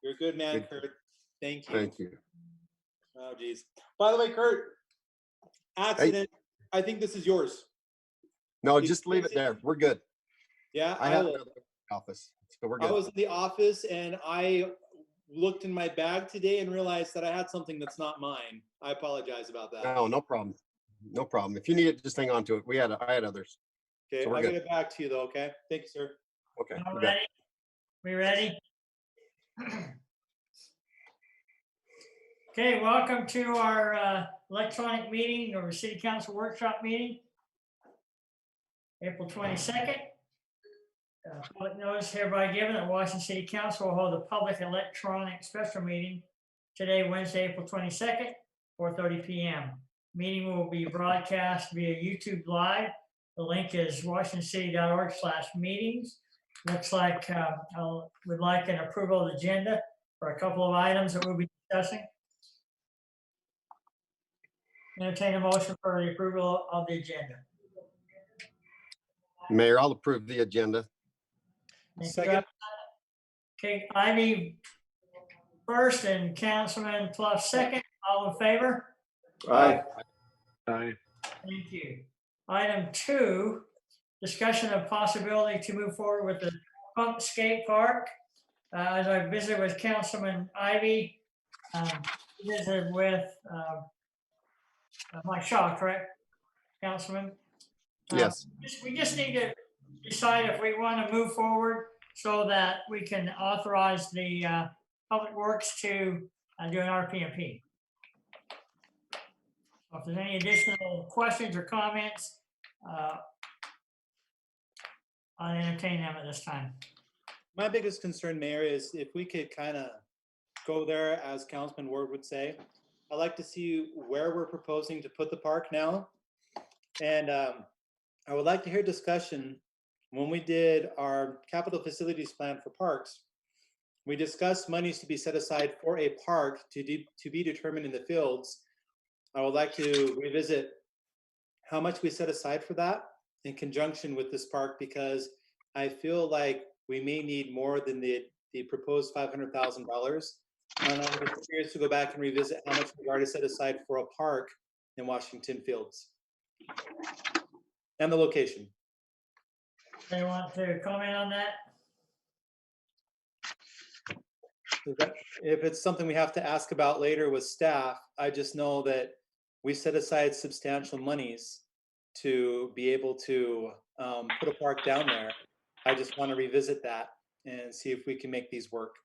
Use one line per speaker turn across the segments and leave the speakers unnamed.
You're a good man,
Good.
Kurt. Thank you.
Thank you.
Oh, geez. By the way, Kurt, accident. I think this is yours.
No,
Did
just
you
leave
fix
it there. We're good.
Yeah,
I have another office, so we're
I
good.
was in the office and I looked in my bag today and realized that I had something that's not mine. I apologize about that.
No, no problem. No problem. If you need it, just hang on to it. I had others.
Okay,
So we're
I'll
good.
get it back to you though, okay? Thank you, sir.
Okay.
All
you bet.
ready? We ready? Okay, welcome to our electronic meeting or city council workshop meeting. April 22nd. Public notice hereby given that Washington City Council will hold a public electronic special meeting today, Wednesday, April 22nd, 4:30 p.m. Meeting will be broadcast via YouTube Live. The link is washingtoncity.org/meetings. Looks like we'd like an approval of the agenda for a couple of items that we'll be discussing. Entertain a motion for the approval of the agenda.
Mayor, I'll approve the agenda.
Second.
Okay, Ivy first and Councilman Pluff second. All in favor?
Aye.
Aye.
Thank you. Item 2, discussion of possibility to move forward with the pump skate park. As I visited with Councilman Ivy, visited with Mike Shaw, correct, Councilman?
Yes.
We just need to decide if we want to move forward so that we can authorize the Public Works to do an RPMP. So if there's any additional questions or comments, I'll entertain them at this time.
My biggest concern, Mayor, is if we could kind of go there, as Councilman Ward would say. I'd like to see where we're proposing to put the park now. And I would like to hear discussion. When we did our capital facilities plan for parks, we discussed monies to be set aside for a park to be determined in the fields. I would like to revisit how much we set aside for that in conjunction with this park, because I feel like we may need more than the proposed $500,000. And I'm just curious to go back and revisit how much we've already set aside for a park in Washington Fields and the location.
They want to comment on that?
If it's something we have to ask about later with staff, I just know that we set aside substantial monies to be able to put a park down there. I just want to revisit that and see if we can make these work.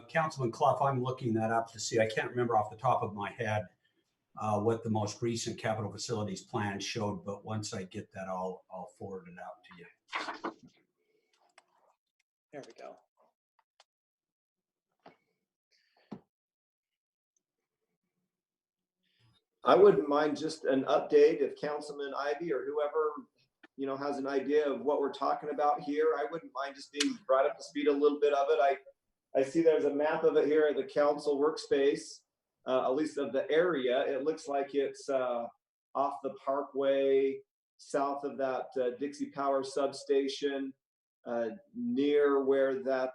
Councilman Clough, I'm looking that up to see. I can't remember off the top of my head what the most recent capital facilities plan showed, but once I get that, I'll forward it out to you.
There we go.
I wouldn't mind just an update if Councilman Ivy or whoever, has an idea of what we're talking about here. I wouldn't mind just being brought up to speed a little bit of it. I see there's a map of it here at the council workspace, at least of the area. It looks like it's off the parkway, south of that Dixie Power substation, near where that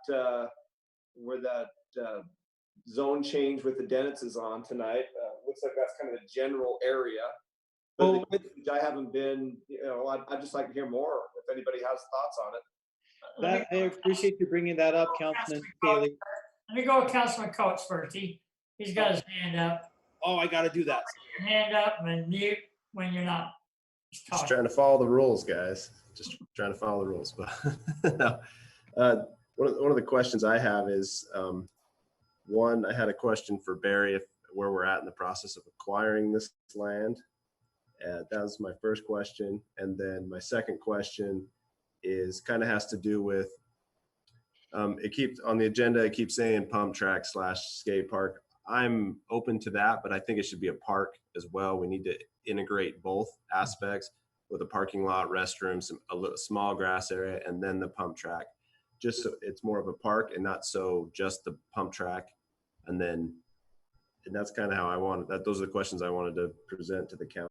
zone change with the Dennett's is on tonight. Looks like that's kind of the general area. But I haven't been, I'd just like to hear more if anybody has thoughts on it.
I appreciate you bringing that up, Councilman Bailey.
Let me go with Councilman Coates first. He's got his hand up.
Oh, I got to do that.
Hand up and mute when you're not talking.
Just trying to follow the rules, guys. Just trying to follow the rules. But no. One of the questions I have is, one, I had a question for Barry where we're at in the process of acquiring this land. That was my first question. And then my second question is kind of has to do with, it keeps on the agenda, it keeps saying pump track / skate park. I'm open to that, but I think it should be a park as well. We need to integrate both aspects with a parking lot, restrooms, a little small grass area, and then the pump track. Just so it's more of a park and not so just the pump track. And that's kind of how I wanted that. Those are the questions I wanted to present to the council.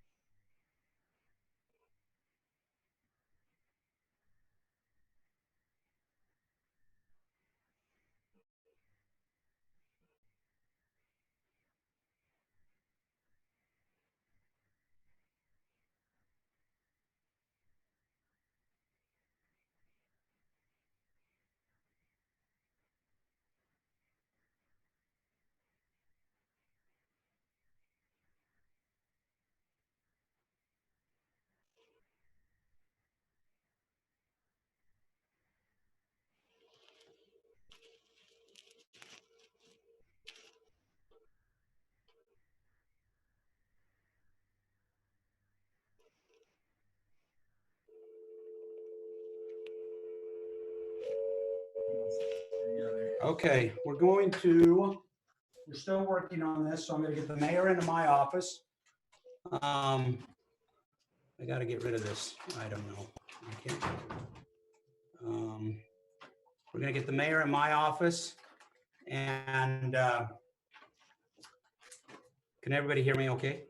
Okay, we're still working on this, so I'm gonna get the mayor into my office. I gotta get rid of this item now. I can't. We're gonna get the mayor in my office and can everybody hear me okay?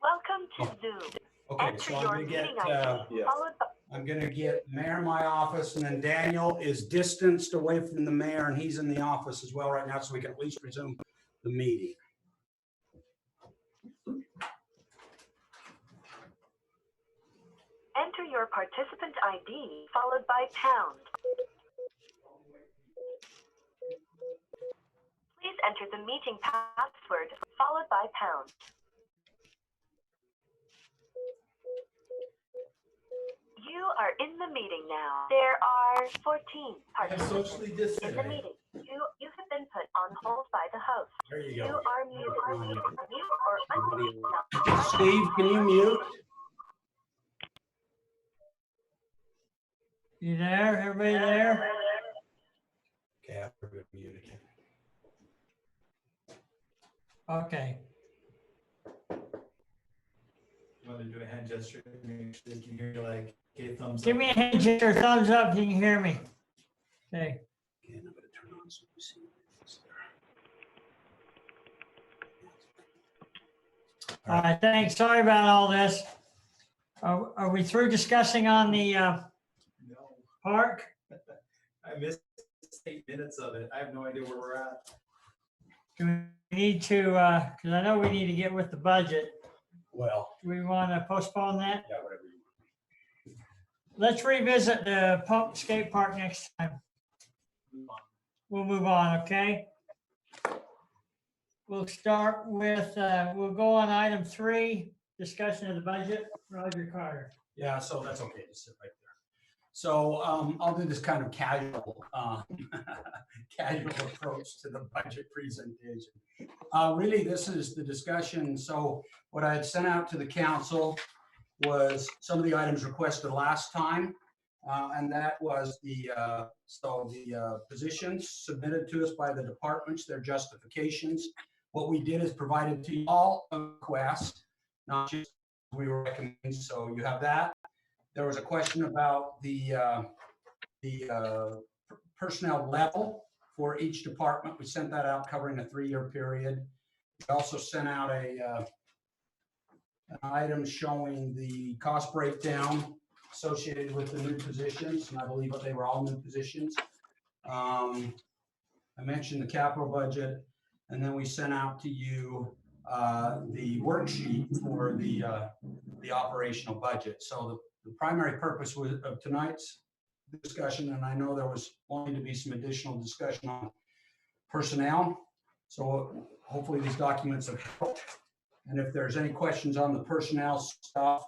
Welcome to Zoom.
Okay,
Enter
so I'm
your
gonna get,
meeting ID,
Yes.
followed by
I'm gonna get mayor in my office, and then Daniel is distanced away from the mayor, and he's in the office as well right now, so we can at least resume the meeting.
enter your participant ID, followed by pound. Please enter the meeting password, followed by pound. You are in the meeting now. There are 14 participants in the meeting. You have been put on hold by the host.
There you
You
go.
are muted. Mute or unmute yourself.
Steve, can you mute?
You there? Everybody there?
Okay, I've heard it muted.
Okay.
Want to do a hand gesture to make sure they can hear you, like, okay, thumbs up.
Give me a hand gesture, thumbs up, if you can hear me. Okay.
Okay, I'm gonna turn on so we see this there.
All right, thanks. Sorry about all this. Are we through discussing on the
No,
park?
I missed 8 minutes of it. I have no idea where we're at.
Do we need to, because I know we need to get with the budget.
Well,
Do we want to postpone that?
yeah, whatever you want.
Let's revisit the pump skate park next time. We'll move on, okay? We'll start with, we'll go on item 3, discussion of the budget. Roger Carter.
Yeah, so that's okay to sit right there. So I'll do this kind of casual, casual approach to the budget presentation. Really, this is the discussion. So what I had sent out to the council was some of the items requested last time. And that was the positions submitted to us by the departments, their justifications. What we did is provided to you all a request, not just we were recommending. So you have that. There was a question about the personnel level for each department. We sent that out covering a 3-year period. We also sent out an item showing the cost breakdown associated with the new positions, and I believe that they were all new positions. I mentioned the capital budget, and then we sent out to you the worksheet for the operational budget. So the primary purpose of tonight's discussion, and I know there was wanting to be some additional discussion on personnel. So hopefully these documents have helped. And if there's any questions on the personnel stuff,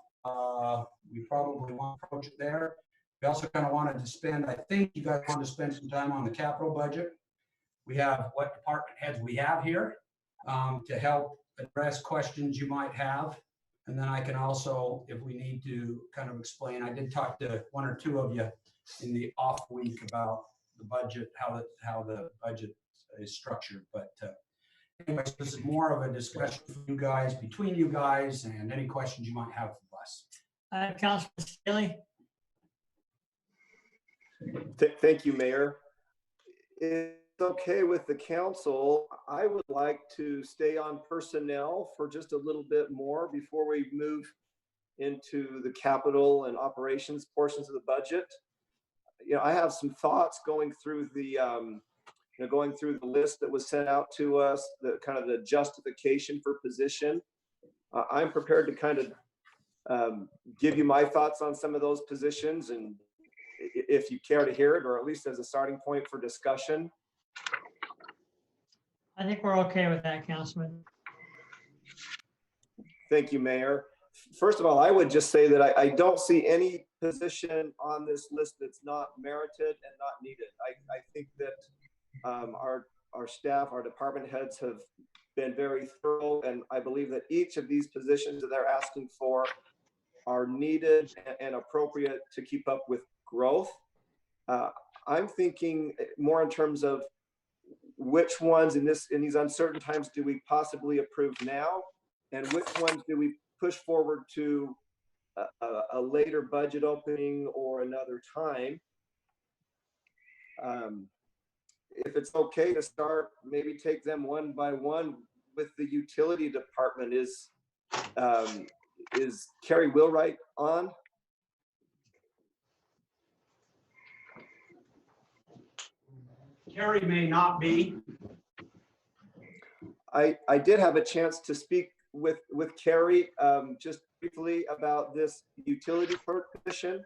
we probably want to approach it there. We also kind of wanted to spend, I think you guys want to spend some time on the capital budget. We have what department heads we have here to help address questions you might have. And then I can also, if we need to, kind of explain. I did talk to 1 or 2 of you in the off week about the budget, how the budget is structured. But anyways, this is more of a discussion for you guys, between you guys, and any questions you might have for us.
Councilman Staley?
Thank you, Mayor. If it's okay with the council, I would like to stay on personnel for just a little bit more before we move into the capital and operations portions of the budget. You know, I have some thoughts going through the going through the list that was sent out to us, the kind of the justification for position. I'm prepared to kind of give you my thoughts on some of those positions, and if you care to hear it, or at least as a starting point for discussion.
I think we're okay with that, Councilman.
Thank you, Mayor. First of all, I would just say that I don't see any position on this list that's not merited and not needed. I think that our staff, our department heads have been very thorough, and I believe that each of these positions that they're asking for are needed and appropriate to keep up with growth. I'm thinking more in terms of which ones in these uncertain times do we possibly approve now, and which ones do we push forward to a later budget opening or another time. If it's okay to start, maybe take them one by one with the utility department. Is Carrie Wheelwright on?
Carrie may not be.
I did have a chance to speak with Carrie just briefly about this utility clerk position.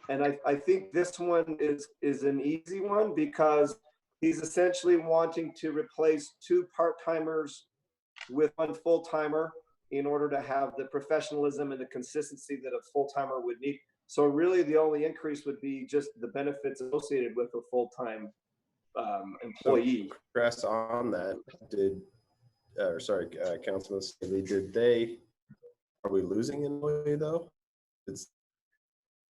And I think this one is an easy one because he's essentially wanting to replace 2 part-timers with 1 full-timer in order to have the professionalism and the consistency that a full-timer would need. So really the only increase would be just the benefits associated with a full-time employee.
So, Chris, on that, Councilman Staley, are we losing in a way though? It's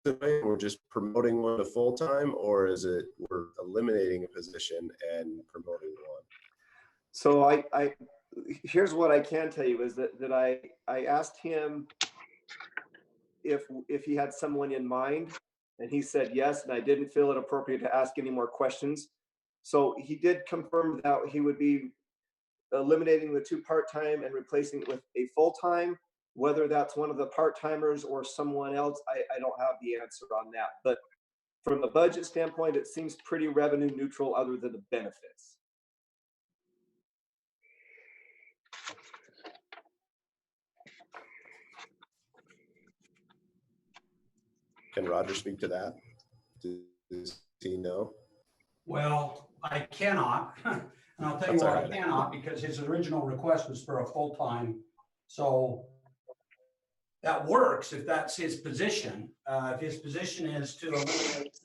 the way we're just promoting one to full-time, or is it we're eliminating a position and promoting one?
So here's what I can tell you is that I asked him if he had someone in mind, and he said yes, and I didn't feel it appropriate to ask any more questions. So he did confirm that he would be eliminating the 2 part-time and replacing it with a full-time. Whether that's one of the part-timers or someone else, I don't have the answer on that. But from a budget standpoint, it seems pretty revenue neutral other than the benefits.
Can Roger speak to that? Does he know?
Well, I cannot, and I'll tell you why I cannot, because his original request was for a full-time. So that works if that's his position. If his position is to eliminate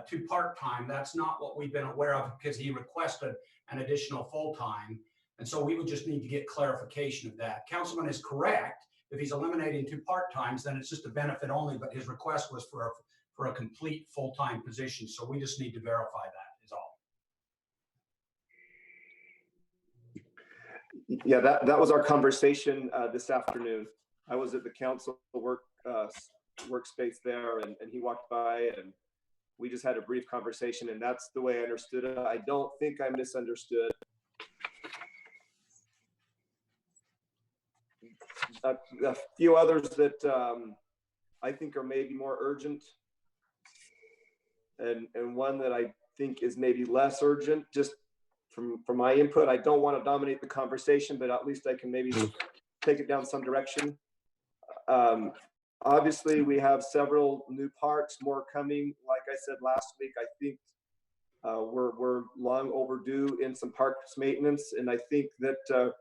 2 part-time, that's not what we've been aware of because he requested an additional full-time. And so we would just need to get clarification of that. Councilman is correct. If he's eliminating 2 part-times, then it's just a benefit only, but his request was for a complete full-time position. So we just need to verify that is all.
Yeah, that was our conversation this afternoon. I was at the council workspace there, and he walked by, and we just had a brief conversation, and that's the way I understood it. I don't think I misunderstood. A few others that I think are maybe more urgent, and one that I think is maybe less urgent, just from my input. I don't want to dominate the conversation, but at least I can maybe take it down some direction. Obviously, we have several new parks, more coming. Like I said last week, I think we're long overdue in some parks maintenance, and I think that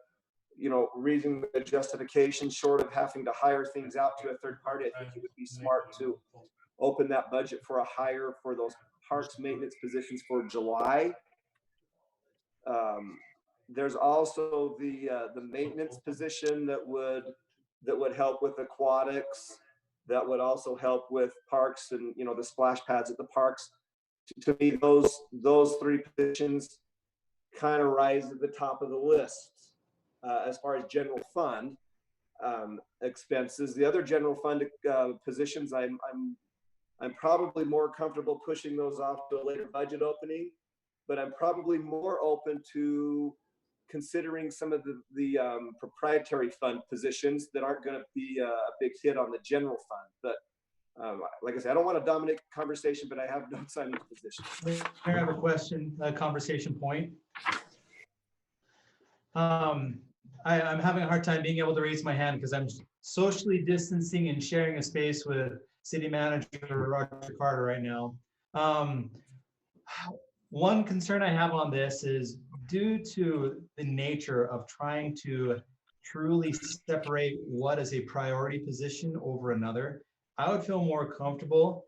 reading the justification, short of having to hire things out to a third party, I think it would be smart to open that budget for a hire for those parks maintenance positions for July. There's also the maintenance position that would help with aquatics, that would also help with parks and the splash pads at the parks. To me, those 3 positions kind of rise at the top of the list as far as general fund expenses. The other general fund positions, I'm probably more comfortable pushing those off to a later budget opening, but I'm probably more open to considering some of the proprietary fund positions that aren't going to be a big hit on the general fund. But like I said, I don't want to dominate the conversation, but I have notes on each position.
I have a question, a conversation point. I'm having a hard time being able to raise my hand because I'm socially distancing and sharing a space with City Manager Roger Carter right now. One concern I have on this is due to the nature of trying to truly separate what is a priority position over another, I would feel more comfortable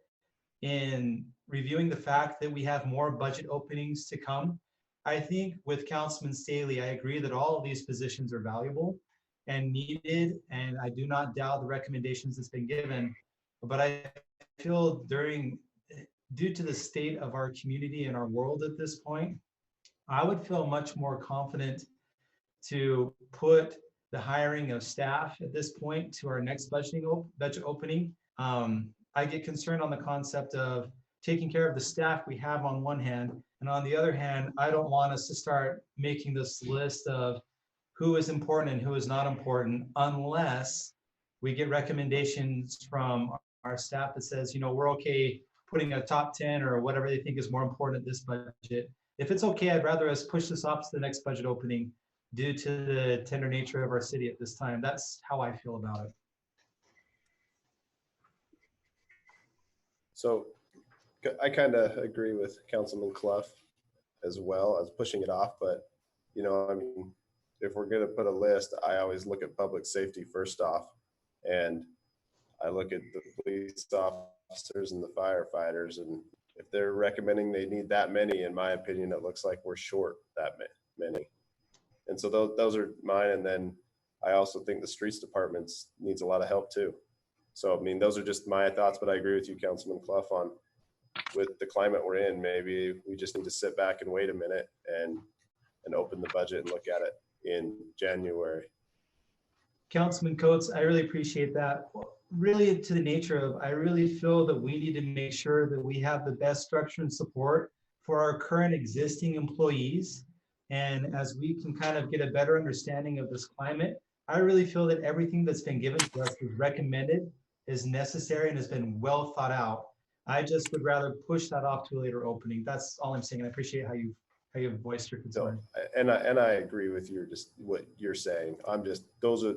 in reviewing the fact that we have more budget openings to come. I think with Councilman Staley, I agree that all of these positions are valuable and needed, and I do not doubt the recommendations that's been given. But I feel during due to the state of our community and our world at this point, I would feel much more confident to put the hiring of staff at this point to our next budget opening. I get concerned on the concept of taking care of the staff we have on one hand, and on the other hand, I don't want us to start making this list of who is important and who is not important unless we get recommendations from our staff that says, we're okay putting a top 10 or whatever they think is more important at this budget. If it's okay, I'd rather us push this off to the next budget opening due to the tender nature of our city at this time. That's how I feel about it.
So I kind of agree with Councilman Clough as well as pushing it off. But, I mean, if we're going to put a list, I always look at public safety first off. And I look at the police officers and the firefighters. And if they're recommending they need that many, in my opinion, it looks like we're short that many. And so those are mine. And then I also think the streets departments needs a lot of help too. So, I mean, those are just my thoughts, but I agree with you, Councilman Clough, on with the climate we're in, maybe we just need to sit back and wait a minute and open the budget and look at it in January.
Councilman Coates, I really appreciate that. Really to the nature of, I really feel that we need to make sure that we have the best structure and support for our current existing employees. And as we can kind of get a better understanding of this climate, I really feel that everything that's been given to us is recommended, is necessary, and has been well thought out. I just would rather push that off to a later opening. That's all I'm saying. And I appreciate how you've voiced your concern.
And I agree with just what you're saying. Those are,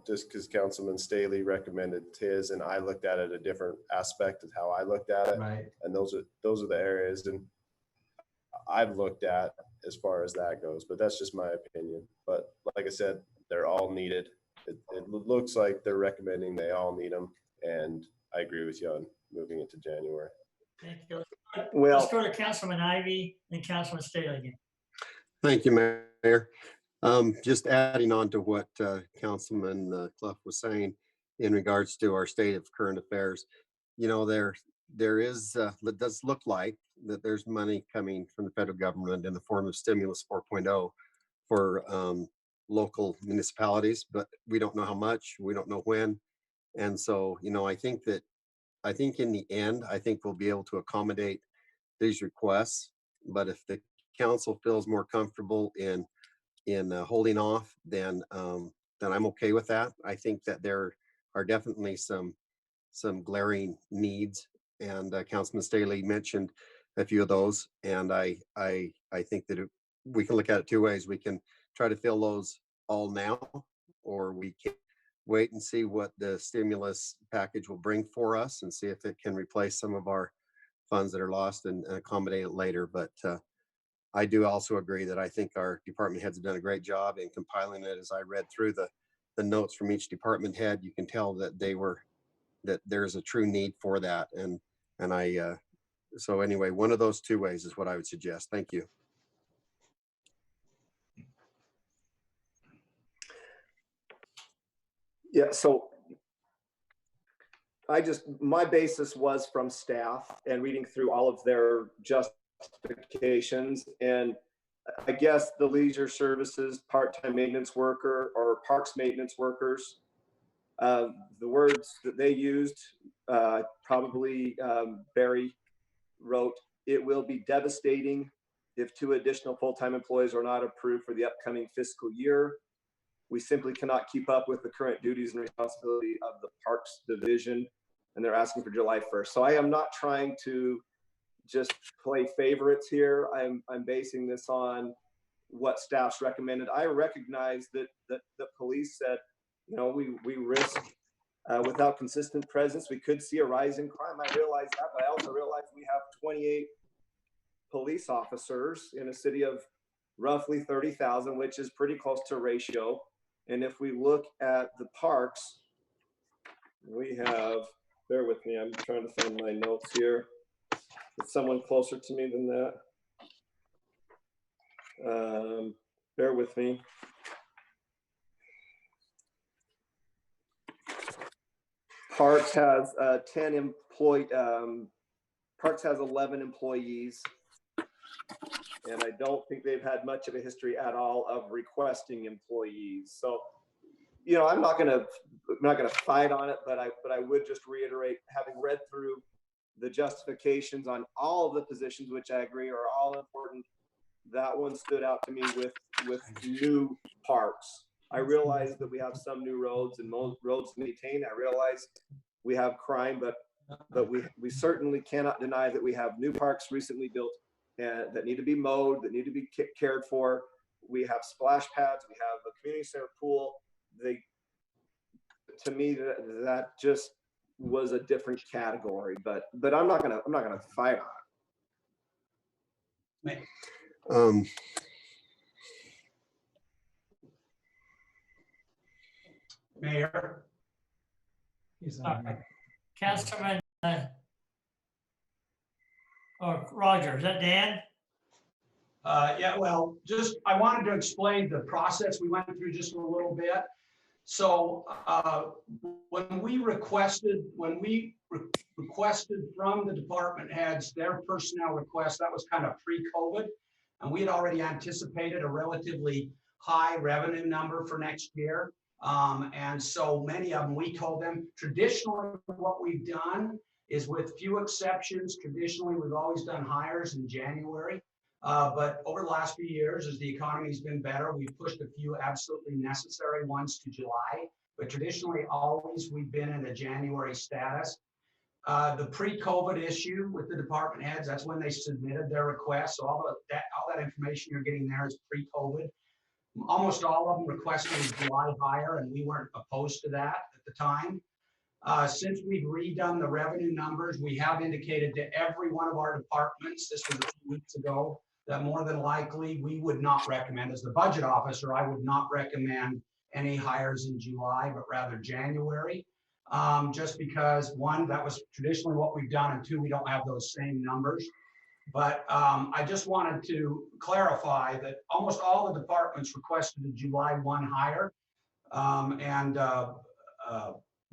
just because Councilman Staley recommended his, and I looked at it a different aspect of how I looked at it.
Right.
And those are the areas and I've looked at as far as that goes, but that's just my opinion. But like I said, they're all needed. It looks like they're recommending they all need them. And I agree with you on moving it to January.
Thank you.
Well,
Let's go to Councilman Ivy and Councilman Staley again.
Thank you, Mayor. Just adding on to what Councilman Clough was saying in regards to our state of current affairs, there is, it does look like that there's money coming from the federal government in the form of stimulus 4.0 for local municipalities, but we don't know how much, we don't know when. And so, I think in the end, I think we'll be able to accommodate these requests. But if the council feels more comfortable in holding off, then I'm okay with that. I think that there are definitely some glaring needs, and Councilman Staley mentioned a few of those. And I think that we can look at it two ways. We can try to fill those all now, or we can wait and see what the stimulus package will bring for us and see if it can replace some of our funds that are lost and accommodate it later. But I do also agree that I think our department heads have done a great job in compiling it. As I read through the notes from each department head, you can tell that that there's a true need for that. And so anyway, one of those two ways is what I would suggest. Thank you.
yeah, so my basis was from staff and reading through all of their justifications. And I guess the leisure services, part-time maintenance worker or parks maintenance workers, the words that they used, probably Barry wrote, "It will be devastating if 2 additional full-time employees are not approved for the upcoming fiscal year. We simply cannot keep up with the current duties and responsibility of the Parks Division," and they're asking for July 1st. So I am not trying to just play favorites here. I'm basing this on what staff's recommended. I recognize that the police said, we risk without consistent presence, we could see a rise in crime. I realize that, but I also realize we have 28 police officers in a city of roughly 30,000, which is pretty close to ratio. And if we look at the parks, we have, bear with me, I'm trying to find my notes here. It's someone closer to me than that. Bear with me. Parks has 10 Parks has 11 employees, and I don't think they've had much of a history at all of requesting employees. So, you know, I'm not gonna fight on it, but I would just reiterate, having read through the justifications on all of the positions, which I agree are all important, that one stood out to me with new parks. I realize that we have some new roads and most roads to maintain. I realize we have crime, but we certainly cannot deny that we have new parks recently built and that need to be mowed, that need to be cared for. We have splash pads, we have a community center pool. To me, that just was a different category, but I'm not gonna fight on it.
Mayor.
Councilman, Roger, is that Dan?
Yeah, well, just, I wanted to explain the process we went through just a little bit. So when we requested from the department heads their personnel request, that was kind of pre-COVID. And we had already anticipated a relatively high revenue number for next year. And so many of them, we told them, traditionally what we've done is, with few exceptions, traditionally we've always done hires in January. But over the last few years, as the economy's been better, we've pushed a few absolutely necessary ones to July. But traditionally, always we've been in a January status. The pre-COVID issue with the department heads, that's when they submitted their requests. So all that information you're getting there is pre-COVID. Almost all of them requested a July hire, and we weren't opposed to that at the time. Since we've redone the revenue numbers, we have indicated to every one of our departments, this was a few weeks ago, that more than likely we would not recommend, as the budget officer, I would not recommend any hires in July, but rather January. Just because, one, that was traditionally what we've done, and two, we don't have those same numbers. But I just wanted to clarify that almost all the departments requested a July 1 hire.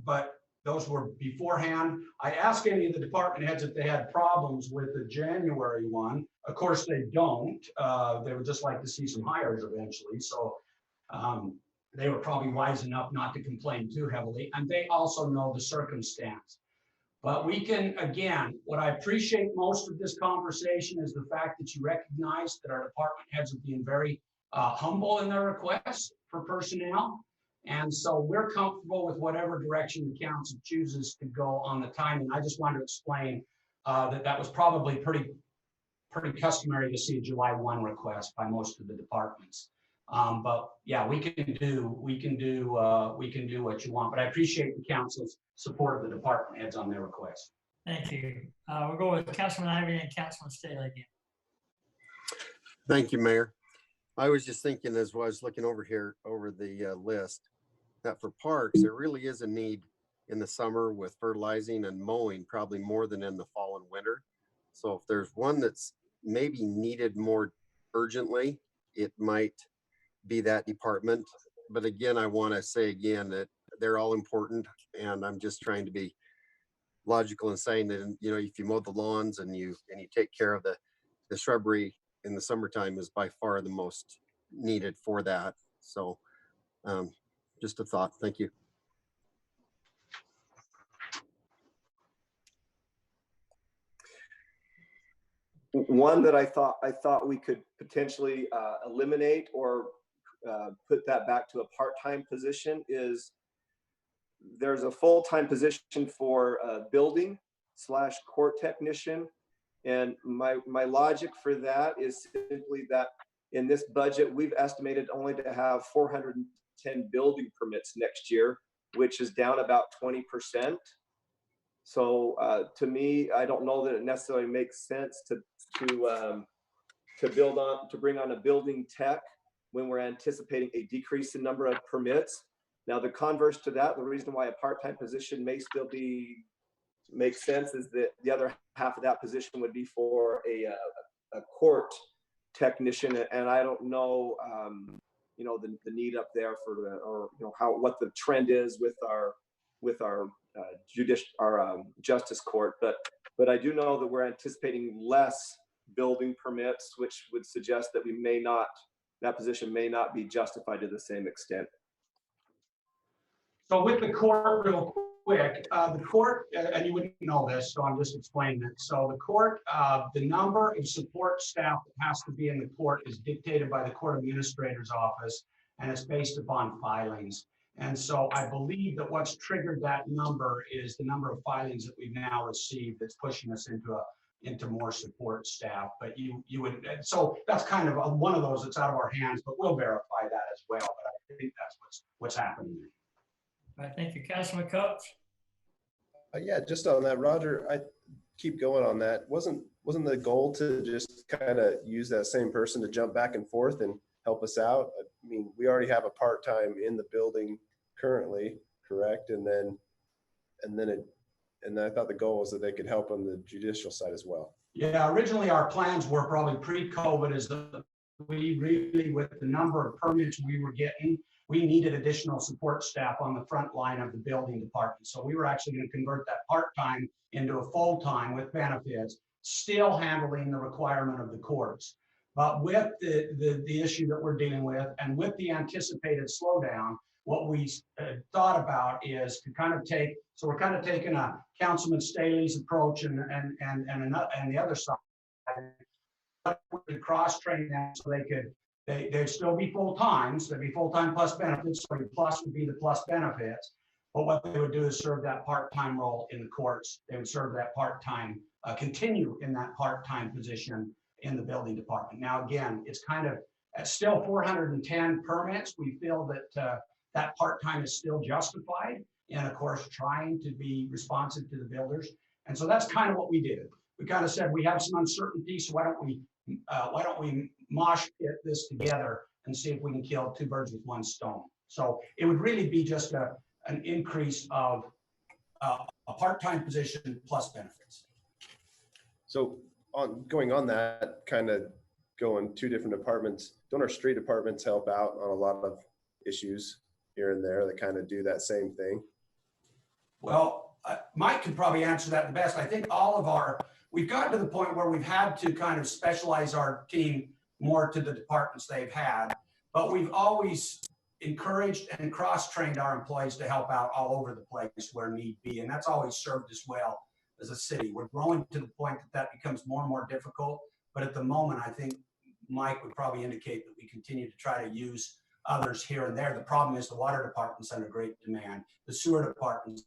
But those were beforehand. I asked any of the department heads if they had problems with the January one. Of course, they don't. They would just like to see some hires eventually. So they were probably wise enough not to complain too heavily. And they also know the circumstance. But we can, again, what I appreciate most of this conversation is the fact that you recognize that our department heads are being very humble in their requests for personnel. And so we're comfortable with whatever direction the council chooses to go on the timing. I just wanted to explain that was probably pretty customary to see a July 1 request by most of the departments. But yeah, we can do what you want. But I appreciate the council's support of the department heads on their request.
Thank you. We'll go with Councilman Ivy and Councilman Staley again.
Thank you, Mayor. I was just thinking, as I was looking over here over the list, that for parks, there really is a need in the summer with fertilizing and mowing, probably more than in the fall and winter. So if there's one that's maybe needed more urgently, it might be that department. But again, I want to say again that they're all important, and I'm just trying to be logical in saying that, you know, if you mow the lawns and you take care of the shrubbery in the summertime is by far the most needed for that. So just a thought. Thank you.
One that I thought we could potentially eliminate or put that back to a part-time position is, there's a full-time position for building/court technician. And my logic for that is simply that in this budget, we've estimated only to have 410 building permits next year, which is down about 20%. So to me, I don't know that it necessarily makes sense to bring on a building tech when we're anticipating a decrease in number of permits. Now, the converse to that, the reason why a part-time position may still make sense is that the other half of that position would be for a court technician, and I don't know, you know, the need up there for what the trend is with our our justice court, but I do know that we're anticipating less building permits, which would suggest that that position may not be justified to the same extent.
So with the court, real quick, the court, and you wouldn't know this, so I'm just explaining it. So the court, the number of support staff that has to be in the court is dictated by the court administrator's office, and it's based upon filings. And so I believe that what's triggered that number is the number of filings that we've now received that's pushing us into more support staff. But you would, so that's kind of one of those that's out of our hands, but we'll verify that as well. But I think that's what's happening.
All right, thank you, Councilman Coates.
Yeah, just on that, Roger, I keep going on that. Wasn't the goal to just kind of use that same person to jump back and forth and help us out? I mean, we already have a part-time in the building currently, correct? And I thought the goal was that they could help on the judicial side as well.
Yeah, originally our plans were probably pre-COVID is that we really, with the number of permits we were getting, we needed additional support staff on the front line of the building department. So we were actually going to convert that part-time into a full-time with benefits, still handling the requirement of the courts. But with the issue that we're dealing with and with the anticipated slowdown, what we thought about is to kind of take, so we're kind of taking a Councilman Staley's approach and the other side, cross-train them so they'd still be full-time, so they'd be full-time plus benefits, so the plus would be the plus benefits. But what they would do is serve that part-time role in the courts. They would serve that part-time, continue in that part-time position in the building department. Now, again, it's kind of still 410 permits. We feel that that part-time is still justified, and of course, trying to be responsive to the builders. And so that's kind of what we did. We kind of said we have some uncertainty, so why don't we mosh pit this together and see if we can kill two birds with one stone. So it would really be just an increase of a part-time position plus benefits.
So going on that, kind of going two different departments, don't our street departments help out on a lot of issues here and there that kind of do that same thing?
Well, Mike could probably answer that the best. I think we've gotten to the point where we've had to kind of specialize our team more to the departments they've had, but we've always encouraged and cross-trained our employees to help out all over the place where need be. And that's always served us well as a city. We're growing to the point that becomes more and more difficult. But at the moment, I think Mike would probably indicate that we continue to try to use others here and there. The problem is the water department's under great demand. The sewer department's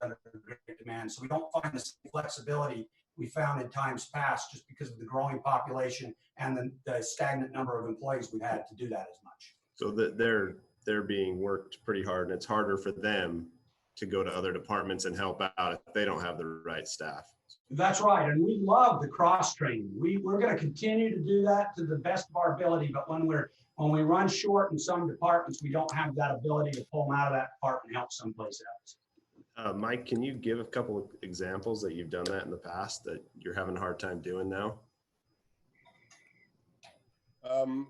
under great demand. So we don't find the same flexibility we found in times past just because of the growing population and the stagnant number of employees we've had to do that as much.
So that they're being worked pretty hard, and it's harder for them to go to other departments and help out if they don't have the right staff.
That's right. And we love the cross training. We're going to continue to do that to the best of our ability. But when we run short in some departments, we don't have that ability to pull them out of that department and help someplace else.
Mike, can you give a couple of examples that you've done that in the past that you're having a hard time doing now?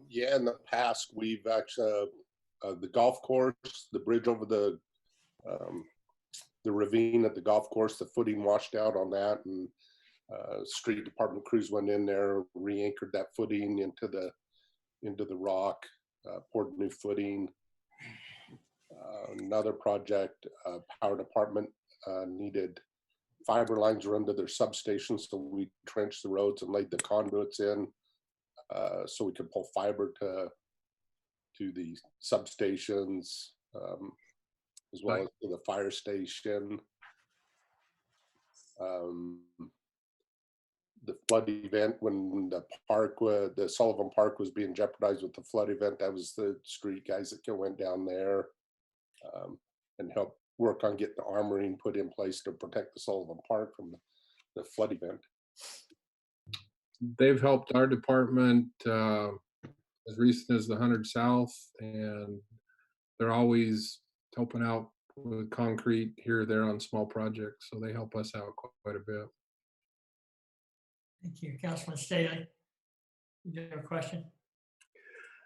Yeah, in the past, we've actually, the golf course, the bridge over the ravine at the golf course, the footing washed out on that, and street department crews went in there, re-anchored that footing into the rock, poured new footing. Another project, power department needed fiber lines run to their substations, so we trenched the roads and laid the conduits in so we could pull fiber to the substations, as well as to the fire station. The flood event, when the Sullivan Park was being jeopardized with the flood event, that was the street guys that went down there and helped work on getting the armoring put in place to protect the Sullivan Park from the flood event.
They've helped our department as recent as the 100 South, and they're always helping out with concrete here or there on small projects. So they help us out quite a bit.
Thank you. Councilman Staley, you have a question?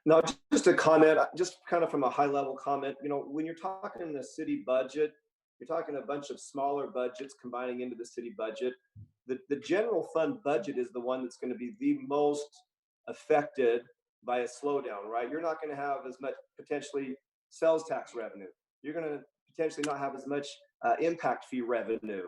No, just a comment, just kind of from a high level comment. You know, when you're talking in the city budget, You're talking a bunch of smaller budgets combining into the city budget. The general fund budget is the one that's going to be the most affected by a slowdown, right? You're not going to have as much potentially sales tax revenue. You're going to potentially not have as much impact fee revenue.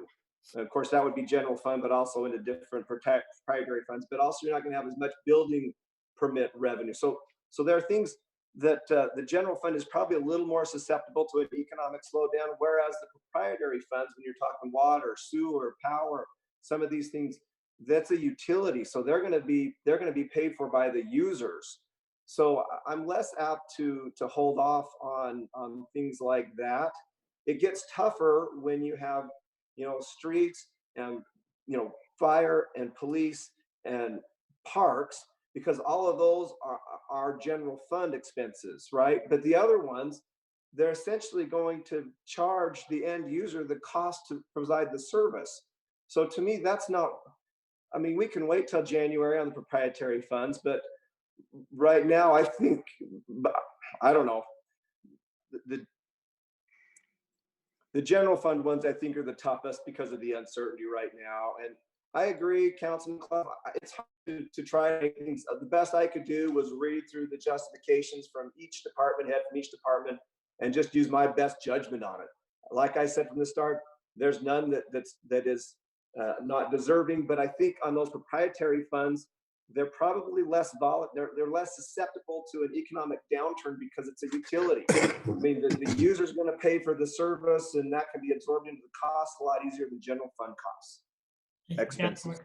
Of course, that would be general fund, but also into different proprietary funds. But also, you're not going to have as much building permit revenue. So there are things that the general fund is probably a little more susceptible to an economic slowdown, whereas the proprietary funds, when you're talking water, sewer, power, some of these things, that's a utility. So they're going to be paid for by the users. So I'm less apt to hold off on things like that. It gets tougher when you have, streets and, fire and police and parks, because all of those are general fund expenses, right? But the other ones, they're essentially going to charge the end user the cost to provide the service. So to me, that's not, I mean, we can wait till January on the proprietary funds, but right now, I think, I don't know, the general fund ones, I think, are the toughest because of the uncertainty right now. And I agree, Councilman Clough, it's hard to try to make things. The best I could do was read through the justifications from each department head, from each department, and just use my best judgment on it. Like I said from the start, there's none that is not deserving, but I think on those proprietary funds, they're probably less volatile. They're less susceptible to an economic downturn because it's a utility. I mean, the user's going to pay for the service, and that can be absorbed into the cost a lot easier than general fund costs. Expenses.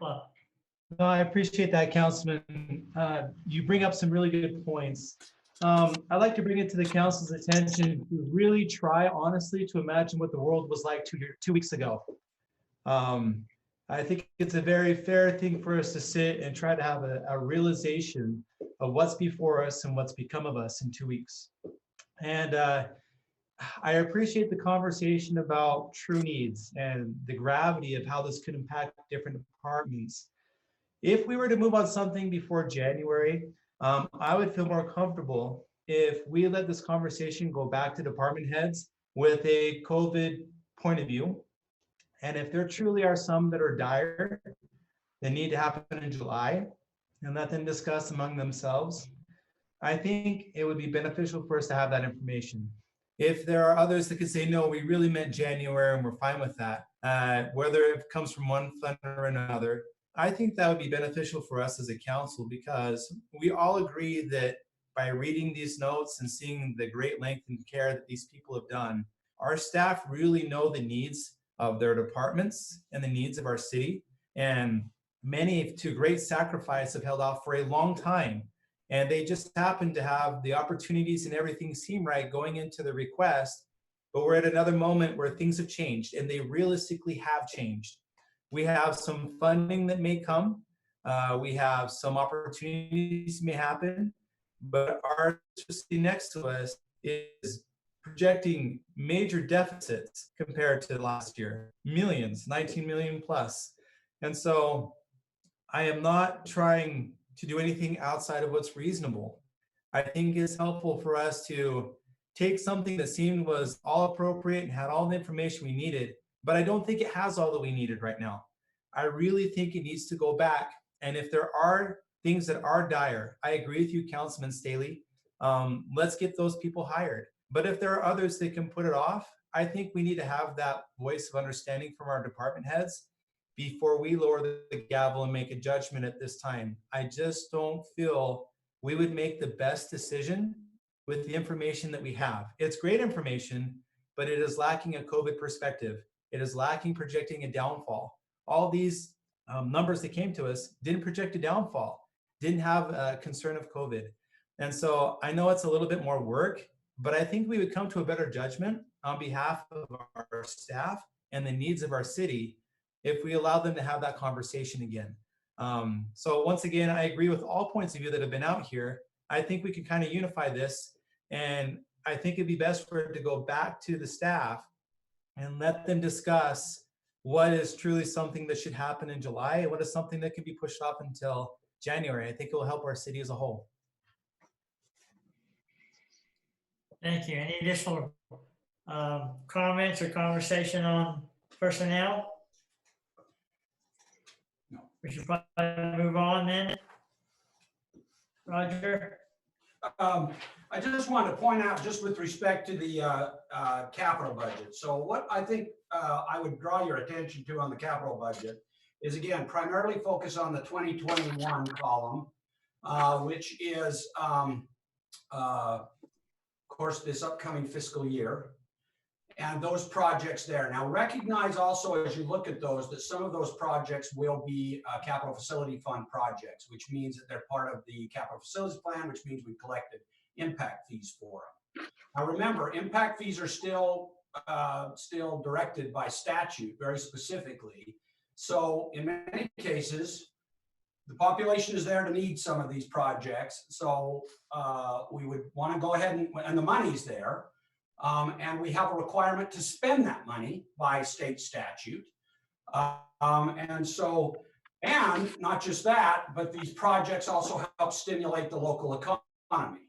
No, I appreciate that, Councilman. You bring up some really good points. I'd like to bring it to the council's attention to really try honestly to imagine what the world was like 2 weeks ago. I think it's a very fair thing for us to sit and try to have a realization of what's before us and what's become of us in 2 weeks. And I appreciate the conversation about true needs and the gravity of how this could impact different departments. If we were to move on something before January, I would feel more comfortable if we let this conversation go back to department heads with a COVID point of view. And if there truly are some that are dire, that need to happen in July, and let them discuss among themselves, I think it would be beneficial for us to have that information. If there are others that could say, no, we really meant January and we're fine with that, whether it comes from one fund or another, I think that would be beneficial for us as a council, because we all agree that by reading these notes and seeing the great length and care that these people have done, our staff really know the needs of their departments and the needs of our city. And many, to great sacrifice, have held off for a long time. And they just happen to have the opportunities and everything seem right going into the request. But we're at another moment where things have changed, and they realistically have changed. We have some funding that may come. We have some opportunities may happen, but our city next to us is projecting major deficits compared to last year, millions, 19 million plus. And so I am not trying to do anything outside of what's reasonable. I think it's helpful for us to take something that seemed was all appropriate and had all the information we needed, but I don't think it has all that we needed right now. I really think it needs to go back. And if there are things that are dire, I agree with you, Councilman Staley. Let's get those people hired. But if there are others that can put it off, I think we need to have that voice of understanding from our department heads before we lower the gavel and make a judgment at this time. I just don't feel we would make the best decision with the information that we have. It's great information, but it is lacking a COVID perspective. It is lacking projecting a downfall. All these numbers that came to us didn't project a downfall, didn't have a concern of COVID. And so I know it's a little bit more work, but I think we would come to a better judgment on behalf of our staff and the needs of our city if we allow them to have that conversation again. So once again, I agree with all points of view that have been out here. I think we can kind of unify this, and I think it'd be best for it to go back to the staff and let them discuss what is truly something that should happen in July and what is something that can be pushed off until January. I think it will help our city as a whole.
Thank you. Any additional Comments or conversation on personnel?
No.
We should probably move on then. Roger?
I just wanted to point out, just with respect to the capital budget. So what I think I would draw your attention to on the capital budget is, again, primarily focus on the 2021 column, which is, of course, this upcoming fiscal year. And those projects there. Now recognize also as you look at those that some of those projects will be capital facility fund projects, which means that they're part of the capital facilities plan, which means we collected impact fees for them. Now remember, impact fees are still directed by statute very specifically. So in many cases, the population is there to need some of these projects. So we would want to go ahead and the money's there. And we have a requirement to spend that money by state statute. And not just that, but these projects also help stimulate the local economy.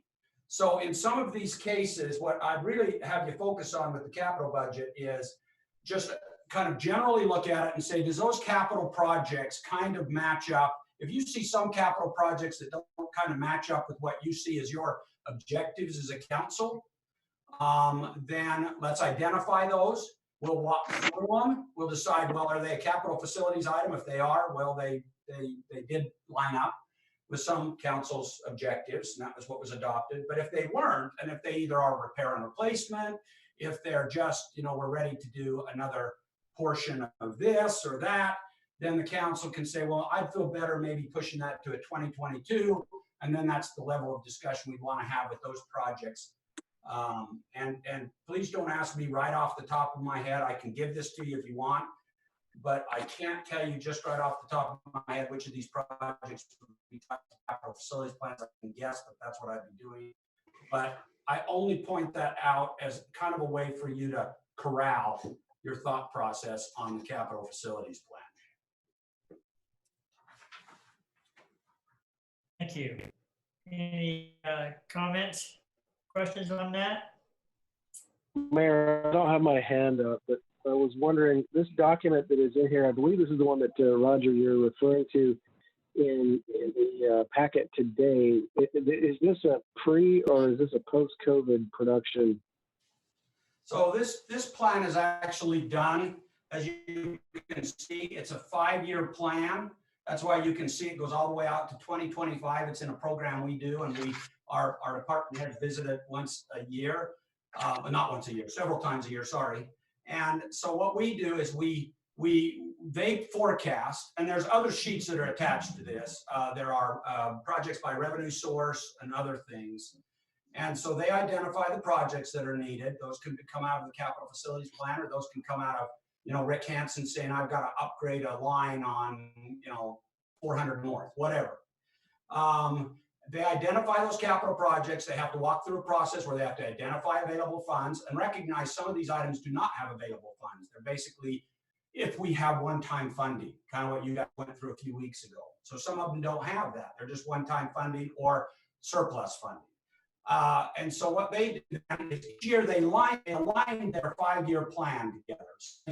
So in some of these cases, what I really have you focus on with the capital budget is just kind of generally look at it and say, does those capital projects kind of match up? If you see some capital projects that don't kind of match up with what you see as your objectives as a council, then let's identify those. We'll walk through them. We'll decide, well, are they a capital facilities item? If they are, well, they did line up with some council's objectives, and that was what was adopted. But if they weren't, and if they either are repair and replacement, if they're just, we're ready to do another portion of this or that, then the council can say, well, I'd feel better maybe pushing that to a 2022. And then that's the level of discussion we want to have with those projects. And please don't ask me right off the top of my head. I can give this to you if you want, but I can't tell you just right off the top of my head which of these projects would be capital facilities plans. I can guess, but that's what I'd be doing. But I only point that out as kind of a way for you to corral your thought process on the capital facilities plan.
Thank you. Any comments, questions on that?
Mayor, I don't have my hand up, but I was wondering, this document that is in here, I believe this is the one that Roger, you're referring to in the packet today. Is this a pre or is this a post-COVID production?
So this plan is actually done. As you can see, it's a 5-year plan. That's why you can see it goes all the way out to 2025. It's in a program we do, and our department heads visit it once a year, but not once a year, several times a year, sorry. And so what we do is they forecast, and there's other sheets that are attached to this. There are projects by revenue source and other things. And so they identify the projects that are needed. Those can come out of the capital facilities plan, or those can come out of, Rick Hansen saying, I've got to upgrade a line on, 400 North, whatever. They identify those capital projects. They have to walk through a process where they have to identify available funds and recognize some of these items do not have available funds. They're basically, if we have one-time funding, kind of what you guys went through a few weeks ago. So some of them don't have that. They're just one-time funding or surplus funding. And so what they do is each year they align their 5-year plan together. So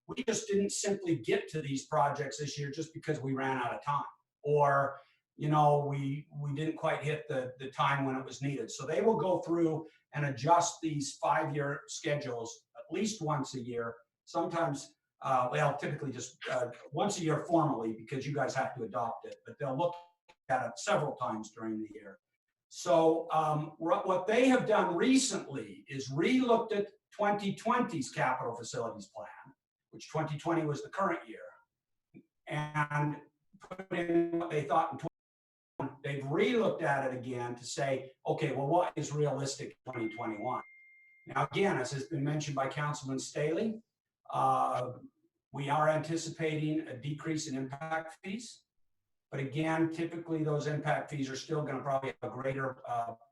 we just didn't simply get to these projects this year just because we ran out of time, or we didn't quite hit the time when it was needed. So they will go through and adjust these 5-year schedules at least once a year. Sometimes, typically just once a year formally, because you guys have to adopt it, but they'll look at it several times during the year. So what they have done recently is re-looked at 2020's capital facilities plan, which 2020 was the current year, and put in what they thought in 2021. They've re-looked at it again to say, okay, well, what is realistic in 2021? Now, again, as has been mentioned by Councilman Staley, we are anticipating a decrease in impact fees. But again, typically those impact fees are still going to probably have a greater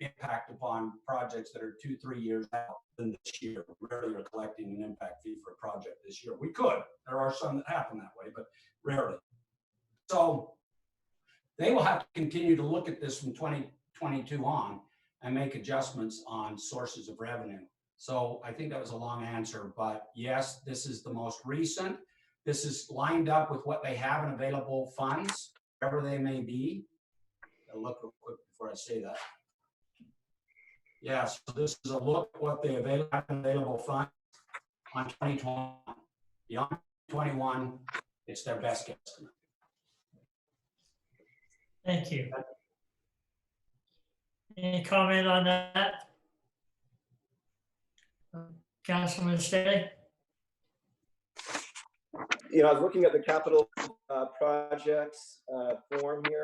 impact upon projects that are 2-3 years out than this year. Rarely are collecting an impact fee for a project this year. We could. There are some that happen that way, but rarely. So they will have to continue to look at this from 2022 on and make adjustments on sources of revenue. So I think that was a long answer, but yes, this is the most recent. This is lined up with what they have in available funds, whatever they may be. I'll look real quick before I say that. Yeah, so this is a look at what they have available funds on 2021. Beyond 21, it's their best guesstimate.
Thank you. Any comment on that? Councilman Staley?
You know, I was looking at the capital projects form here,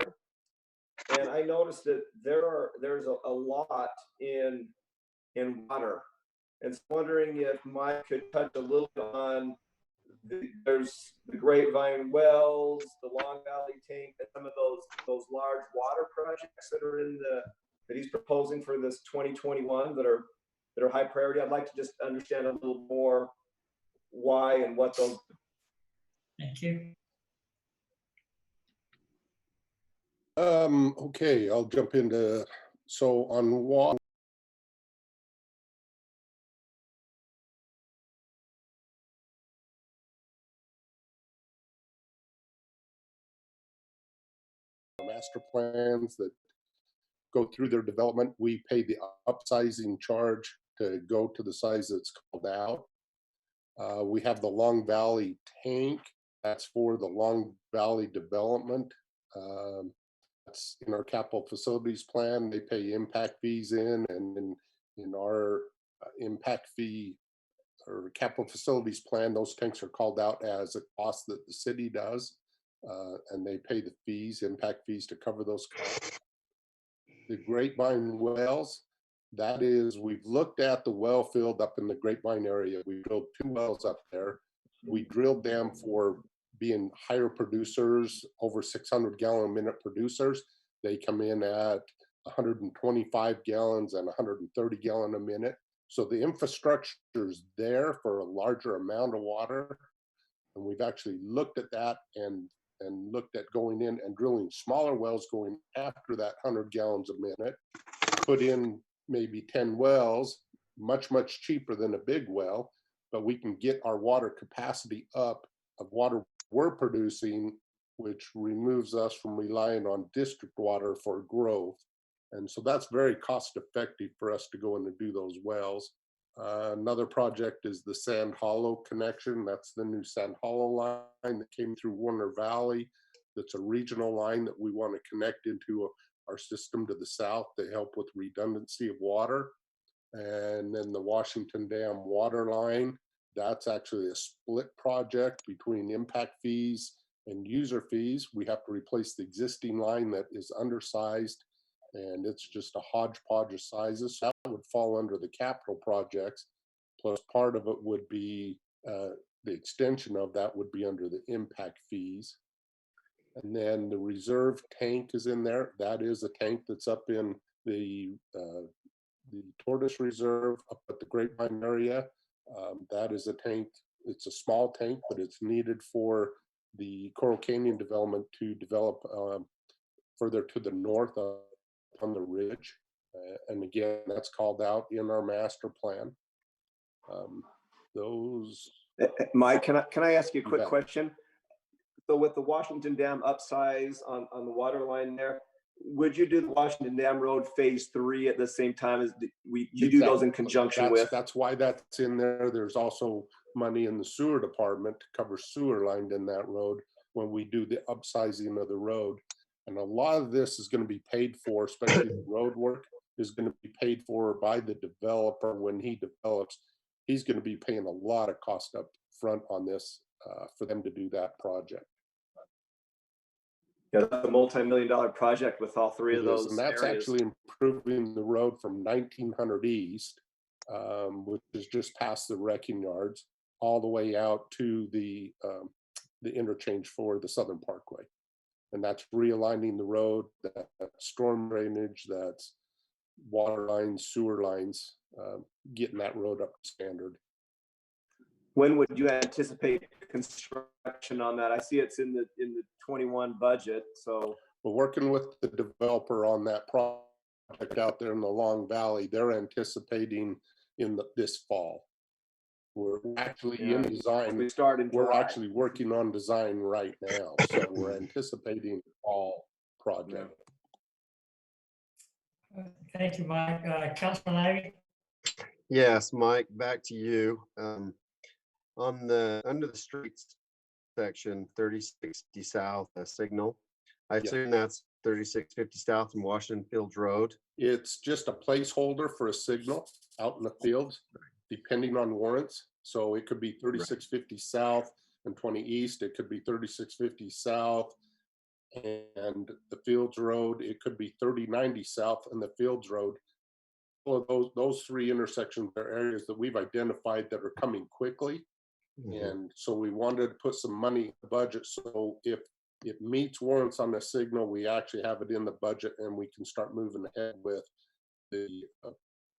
and I noticed that there's a lot in water, and so wondering if Mike could touch a little bit on there's the Grapevine wells, the Long Valley tank, and some of those large water projects that are that he's proposing for this 2021 that are high priority. I'd like to just understand a little more why and what those.
Thank you.
Okay, I'll jump into, so on water, master plans that go through their development, we pay the upsizing charge to go to the size that's called out. We have the Long Valley tank. That's for the Long Valley development. That's in our capital facilities plan. They pay impact fees in, and in our impact fee or capital facilities plan, those tanks are called out as a cost that the city does, and they pay the fees, impact fees, to cover those costs. The Grapevine wells, that is, we've looked at the well field up in the Grapevine area. We drilled 2 wells up there. We drilled them for being higher producers, over 600 gallon a minute producers. They come in at 125 gallons and 130 gallon a minute. So the infrastructure is there for a larger amount of water. And we've actually looked at that and looked at going in and drilling smaller wells going after that 100 gallons a minute, put in maybe 10 wells, much, much cheaper than a big well, but we can get our water capacity up of water we're producing, which removes us from relying on district water for growth. And so that's very cost effective for us to go in and do those wells. Another project is the Sand Hollow connection. That's the new Sand Hollow line that came through Warner Valley. That's a regional line that we want to connect into our system to the south to help with redundancy of water. And then the Washington Dam water line, that's actually a split project between impact fees and user fees. We have to replace the existing line that is undersized, and it's just a hodgepodge of sizes. So that would fall under the capital projects, plus part of it would be, the extension of that would be under the impact fees. And then the reserve tank is in there. That is a tank that's up in the Tortoise Reserve up at the Grapevine area. That is a tank. It's a small tank, but it's needed for the Coral Canyon development to develop further to the north on the ridge. And again, that's called out in our master plan. Those.
Mike, can I ask you a quick question? So with the Washington Dam upsize on the water line there, would you do the Washington Dam Road Phase 3 at the same time as you do those in conjunction with?
That's why that's in there. There's also money in the sewer department to cover sewer lined in that road when we do the upsizing of the road. And a lot of this is going to be paid for, especially the road work is going to be paid for by the developer when he develops. He's going to be paying a lot of cost up front on this for them to do that project.
Yeah, that's a multi-million-dollar project with all 3 of those.
And that's
areas.
actually improving the road from 1900 East, which is just past the wrecking yards, all the way out to the interchange for the Southern Parkway. And that's realigning the road, that storm drainage, that's water lines, sewer lines, getting that road up to standard.
When would you anticipate construction on that? I see it's in the 21 budget. So
we're working with the developer on that project out there in the Long Valley. They're anticipating this fall. We're actually
Yeah.
in design.
We start in
We're
July.
actually working on design right now, so we're anticipating fall project.
Thank you, Mike. Councilman Ivy?
Yes, Mike, back to you. On the under the streets section, 3060 South Signal. I
Yeah.
assume that's 3650 South and Washington Fields Road.
It's just a placeholder for a signal out in the fields, depending on warrants. So it could be 3650 South and 20 East. It could be 3650 South and the Fields Road. It could be 3090 South and the Fields Road. Well, those three intersections are areas that we've identified that are coming quickly. And so we wanted to put some money in the budget. So if it meets warrants on the signal, we actually have it in the budget and we can start moving ahead with the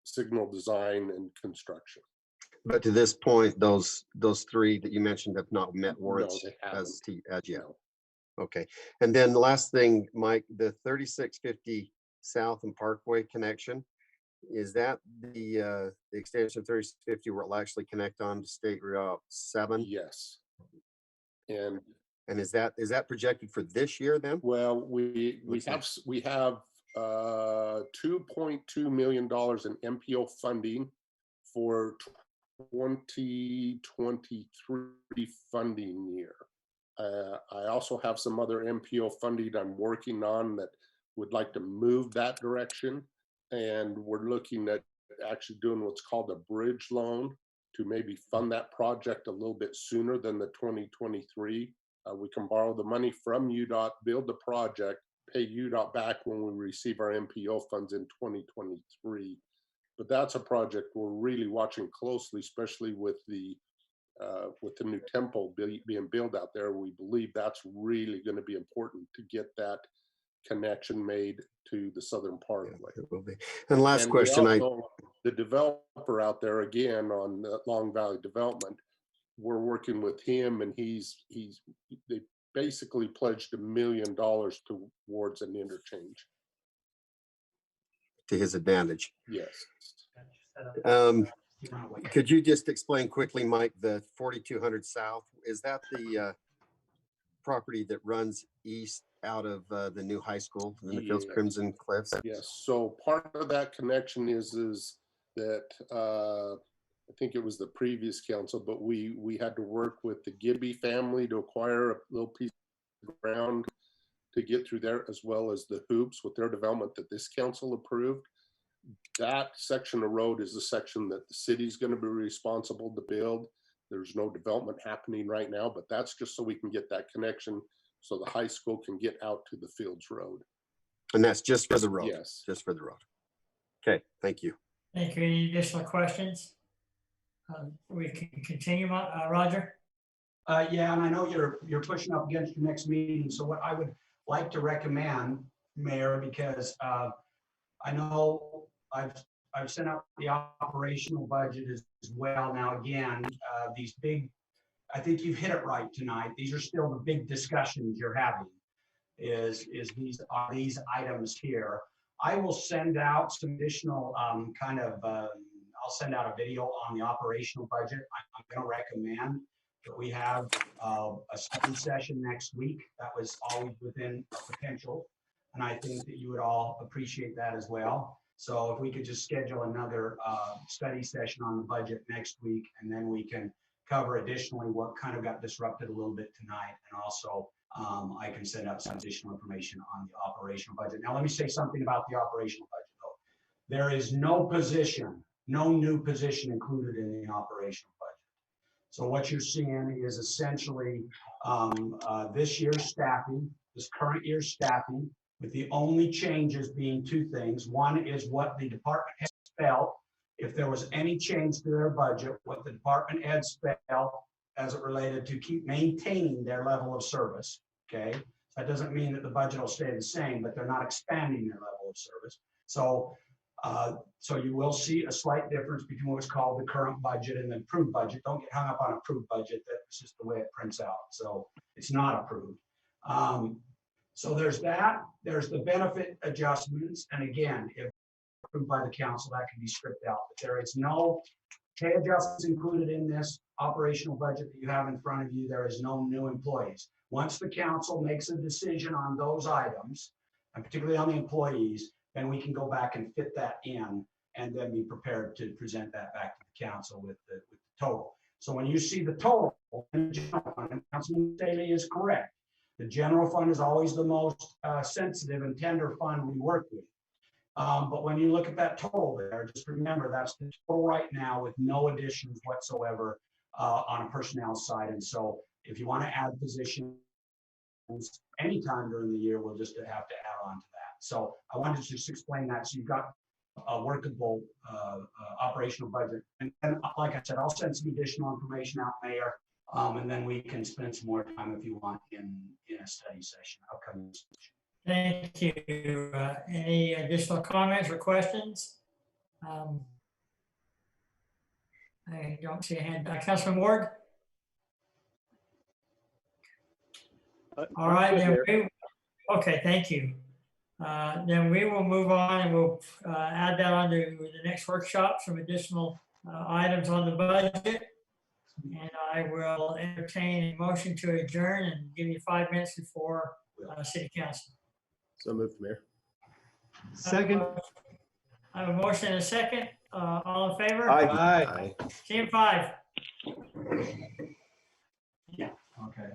signal design and construction.
But to this point, those three that you mentioned have not met warrants
they haven't.
as yet. Okay. And then the last thing, Mike, the 3650 South and Parkway connection, is that the extension of 3650 where it'll actually connect on to State Route 7?
Yes. And
is that projected for this year then?
well, we have $2.2 million in MPO funding for 2023 funding year. I also have some other MPO funding I'm working on that would like to move that direction. And we're looking at actually doing what's called a bridge loan to maybe fund that project a little bit sooner than the 2023. We can borrow the money from UDOT, build the project, pay UDOT back when we receive our MPO funds in 2023. But that's a project we're really watching closely, especially with the new temple being built out there. We believe that's really going to be important to get that connection made to the Southern Parkway.
It will be. And last
And
question,
the developer out there again on Long Valley Development, we're working with him, and they basically pledged $1 million towards an interchange.
to his advantage.
Yes.
Could you just explain quickly, Mike, the 4200 South, is that the property that runs east out of the new high school in the Fields Crimson Cliffs?
Yes. So part of that connection is that I think it was the previous council, but we had to work with the Gibby family to acquire a little piece of ground to get through there, as well as the Hoops with their development that this council approved. That section of road is the section that the city's going to be responsible to build. There's no development happening right now, but that's just so we can get that connection so the high school can get out to the Fields Road.
And that's just for the road?
Yes.
Just for the road. Okay, thank you.
Thank you. Any additional questions? We can continue, Roger?
Yeah, and I know you're pushing up against your next meeting. So what I would like to recommend, Mayor, because I know I've sent out the operational budget as well. Now, again, these big, I think you've hit it right tonight. These are still the big discussions you're having. Is these items here? I will send out some additional I'll send out a video on the operational budget. I'm going to recommend that we have a study session next week. That was always within potential. And I think that you would all appreciate that as well. So if we could just schedule another study session on the budget next week, and then we can cover additionally what kind of got disrupted a little bit tonight. And also I can send out some additional information on the operational budget. Now, let me say something about the operational budget though. There is no new position included in the operational budget. So what you're seeing is essentially this year's staffing, this current year's staffing, with the only changes being two things. One is what the department heads felt, if there was any change to their budget, what the department heads felt as it related to keep maintaining their level of service, okay? That doesn't mean that the budget will stay the same, but they're not expanding their level of service. So you will see a slight difference between what's called the current budget and the approved budget. Don't get hung up on approved budget. That's just the way it prints out. So it's not approved. So there's that. There's the benefit adjustments. And again, if approved by the council, that can be stripped out. But there is no pay adjustments included in this operational budget that you have in front of you. There is no new employees. Once the council makes a decision on those items, and particularly on the employees, then we can go back and fit that in and then be prepared to present that back to the council with the total. So when you see the total, and Councilman Staley is correct, the general fund is always the most sensitive and tender fund we work with. But when you look at that total there, just remember that's the total right now with no additions whatsoever on a personnel side. And so if you want to add positions anytime during the year, we'll just have to add on to that. So I wanted to just explain that so you've got a workable operational budget. And like I said, I'll send some additional information out, Mayor, and then we can spend some more time if you want in a study session, upcoming session.
Thank you. Any additional comments or questions? I don't see a hand. Councilman Ward? All right, then okay, thank you. Then we will move on and we'll add that onto the next workshop, some additional items on the budget. And I will entertain a motion to adjourn and give you 5 minutes before city council.
So moved, Mayor.
Second.
I have a motion and a second. All in favor?
Aye.
Aye.
Team 5.
Yeah. Okay.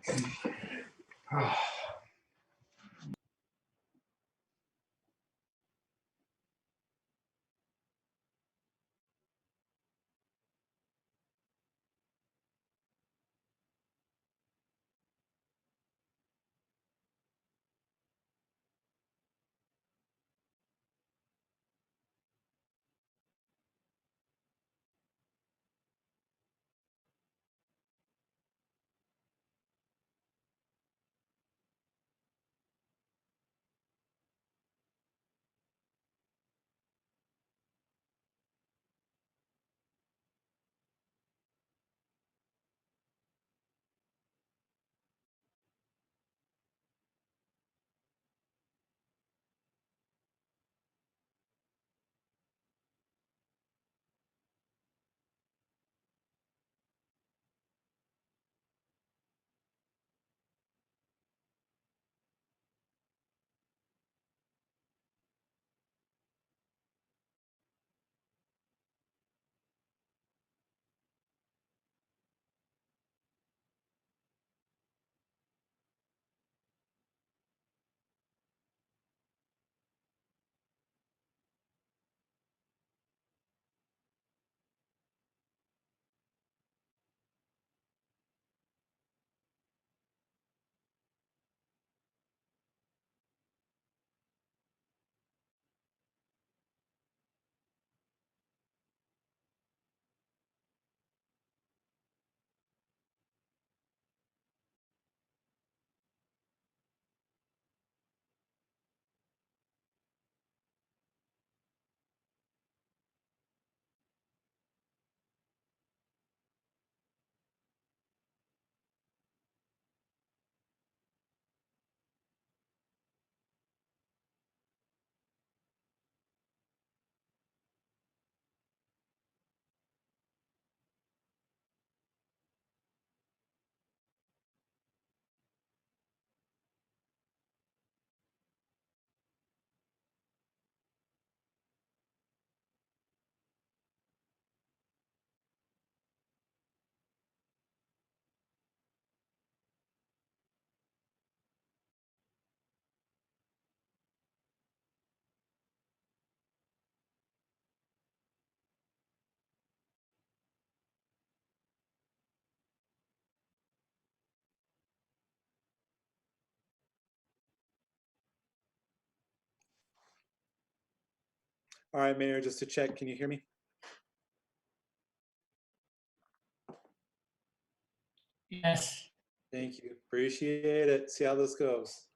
All right, Mayor, just to check, can you hear me?
Yes.
Thank you. Appreciate it. See how this goes.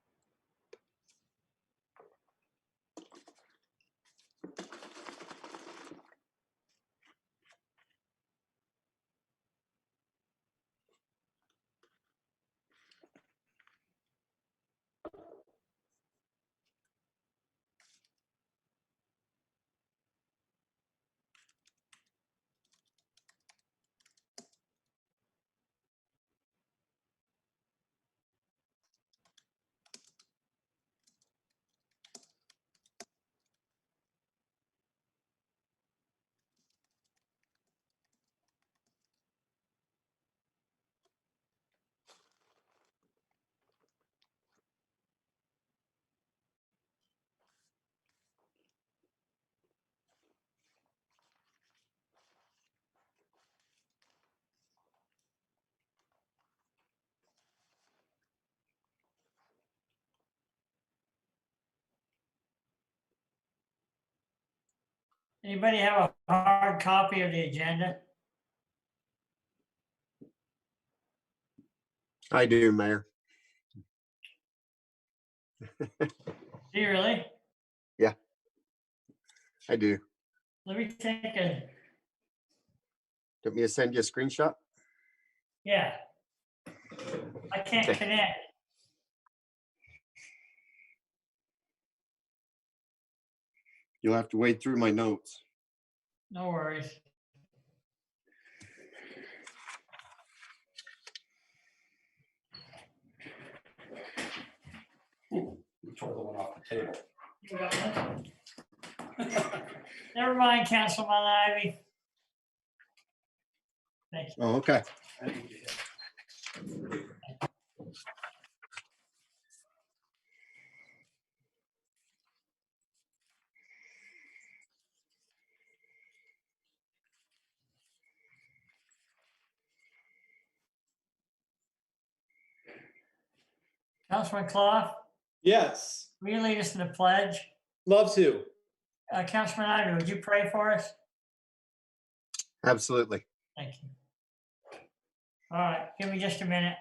Anybody have a hard copy of the agenda?
I do, Mayor.
Do you really?
I do.
Let me take a,
Want me to send you a screenshot?
yeah. I can't
Okay.
connect.
You'll have to wade through my notes.
No worries.
We tore the one off the table.
You got one? Never mind, Councilman Ivy. Thank you.
Oh, okay.
Councilman Clough,
Yes,
will you lead us in the pledge?
love to.
Councilman Ivy, would you pray for us?
Absolutely.
Thank you. All right, give me just a minute.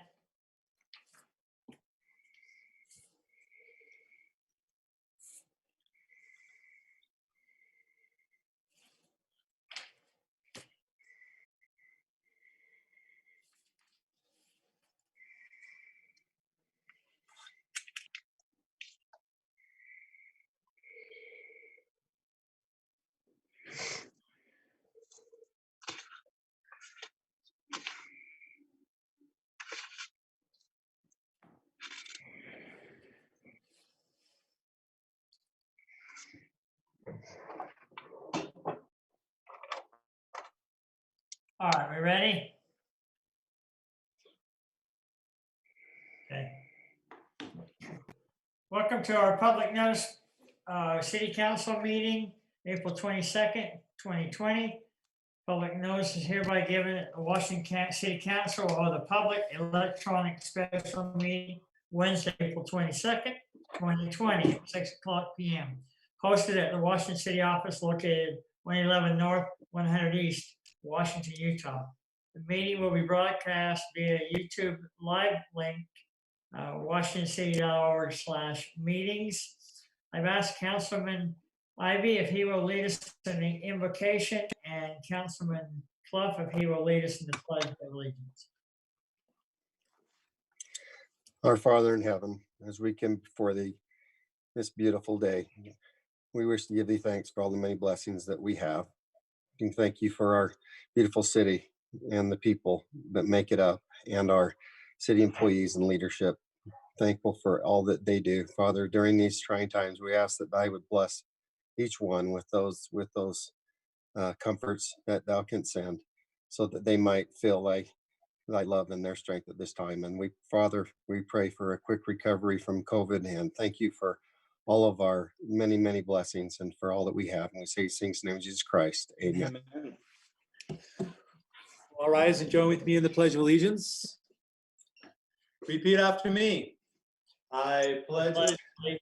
All right, we ready? Okay. Welcome to our public notice, city council meeting, April 22nd, 2020. Public notice is hereby given at the Washington City Council or the public electronic special meeting Wednesday, April 22nd, 2020, at 6:00 p.m. Hosted at the Washington City office located 111 North, 100 East, Washington, Utah. The meeting will be broadcast via YouTube live link, washingtoncity.org/meetings. I've asked Councilman Ivy if he will lead us in the invocation, and Councilman Clough if he will lead us in the pledge of allegiance.
Our Father in heaven, as we come before thee this beautiful day, we wish to give thee thanks for all the many blessings that we have. And thank you for our beautiful city and the people that make it up, and our city employees and leadership. Thankful for all that they do. Father, during these trying times, we ask that I would bless each one with those comforts that thou canst send, so that they might feel like thy love and their strength at this time. And we, Father, we pray for a quick recovery from COVID, and thank you for all of our many, many blessings and for all that we have. And we say these things in the name of Jesus Christ. Amen.
Amen. All rise and join with me in the Pledge of Allegiance. Repeat after me. I pledge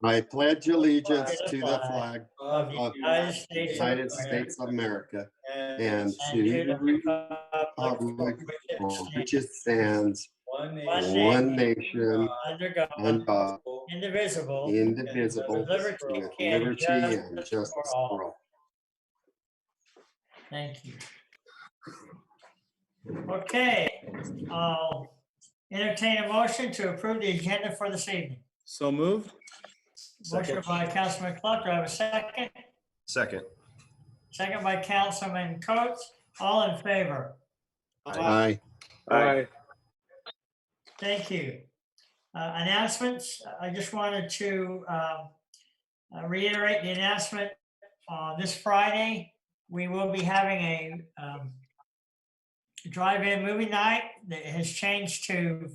I pledge allegiance to the flag
Of the
of
United States
the
of
United
America,
States of America
and
and
and to
to
the
the
republic
republic
for
for
which
which it stands,
one
one
nation
nation,
under God,
under God,
indivisible,
indivisible,
with liberty
with
and
liberty and
justice
justice
for
for
all.
all.
Thank you. Okay, I'll entertain a motion to approve the agenda for this evening.
So moved.
Motion by Councilman Clark, do I have a second?
Second.
Second by Councilman Coates, all in favor?
Aye.
Aye.
Thank you. Announcements, I just wanted to reiterate the announcement. This Friday, we will be having a drive-in movie night that has changed to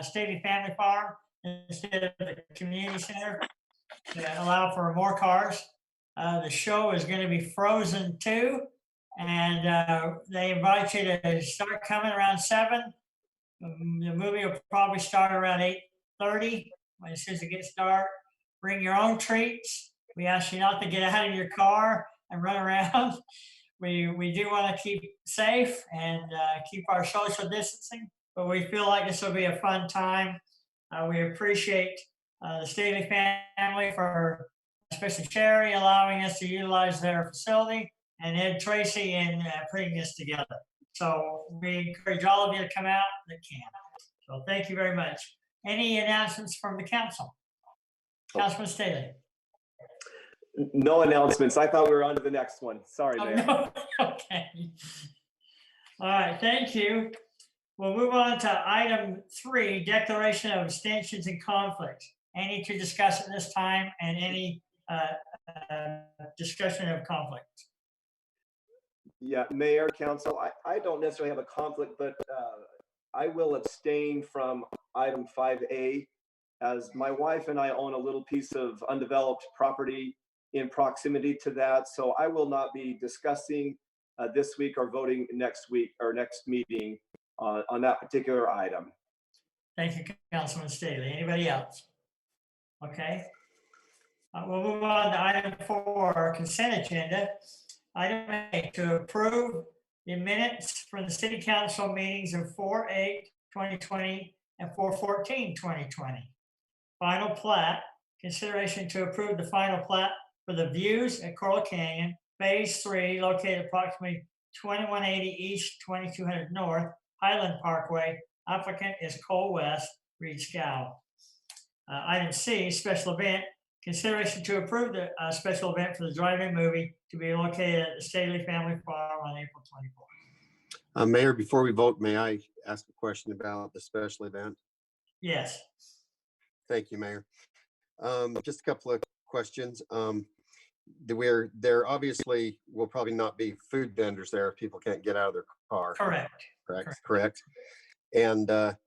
Stately Family Farm instead of the community center to allow for more cars. The show is going to be Frozen 2, and they invite you to start coming around 7. The movie will probably start around 8:30. As soon as it gets dark, bring your own treats. We ask you not to get out of your car and run around. We do want to keep safe and keep our social distancing, but we feel like this will be a fun time. We appreciate the Staley family for, especially Sherry, allowing us to utilize their facility, and Ed Tracy in putting this together. So we encourage all of you to come out that can. So thank you very much. Any announcements from the council? Councilman Staley.
No announcements. I thought we were on to the next one. Sorry,
Oh,
Mayor.
no. Okay. All right, thank you. We'll move on to item 3, declaration of abstentions and conflicts. Any to discuss at this time, and any discussion of conflicts?
Yeah, Mayor, Council, I don't necessarily have a conflict, but I will abstain from item 5A, as my wife and I own a little piece of undeveloped property in proximity to that. So I will not be discussing this week or voting next week or next meeting on that particular item.
Thank you, Councilman Staley. Anybody else? Okay. We'll move on to item 4, consent agenda. Item A, to approve the minutes for the city council meetings of 4/8/2020 and 4/14/2020. Final plat, consideration to approve the final plat for the views at Coral Canyon, Phase 3, located approximately 2180 East, 2200 North, Highland Parkway. Applicant is Cole West, Reed Scow. Item C, special event, consideration to approve the special event for the drive-in movie to be located at the Staley Family Farm on April 24th.
Mayor, before we vote, may I ask a question about the special event?
Yes.
Thank you, Mayor. Just a couple of questions. There obviously will probably not be food vendors there if people can't get out of their car.
Correct.
And I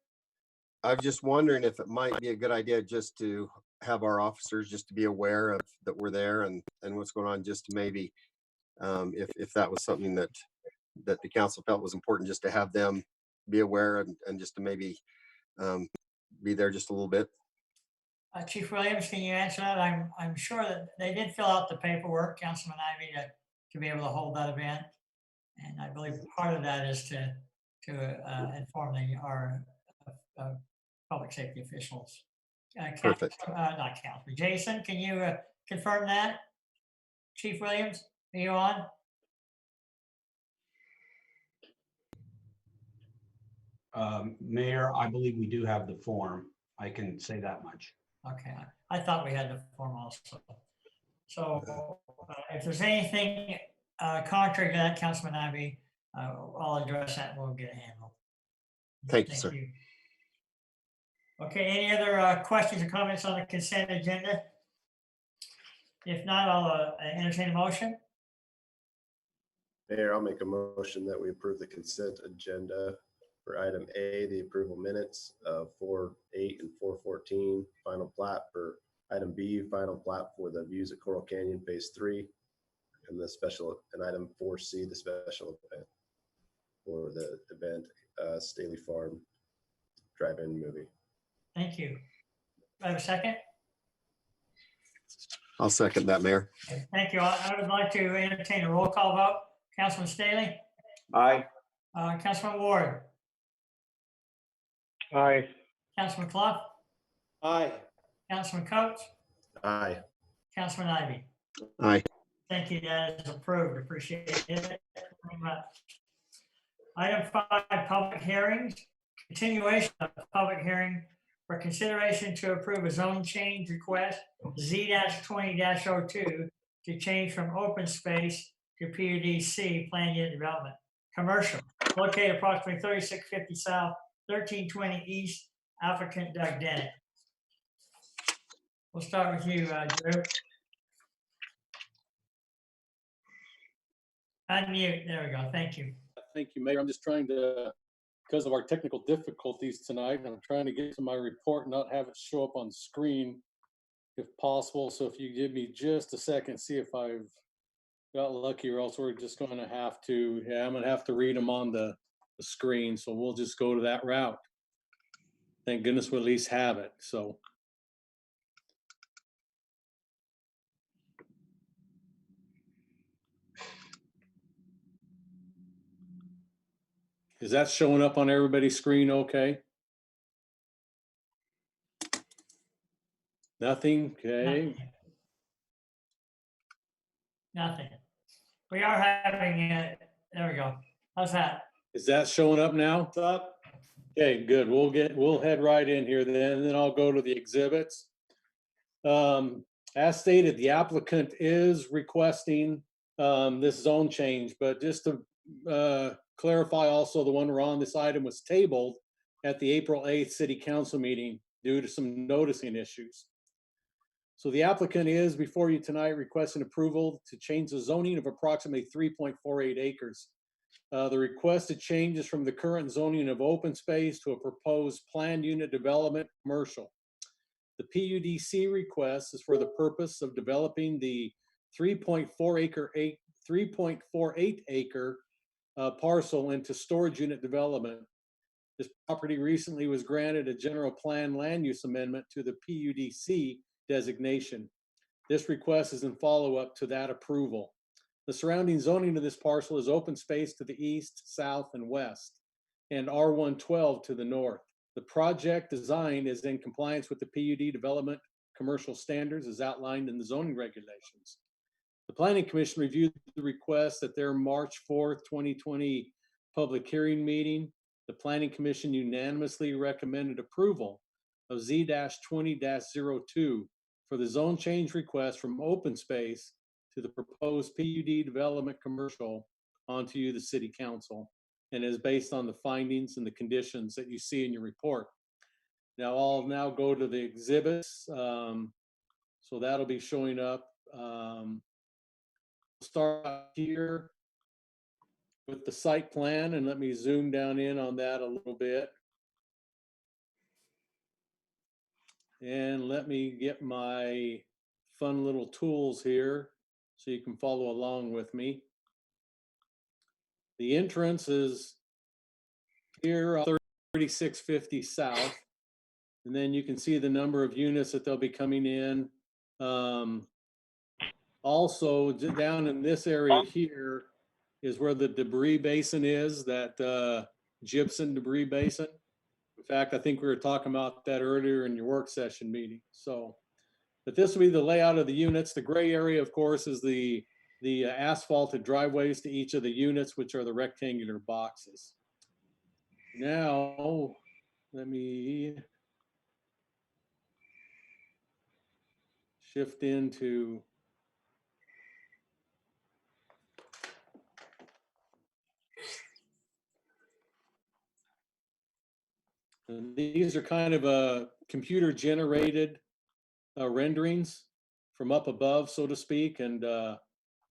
was just wondering if it might be a good idea just to have our officers just to be aware of that we're there and what's going on, just to maybe if that was something that the council felt was important, just to have them be aware and just to maybe be there just a little bit.
Chief Williams, can you answer that? I'm sure that they did fill out the paperwork, Councilman Ivy, to be able to hold that event. And I believe part of that is to inform our public safety officials.
Perfect.
Not Councilman. Jason, can you confirm that? Chief Williams, are you on?
Mayor, I believe we do have the form. I can say that much.
Okay, I thought we had the form also. So if there's anything contrary to that, Councilman Ivy, I'll address that and we'll get it handled.
Thank you, sir.
Okay, any other questions or comments on the consent agenda? If not, I'll entertain a motion.
Mayor, I'll make a motion that we approve the consent agenda for item A, the approval minutes of 4/8 and 4/14, final plat for item B, final plat for the views at Coral Canyon Phase 3, and item 4C, the special event for the event Staley Farm drive-in movie.
Thank you. Do I have a second?
I'll second that, Mayor.
Okay, thank you. I would like to entertain a roll call vote. Councilman Staley?
Aye.
Councilman Ward?
Aye.
Councilman Clough?
Aye.
Councilman Coates?
Aye.
Councilman Ivy?
Aye.
Thank you, that is approved. Appreciate it very much. Item 5, public hearings. Continuation of the public hearing for consideration to approve a zone change request Z-20-02 to change from open space to PUDC planned unit development. Commercial, located approximately 3650 South, 1320 East, applicant Doug Dennett. We'll start with you, Drew. Unmute, there we go, thank you.
Thank you, Mayor. I'm just trying to, because of our technical difficulties tonight, I'm trying to get to my report and not have it show up on screen if possible. So if you give me just a second, see if I've got lucky, or else we're just going to have to, I'm going to have to read them on the screen. So we'll just go to that route. Thank goodness we at least have it. So. Is that showing up on everybody's screen okay? Nothing, okay.
Nothing. We are having it. There we go. How's that?
Is that showing up now?
What's up?
Okay, good. We'll head right in here then, and then I'll go to the exhibits. As stated, the applicant is requesting this zone change, but just to clarify also, the one we're on, this item was tabled at the April 8th City Council meeting due to some noticing issues. So the applicant is before you tonight requesting approval to change the zoning of approximately 3.48 acres. The requested change is from the current zoning of open space to a proposed planned unit development commercial. The PUDC request is for the purpose of developing the 3.48 acre parcel into storage unit development. This property recently was granted a general plan land use amendment to the PUDC designation. This request is in follow-up to that approval. The surrounding zoning of this parcel is open space to the east, south, and west, and R112 to the north. The project design is in compliance with the PUD development commercial standards as outlined in the zoning regulations. The Planning Commission reviewed the request at their March 4th, 2020 public hearing meeting. The Planning Commission unanimously recommended approval of Z-20-02 for the zone change request from open space to the proposed PUD development commercial onto you, the City Council, and is based on the findings and the conditions that you see in your report. Now I'll now go to the exhibits. So that'll be showing up. Start here with the site plan, and let me zoom down in on that a little bit. And let me get my fun little tools here so you can follow along with me. The entrance is here on 3650 South. And then you can see the number of units that they'll be coming in. Also, down in this area here is where the debris basin is, that gypsum debris basin. In fact, I think we were talking about that earlier in your work session meeting. So, but this will be the layout of the units. The gray area, of course, is the asphalted driveways to each of the units, which are the rectangular boxes. Now, let me shift into and these are kind of computer generated renderings from up above, so to speak, and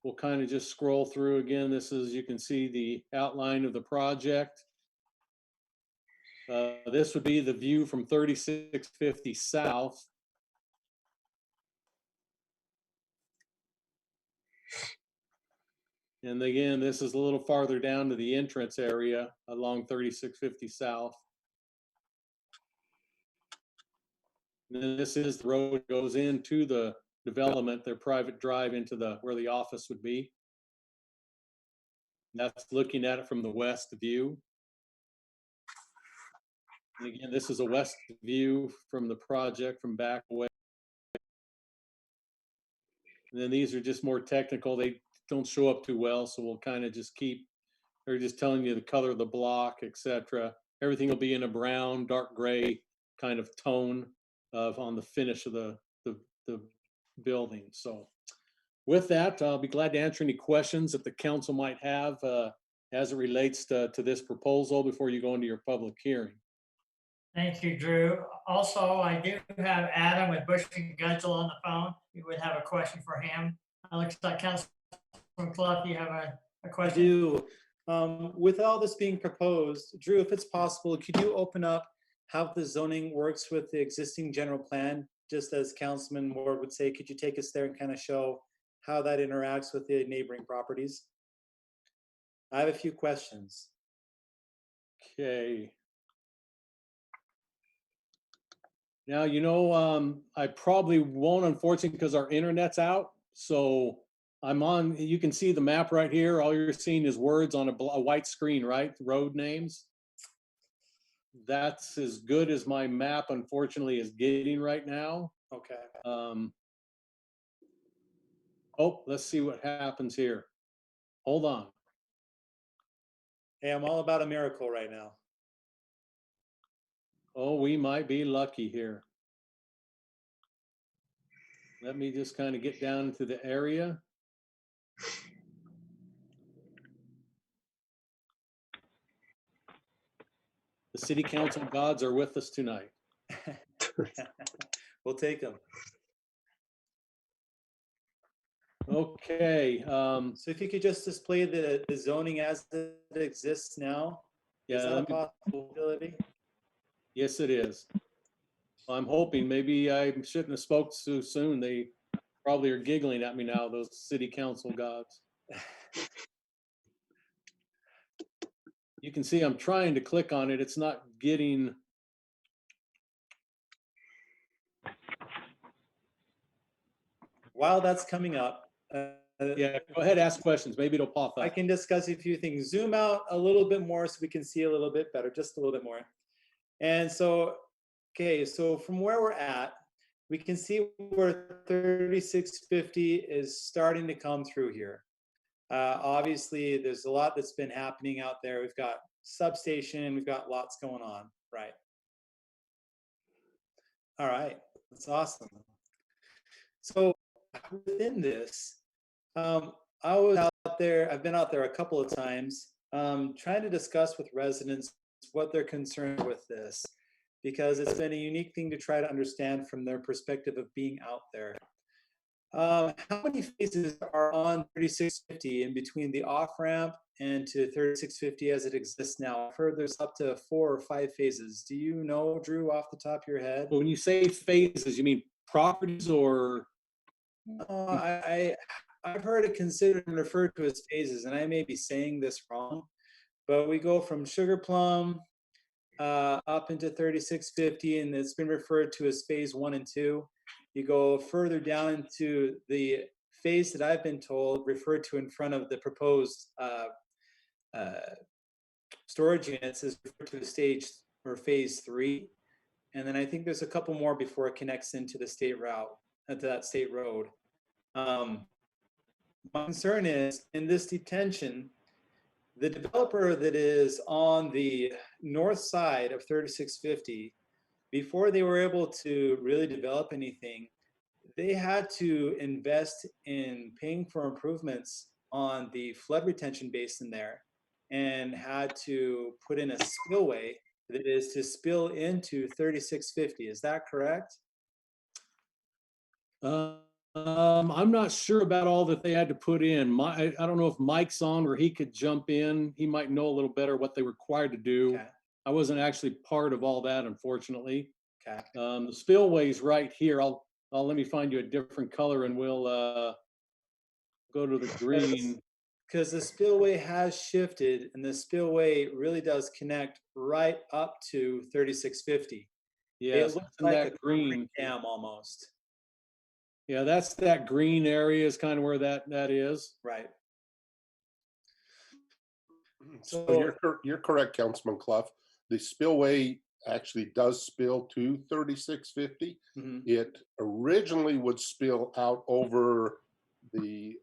we'll kind of just scroll through again. This is, you can see the outline of the project. This would be the view from 3650 South. And again, this is a little farther down to the entrance area along 3650 South. And then this is the road that goes into the development, their private drive into where the office would be. And that's looking at it from the west view. And again, this is a west view from the project from back away. And then these are just more technical. They don't show up too well, so we'll kind of just keep, they're just telling you the color of the block, etc. Everything will be in a brown, dark gray kind of tone on the finish of the building. So with that, I'll be glad to answer any questions that the council might have as it relates to this proposal before you go into your public hearing.
Thank you, Drew. Also, I do have Adam with Bush and Gudzel on the phone. You would have a question for him. It looks like Councilman Clough, you have a
I
question?
do. With all this being proposed, Drew, if it's possible, could you open up how the zoning works with the existing general plan? Just as Councilman Ward would say, could you take us there and kind of show how that interacts with the neighboring properties? I have a few questions.
Okay. Now, you know, I probably won't, unfortunately, because our internet's out. So I'm on, you can see the map right here. All you're seeing is words on a white screen, right? Road names. That's as good as my map, unfortunately, is getting right now.
Okay.
Oh, let's see what happens here. Hold on.
Hey, I'm all about a miracle right now.
Oh, we might be lucky here. Let me just kind of get down into the area. The city council gods are with us tonight.
We'll take them.
Okay.
So if you could just display the zoning as it exists now, is that a possibility?
Yes, it is. I'm hoping. Maybe I shouldn't have spoke so soon. They probably are giggling at me now, those city council gods. You can see I'm trying to click on it. It's not getting.
While that's coming up,
Yeah, go ahead, ask questions. Maybe it'll pop
I
up.
can discuss a few things. Zoom out a little bit more so we can see a little bit better, just a little bit more. And so, okay, so from where we're at, we can see where 3650 is starting to come through here. Obviously, there's a lot that's been happening out there. We've got substation, we've got lots going on, right? All right, that's awesome. So within this, I was out there, I've been out there a couple of times, trying to discuss with residents what they're concerned with this, because it's been a unique thing to try to understand from their perspective of being out there. How many phases are on 3650 in between the off-ramp and to 3650 as it exists now? I've heard there's up to 4 or 5 phases. Do you know, Drew, off the top of your head?
When you say phases, you mean properties or?
I've heard it considered and referred to as phases, and I may be saying this wrong, but we go from Sugar Plum up into 3650, and it's been referred to as phase 1 and 2. You go further down into the phase that I've been told, referred to in front of the proposed storage units, is referred to as stage or phase 3. And then I think there's a couple more before it connects into the state route, to that state road. My concern is in this detention, the developer that is on the north side of 3650, before they were able to really develop anything, they had to invest in paying for improvements on the flood retention basin there and had to put in a spillway that is to spill into 3650. Is that correct?
I'm not sure about all that they had to put in. I don't know if Mike's on or he could jump in. He might know a little better what they were required to do.
Okay.
I wasn't actually part of all that, unfortunately.
Okay.
The spillway's right here. I'll let me find you a different color and we'll go to the green.
Because the spillway has shifted, and the spillway really does connect right up to 3650.
Yes,
It looks
and
like
that
a
green
concrete dam almost.
Yeah, that's that green area is kind of where that is.
Right.
So you're correct, Councilman Clough. The spillway actually does spill to 3650.
Mm-hmm.
It originally would spill out over the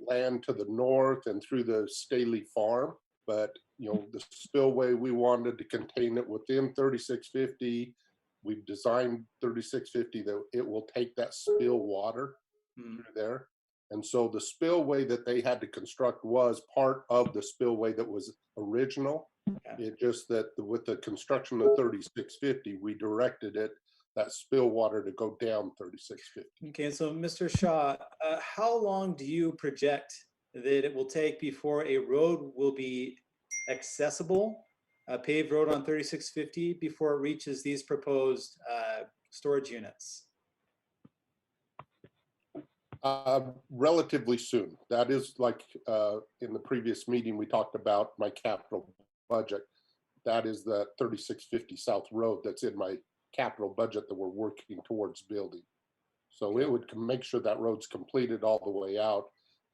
land to the north and through the Staley farm, but the spillway, we wanted to contain it within 3650. We've designed 3650 that it will take that spill water through there. And so the spillway that they had to construct was part of the spillway that was original. Okay. It just that with the construction of 3650, we directed that spill water to go down 3650.
Okay, so Mr. Shaw, how long do you project that it will take before a road will be accessible, a paved road on 3650, before it reaches these proposed storage units?
Relatively soon. That is like in the previous meeting, we talked about my capital budget. That is the 3650 South Road that's in my capital budget that we're working towards building. So it would make sure that road's completed all the way out.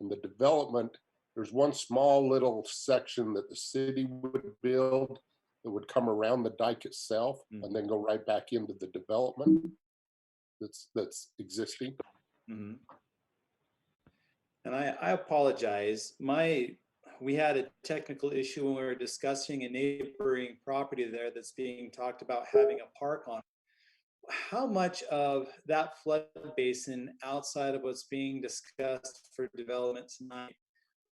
And the development, there's one small little section that the city would build that would come around the dike itself and then go right back into the development that's existing.
Mhm. And I apologize. We had a technical issue when we were discussing a neighboring property there that's being talked about having a park on. How much of that flood basin outside of what's being discussed for development tonight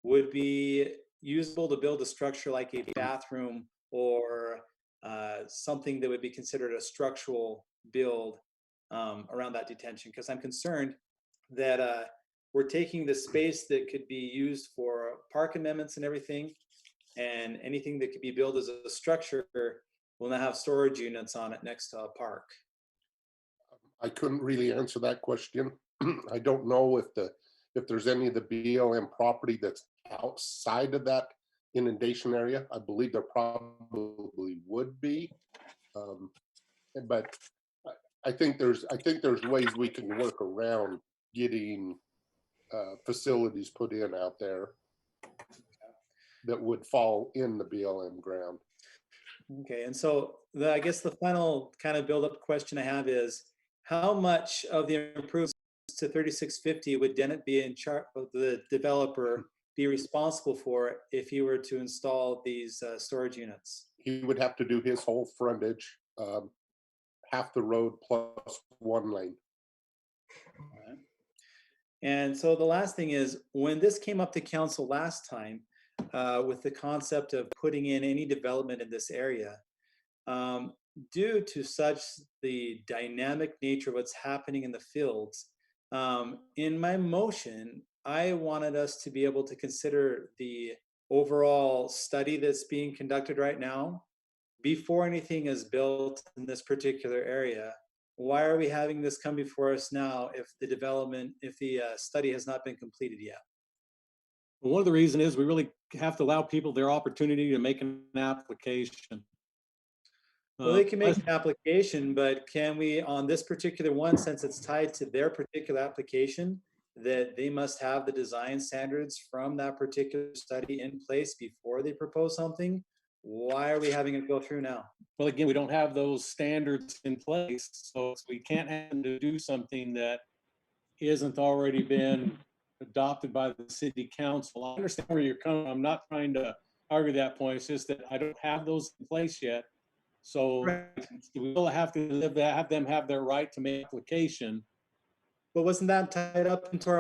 would be usable to build a structure like a bathroom or something that would be considered a structural build around that detention? Because I'm concerned that we're taking the space that could be used for park amendments and everything, and anything that could be built as a structure will now have storage units on it next to a park.
I couldn't really answer that question. I don't know if there's any of the BLM property that's outside of that inundation area. I believe there probably would be, but I think there's ways we can work around getting facilities put in out there that would fall in the BLM ground.
Okay, and so I guess the final kind of build-up question I have is, how much of the improvements to 3650 would Dennett be in charge of, the developer be responsible for if he were to install these storage units?
He would have to do his whole frontage, half the road plus one lane.
Right. And so the last thing is, when this came up to council last time, with the concept of putting in any development in this area, due to such the dynamic nature of what's happening in the fields, in my motion, I wanted us to be able to consider the overall study that's being conducted right now before anything is built in this particular area. Why are we having this come before us now if the study has not been completed yet?
Well, one of the reasons is we really have to allow people their opportunity to make an application.
Well, they can make an application, but can we, on this particular one, since it's tied to their particular application, that they must have the design standards from that particular study in place before they propose something? Why are we having it go through now?
Well, again, we don't have those standards in place, so we can't have them to do something that isn't already been adopted by the city council. I understand where you're coming from. I'm not trying to argue that point. It's just that I don't have those in place yet. So we will have to have them have their right to make application.
But wasn't that tied up into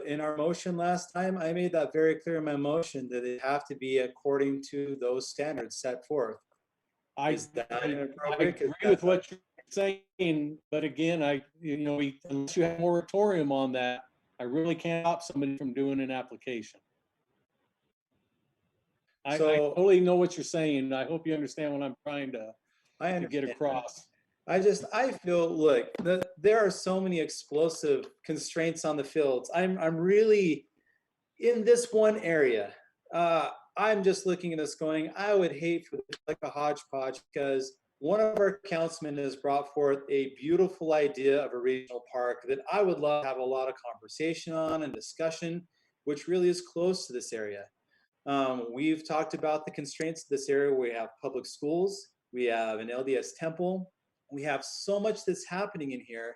in our motion last time? I made that very clear in my motion that it have to be according to those standards set forth.
I agree with what you're saying, but again, unless you have a moratorium on that, I really can't stop somebody from doing an application. I totally know what you're saying. I hope you understand what I'm trying to get across.
I feel, look, there are so many explosive constraints on the fields. I'm really in this one area. I'm just looking at this going, I would hate for this like a hodgepodge, because one of our councilmen has brought forth a beautiful idea of a regional park that I would love to have a lot of conversation on and discussion, which really is close to this area. We've talked about the constraints of this area. We have public schools, we have an LDS temple, we have so much that's happening in here.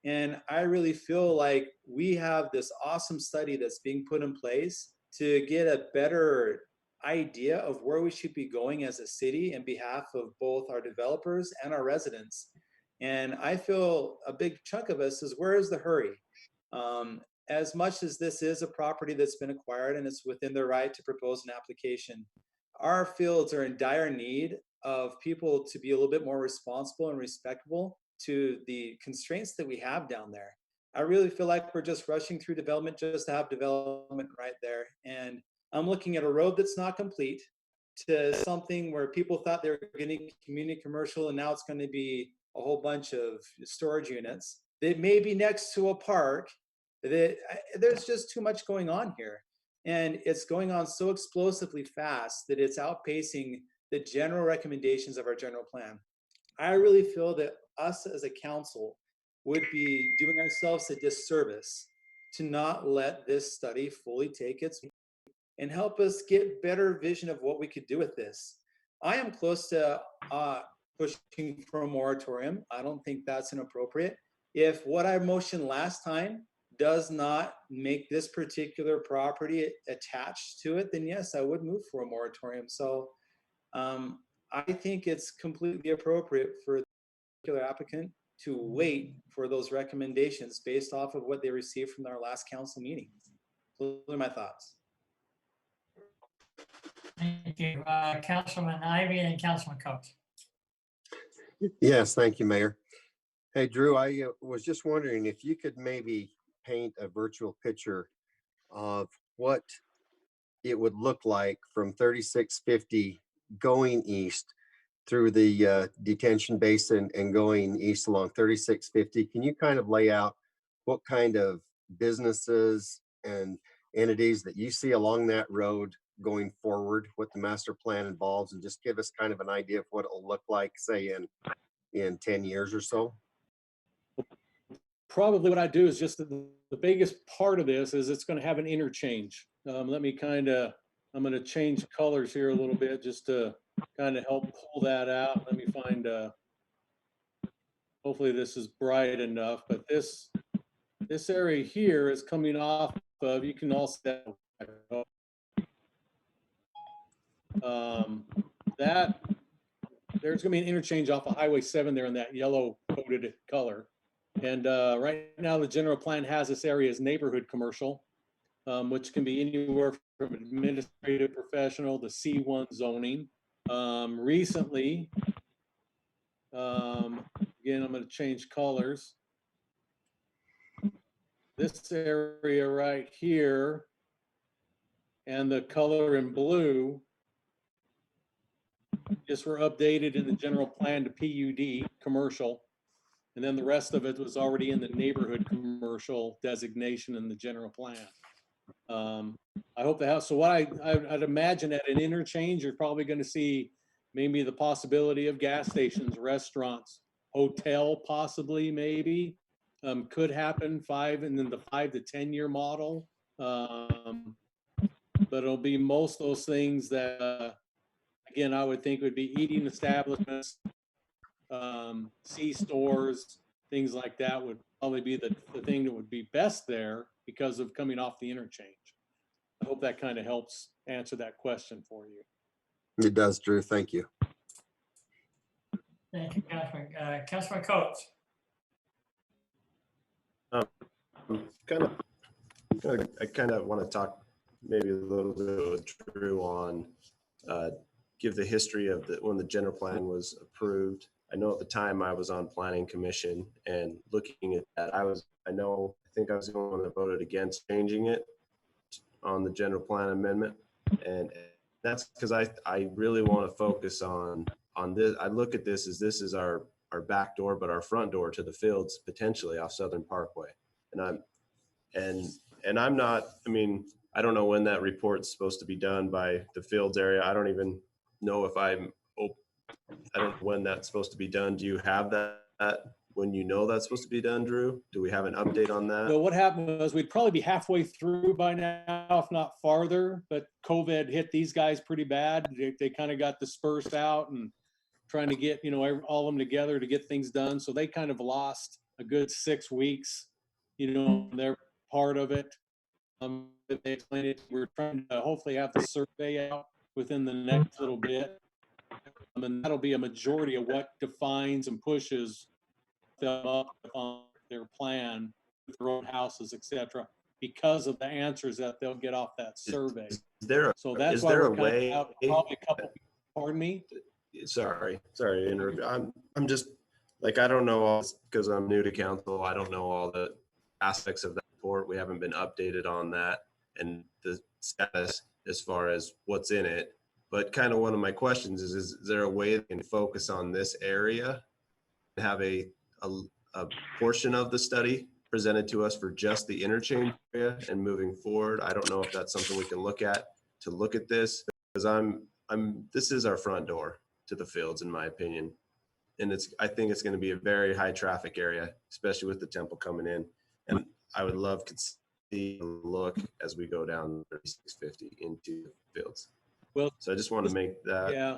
And I really feel like we have this awesome study that's being put in place to get a better idea of where we should be going as a city in behalf of both our developers and our residents. And I feel a big chunk of us is, where is the hurry? As much as this is a property that's been acquired and it's within their right to propose an application, our fields are in dire need of people to be a little bit more responsible and respectable to the constraints that we have down there. I really feel like we're just rushing through development just to have development right there. And I'm looking at a road that's not complete to something where people thought they were getting community commercial, and now it's going to be a whole bunch of storage units that may be next to a park. There's just too much going on here. And it's going on so explosively fast that it's outpacing the general recommendations of our general plan. I really feel that us as a council would be doing ourselves a disservice to not let this study fully take its and help us get better vision of what we could do with this. I am close to pushing for a moratorium. I don't think that's inappropriate. If what I motioned last time does not make this particular property attached to it, then yes, I would move for a moratorium. So I think it's completely appropriate for the particular applicant to wait for those recommendations based off of what they received from our last council meeting. Those are my thoughts.
Thank you. Councilman Ivy and Councilman Coates.
Yes, thank you, Mayor. Hey, Drew, I was just wondering if you could maybe paint a virtual picture of what it would look like from 3650 going east through the detention basin and going east along 3650. Can you kind of lay out what kind of businesses and entities that you see along that road going forward, what the master plan involves, and just give us kind of an idea of what it'll look like, say in 10 years or so?
Probably what I do is just the biggest part of this is it's going to have an interchange. Let me I'm going to change colors here a little bit just to kind of help pull that out. Let me find, hopefully this is bright enough, but this area here is coming off of, you can also, that there's going to be an interchange off of Highway 7 there in that yellow coded color. And right now the general plan has this area as neighborhood commercial, which can be anywhere from administrative, professional to C1 zoning. Recently, again, I'm going to change colors. This area right here and the color in blue just were updated in the general plan to PUD, commercial. And then the rest of it was already in the neighborhood commercial designation in the general plan. I hope the house, so what I'd imagine at an interchange, you're probably going to see maybe the possibility of gas stations, restaurants, hotel, possibly, maybe, could happen and then the 5 to 10 year model. But it'll be most of those things that, again, I would think would be eating establishments, C-stores, things like that would probably be the thing that would be best there because of coming off the interchange. I hope that kind of helps answer that question for you.
It does, Drew. Thank you.
Thank you, Councilman. Councilman Coates.
I kind of want to talk maybe a little bit with Drew on give the history of when the general plan was approved. I know at the time I was on planning commission and looking at that, I think I was the only one that voted against changing it on the general plan amendment. And that's because I really want to focus on this. I look at this as this is our back door, but our front door to the fields potentially off Southern Parkway. And I'm not, I mean, I don't know when that report's supposed to be done by the fields area. I don't even know if I don't know when that's supposed to be done. Do you have that when you know that's supposed to be done, Drew? Do we have an update on that?
Well, what happened was we'd probably be halfway through by now, if not farther, but COVID hit these guys pretty bad. They kind of got dispersed out and trying to get, all of them together to get things done. So they kind of lost a good 6 weeks, they're part of it. They explained it. We're trying to hopefully have the survey out within the next little bit. And that'll be a majority of what defines and pushes them up on their plan with their own houses, etc., because of the answers that they'll get off that survey. So that's why we're kind of out probably a couple. Pardon me.
Sorry to interrupt. I'm just like, I don't know all because I'm new to council. I don't know all the aspects of that report. We haven't been updated on that and the status as far as what's in it. But kind of one of my questions is there a way they can focus on this area and have a portion of the study presented to us for just the interchange area and moving forward? I don't know if that's something we can look at this, because this is our front door to the fields, in my opinion. And I think it's going to be a very high traffic area, especially with the temple coming in. And I would love look as we go down 3650 into the fields.
Well,
So I just want to make that.
yeah.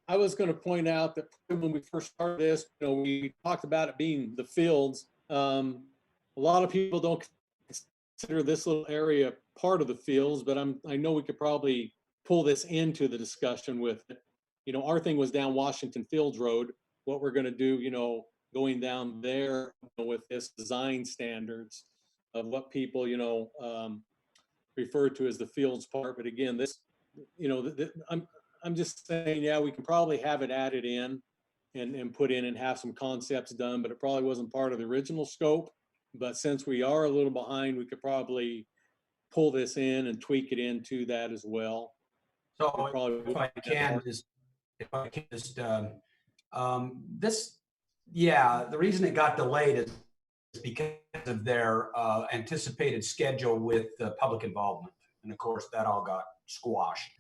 I was going to point out that when we first started this, we talked about it being the fields. A lot of people don't consider this little area part of the fields, but I know we could probably pull this into the discussion with it. Our thing was down Washington Fields Road. What we're going to do, going down there with this design standards of what people, refer to as the fields part. But again, this, I'm just saying, yeah, we can probably have it added in and put in and have some concepts done, but it probably wasn't part of the original scope. But since we are a little behind, we could probably pull this in and tweak it into that as well.
So if I can just, the reason it got delayed is because of their anticipated schedule with public involvement. And of course, that all got squashed.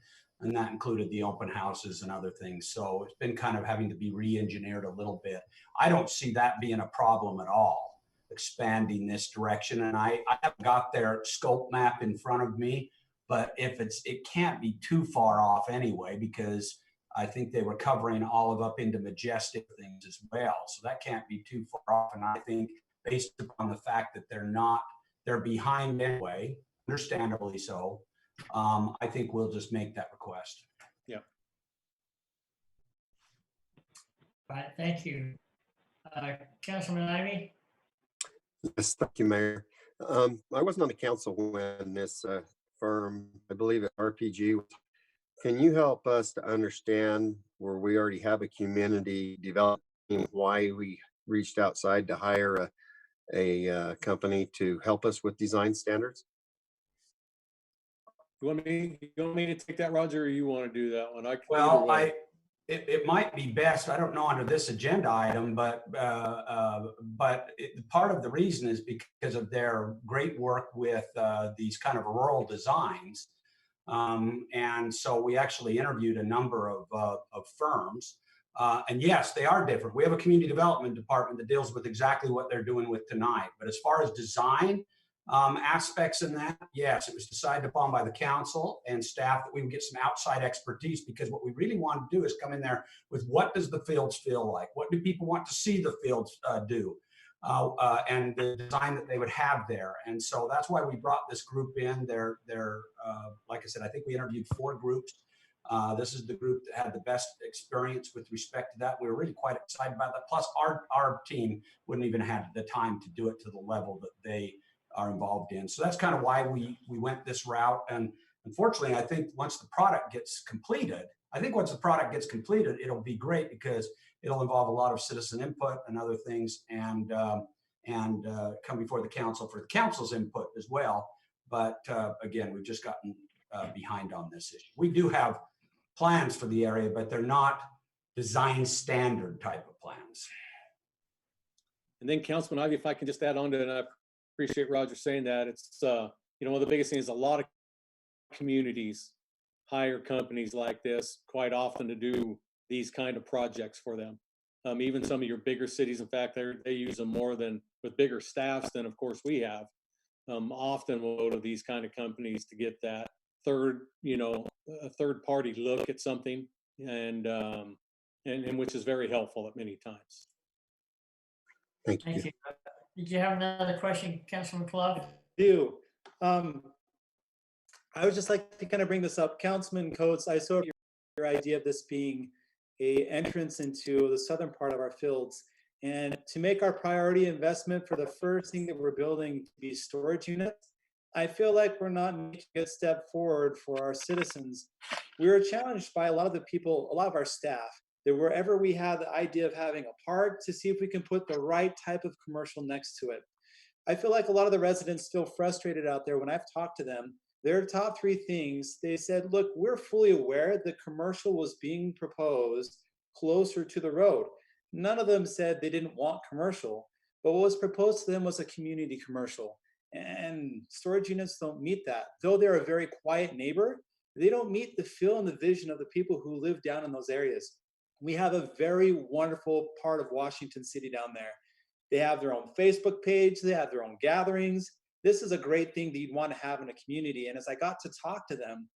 And that included the open houses and other things. So it's been kind of having to be re-engineered a little bit. I don't see that being a problem at all, expanding this direction. And I haven't got their scope map in front of me, but it can't be too far off anyway, because I think they were covering all of up into Majestic things as well. So that can't be too far off. And I think based upon the fact that they're behind anyway, understandably so, I think we'll just make that request.
Yeah.
All right, thank you. Councilman Ivy?
Yes, thank you, Mayor. I wasn't on the council when this firm, I believe at RPG, can you help us to understand where we already have a community developing, why we reached outside to hire a company to help us with design standards?
You want me to take that, Roger, or you want to do that one?
It might be best, I don't know under this agenda item, but part of the reason is because of their great work with these kind of rural designs. And so we actually interviewed a number of firms. And yes, they are different. We have a community development department that deals with exactly what they're doing with tonight. But as far as design aspects in that, yes, it was decided upon by the council and staff that we would get some outside expertise, because what we really want to do is come in there with what does the fields feel like? What do people want to see the fields do? And the design that they would have there. And so that's why we brought this group in. They're like I said, I think we interviewed 4 groups. This is the group that had the best experience with respect to that. We were really quite excited about that. Plus our team wouldn't even have the time to do it to the level that they are involved in. So that's kind of why we went this route. And unfortunately, I think once the product gets completed, it'll be great, because it'll involve a lot of citizen input and other things, and come before the council for the council's input as well. But again, we've just gotten behind on this issue. We do have plans for the area, but they're not design standard type of plans.
And then Councilman Ivy, if I can just add on to it, and I appreciate Roger saying that, it's, one of the biggest things is a lot of communities hire companies like this quite often to do these kind of projects for them. Even some of your bigger cities, in fact, they use them more than with bigger staffs than, of course, we have. Often we'll go to these kind of companies to get that a third party look at something, and which is very helpful at many times.
Thank you.
Thank you. Did you have another question, Councilman Clough?
I do. I would just like to kind of bring this up. Councilman Coates, I saw your idea of this being a entrance into the southern part of our fields, and to make our priority investment for the first thing that we're building to be storage units. I feel like we're not making a good step forward for our citizens. We were challenged by a lot of the people, a lot of our staff, that wherever we had the idea of having a park, to see if we can put the right type of commercial next to it. I feel like a lot of the residents feel frustrated out there when I've talked to them. Their top 3 things, they said, look, we're fully aware the commercial was being proposed closer to the road. None of them said they didn't want commercial, but what was proposed to them was a community commercial. And storage units don't meet that. Though they're a very quiet neighbor, they don't meet the feel and the vision of the people who live down in those areas. We have a very wonderful part of Washington City down there. They have their own Facebook page, they have their own gatherings, this is a great thing that you'd want to have in a community. And as I got to talk to them,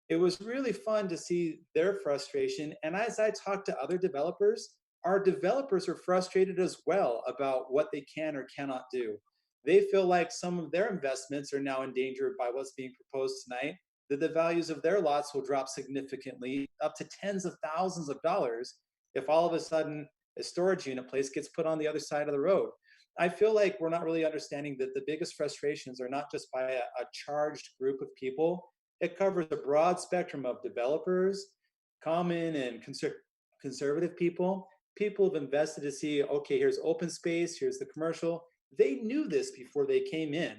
it was really fun to see their frustration. And as I talked to other developers, our developers are frustrated as well about what they can or cannot do. They feel like some of their investments are now endangered by what's being proposed tonight, that the values of their lots will drop significantly, up to tens of thousands of dollars, if all of a sudden a storage unit place gets put on the other side of the road. I feel like we're not really understanding that the biggest frustrations are not just by a charged group of people. It covers a broad spectrum of developers, common and conservative people. People have invested to see, okay, here's open space, here's the commercial. They knew this before they came in.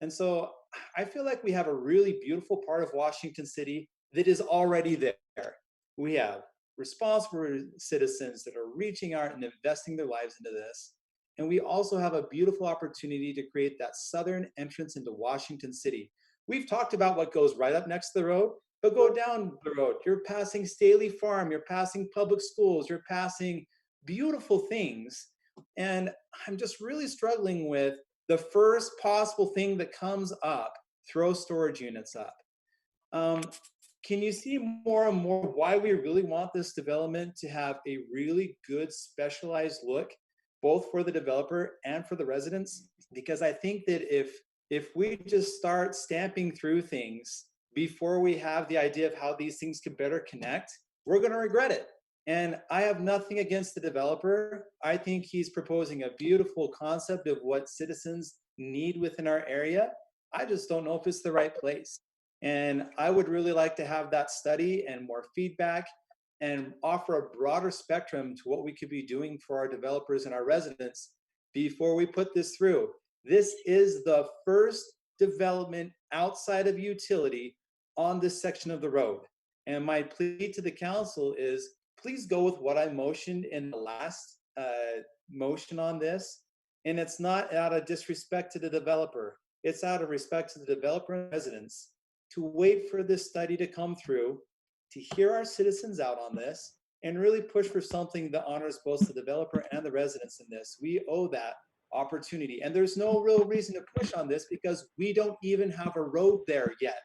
And so I feel like we have a really beautiful part of Washington City that is already there. We have responsible citizens that are reaching out and investing their lives into this. And we also have a beautiful opportunity to create that southern entrance into Washington City. We've talked about what goes right up next to the road, but go down the road. You're passing Staley Farm, you're passing public schools, you're passing beautiful things. And I'm just really struggling with the first possible thing that comes up, throw storage units up. Can you see more and more why we really want this development to have a really good specialized look, both for the developer and for the residents? Because I think that if we just start stamping through things before we have the idea of how these things can better connect, we're going to regret it. And I have nothing against the developer. I think he's proposing a beautiful concept of what citizens need within our area. I just don't know if it's the right place. And I would really like to have that study and more feedback and offer a broader spectrum to what we could be doing for our developers and our residents before we put this through. This is the first development outside of utility on this section of the road. And my plea to the council is, please go with what I motioned in the last motion on this. And it's not out of disrespect to the developer. It's out of respect to the developer and residents to wait for this study to come through, to hear our citizens out on this, and really push for something that honors both the developer and the residents in this. We owe that opportunity. And there's no real reason to push on this because we don't even have a road there yet.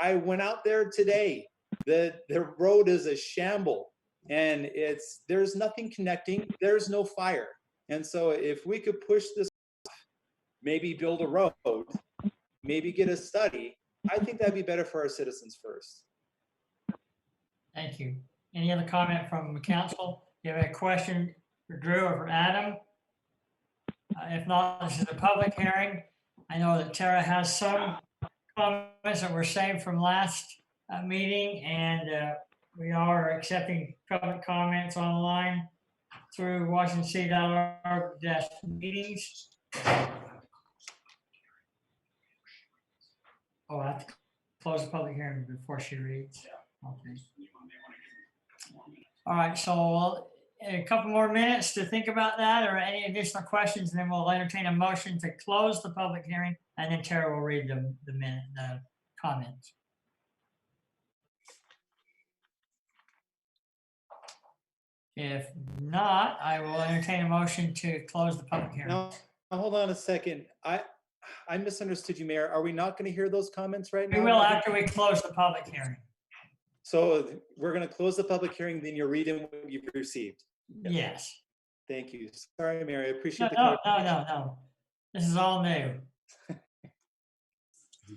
I went out there today. The road is a shamble, and there's nothing connecting. There's no fire. And so if we could push this, maybe build a road, maybe get a study, I think that'd be better for our citizens first.
Thank you. Any other comment from the council? Do you have a question for Drew or for Adam? If not, this is a public hearing. I know that Tara has some comments that were saved from last meeting, and we are accepting public comments online through washingtoncity.org/meetings. Oh, I have to close the public hearing before she reads. Okay. All right, so a couple more minutes to think about that, or any additional questions, and then we'll entertain a motion to close the public hearing, and then Tara will read the comments. If not, I will entertain a motion to close the public hearing.
Now, hold on a second. I misunderstood you, Mayor. Are we not going to hear those comments right now?
We will after we close the public hearing.
So we're going to close the public hearing, then you're reading what you've received.
Yes.
Thank you. Sorry, Mary. I appreciate the
No. This is all new.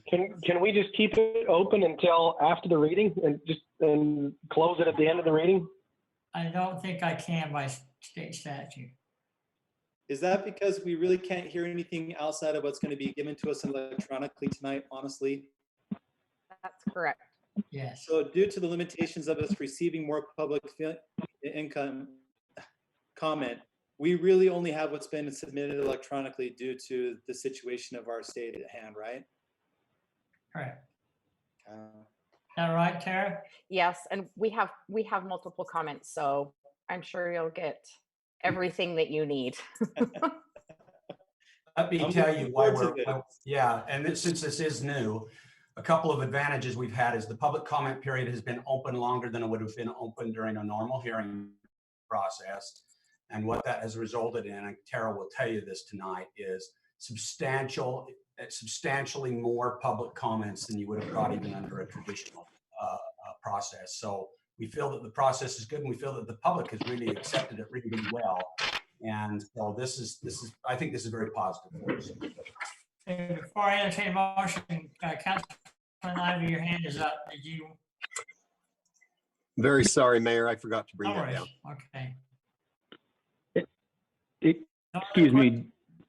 Can we just keep it open until after the reading and close it at the end of the reading?
I don't think I can by state statute.
Is that because we really can't hear anything outside of what's going to be given to us electronically tonight, honestly?
That's correct.
Yes.
So due to the limitations of us receiving more public income comment, we really only have what's been submitted electronically due to the situation of our state at hand, right?
Correct. All right, Tara?
Yes, and we have multiple comments, so I'm sure you'll get everything that you need.
Let me tell you why since this is new, a couple of advantages we've had is the public comment period has been open longer than it would have been open during a normal hearing process. And what that has resulted in, and Tara will tell you this tonight, is substantially more public comments than you would have got even under a traditional process. So we feel that the process is good, and we feel that the public has really accepted it really, really well. And so this is I think this is very positive for us.
Before I entertain a motion, Councilman Ivy, your hand is up. Did you?
Very sorry, Mayor. I forgot to bring
No
that
worries.
down.
Okay.
Excuse me,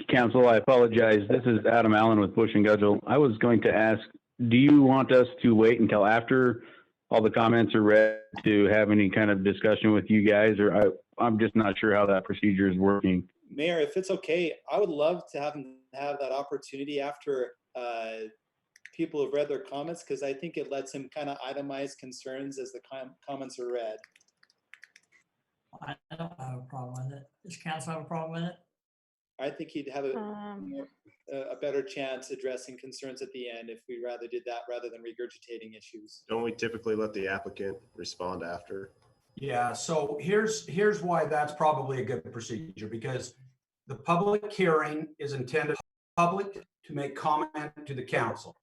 Council, I apologize. This is Adam Allen with Bush and Gudgel. I was going to ask, do you want us to wait until after all the comments are read to have any kind of discussion with you guys? Or I'm just not sure how that procedure is working.
Mayor, if it's okay, I would love to have that opportunity after people have read their comments, because I think it lets him kind of itemize concerns as the comments are read.
I don't have a problem with it. Does council have a problem with it?
I think he'd have a better chance addressing concerns at the end if we rather did that rather than regurgitating issues.
Don't we typically let the applicant respond after?
Yeah, so here's why that's probably a good procedure, because the public hearing is intended for the public to make comment to the council.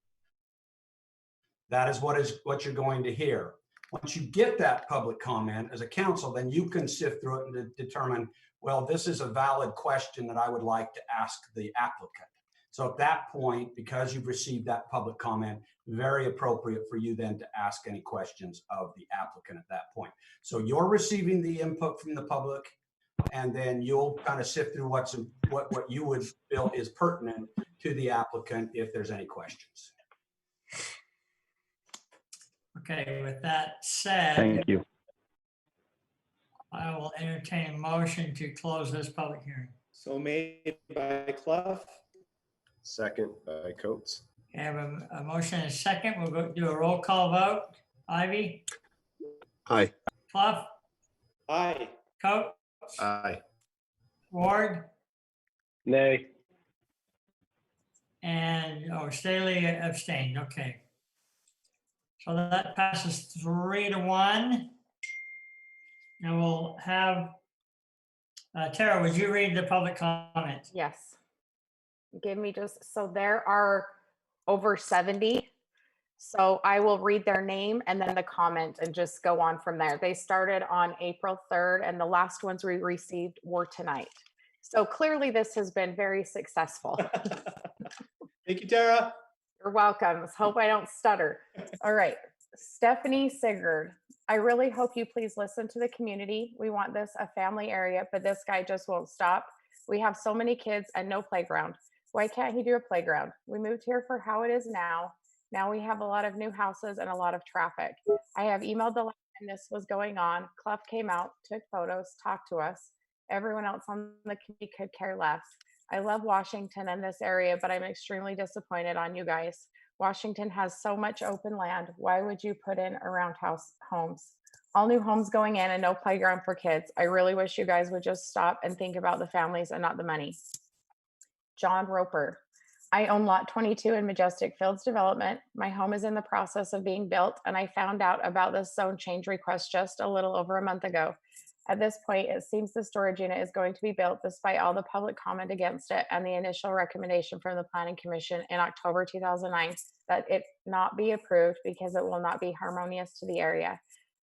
That is what you're going to hear. Once you get that public comment as a council, then you can sift through it and determine, well, this is a valid question that I would like to ask the applicant. So at that point, because you've received that public comment, very appropriate for you then to ask any questions of the applicant at that point. So you're receiving the input from the public, and then you'll kind of sift through what you would feel is pertinent to the applicant if there's any questions.
Okay, with that said.
Thank you.
I will entertain a motion to close this public hearing.
So made by Clough.
Second by Coates.
I have a motion and a second. We'll go do a roll call vote. Ivy?
Aye.
Clough?
Aye.
Coates?
Aye.
Ward?
Nay.
And, Staley abstained. Okay. So that passes 3-1. And we'll have, Tara, would you read the public comment?
Yes. Give me so there are over 70. So I will read their name and then the comment and just go on from there. They started on April 3rd and the last ones we received were tonight. So clearly this has been very successful.
Thank you, Tara.
You're welcome. Let's hope I don't stutter. All right. Stephanie Sigurd. I really hope you please listen to the community. We want this a family area, but this guy just won't stop. We have so many kids and no playground. Why can't he do a playground? We moved here for how it is now. Now we have a lot of new houses and a lot of traffic. I have emailed the last time this was going on. Clough came out, took photos, talked to us. Everyone else on the committee could care less. I love Washington and this area, but I'm extremely disappointed on you guys. Washington has so much open land. Why would you put in a roundhouse homes? All new homes going in and no playground for kids. I really wish you guys would just stop and think about the families and not the money. John Roper. I own lot 22 in Majestic Fields Development. My home is in the process of being built, and I found out about this zone change request just a little over a month ago. At this point, it seems the storage unit is going to be built despite all the public comment against it and the initial recommendation from the Planning Commission in October 2009 that it not be approved because it will not be harmonious to the area.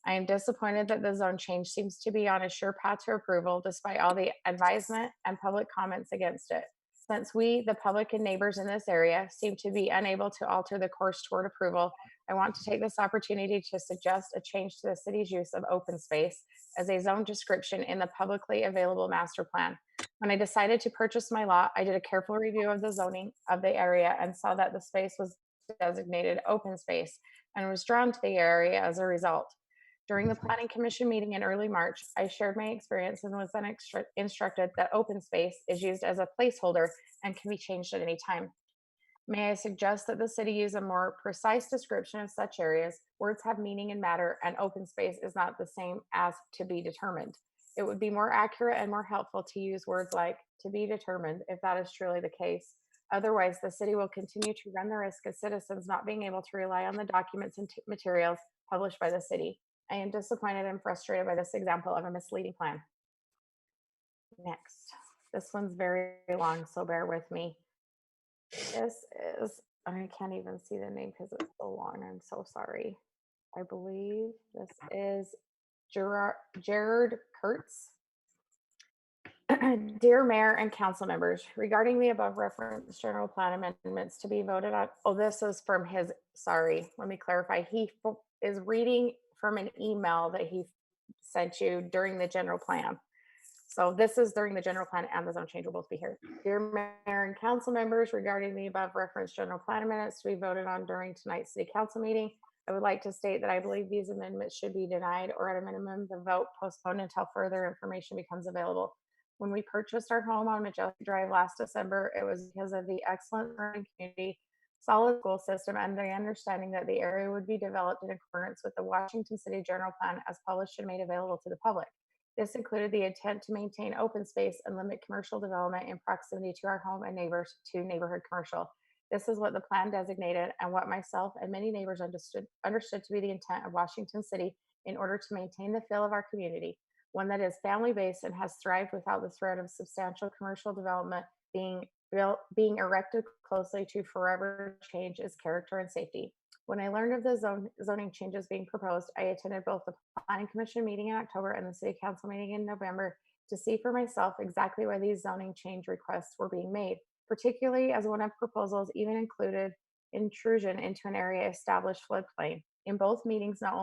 I am disappointed that the zone change seems to be on a sure path to approval despite all the advisement and public comments against it. Since we, the public and neighbors in this area, seem to be unable to alter the course toward approval, I want to take this opportunity to suggest a change to the city's use of open space as a zone description in the publicly available master plan. When I decided to purchase my lot, I did a careful review of the zoning of the area and saw that the space was designated open space and was drawn to the area as a result. During the Planning Commission meeting in early March, I shared my experience and was then instructed that open space is used as a placeholder and can be changed at any time. May I suggest that the city use a more precise description of such areas? Words have meaning and matter, and open space is not the same as to be determined. It would be more accurate and more helpful to use words like to be determined if that is truly the case. Otherwise, the city will continue to run the risk of citizens not being able to rely on the documents and materials published by the city. I am disappointed and frustrated by this example of a misleading plan. Next, this one's very long, so bear with me. This is, I can't even see the name because it's so long. I'm so sorry. I believe this is Jared Kurtz. Dear Mayor and council members, regarding the above referenced general plan amendments to be voted on, oh, this is from his, sorry, let me clarify. He is reading from an email that he sent you during the general plan. So this is during the general plan and the zone change will both be here. Dear Mayor and council members, regarding the above referenced general plan amendments to be voted on during tonight's city council meeting, I would like to state that I believe these amendments should be denied or at a minimum, the vote postponed until further information becomes available. When we purchased our home on Majestic Drive last December, it was because of the excellent surrounding community, solid school system, and the understanding that the area would be developed in accordance with the Washington City General Plan as published and made available to the public. This included the intent to maintain open space and limit commercial development in proximity to our home and neighbors to neighborhood commercial. This is what the plan designated and what myself and many neighbors understood to be the intent of Washington City in order to maintain the feel of our community, one that is family-based and has thrived without the threat of substantial commercial development being erected closely to forever change its character and safety. When I learned of the zoning changes being proposed, I attended both the Planning Commission meeting in October and the City Council meeting in November to see for myself exactly why these zoning change requests were being made, particularly as one of proposals even included intrusion into an area established floodplain. In both meetings, not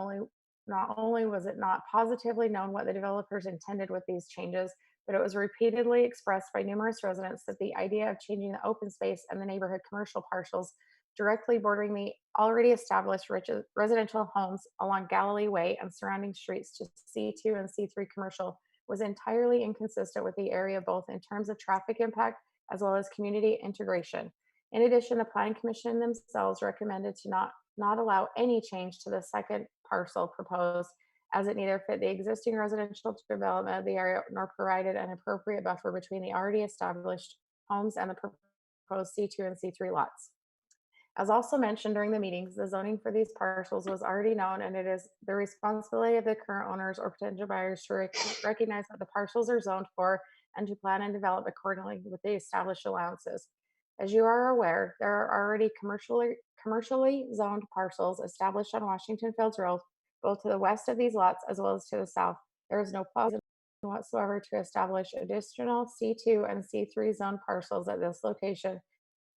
only was it not positively known what the developers intended with these changes, but it was repeatedly expressed by numerous residents that the idea of changing the open space and the neighborhood commercial parcels directly bordering the already established residential homes along Galilee Way and surrounding streets to C2 and C3 commercial was entirely inconsistent with the area, both in terms of traffic impact as well as community integration. In addition, the Planning Commission themselves recommended to not allow any change to the second parcel proposed, as it neither fit the existing residential development of the area nor provided an appropriate buffer between the already established homes and the proposed C2 and C3 lots. As also mentioned during the meetings, the zoning for these parcels was already known, and it is the responsibility of the current owners or potential buyers to recognize that the parcels are zoned for and to plan and develop accordingly with the established allowances. As you are aware, there are already commercially zoned parcels established on Washington Fields Road, both to the west of these lots as well as to the south. There is no plausibility whatsoever to establish additional C2 and C3 zone parcels at this location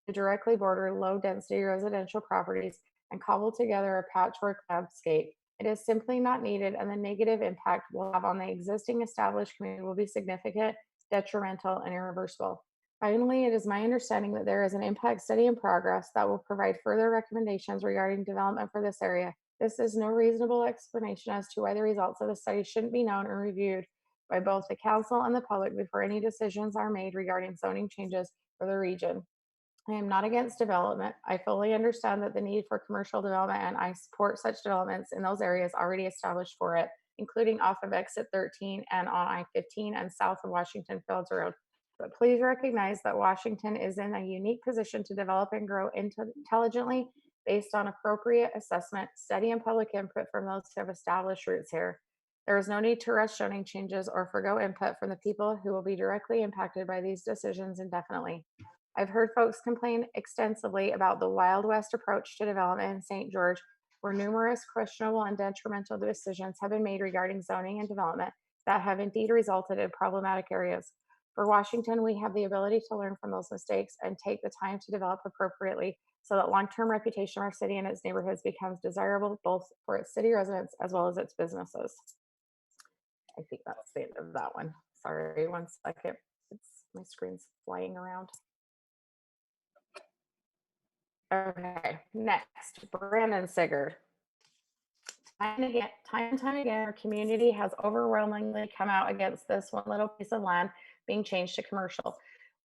to directly border low-density residential properties and cobble together a patchwork landscape. It is simply not needed, and the negative impact will have on the existing established community will be significant, detrimental, and irreversible. Finally, it is my understanding that there is an impact study in progress that will provide further recommendations regarding development for this area. This is no reasonable explanation as to why the results of the study shouldn't be known and reviewed by both the council and the public before any decisions are made regarding zoning changes for the region. I am not against development. I fully understand that the need for commercial development, and I support such developments in those areas already established for it, including off of exit 13 and on I-15 and south of Washington Fields Road. But please recognize that Washington is in a unique position to develop and grow intelligently based on appropriate assessment, study, and public input from those who have established roots here. There is no need to rush zoning changes or forgo input from the people who will be directly impacted by these decisions indefinitely. I've heard folks complain extensively about the Wild West approach to development in St. George, where numerous questionable and detrimental decisions have been made regarding zoning and development that have indeed resulted in problematic areas. For Washington, we have the ability to learn from those mistakes and take the time to develop appropriately so that long-term reputation of our city and its neighborhoods becomes desirable both for its city residents as well as its businesses. I think that's the end of that one. Sorry, one second. My screen's flying around. Okay, next, Brandon Sigurd. Time and time again, our community has overwhelmingly come out against this one little piece of land being changed to commercial.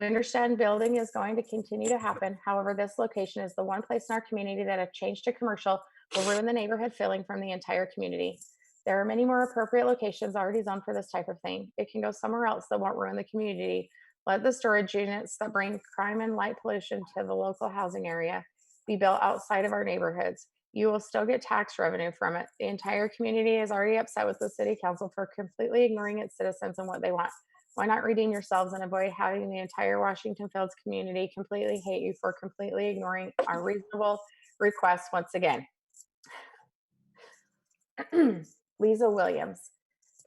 We understand building is going to continue to happen. However, this location is the one place in our community that if changed to commercial will ruin the neighborhood feeling from the entire community. There are many more appropriate locations already zoned for this type of thing. It can go somewhere else that won't ruin the community. Let the storage units that bring crime and light pollution to the local housing area be built outside of our neighborhoods. You will still get tax revenue from it. The entire community is already upset with the city council for completely ignoring its citizens and what they want. Why not redeem yourselves and avoid having the entire Washington Fields community completely hate you for completely ignoring our reasonable requests once again? Lisa Williams,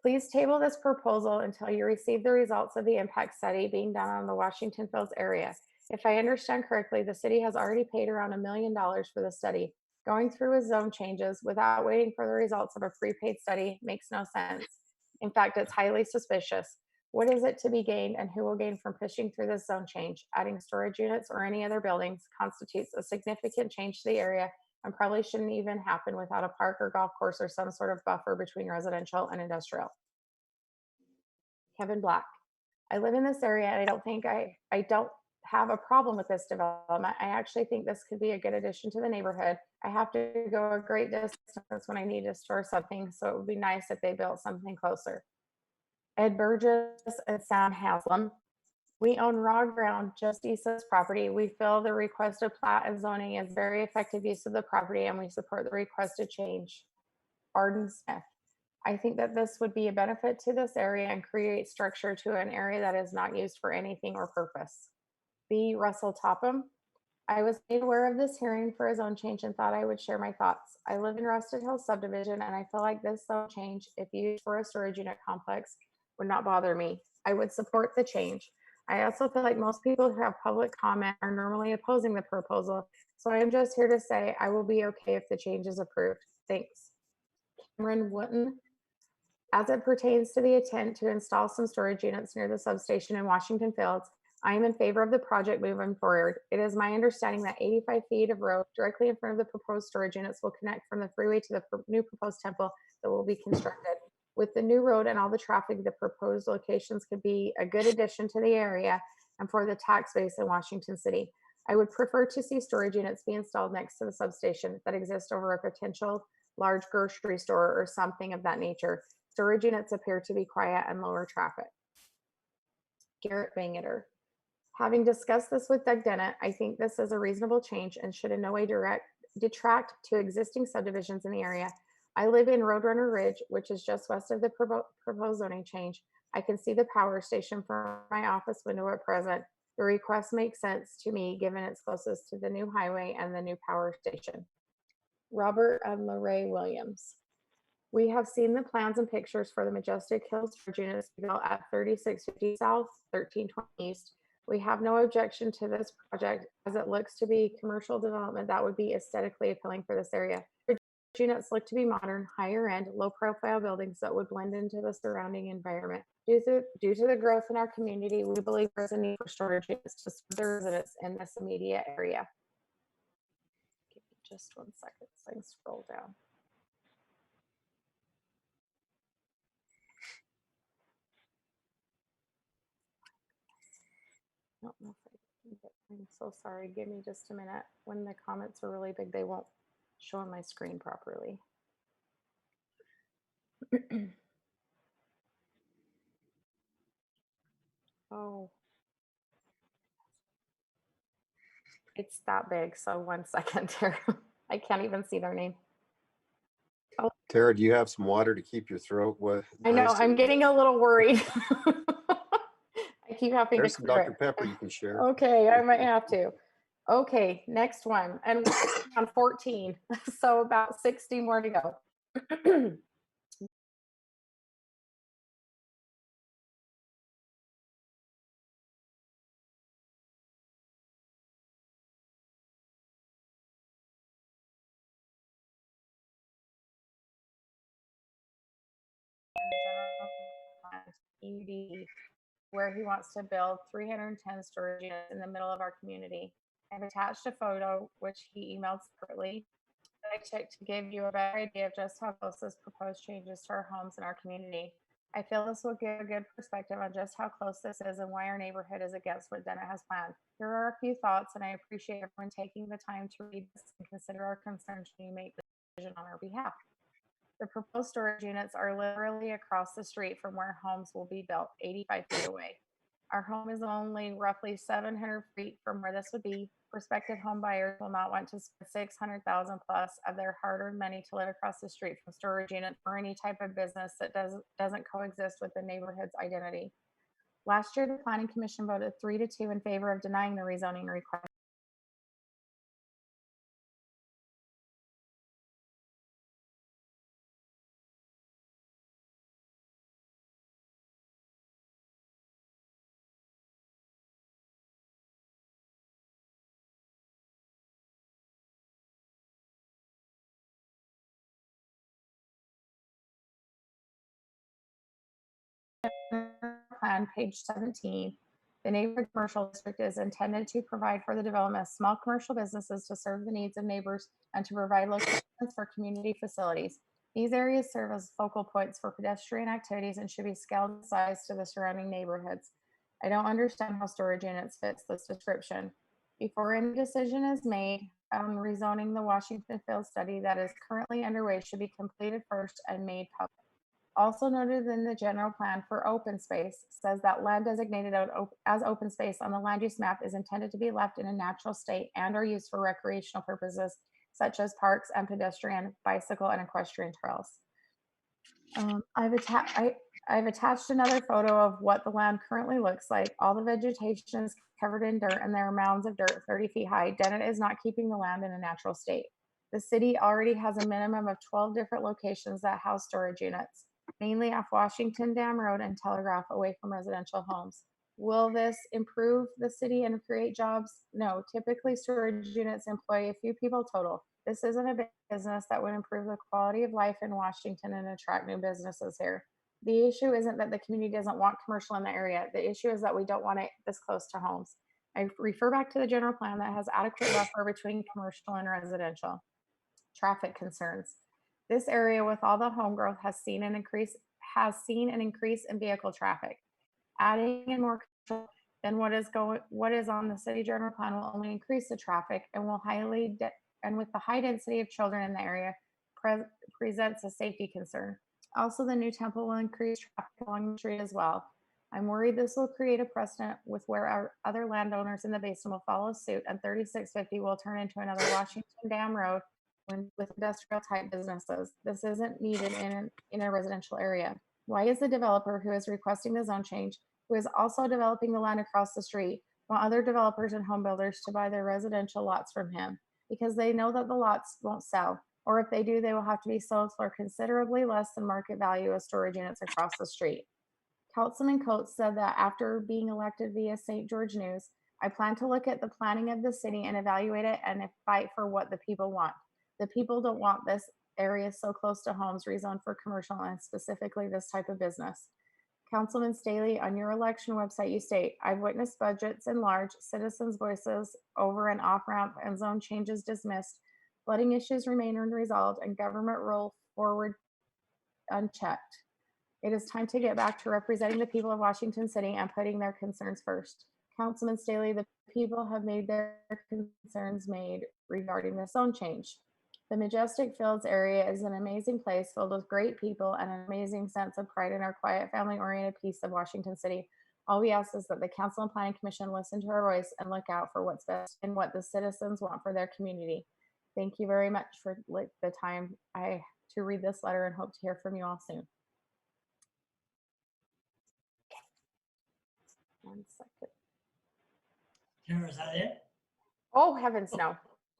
please table this proposal until you receive the results of the impact study being done on the Washington Fields area. If I understand correctly, the city has already paid around $1 million for the study. Going through with zone changes without waiting for the results of a prepaid study makes no sense. In fact, it's highly suspicious. What is it to be gained and who will gain from pushing through this zone change? Adding storage units or any other buildings constitutes a significant change to the area and probably shouldn't even happen without a park or golf course or some sort of buffer between residential and industrial. Kevin Black, I live in this area and I don't have a problem with this development. I actually think this could be a good addition to the neighborhood. I have to go a great distance when I need to store something, so it would be nice if they built something closer. Ed Burgess and Sam Haslam, we own raw ground just east of this property. We feel the requested plat and zoning is very effective use of the property and we support the requested change. Arden Smith, I think that this would be a benefit to this area and create structure to an area that is not used for anything or purpose. B. Russell Topham, I was made aware of this hearing for a zone change and thought I would share my thoughts. I live in Rusted Hills subdivision and I feel like this zone change, if used for a storage unit complex, would not bother me. I would support the change. I also feel like most people who have public comment are normally opposing the proposal, so I am just here to say I will be okay if the change is approved. Thanks. Cameron Wooten, as it pertains to the intent to install some storage units near the substation in Washington Fields, I am in favor of the project moving forward. It is my understanding that 85 feet of road directly in front of the proposed storage units will connect from the freeway to the new proposed temple that will be constructed. With the new road and all the traffic, the proposed locations could be a good addition to the area and for the tax base in Washington City. I would prefer to see storage units be installed next to the substation that exist over a potential large grocery store or something of that nature. Storage units appear to be quiet and lower traffic. Garrett Bangeter, having discussed this with Doug Dennett, I think this is a reasonable change and should in no way detract to existing subdivisions in the area. I live in Roadrunner Ridge, which is just west of the proposed zoning change. I can see the power station from my office window at present. The request makes sense to me given it's closest to the new highway and the new power station. Robert and Lorraine Williams. We have seen the plans and pictures for the Majestic Hills storage units built at 3650 South, 1320 East. We have no objection to this project as it looks to be commercial development that would be aesthetically appealing for this area. Units look to be modern, higher end, low profile buildings that would blend into the surrounding environment. Due to the growth in our community, we believe there's a need for storage units to serve the residents in this immediate area. Give me just 1 second so I can scroll down. I'm so sorry. Give me just a minute. When the comments are really big, they won't show on my screen properly. Oh, it's that big. So 1 second here. I can't even see their name. Oh,
Tara, do you have some water to keep your throat wet?
I know. I'm getting a little worried. I keep having
There's
to
some
clear
Dr.
it.
Pepper you can share.
Okay, I might have to. Okay, next one. And we're on 14, so about 60 more to go. EUD, where he wants to build 310 storage units in the middle of our community. I've attached a photo, which he emailed separately, that I took to give you a better idea of just how close this proposed changes to our homes and our community. I feel this will give a good perspective on just how close this is and why our neighborhood is against what Dennett has planned. Here are a few thoughts, and I appreciate everyone taking the time to read this and consider our concerns when you make the decision on our behalf. The proposed storage units are literally across the street from where homes will be built, 85 feet away. Our home is only roughly 700 feet from where this would be. Prospective home buyers will not want to spend 600,000 plus of their hard-earned money to live across the street from storage unit or any type of business that doesn't coexist with the neighborhood's identity. Last year, the Planning Commission voted 3-2 in favor of denying the rezoning request. Plan, page 17, the neighborhood commercial district is intended to provide for the development of small commercial businesses to serve the needs of neighbors and to provide locations for community facilities. These areas serve as focal points for pedestrian activities and should be scaled in size to the surrounding neighborhoods. I don't understand how storage units fits this description. Before any decision is made on rezoning, the Washington field study that is currently underway should be completed first and made public. Also noted in the general plan for open space says that land designated as open space on the land use map is intended to be left in a natural state and or used for recreational purposes such as parks and pedestrian, bicycle, and equestrian trails. I've attached another photo of what the land currently looks like. All the vegetation is covered in dirt and there are mounds of dirt 30 feet high. Dennett is not keeping the land in a natural state. The city already has a minimum of 12 different locations that house storage units, mainly off Washington Dam Road and Telegraph, away from residential homes. Will this improve the city and create jobs? No, typically storage units employ a few people total. This isn't a business that would improve the quality of life in Washington and attract new businesses here. The issue isn't that the community doesn't want commercial in the area. The issue is that we don't want it this close to homes. I refer back to the general plan that has adequate buffer between commercial and residential. Traffic concerns. This area with all the home growth has seen an increase in vehicle traffic. Adding in more than what is on the city general plan will only increase the traffic and will with the high density of children in the area presents a safety concern. Also, the new temple will increase traffic along the street as well. I'm worried this will create a precedent with where our other landowners in the basin will follow suit and 3650 will turn into another Washington Dam Road with industrial type businesses. This isn't needed in a residential area. Why is the developer who is requesting the zone change, who is also developing the land across the street, want other developers and home builders to buy their residential lots from him? Because they know that the lots won't sell, or if they do, they will have to be sold for considerably less than market value as storage units across the street. Councilman Coates said that after being elected via St. George News, I plan to look at the planning of the city and evaluate it and fight for what the people want. The people don't want this area so close to homes rezoned for commercial and specifically this type of business. Councilman Staley, on your election website, you state, I've witnessed budgets enlarged, citizens' voices over and off ramp and zone changes dismissed, flooding issues remain unresolved, and government roll forward unchecked. It is time to get back to representing the people of Washington City and putting their concerns first. Councilman Staley, the people have made their concerns made regarding the zone change. The Majestic Fields area is an amazing place filled with great people and an amazing sense of pride in our quiet, family-oriented piece of Washington City. All we ask is that the Council and Planning Commission listen to our voice and look out for what's best and what the citizens want for their community. Thank you very much for the time to read this letter and hope to hear from you all soon. One second.
Karen, is that it?
Oh, heavens no.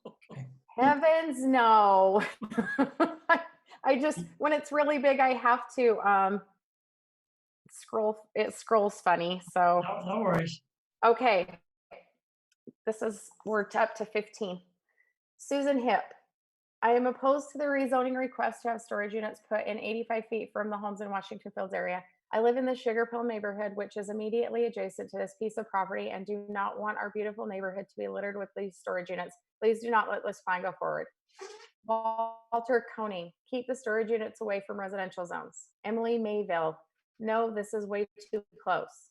Okay.
Heavens no. I just, when it's really big, I have to scroll. It scrolls funny. So
No worries.
okay. We're up to 15. Susan Hip. I am opposed to the rezoning request to have storage units put in 85 feet from the homes in Washington Fields area. I live in the Sugar Pill neighborhood, which is immediately adjacent to this piece of property, and do not want our beautiful neighborhood to be littered with these storage units. Please do not let this plan go forward. Walter Koning, keep the storage units away from residential zones. Emily Mayville, no, this is way too close.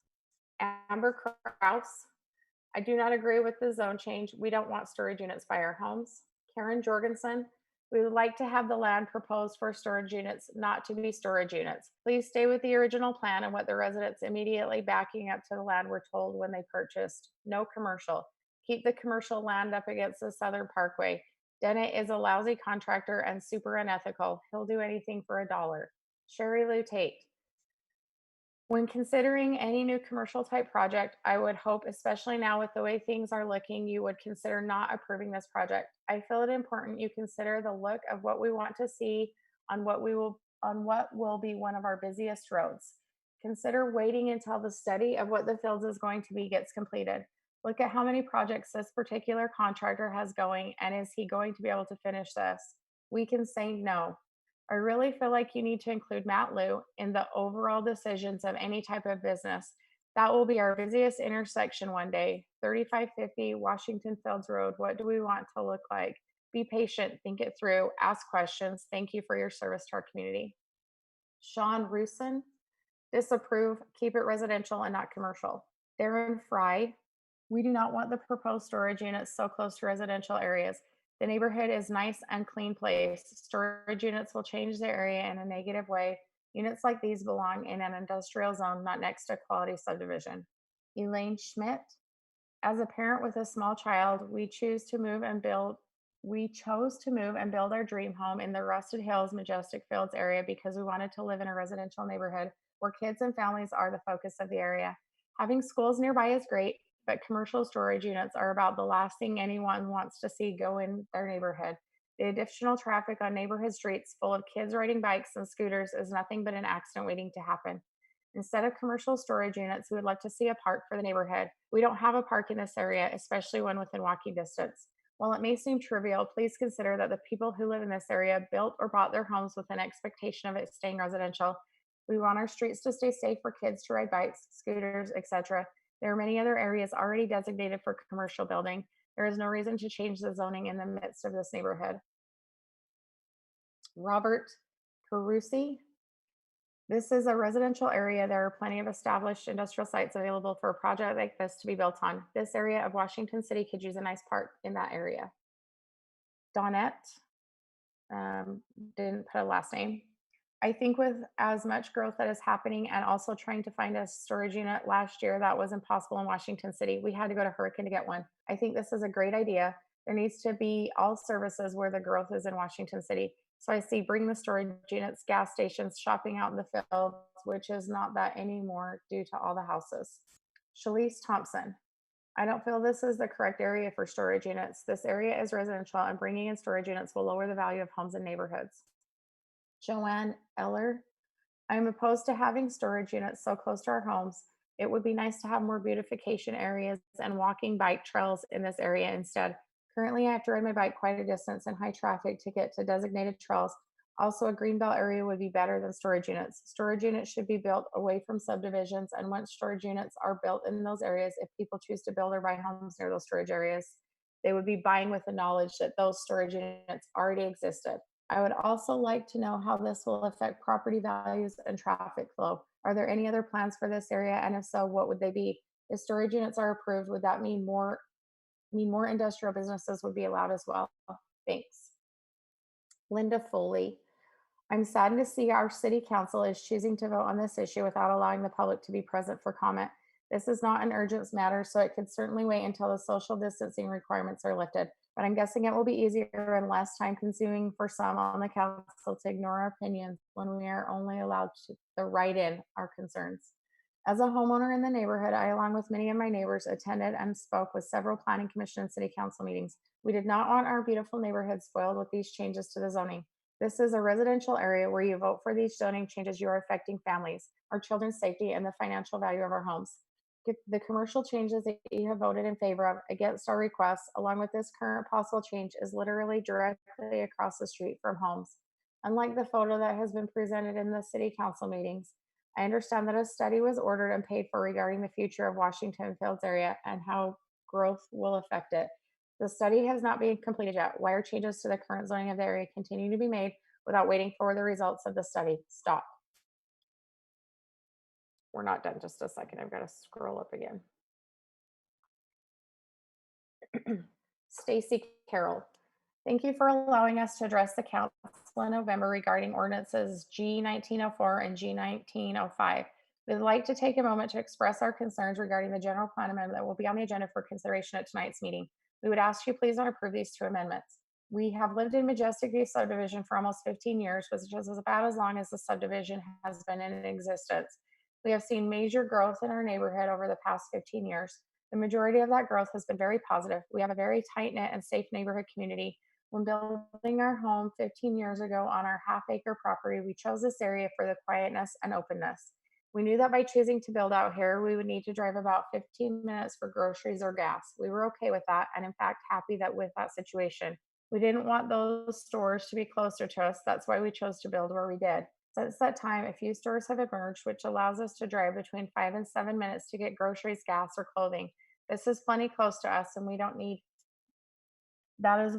Amber Kraus, I do not agree with the zone change. We don't want storage units by our homes. Karen Jorgensen, we would like to have the land proposed for storage units, not to be storage units. Please stay with the original plan and what the residents immediately backing up to the land were told when they purchased. No commercial. Keep the commercial land up against the Southern Parkway. Dennett is a lousy contractor and super unethical. He'll do anything for $1. Sherry Lou Tate. When considering any new commercial type project, I would hope, especially now with the way things are looking, you would consider not approving this project. I feel it important you consider the look of what we want to see on what will be one of our busiest roads. Consider waiting until the study of what the fields is going to be gets completed. Look at how many projects this particular contractor has going, and is he going to be able to finish this? We can say no. I really feel like you need to include Matt Liu in the overall decisions of any type of business. That will be our busiest intersection one day. 3550 Washington Fields Road. What do we want to look like? Be patient, think it through, ask questions. Thank you for your service to our community. Sean Rusin, disapprove, keep it residential and not commercial. Darren Fry, we do not want the proposed storage units so close to residential areas. The neighborhood is nice and clean place. Storage units will change the area in a negative way. Units like these belong in an industrial zone, not next to quality subdivision. Elaine Schmidt, as a parent with a small child, we chose to move and build our dream home in the Rusted Hills Majestic Fields area because we wanted to live in a residential neighborhood where kids and families are the focus of the area. Having schools nearby is great, but commercial storage units are about the last thing anyone wants to see go in their neighborhood. The additional traffic on neighborhood streets full of kids riding bikes and scooters is nothing but an accident waiting to happen. Instead of commercial storage units, we would like to see a park for the neighborhood. We don't have a park in this area, especially one within walking distance. While it may seem trivial, please consider that the people who live in this area built or bought their homes with an expectation of it staying residential. We want our streets to stay safe for kids to ride bikes, scooters, etc. There are many other areas already designated for commercial building. There is no reason to change the zoning in the midst of this neighborhood. Robert Carusi. This is a residential area. There are plenty of established industrial sites available for a project like this to be built on. This area of Washington City could use a nice park in that area. Donette, didn't put a last name. I think with as much growth that is happening and also trying to find a storage unit last year, that was impossible in Washington City. We had to go to Hurricane to get one. I think this is a great idea. There needs to be all services where the growth is in Washington City. So I see bring the storage units, gas stations, shopping out in the fields, which is not that anymore due to all the houses. Shalise Thompson. I don't feel this is the correct area for storage units. This area is residential and bringing in storage units will lower the value of homes and neighborhoods. Joanne Eller, I'm opposed to having storage units so close to our homes. It would be nice to have more beautification areas and walking bike trails in this area instead. Currently, I have to ride my bike quite a distance in high traffic to get to designated trails. Also, a greenbelt area would be better than storage units. Storage units should be built away from subdivisions, and once storage units are built in those areas, if people choose to build or buy homes near those storage areas, they would be buying with the knowledge that those storage units already existed. I would also like to know how this will affect property values and traffic flow. Are there any other plans for this area? And if so, what would they be? If storage units are approved, would that mean more industrial businesses would be allowed as well? Thanks. Linda Foley. I'm saddened to see our city council is choosing to vote on this issue without allowing the public to be present for comment. This is not an urgent matter, so it could certainly wait until the social distancing requirements are lifted. But I'm guessing it will be easier and less time consuming for some on the council to ignore our opinions when we are only allowed to write in our concerns. As a homeowner in the neighborhood, I, along with many of my neighbors, attended and spoke with several planning commission and city council meetings. We did not want our beautiful neighborhood spoiled with these changes to the zoning. This is a residential area where you vote for these zoning changes, you are affecting families, our children's safety, and the financial value of our homes. The commercial changes that you have voted in favor of against our requests, along with this current possible change, is literally directly across the street from homes. Unlike the photo that has been presented in the city council meetings, I understand that a study was ordered and paid for regarding the future of Washington Fields area and how growth will affect it. The study has not been completed yet. Why are changes to the current zoning of the area continuing to be made without waiting for the results of the study? Stop. We're not done. Just a second. I've got to scroll up again. Stacy Carroll. Thank you for allowing us to address the council in November regarding ordinances G1904 and G1905. We'd like to take a moment to express our concerns regarding the general plan amendment that will be on the agenda for consideration at tonight's meeting. We would ask you please not approve these two amendments. We have lived in Majestic View subdivision for almost 15 years, which is about as long as the subdivision has been in existence. We have seen major growth in our neighborhood over the past 15 years. The majority of that growth has been very positive. We have a very tight-knit and safe neighborhood community. When building our home 15 years ago on our half-acre property, we chose this area for the quietness and openness. We knew that by choosing to build out here, we would need to drive about 15 minutes for groceries or gas. We were okay with that, and in fact, happy that with that situation. We didn't want those stores to be closer to us. That's why we chose to build where we did. Since that time, a few stores have emerged, which allows us to drive between 5 and 7 minutes to get groceries, gas, or clothing. This is plenty close to us, and we don't need. This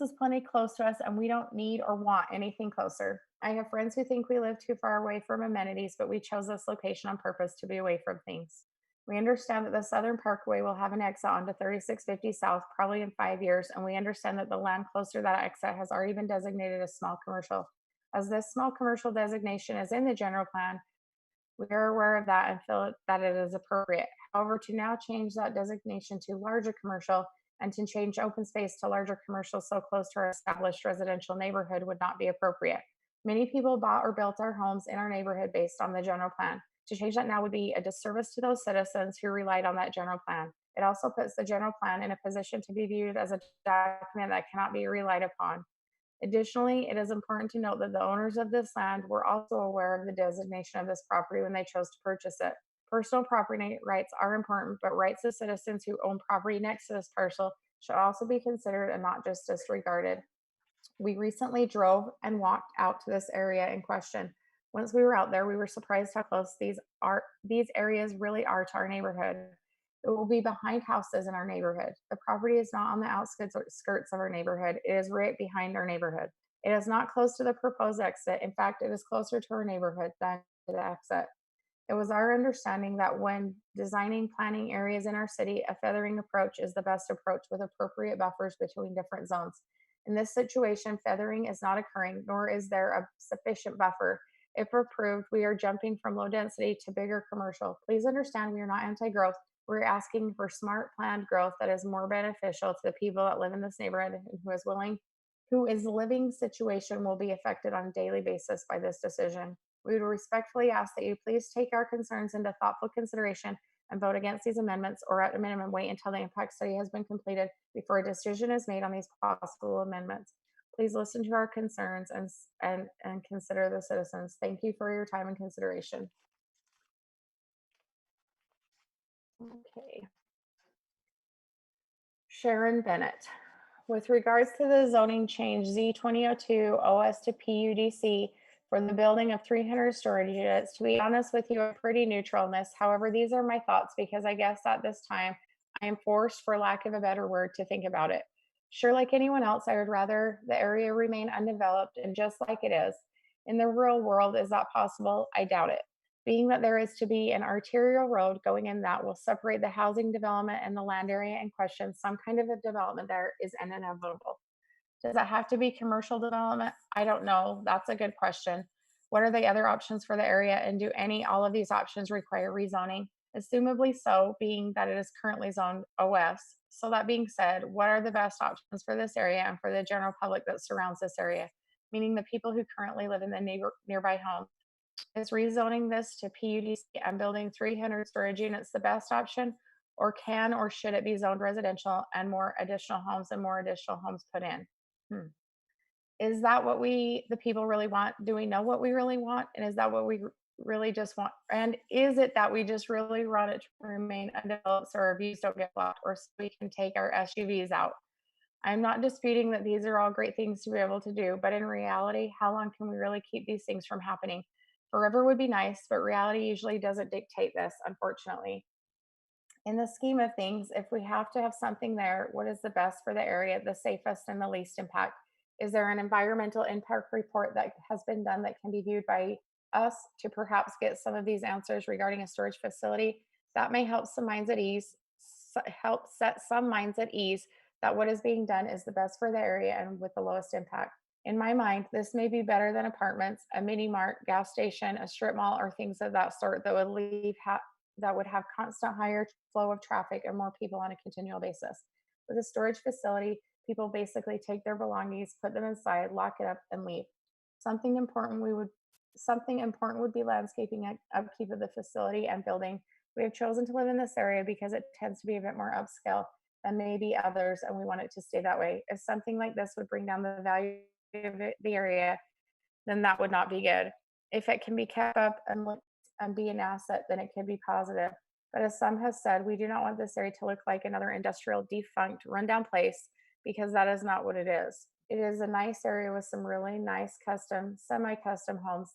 is plenty close to us, and we don't need or want anything closer. I have friends who think we live too far away from amenities, but we chose this location on purpose to be away from things. We understand that the Southern Parkway will have an exit onto 3650 South probably in 5 years, and we understand that the land closer to that exit has already been designated as small commercial. As this small commercial designation is in the general plan, we are aware of that and feel that it is appropriate. However, to now change that designation to larger commercial and to change open space to larger commercial so close to our established residential neighborhood would not be appropriate. Many people bought or built our homes in our neighborhood based on the general plan. To change that now would be a disservice to those citizens who relied on that general plan. It also puts the general plan in a position to be viewed as a document that cannot be relied upon. Additionally, it is important to note that the owners of this land were also aware of the designation of this property when they chose to purchase it. Personal property rights are important, but rights of citizens who own property next to this parcel should also be considered and not just disregarded. We recently drove and walked out to this area in question. Once we were out there, we were surprised how close these areas really are to our neighborhood. It will be behind houses in our neighborhood. The property is not on the outskirts of our neighborhood. It is right behind our neighborhood. It is not close to the proposed exit. In fact, it is closer to our neighborhood than to the exit. It was our understanding that when designing planning areas in our city, a feathering approach is the best approach with appropriate buffers between different zones. In this situation, feathering is not occurring, nor is there a sufficient buffer. If approved, we are jumping from low density to bigger commercial. Please understand we are not anti-growth. We're asking for smart planned growth that is more beneficial to the people that live in this neighborhood and whose living situation will be affected on a daily basis by this decision. We would respectfully ask that you please take our concerns into thoughtful consideration and vote against these amendments, or at a minimum, wait until the impact study has been completed before a decision is made on these possible amendments. Please listen to our concerns and consider the citizens. Thank you for your time and consideration. Okay. Sharon Bennett. With regards to the zoning change Z2002 OS to PUDC for the building of 300 storage units, to be honest with you, I'm pretty neutral on this. However, these are my thoughts because I guess at this time I am forced, for lack of a better word, to think about it. Sure, like anyone else, I would rather the area remain undeveloped and just like it is. In the real world, is that possible? I doubt it. Being that there is to be an arterial road going in that will separate the housing development and the land area in question, some kind of a development there is inevitable. Does that have to be commercial development? I don't know. That's a good question. What are the other options for the area, and do all of these options require rezoning? Assumably so, being that it is currently zoned OS. So that being said, what are the best options for this area and for the general public that surrounds this area, meaning the people who currently live in the nearby homes? Is rezoning this to PUDC and building 300 storage units the best option, or can or should it be zoned residential and more additional homes put in? Is that what the people really want? Do we know what we really want? And is that what we really just want? And is it that we just really want it to remain undeveloped so our views don't get blocked, or so we can take our SUVs out? I'm not disputing that these are all great things to be able to do, but in reality, how long can we really keep these things from happening? Forever would be nice, but reality usually doesn't dictate this, unfortunately. In the scheme of things, if we have to have something there, what is the best for the area, the safest and the least impact? Is there an environmental impact report that has been done that can be viewed by us to perhaps get some of these answers regarding a storage facility? That may help some minds at ease, help set some minds at ease that what is being done is the best for the area and with the lowest impact. In my mind, this may be better than apartments, a mini mart, gas station, a strip mall, or things of that sort that would have constant higher flow of traffic and more people on a continual basis. With a storage facility, people basically take their belongings, put them inside, lock it up, and leave. Something important we would Something important would be landscaping and upkeep of the facility and building. We have chosen to live in this area because it tends to be a bit more upscale than maybe others, and we want it to stay that way. If something like this would bring down the value of the area, then that would not be good. If it can be kept up and be an asset, then it can be positive. But as some have said, we do not want this area to look like another industrial, defunct, rundown place, because that is not what it is. It is a nice area with some really nice custom, semi-custom homes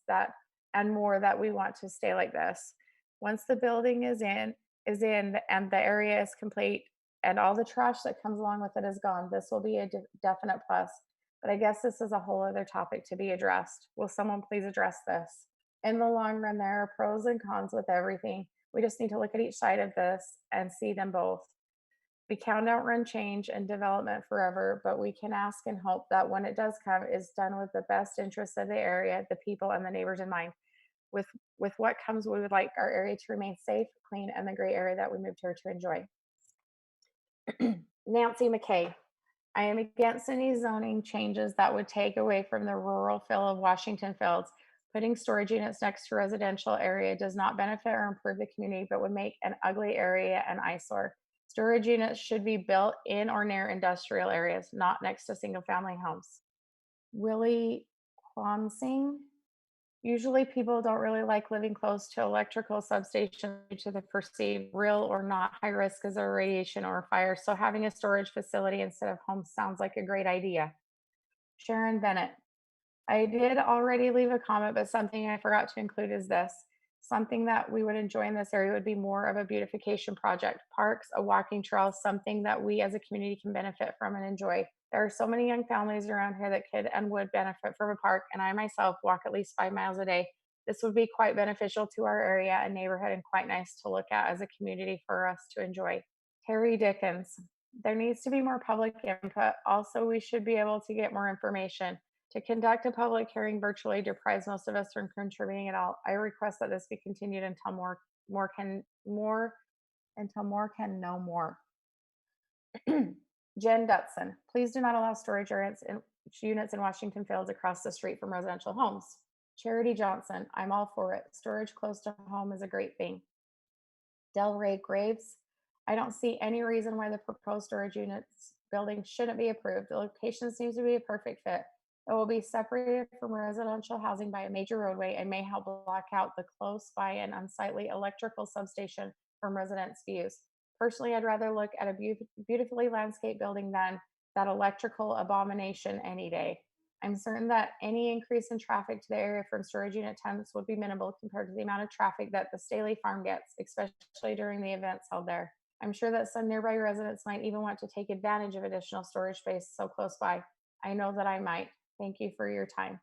and more that we want to stay like this. Once the building is in and the area is complete and all the trash that comes along with it is gone, this will be a definite plus. But I guess this is a whole other topic to be addressed. Will someone please address this? In the long run, there are pros and cons with everything. We just need to look at each side of this and see them both. We can't outrun change and development forever, but we can ask and hope that when it does come, it's done with the best interests of the area, the people, and the neighbors in mind. With what comes, we would like our area to remain safe, clean, and the great area that we moved here to enjoy. Nancy McKay. I am against any zoning changes that would take away from the rural feel of Washington Fields. Putting storage units next to residential area does not benefit or improve the community, but would make an ugly area an eyesore. Storage units should be built in or near industrial areas, not next to single family homes. Willie Quamsing. Usually people don't really like living close to electrical substations due to the perceived real or not high risk as a radiation or fire. So having a storage facility instead of home sounds like a great idea. Sharon Bennett. I did already leave a comment, but something I forgot to include is this. Something that we would enjoy in this area would be more of a beautification project, parks, a walking trail, something that we as a community can benefit from and enjoy. There are so many young families around here that could and would benefit from a park, and I myself walk at least 5 miles a day. This would be quite beneficial to our area and neighborhood and quite nice to look at as a community for us to enjoy. Terry Dickens. There needs to be more public input. Also, we should be able to get more information. To conduct a public hearing virtually deprives most of us from contributing at all. I request that this be continued until more can know more. Jen Dutson, please do not allow storage units in Washington Fields across the street from residential homes. Charity Johnson, I'm all for it. Storage close to home is a great thing. Delray Graves, I don't see any reason why the proposed storage units building shouldn't be approved. The location seems to be a perfect fit. It will be separated from residential housing by a major roadway and may help block out the close by and unsightly electrical substation from residents' views. Personally, I'd rather look at a beautifully landscaped building than that electrical abomination any day. I'm certain that any increase in traffic to the area from storage unit tenants would be minimal compared to the amount of traffic that the Staley Farm gets, especially during the events held there. I'm sure that some nearby residents might even want to take advantage of additional storage space so close by. I know that I might. Thank you for your time.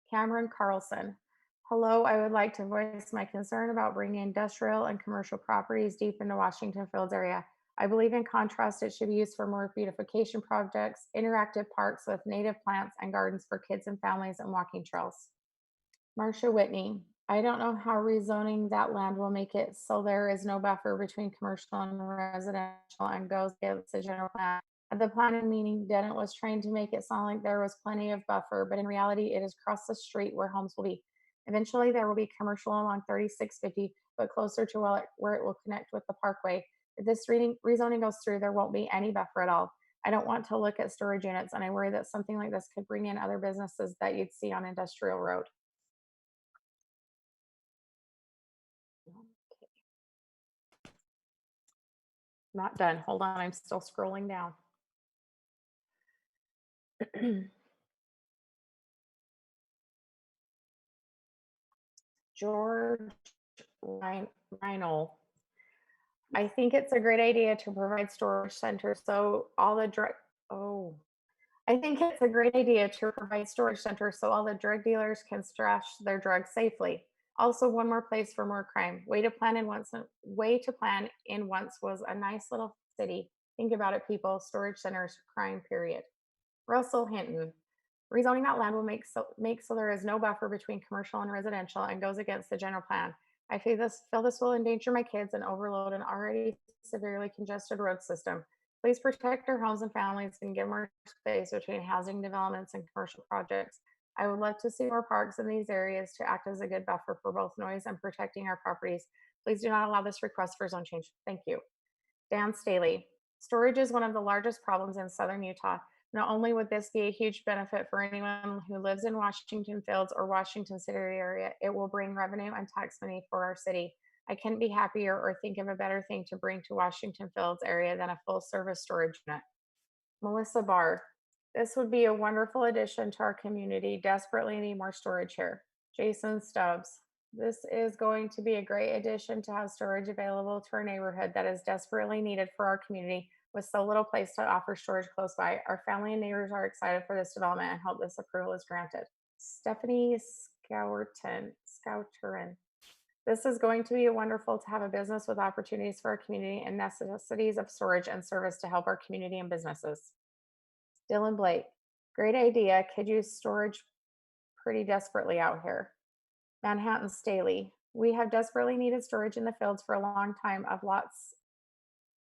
Cameron Carlson. Hello, I would like to voice my concern about bringing industrial and commercial properties deep into Washington Fields area. I believe in contrast, it should be used for more beautification projects, interactive parks with native plants and gardens for kids and families and walking trails. Marcia Whitney. I don't know how rezoning that land will make it so there is no buffer between commercial and residential and goes against the general plan. At the planning meeting, Dennett was trying to make it sound like there was plenty of buffer, but in reality, it is across the street where homes will be. Eventually, there will be commercial along 3650, but closer to where it will connect with the parkway. If this rezoning goes through, there won't be any buffer at all. I don't want to look at storage units, and I worry that something like this could bring in other businesses that you'd see on Industrial Road. Okay. Not done. Hold on, I'm still scrolling down. George Reinl. I think it's a great idea to provide storage centers so all the drug dealers can stash their drugs safely. Also, one more place for more crime. Way to plan in once was a nice little city. Think about it, people. Storage centers, crime, period. Russell Hinton. Rezoning that land will make so there is no buffer between commercial and residential and goes against the general plan. I feel this will endanger my kids and overload an already severely congested road system. Please protect our homes and families and give more space between housing developments and commercial projects. I would love to see more parks in these areas to act as a good buffer for both noise and protecting our properties. Please do not allow this request for zone change. Thank you. Dan Staley. Storage is one of the largest problems in southern Utah. Not only would this be a huge benefit for anyone who lives in Washington Fields or Washington City area, it will bring revenue and tax money for our city. I couldn't be happier or think of a better thing to bring to Washington Fields area than a full service storage unit. Melissa Barr. This would be a wonderful addition to our community. Desperately need more storage here. Jason Stubbs. This is going to be a great addition to have storage available to our neighborhood that is desperately needed for our community with so little place to offer storage close by. Our family and neighbors are excited for this development and hope this approval is granted. Stephanie Scouterin. This is going to be wonderful to have a business with opportunities for our community and necessities of storage and service to help our community and businesses. Dylan Blake, great idea. Could use storage pretty desperately out here. Manhattan Staley, we have desperately needed storage in the fields for a long time of lots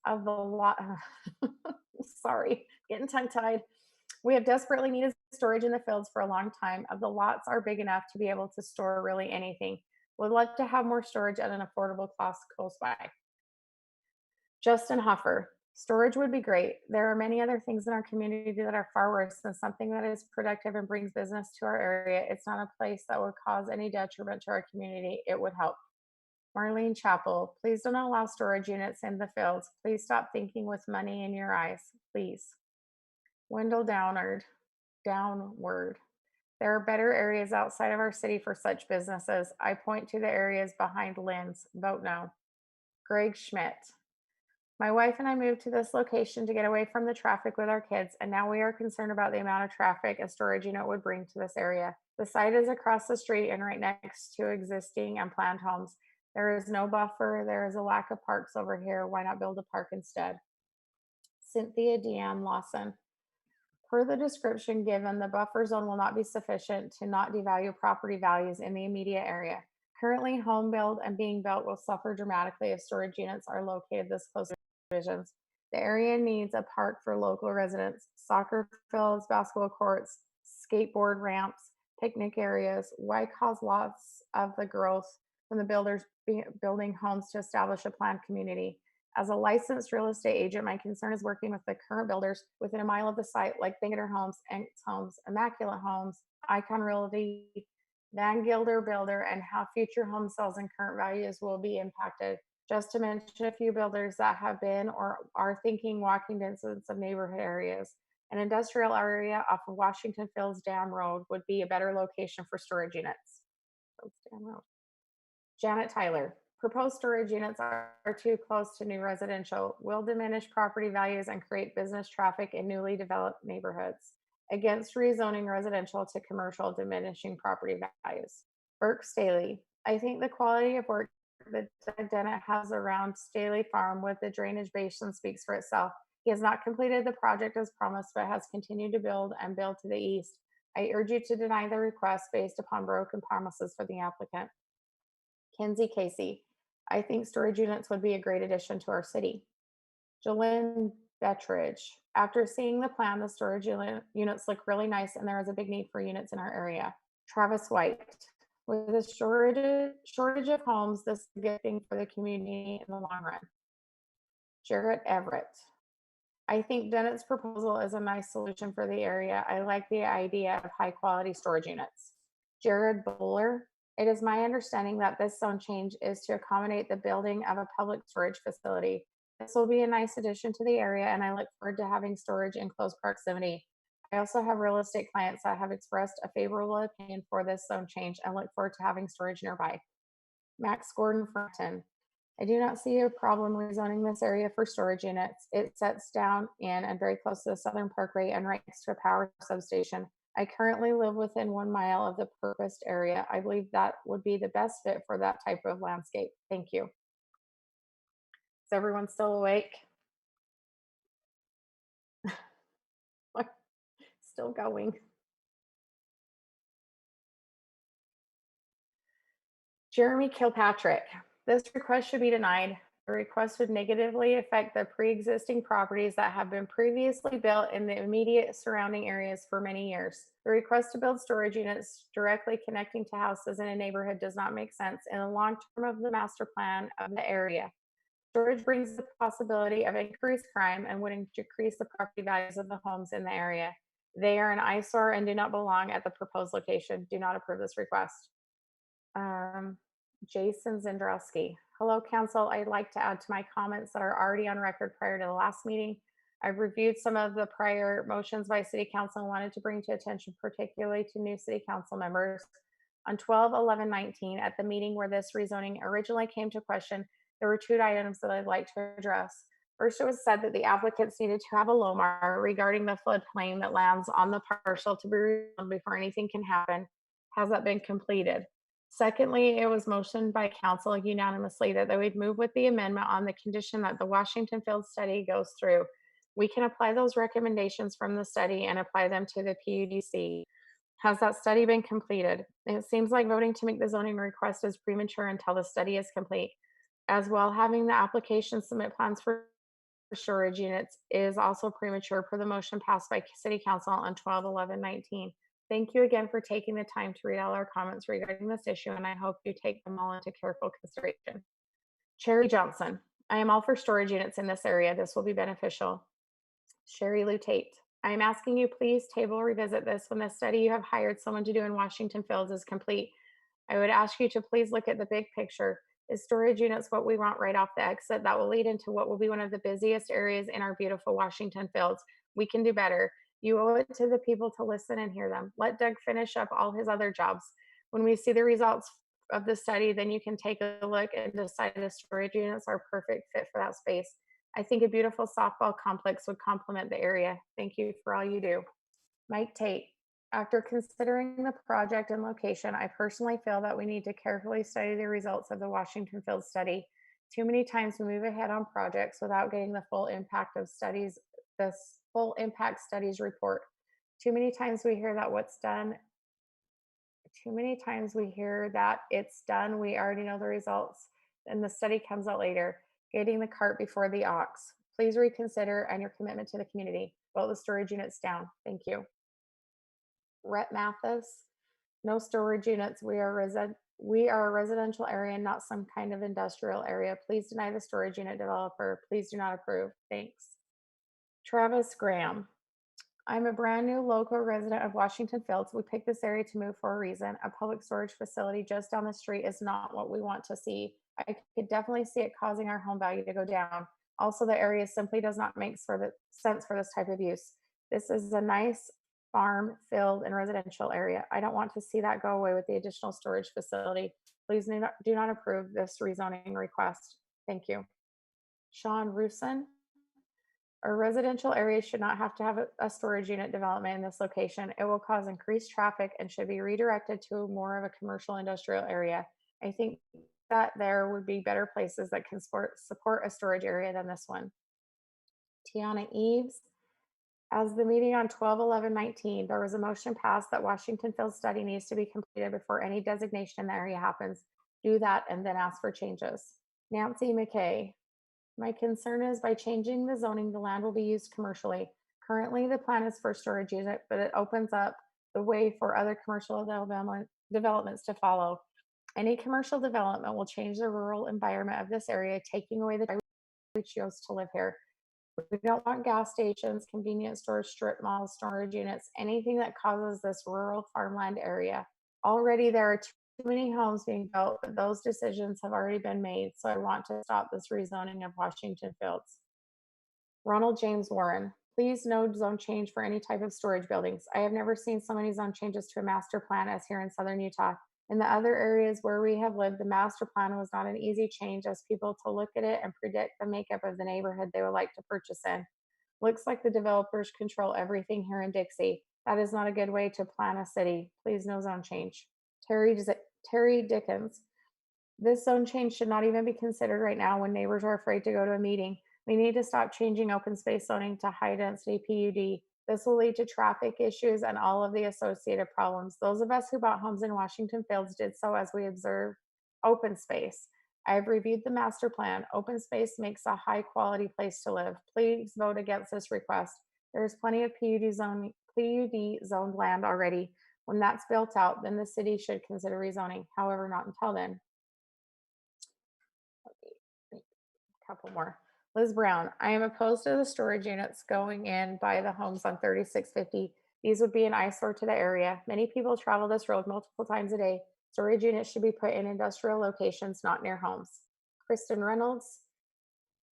of the lot. Sorry, getting tongue tied. We have desperately needed storage in the fields for a long time. Of the lots are big enough to be able to store really anything. Would like to have more storage at an affordable cost close by. Justin Hoffer, storage would be great. There are many other things in our community that are far worse than something that is productive and brings business to our area. It's not a place that would cause any detriment to our community. It would help. Marlene Chappell, please don't allow storage units in the fields. Please stop thinking with money in your eyes, please. Wendell Downward. There are better areas outside of our city for such businesses. I point to the areas behind Lynn's. Vote no. Greg Schmidt. My wife and I moved to this location to get away from the traffic with our kids, and now we are concerned about the amount of traffic a storage unit would bring to this area. The site is across the street and right next to existing and planned homes. There is no buffer. There is a lack of parks over here. Why not build a park instead? Cynthia Deanne Lawson. Per the description given, the buffer zone will not be sufficient to not devalue property values in the immediate area. Currently, home build and being built will suffer dramatically if storage units are located this close to divisions. The area needs a park for local residents, soccer fields, basketball courts, skateboard ramps, picnic areas. Why cause lots of the growth from the builders building homes to establish a planned community? As a licensed real estate agent, my concern is working with the current builders within a mile of the site, like Bangerter Homes, Enks Homes, Immaculate Homes, Icon Realty, Van Gilder Builder, and how future home sales and current values will be impacted. Just to mention a few builders that have been or are thinking walking distance of neighborhood areas. An industrial area off of Washington Fields Dam Road would be a better location for storage units. Fields Dam Road. Janet Tyler. Proposed storage units are too close to new residential, will diminish property values and create business traffic in newly developed neighborhoods. Against rezoning residential to commercial, diminishing property values. Burke Staley. I think the quality of work that Doug Dennett has around Staley Farm with the drainage basin speaks for itself. He has not completed the project as promised, but has continued to build and build to the east. I urge you to deny the request based upon broken promises for the applicant. Kenzie Casey. I think storage units would be a great addition to our city. Jolynn Bettridge. After seeing the plan, the storage units look really nice and there is a big need for units in our area. Travis White. With the shortage of homes, this is a good thing for the community in the long run. Jarrett Everett. I think Dennett's proposal is a nice solution for the area. I like the idea of high quality storage units. Jared Buller. It is my understanding that this zone change is to accommodate the building of a public storage facility. This will be a nice addition to the area, and I look forward to having storage in close proximity. I also have real estate clients that have expressed a favorable opinion for this zone change and look forward to having storage nearby. Max Gordon Fenton. I do not see a problem rezoning this area for storage units. It sets down in and very close to the Southern Parkway and right next to a power substation. I currently live within 1 mile of the purposed area. I believe that would be the best fit for that type of landscape. Thank you. Is everyone still awake? Still going. Jeremy Kilpatrick. This request should be denied. The request would negatively affect the pre-existing properties that have been previously built in the immediate surrounding areas for many years. The request to build storage units directly connecting to houses in a neighborhood does not make sense in the long term of the master plan of the area. Storage brings the possibility of increased crime and would decrease the property values of the homes in the area. They are an eyesore and do not belong at the proposed location. Do not approve this request. Jason Zendrowski. Hello, council. I'd like to add to my comments that are already on record prior to the last meeting. I've reviewed some of the prior motions by city council and wanted to bring to attention, particularly to new city council members. On 12/11/19, at the meeting where this rezoning originally came to question, there were two items that I'd like to address. First, it was said that the applicants needed to have a LOMAR regarding the floodplain that lands on the parcel to be rezoned before anything can happen. Has that been completed? Secondly, it was motioned by council unanimously that they would move with the amendment on the condition that the Washington Field study goes through. We can apply those recommendations from the study and apply them to the PUDC. Has that study been completed? It seems like voting to make the zoning request is premature until the study is complete. As well, having the application submit plans for storage units is also premature per the motion passed by City Council on 12/11/19. Thank you again for taking the time to read all our comments regarding this issue, and I hope you take them all into careful consideration. Cherry Johnson, I am all for storage units in this area. This will be beneficial. Sherry Lou Tate, I am asking you please table revisit this when the study you have hired someone to do in Washington Fields is complete. I would ask you to please look at the big picture. Is storage units what we want right off the exit? That will lead into what will be one of the busiest areas in our beautiful Washington Fields. We can do better. You owe it to the people to listen and hear them. Let Doug finish up all his other jobs. When we see the results of the study, then you can take a look and decide if storage units are a perfect fit for that space. I think a beautiful softball complex would complement the area. Thank you for all you do. Mike Tate, after considering the project and location, I personally feel that we need to carefully study the results of the Washington Field study. Too many times we move ahead on projects without getting the full impact of studies, this full impact studies report. Too many times we hear that what's done, too many times we hear that it's done, we already know the results, and the study comes out later, getting the cart before the ox. Please reconsider and your commitment to the community. Vote the storage units down. Thank you. Rhett Mathis, no storage units. We are a residential area, not some kind of industrial area. Please deny the storage unit developer. Please do not approve. Thanks. Travis Graham, I'm a brand new local resident of Washington Fields. We picked this area to move for a reason. A public storage facility just down the street is not what we want to see. I could definitely see it causing our home value to go down. Also, the area simply does not make sense for this type of use. This is a nice farm, field, and residential area. I don't want to see that go away with the additional storage facility. Please do not approve this rezoning request. Thank you. Sean Rusin, our residential area should not have to have a storage unit development in this location. It will cause increased traffic and should be redirected to more of a commercial industrial area. I think that there would be better places that can support a storage area than this one. Tiana Eves, as the meeting on 12/11/19, there was a motion passed that Washington Field study needs to be completed before any designation in the area happens. Do that and then ask for changes. Nancy McKay, my concern is by changing the zoning, the land will be used commercially. Currently, the plan is for storage unit, but it opens up the way for other commercial developments to follow. Any commercial development will change the rural environment of this area, taking away the we chose to live here. We don't want gas stations, convenience stores, strip malls, storage units, anything that causes this rural farmland area. Already there are too many homes being built, but those decisions have already been made. So I want to stop this rezoning of Washington Fields. Ronald James Warren, please no zone change for any type of storage buildings. I have never seen so many zone changes to a master plan as here in Southern Utah. In the other areas where we have lived, the master plan was not an easy change as people to look at it and predict the makeup of the neighborhood they would like to purchase in. Looks like the developers control everything here in Dixie. That is not a good way to plan a city. Please no zone change. Terry Dickens, this zone change should not even be considered right now when neighbors are afraid to go to a meeting. We need to stop changing open space zoning to high density PUD. This will lead to traffic issues and all of the associated problems. Those of us who bought homes in Washington Fields did so as we observed open space. I've reviewed the master plan. Open space makes a high quality place to live. Please vote against this request. There's plenty of PUD zoned land already. When that's built out, then the city should consider rezoning. However, not until then. Couple more. Liz Brown, I am opposed to the storage units going in by the homes on 3650. These would be an eyesore to the area. Many people travel this road multiple times a day. Storage units should be put in industrial locations, not near homes. Kristen Reynolds,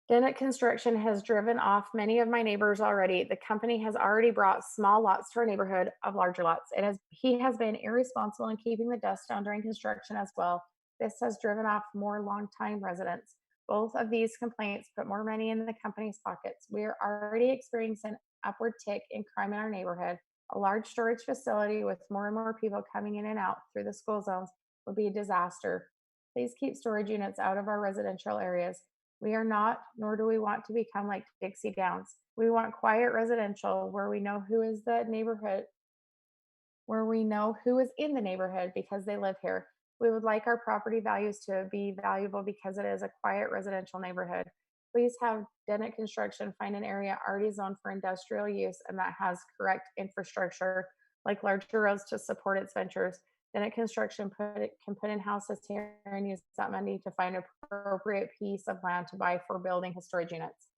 Dennett Construction has driven off many of my neighbors already. The company has already brought small lots to our neighborhood of larger lots. He has been irresponsible in keeping the dust down during construction as well. This has driven off more longtime residents. Both of these complaints put more money in the company's pockets. We are already experiencing an upward tick in crime in our neighborhood. A large storage facility with more and more people coming in and out through the school zones would be a disaster. Please keep storage units out of our residential areas. We are not, nor do we want to become like Dixie Downs. We want quiet residential where we know who is in the neighborhood because they live here. We would like our property values to be valuable because it is a quiet residential neighborhood. Please have Dennett Construction find an area already zoned for industrial use and that has correct infrastructure, like larger roads to support its ventures. Dennett Construction can put in houses here and use that money to find an appropriate piece of land to buy for building his storage units.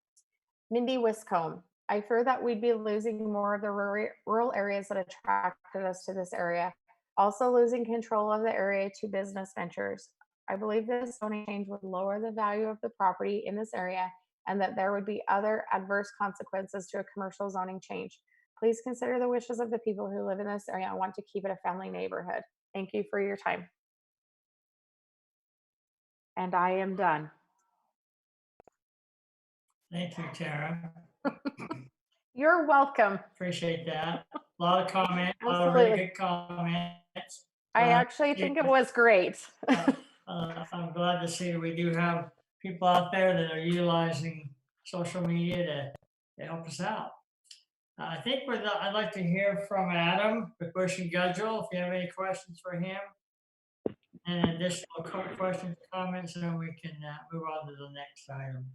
Mindy Wiscombe, I fear that we'd be losing more of the rural areas that attracted us to this area. Also losing control of the area to business ventures. I believe this zoning change would lower the value of the property in this area and that there would be other adverse consequences to a commercial zoning change. Please consider the wishes of the people who live in this area and want to keep it a family neighborhood. Thank you for your time. And I am done.
Thank you, Tara.
You're welcome.
Appreciate that. A lot of comments, a lot of
Absolutely.
really good comments.
I actually think it was great.
I'm glad to see we do have people out there that are utilizing social media to help us out. I think I'd like to hear from Adam with Bush and Gudgel, if you have any questions for him. And additional questions, comments, and then we can move on to the next item.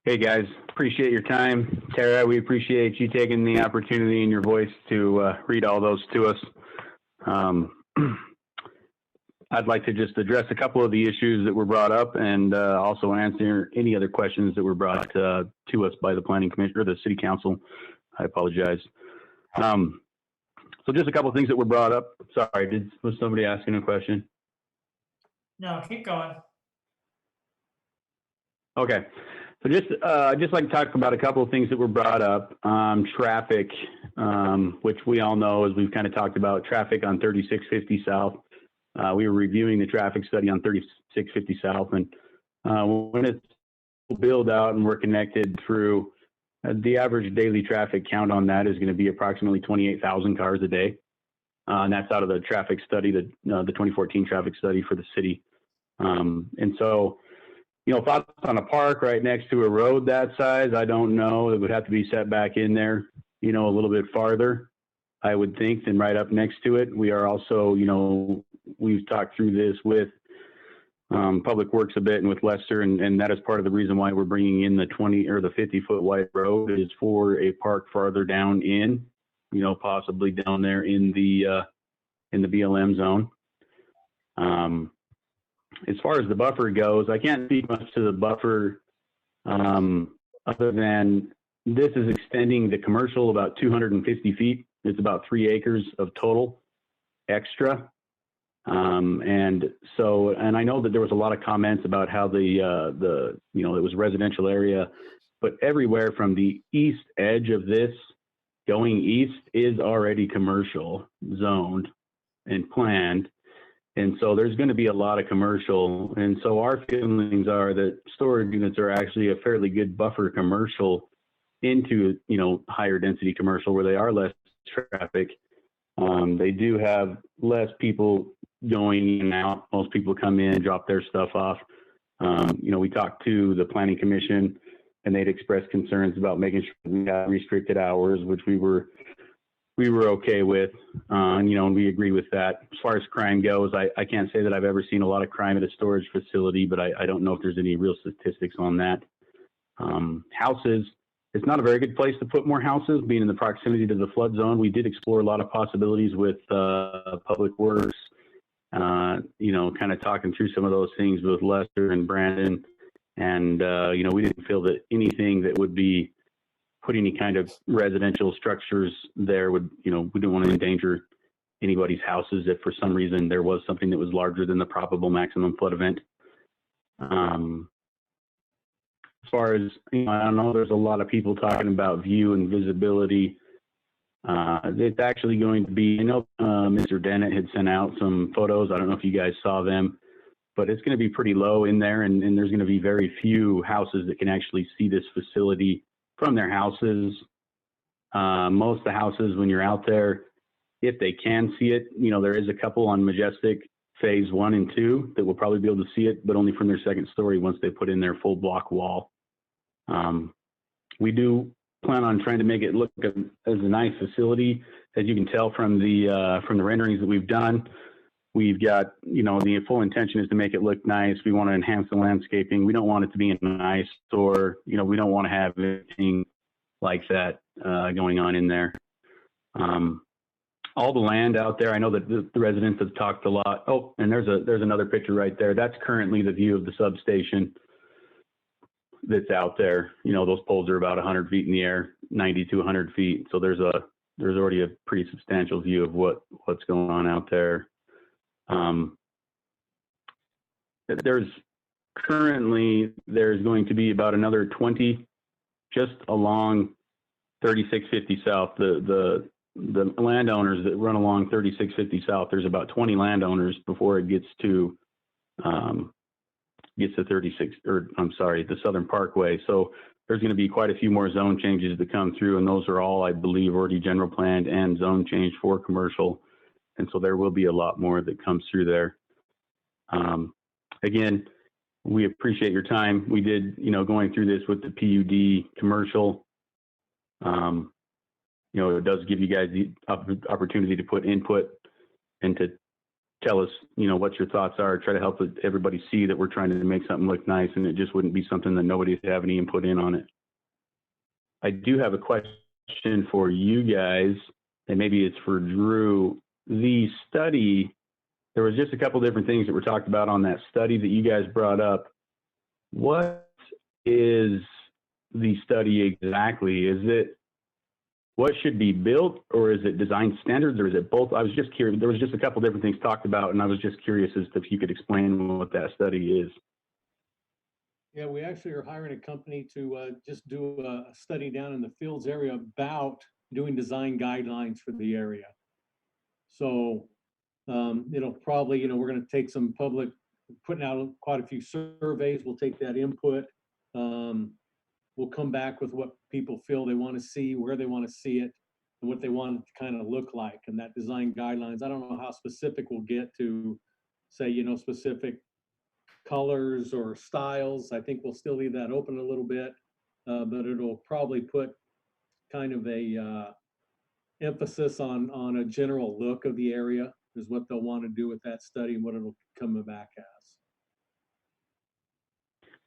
Hey guys, appreciate your time. Tara, we appreciate you taking the opportunity and your voice to read all those to us. I'd like to just address a couple of the issues that were brought up and also answer any other questions that were brought to us by the Planning Commission or the City Council. I apologize. So just a couple of things that were brought up. Sorry, was somebody asking a question?
No, keep going.
Okay. So I'd just like to talk about a couple of things that were brought up. Traffic, which we all know, as we've kind of talked about, traffic on 3650 South. We were reviewing the traffic study on 3650 South, and when it's built out and we're connected through, the average daily traffic count on that is going to be approximately 28,000 cars a day. And that's out of the traffic study, the 2014 traffic study for the city. And so, thoughts on a park right next to a road that size, I don't know. It would have to be set back in there, a little bit farther, I would think, than right up next to it. We are also, we've talked through this with Public Works a bit and with Lester, and that is part of the reason why we're bringing in the 20 or the 50-foot wide road is for a park farther down in, possibly down there in the BLM zone. As far as the buffer goes, I can't speak much to the buffer other than this is extending the commercial about 250 feet. It's about 3 acres of total extra. And I know that there was a lot of comments about how it was residential area, but everywhere from the east edge of this going east is already commercial zoned and planned. And so there's going to be a lot of commercial. And so our feelings are that storage units are actually a fairly good buffer commercial into, higher density commercial where they are less traffic. They do have less people going in and out. Most people come in, drop their stuff off. We talked to the Planning Commission and they'd expressed concerns about making sure we have restricted hours, which we were we were okay with, and we agree with that. As far as crime goes, I can't say that I've ever seen a lot of crime at a storage facility, but I don't know if there's any real statistics on that. Houses, it's not a very good place to put more houses, being in the proximity to the flood zone. We did explore a lot of possibilities with Public Works, kind of talking through some of those things with Lester and Brandon. And, we didn't feel that anything that would be put any kind of residential structures there would, we didn't want to endanger anybody's houses if for some reason there was something that was larger than the probable maximum flood event. As far as, I don't know, there's a lot of people talking about view and visibility. It's actually going to be, Mr. Dennett had sent out some photos. I don't know if you guys saw them, but it's going to be pretty low in there, and there's going to be very few houses that can actually see this facility from their houses. Most of the houses, when you're out there, if they can see it, there is a couple on Majestic phase 1 and 2 that will probably be able to see it, but only from their second story once they put in their full block wall. We do plan on trying to make it look as a nice facility. As you can tell from the renderings that we've done, we've got, the full intention is to make it look nice. We want to enhance the landscaping. We don't want it to be an eyesore. We don't want to have anything like that going on in there. All the land out there, I know that the residents have talked a lot. Oh, and there's another picture right there. That's currently the view of the substation that's out there. Those poles are about 100 feet in the air, 90 to 100 feet. So there's already a pretty substantial view of what's going on out there. There's going to be about another 20 just along 3650 South. The landowners that run along 3650 South, there's about 20 landowners before it gets to the Southern Parkway. So there's going to be quite a few more zone changes that come through, and those are all, I believe, already general planned and zone changed for commercial. And so there will be a lot more that comes through there. Again, we appreciate your time. We did, going through this with the PUD commercial, it does give you guys the opportunity to put input and to tell us, what your thoughts are, try to help everybody see that we're trying to make something look nice, and it just wouldn't be something that nobody would have any input in on it. I do have a question for you guys, and maybe it's for Drew. The study, there was just a couple different things that were talked about on that study that you guys brought up. What is the study exactly? Is it what should be built, or is it design standards, or is it both? I was just curious. There was just a couple different things talked about, and I was just curious as to if you could explain what that study is.
Yeah, we actually are hiring a company to just do a study down in the Fields area about doing design guidelines for the area. So it'll probably, we're going to take some public, putting out quite a few surveys. We'll take that input. We'll come back with what people feel they want to see, where they want to see it, and what they want it to kind of look like. And that design guidelines, I don't know how specific we'll get to, say, specific colors or styles. I think we'll still leave that open a little bit, but it'll probably put kind of a emphasis on a general look of the area is what they'll want to do with that study and what it'll come back as.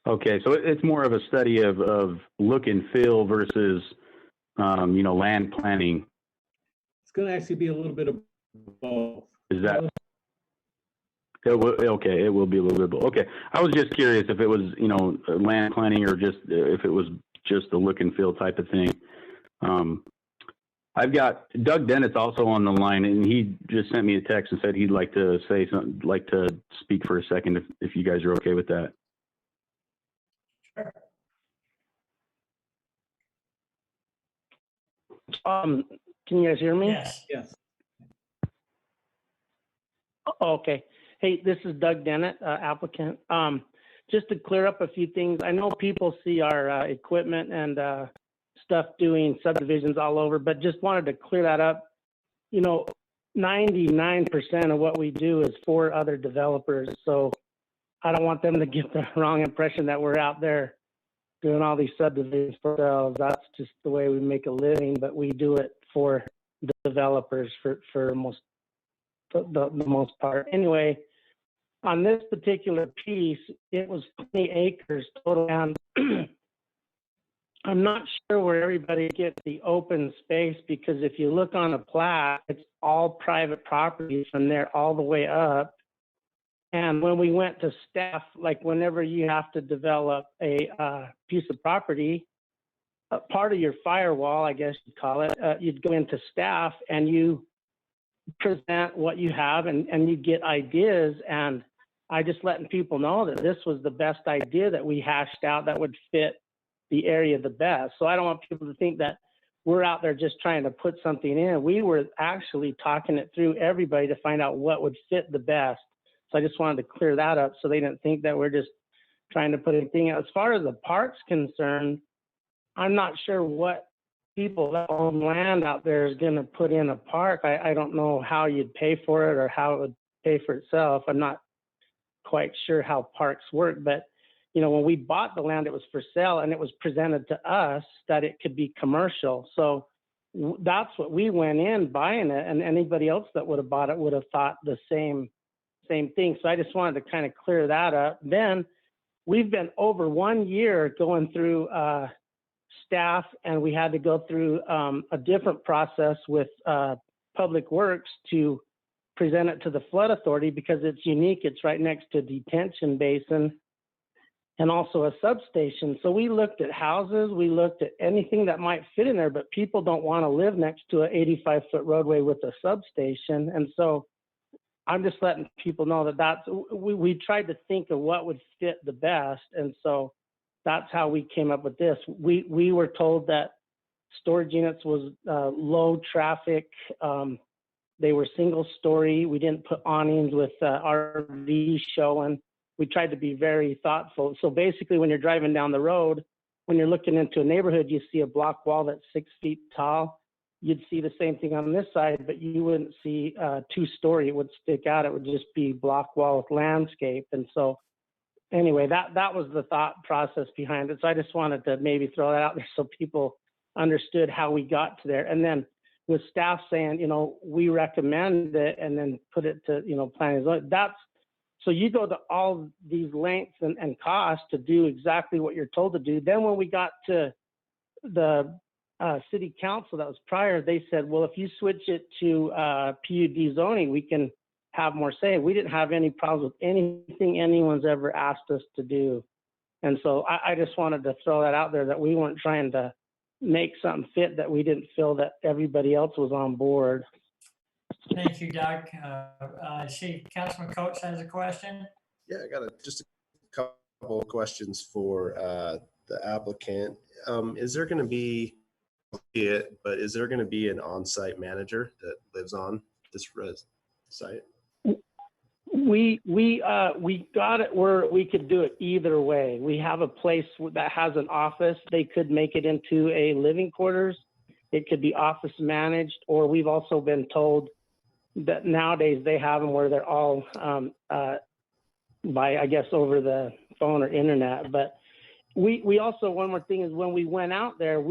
Okay, so it's more of a study of look and feel versus, land planning.
It's going to actually be a little bit of both.
Is that? Okay, it will be a little bit of both. Okay, I was just curious if it was, land planning or just if it was just a look and feel type of thing. I've got Doug Dennett's also on the line, and he just sent me a text and said he'd like to say something, like to speak for a second, if you guys are okay with that.
Can you guys hear me?
Yes.
Yes.
Okay. Hey, this is Doug Dennett, applicant. Just to clear up a few things, I know people see our equipment and stuff doing subdivisions all over, but just wanted to clear that up. 99% of what we do is for other developers, so I don't want them to get the wrong impression that we're out there doing all these subdivisions for ourselves. That's just the way we make a living, but we do it for developers for the most part. Anyway, on this particular piece, it was 20 acres total land. I'm not sure where everybody gets the open space, because if you look on a plat, it's all private property from there all the way up. And when we went to staff, like whenever you have to develop a piece of property, part of your firewall, I guess you'd call it, you'd go into staff and you present what you have, and you get ideas. And I just letting people know that this was the best idea that we hashed out that would fit the area the best. So I don't want people to think that we're out there just trying to put something in. We were actually talking it through everybody to find out what would fit the best. So I just wanted to clear that up so they didn't think that we're just trying to put anything out. As far as the park's concerned, I'm not sure what people that own land out there is going to put in a park. I don't know how you'd pay for it or how it would pay for itself. I'm not quite sure how parks work, but you know, when we bought the land, it was for sale, and it was presented to us that it could be commercial. So that's what we went in buying it, and anybody else that would have bought it would have thought the same thing. So I just wanted to kind of clear that up. Then we've been over 1 year going through staff, and we had to go through a different process with Public Works to present it to the flood authority, because it's unique. It's right next to a detention basin and also a substation. So we looked at houses, we looked at anything that might fit in there, but people don't want to live next to an 85-foot roadway with a substation. And so I'm just letting people know that we tried to think of what would fit the best. And so that's how we came up with this. We were told that storage units was low traffic. They were single story. We didn't put awnings with RV showing. We tried to be very thoughtful. So basically, when you're driving down the road, when you're looking into a neighborhood, you see a block wall that's 6 feet tall. You'd see the same thing on this side, but you wouldn't see 2-story. It would stick out. It would just be block wall with landscape. And so anyway, that was the thought process behind it. So I just wanted to maybe throw that out there so people understood how we got to there. And then with staff saying, you know, we recommend it, and then put it to, you know, planning and zoning. So you go to all these lengths and costs to do exactly what you're told to do. Then when we got to the city council that was prior, they said, well, if you switch it to PUD zoning, we can have more say. We didn't have any problems with anything anyone's ever asked us to do. And so I just wanted to throw that out there, that we weren't trying to make something fit that we didn't feel that everybody else was on board.
Thank you, Doug. See, Councilman Coates has a question.
Yeah, I got just a couple of questions for the applicant. Is there going to be is there going to be an on-site manager that lives on this site?
We got it where we could do it either way. We have a place that has an office. They could make it into a living quarters. It could be office managed, or we've also been told that nowadays they have them where they're all by, I guess, over the phone or internet. But we also, one more thing is, when we went out there,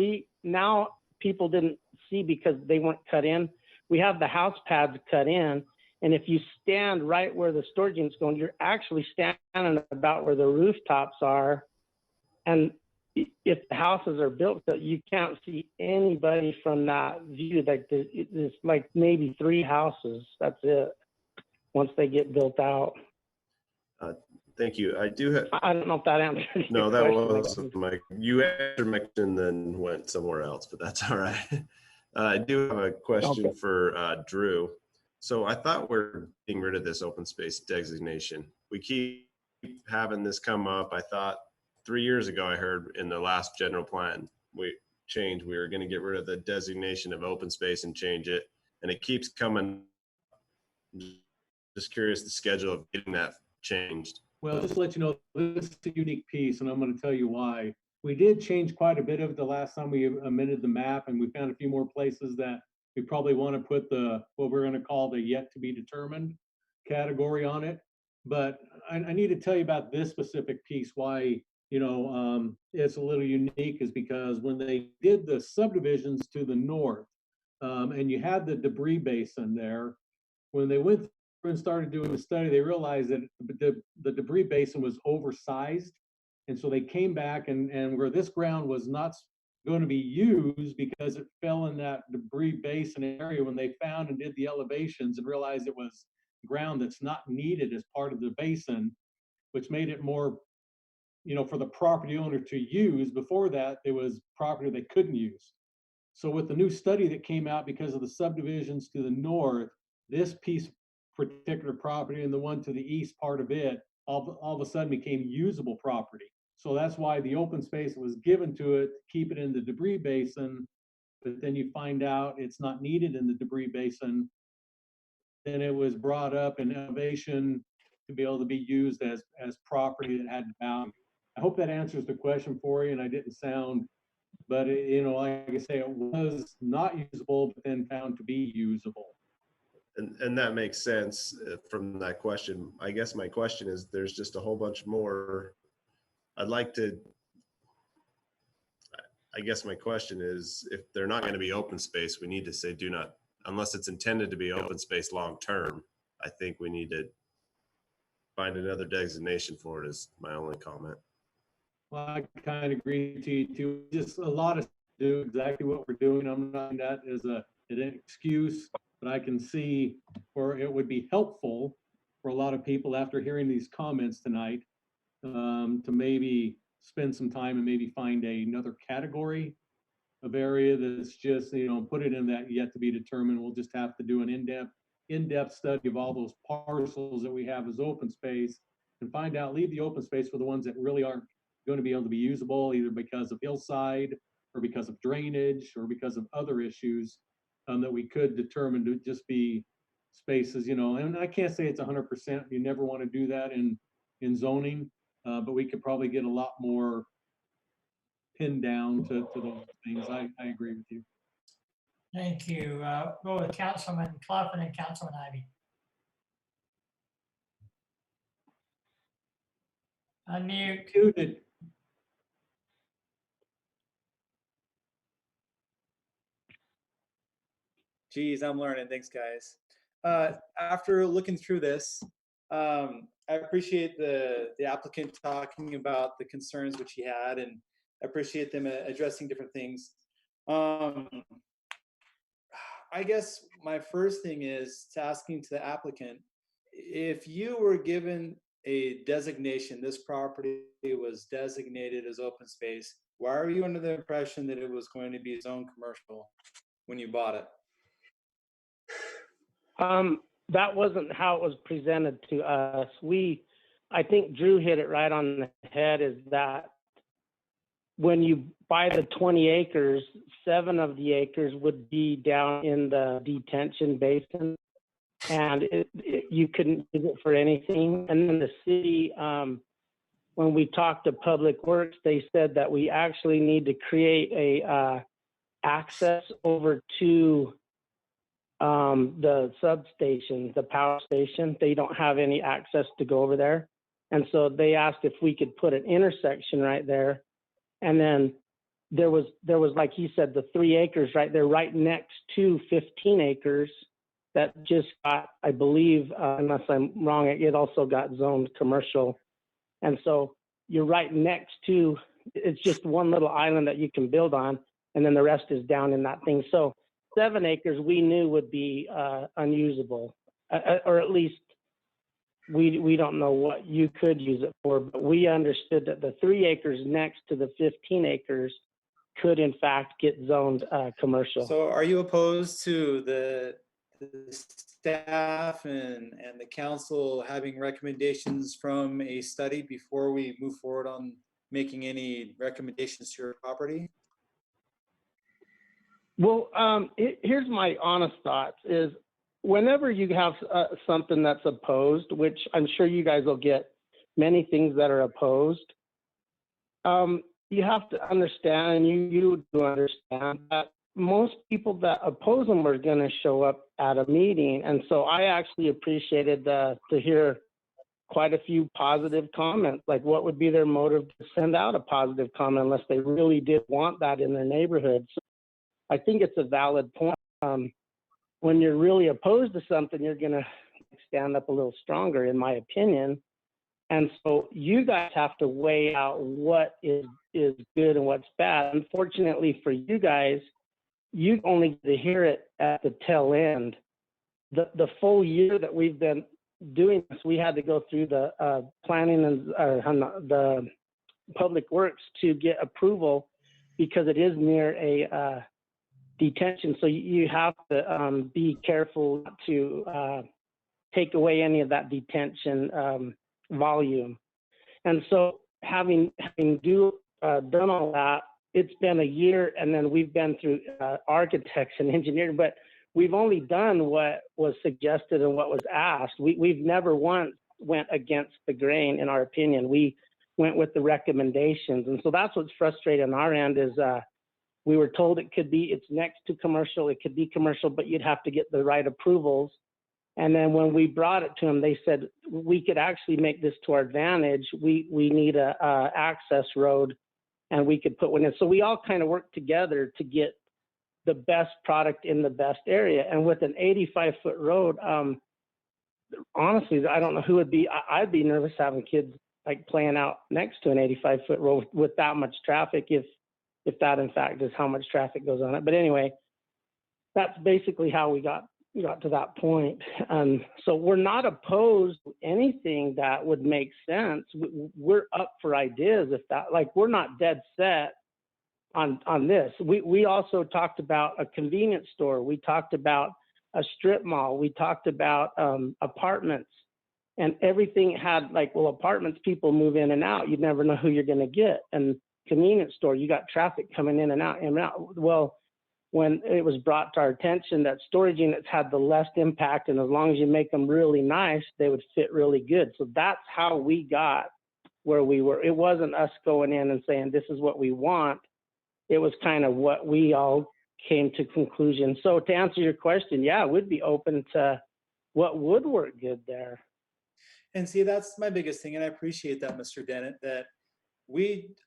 now people didn't see because they weren't cut in. We have the house pads cut in. And if you stand right where the storage unit's going, you're actually standing about where the rooftops are. And if the houses are built, so you can't see anybody from that view. Like there's like maybe 3 houses. That's it. Once they get built out.
Thank you. I do have.
I don't know if that answered.
No, that wasn't my. You answered my question, then went somewhere else, but that's all right. I do have a question for Drew. So I thought we're getting rid of this open space designation. We keep having this come up. I thought 3 years ago, I heard in the last general plan, we were going to get rid of the designation of open space and change it. And it keeps coming. Just curious the schedule of getting that changed.
Well, just to let you know, this is a unique piece, and I'm going to tell you why. We did change quite a bit of it the last time we amended the map, and we found a few more places that we probably want to put what we're going to call the yet to be determined category on it. But I need to tell you about this specific piece, why, you know, it's a little unique, is because when they did the subdivisions to the north, and you had the debris basin there. When they went through and started doing the study, they realized that the debris basin was oversized. And so they came back and where this ground was not going to be used because it fell in that debris basin area, when they found and did the elevations and realized it was ground that's not needed as part of the basin, which made it more, for the property owner to use. Before that, there was property they couldn't use. So with the new study that came out, because of the subdivisions to the north, this piece, particular property, and the one to the east part of it, all of a sudden became usable property. So that's why the open space was given to it, keep it in the debris basin, but then you find out it's not needed in the debris basin. Then it was brought up in elevation to be able to be used as property that had value. I hope that answers the question for you, and I didn't sound, but like I say, it was not usable, but then found to be usable.
And that makes sense from that question. I guess my question is, there's just a whole bunch more. I guess my question is, if they're not going to be open space, we need to say do not, unless it's intended to be open space long term. I think we need to find another designation for it, is my only comment.
Well, I kind of agree to you too. Just a lot of do exactly what we're doing. I'm not saying that as an excuse, but I can see where it would be helpful for a lot of people after hearing these comments tonight, to maybe spend some time and maybe find another category of area that's just, put it in that yet to be determined. We'll just have to do an in-depth study of all those parcels that we have as open space and find out, leave the open space for the ones that really aren't going to be able to be usable, either because of hillside or because of drainage or because of other issues, that we could determine to just be spaces, and I can't say it's 100%. You never want to do that in zoning, but we could probably get a lot more pinned down to those things. I agree with you.
Thank you. Go with Councilman Clough and then Councilman Ivy. Unmute.
Muted.
Geez, I'm learning. Thanks, guys. After looking through this, I appreciate the applicant talking about the concerns which he had, and I appreciate them addressing different things. I guess my first thing is to asking to the applicant, if you were given a designation, this property was designated as open space, why are you under the impression that it was going to be zoned commercial when you bought it?
That wasn't how it was presented to us. I think Drew hit it right on the head, is that when you buy the 20 acres, 7 of the acres would be down in the detention basin, and you couldn't use it for anything. And then the city, when we talked to Public Works, they said that we actually need to create a access over to the substation, the power station. They don't have any access to go over there. And so they asked if we could put an intersection right there. And then there was, like he said, the 3 acres right there, right next to 15 acres that just got, I believe, unless I'm wrong, it also got zoned commercial. And so you're right next to, it's just one little island that you can build on, and then the rest is down in that thing. So 7 acres we knew would be unusable, or at least we don't know what you could use it for, but we understood that the 3 acres next to the 15 acres could in fact get zoned commercial.
So are you opposed to the staff and the council having recommendations from a study before we move forward on making any recommendations to your property?
Well, here's my honest thoughts is, whenever you have something that's opposed, which I'm sure you guys will get many things that are opposed, you have to understand, and you do understand, that most people that oppose them are going to show up at a meeting. And so I actually appreciated to hear quite a few positive comments. Like, what would be their motive to send out a positive comment unless they really did want that in their neighborhood? So I think it's a valid point. when you're really opposed to something, you're going to stand up a little stronger, in my opinion. And so you guys have to weigh out what is good and what's bad. Unfortunately for you guys, you only get to hear it at the tail end. The full year that we've been doing this, we had to go through the planning and the public works to get approval because it is near a detention. So you have to be careful to take away any of that detention volume. And so having done all that, it's been a year, and then we've been through architects and engineering, but we've only done what was suggested and what was asked. We've never once went against the grain, in our opinion. We went with the recommendations. And so that's what's frustrating on our end is we were told it's next to commercial, it could be commercial, but you'd have to get the right approvals. And then when we brought it to them, they said, we could actually make this to our advantage. We need a access road, and we could put one in. So we all kind of worked together to get the best product in the best area. And with an 85-foot road, honestly, I don't know who would be. I'd be nervous having kids like playing out next to an 85-foot road with that much traffic, if that in fact is how much traffic goes on it. But anyway, that's basically how we got to that point. So we're not opposed to anything that would make sense. We're up for ideas if that, like, we're not dead set on this. We also talked about a convenience store. We talked about a strip mall. We talked about apartments, and everything had like, well, apartments, people move in and out. You never know who you're going to get. And convenience store, you got traffic coming in and out and out. Well, when it was brought to our attention that storage units had the less impact, and as long as you make them really nice, they would fit really good. So that's how we got where we were. It wasn't us going in and saying, this is what we want. It was kind of what we all came to conclusion. So to answer your question, yeah, we'd be open to what would work good there.
And see, that's my biggest thing. And I appreciate that, Mr. Dennett, that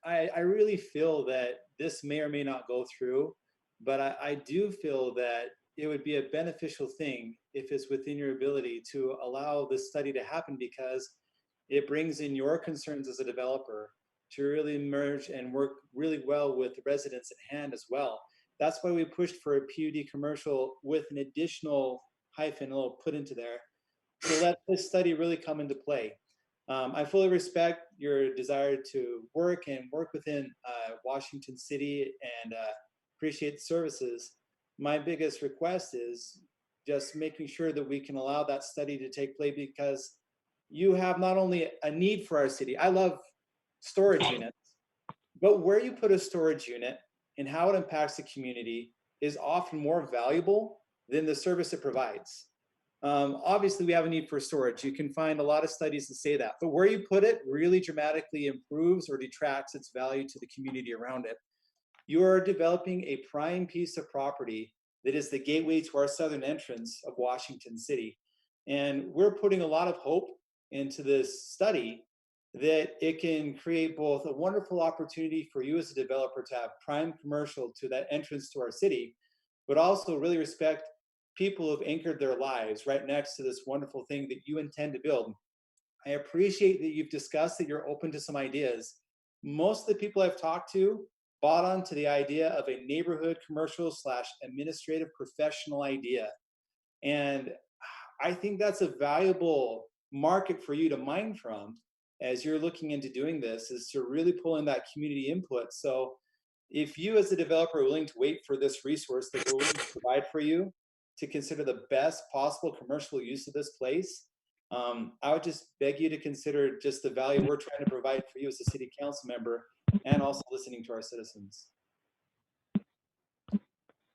I really feel that this may or may not go through, but I do feel that it would be a beneficial thing if it's within your ability to allow this study to happen, because it brings in your concerns as a developer to really merge and work really well with the residents at hand as well. That's why we pushed for a PUD commercial with an additional hyphen put into there to let this study really come into play. I fully respect your desire to work within Washington City and appreciate the services. My biggest request is just making sure that we can allow that study to take place, because you have not only a need for our city. I love storage units, but where you put a storage unit and how it impacts the community is often more valuable than the service it provides. Obviously, we have a need for storage. You can find a lot of studies that say that, but where you put it really dramatically improves or detracts its value to the community around it. You are developing a prime piece of property that is the gateway to our southern entrance of Washington City. And we're putting a lot of hope into this study that it can create both a wonderful opportunity for you as a developer to have prime commercial to that entrance to our city, but also really respect people who have anchored their lives right next to this wonderful thing that you intend to build. I appreciate that you've discussed that you're open to some ideas. Most of the people I've talked to bought onto the idea of a neighborhood commercial / administrative professional idea. And I think that's a valuable market for you to mine from as you're looking into doing this, is to really pull in that community input. So if you as a developer are willing to wait for this resource that we're willing to provide for you to consider the best possible commercial use of this place, I would just beg you to consider just the value we're trying to provide for you as a city council member, and also listening to our citizens.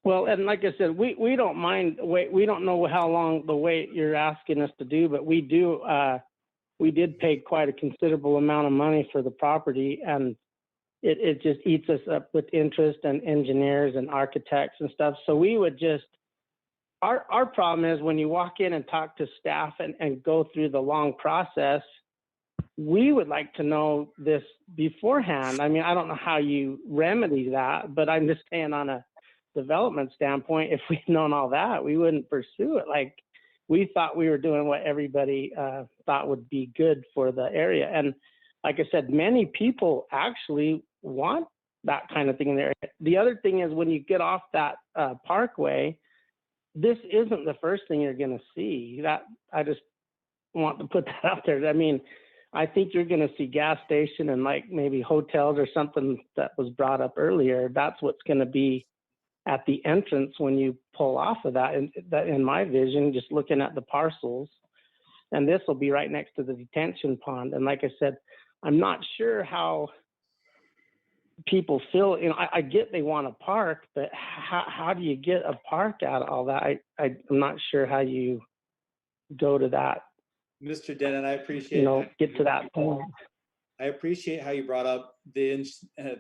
Well, and like I said, we don't mind wait. We don't know how long the wait you're asking us to do, but we do. We did pay quite a considerable amount of money for the property, and it just eats us up with interest and engineers and architects and stuff. So we would just, our problem is when you walk in and talk to staff and go through the long process, we would like to know this beforehand. I mean, I don't know how you remedy that, but I'm just saying on a development standpoint, if we'd known all that, we wouldn't pursue it. Like, we thought we were doing what everybody thought would be good for the area. And like I said, many people actually want that kind of thing in there. The other thing is, when you get off that parkway, this isn't the first thing you're going to see. That, I just want to put that out there. I mean, I think you're going to see gas station and like maybe hotels or something that was brought up earlier. That's what's going to be at the entrance when you pull off of that. And that, in my vision, just looking at the parcels, and this will be right next to the detention pond. And like I said, I'm not sure how people feel. You know, I get they want a park, but how do you get a park out of all that? I'm not sure how you go to that.
Mr. Denon, I appreciate,
you know, get to that point.
I appreciate how you brought up the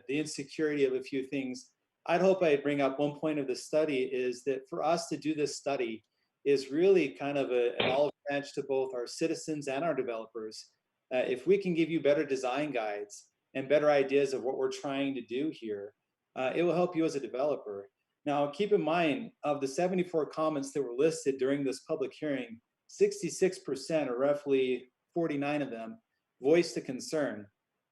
insecurity of a few things. I'd hope I bring up one point of the study is that for us to do this study is really kind of an olive branch to both our citizens and our developers. If we can give you better design guides and better ideas of what we're trying to do here, it will help you as a developer. Now, keep in mind, of the 74 comments that were listed during this public hearing, 66%, or roughly 49 of them, voiced a concern.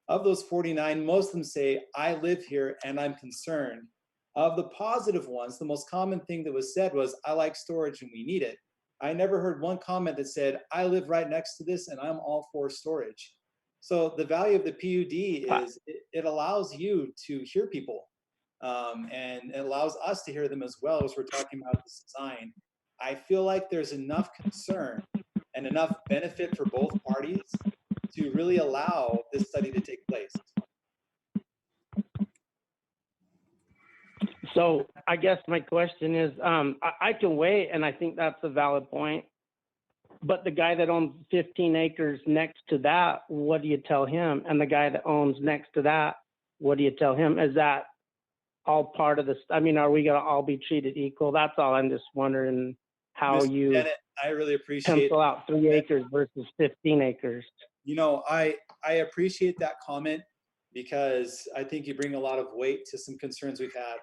Of those 49, most of them say, I live here and I'm concerned. Of the positive ones, the most common thing that was said was, I like storage and we need it. I never heard one comment that said, I live right next to this and I'm all for storage. So the value of the PUD is it allows you to hear people, and it allows us to hear them as well as we're talking about this design. I feel like there's enough concern and enough benefit for both parties to really allow this study to take place.
So I guess my question is, I can wait, and I think that's a valid point. But the guy that owns 15 acres next to that, what do you tell him? And the guy that owns next to that, what do you tell him? Is that all part of this? I mean, are we going to all be treated equal? That's all. I'm just wondering how
Mr.
you
Dennett, I really appreciate
pencil out 3 acres versus 15 acres.
You know, I appreciate that comment because I think you bring a lot of weight to some concerns we've had.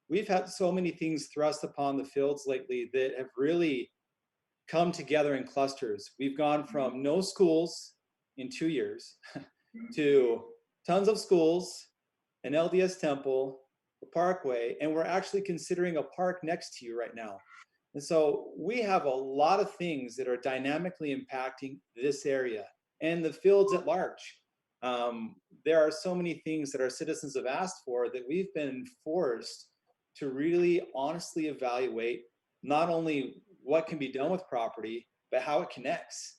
We've had so many things thrust upon the fields lately that have really come together in clusters. We've gone from no schools in 2 years to tons of schools, an LDS temple, a parkway, and we're actually considering a park next to you right now. And so we have a lot of things that are dynamically impacting this area and the fields at large. There are so many things that our citizens have asked for that we've been forced to really honestly evaluate not only what can be done with property, but how it connects.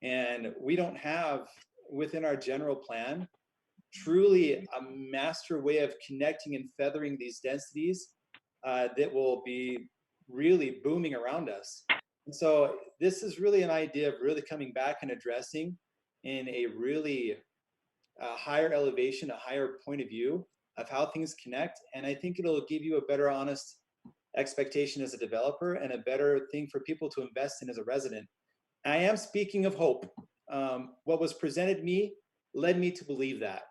And we don't have within our general plan truly a master way of connecting and feathering these densities that will be really booming around us. And so this is really an idea of really coming back and addressing in a really higher elevation, a higher point of view of how things connect. And I think it'll give you a better honest expectation as a developer and a better thing for people to invest in as a resident. I am speaking of hope. What was presented me led me to believe that.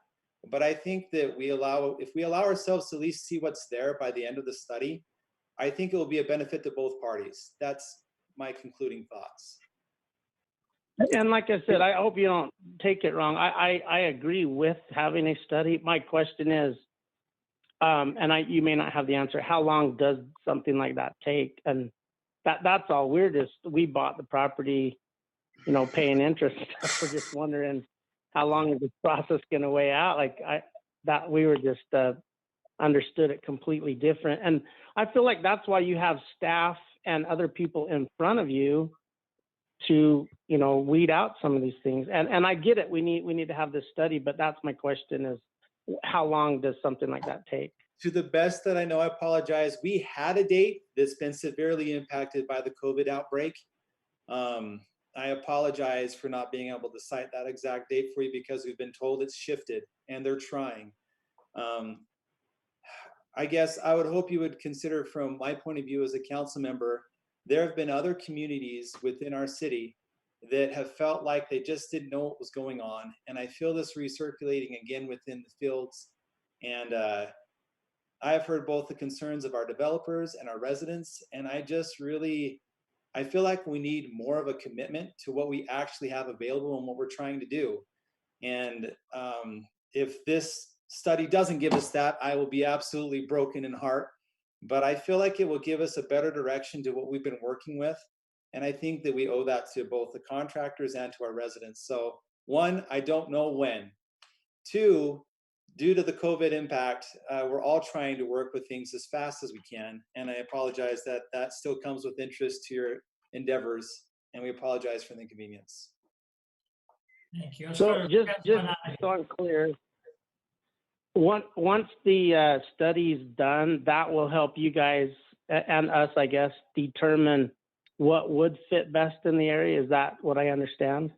But I think that if we allow ourselves to at least see what's there by the end of the study, I think it will be a benefit to both parties. That's my concluding thoughts.
And like I said, I hope you don't take it wrong. I agree with having a study. My question is, and you may not have the answer, how long does something like that take? And that's all. We bought the property, you know, paying interest. We're just wondering how long is this process going to weigh out? Like we were just understood it completely different. And I feel like that's why you have staff and other people in front of you to, you know, weed out some of these things. And I get it. We need to have this study, but that's my question is, how long does something like that take?
To the best that I know, I apologize. We had a date that's been severely impacted by the COVID outbreak. I apologize for not being able to cite that exact date for you because we've been told it's shifted and they're trying. I guess I would hope you would consider, from my point of view as a council member, there have been other communities within our city that have felt like they just didn't know what was going on. And I feel this recirculating again within the fields. And I've heard both the concerns of our developers and our residents, and I feel like we need more of a commitment to what we actually have available and what we're trying to do. And if this study doesn't give us that, I will be absolutely broken in heart. But I feel like it will give us a better direction to what we've been working with. And I think that we owe that to both the contractors and to our residents. So one, I don't know when. Two, due to the COVID impact, we're all trying to work with things as fast as we can. And I apologize that that still comes with interest to your endeavors. And we apologize for the inconvenience.
Thank you.
So just so I'm clear, once the study's done, that will help you guys and us, I guess, determine what would fit best in the area. Is that what I understand?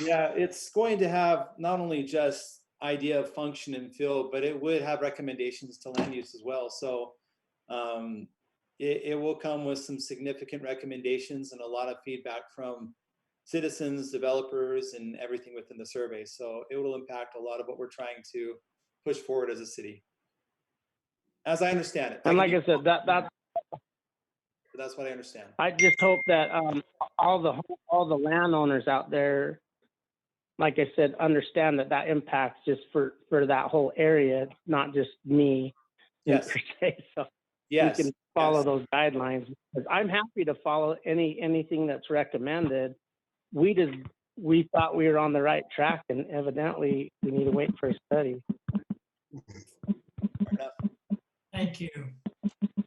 Yeah, it's going to have not only just idea of function and feel, but it would have recommendations to land use as well. So it will come with some significant recommendations and a lot of feedback from citizens, developers, and everything within the survey. So it will impact a lot of what we're trying to push forward as a city, as I understand it.
And like I said,
that's what I understand.
I just hope that all the landowners out there, like I said, understand that impacts just for that whole area, not just me.
Yes.
Per se. So
yes.
We can follow those guidelines. I'm happy to follow anything that's recommended. We thought we were on the right track, and evidently we need to wait for a study.
Thank you.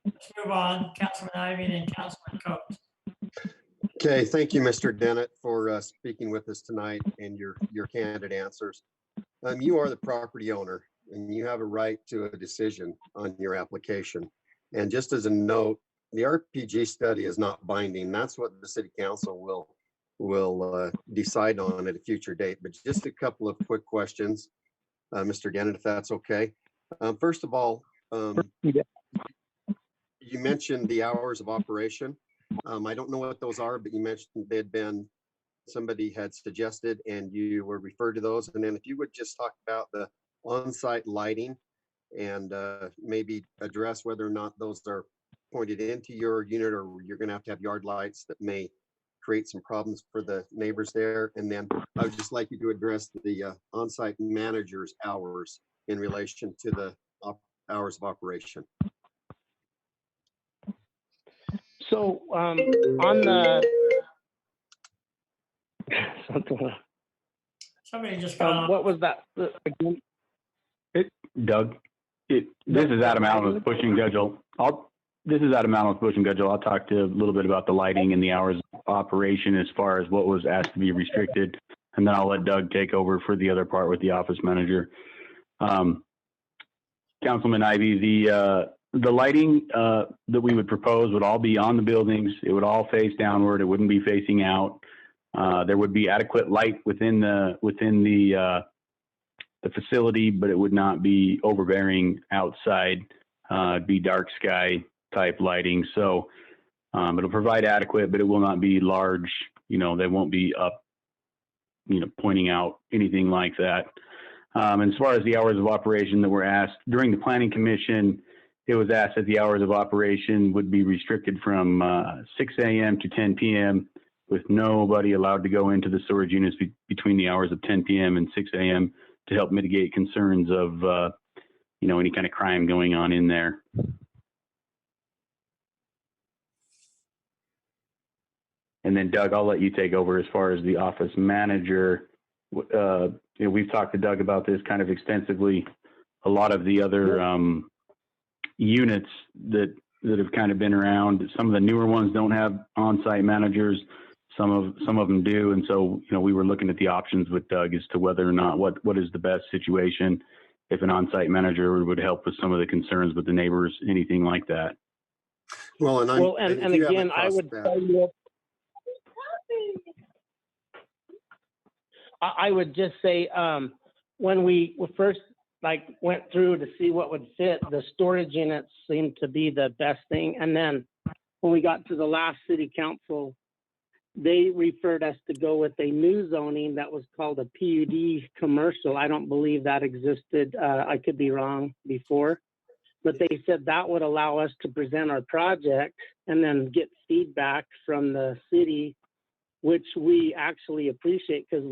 Let's move on. Councilman Ivy and then Councilman Coates.
Okay, thank you, Mr. Dennett, for speaking with us tonight and your candid answers. You are the property owner, and you have a right to a decision on your application. And just as a note, the RPG study is not binding. That's what the city council will decide on at a future date. But just a couple of quick questions, Mr. Dennett, if that's okay. First of all, you mentioned the hours of operation. I don't know what those are, but you mentioned somebody had suggested and you were referred to those. And then if you would just talk about the on-site lighting and maybe address whether or not those are pointed into your unit or you're going to have yard lights that may create some problems for the neighbors there. And then I would just like you to address the on-site manager's hours in relation to the hours of operation.
So on the
somebody just
what was that again?
Doug, this is Adam Allen with Pushing Gudgel. This is Adam Allen with Pushing Gudgel. I'll talk to a little bit about the lighting and the hours of operation as far as what was asked to be restricted, and then I'll let Doug take over for the other part with the office manager. Councilman Ivy, the lighting that we would propose would all be on the buildings. It would all face downward. It wouldn't be facing out. There would be adequate light within the facility, but it would not be overbearing outside. It'd be dark sky type lighting. So it'll provide adequate, but it will not be large. They won't be up, pointing out anything like that. And as far as the hours of operation that were asked during the planning commission, it was asked that the hours of operation would be restricted from 6 a.m. to 10 p.m. with nobody allowed to go into the storage units between the hours of 10 p.m. and 6 a.m. to help mitigate concerns of, any kind of crime going on in there. And then Doug, I'll let you take over as far as the office manager. We've talked to Doug about this kind of extensively. A lot of the other units that have kind of been around, some of the newer ones don't have on-site managers. Some of them do. And so, we were looking at the options with Doug as to whether or not what is the best situation, if an on-site manager would help with some of the concerns with the neighbors, anything like that.
Well,
and again, I would tell you, I would just say, when we first went through to see what would fit, the storage units seemed to be the best thing. And then when we got to the last city council, they referred us to go with a new zoning that was called a PUD commercial. I don't believe that existed. I could be wrong before. But they said that would allow us to present our project and then get feedback from the city, which we actually appreciate because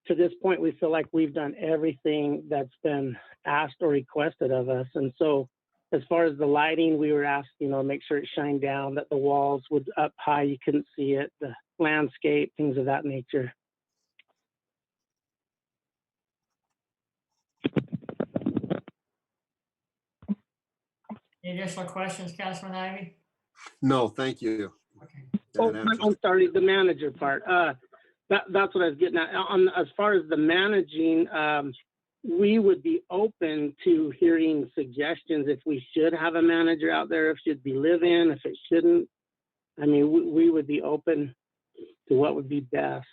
to this point, we feel like we've done everything that's been asked or requested of us. And so as far as the lighting, we were asked, make sure it shined down, that the walls would up high, you couldn't see it, the landscape, things of that nature.
Any additional questions, Councilman Ivy?
No, thank you.
Okay.
Oh,
That answers-
I'm sorry, the manager part. That's what I was getting at. As far as the managing, we would be open to hearing suggestions if we should have a manager out there, if it should be live-in, if it shouldn't. I mean, we would be open to what would be best.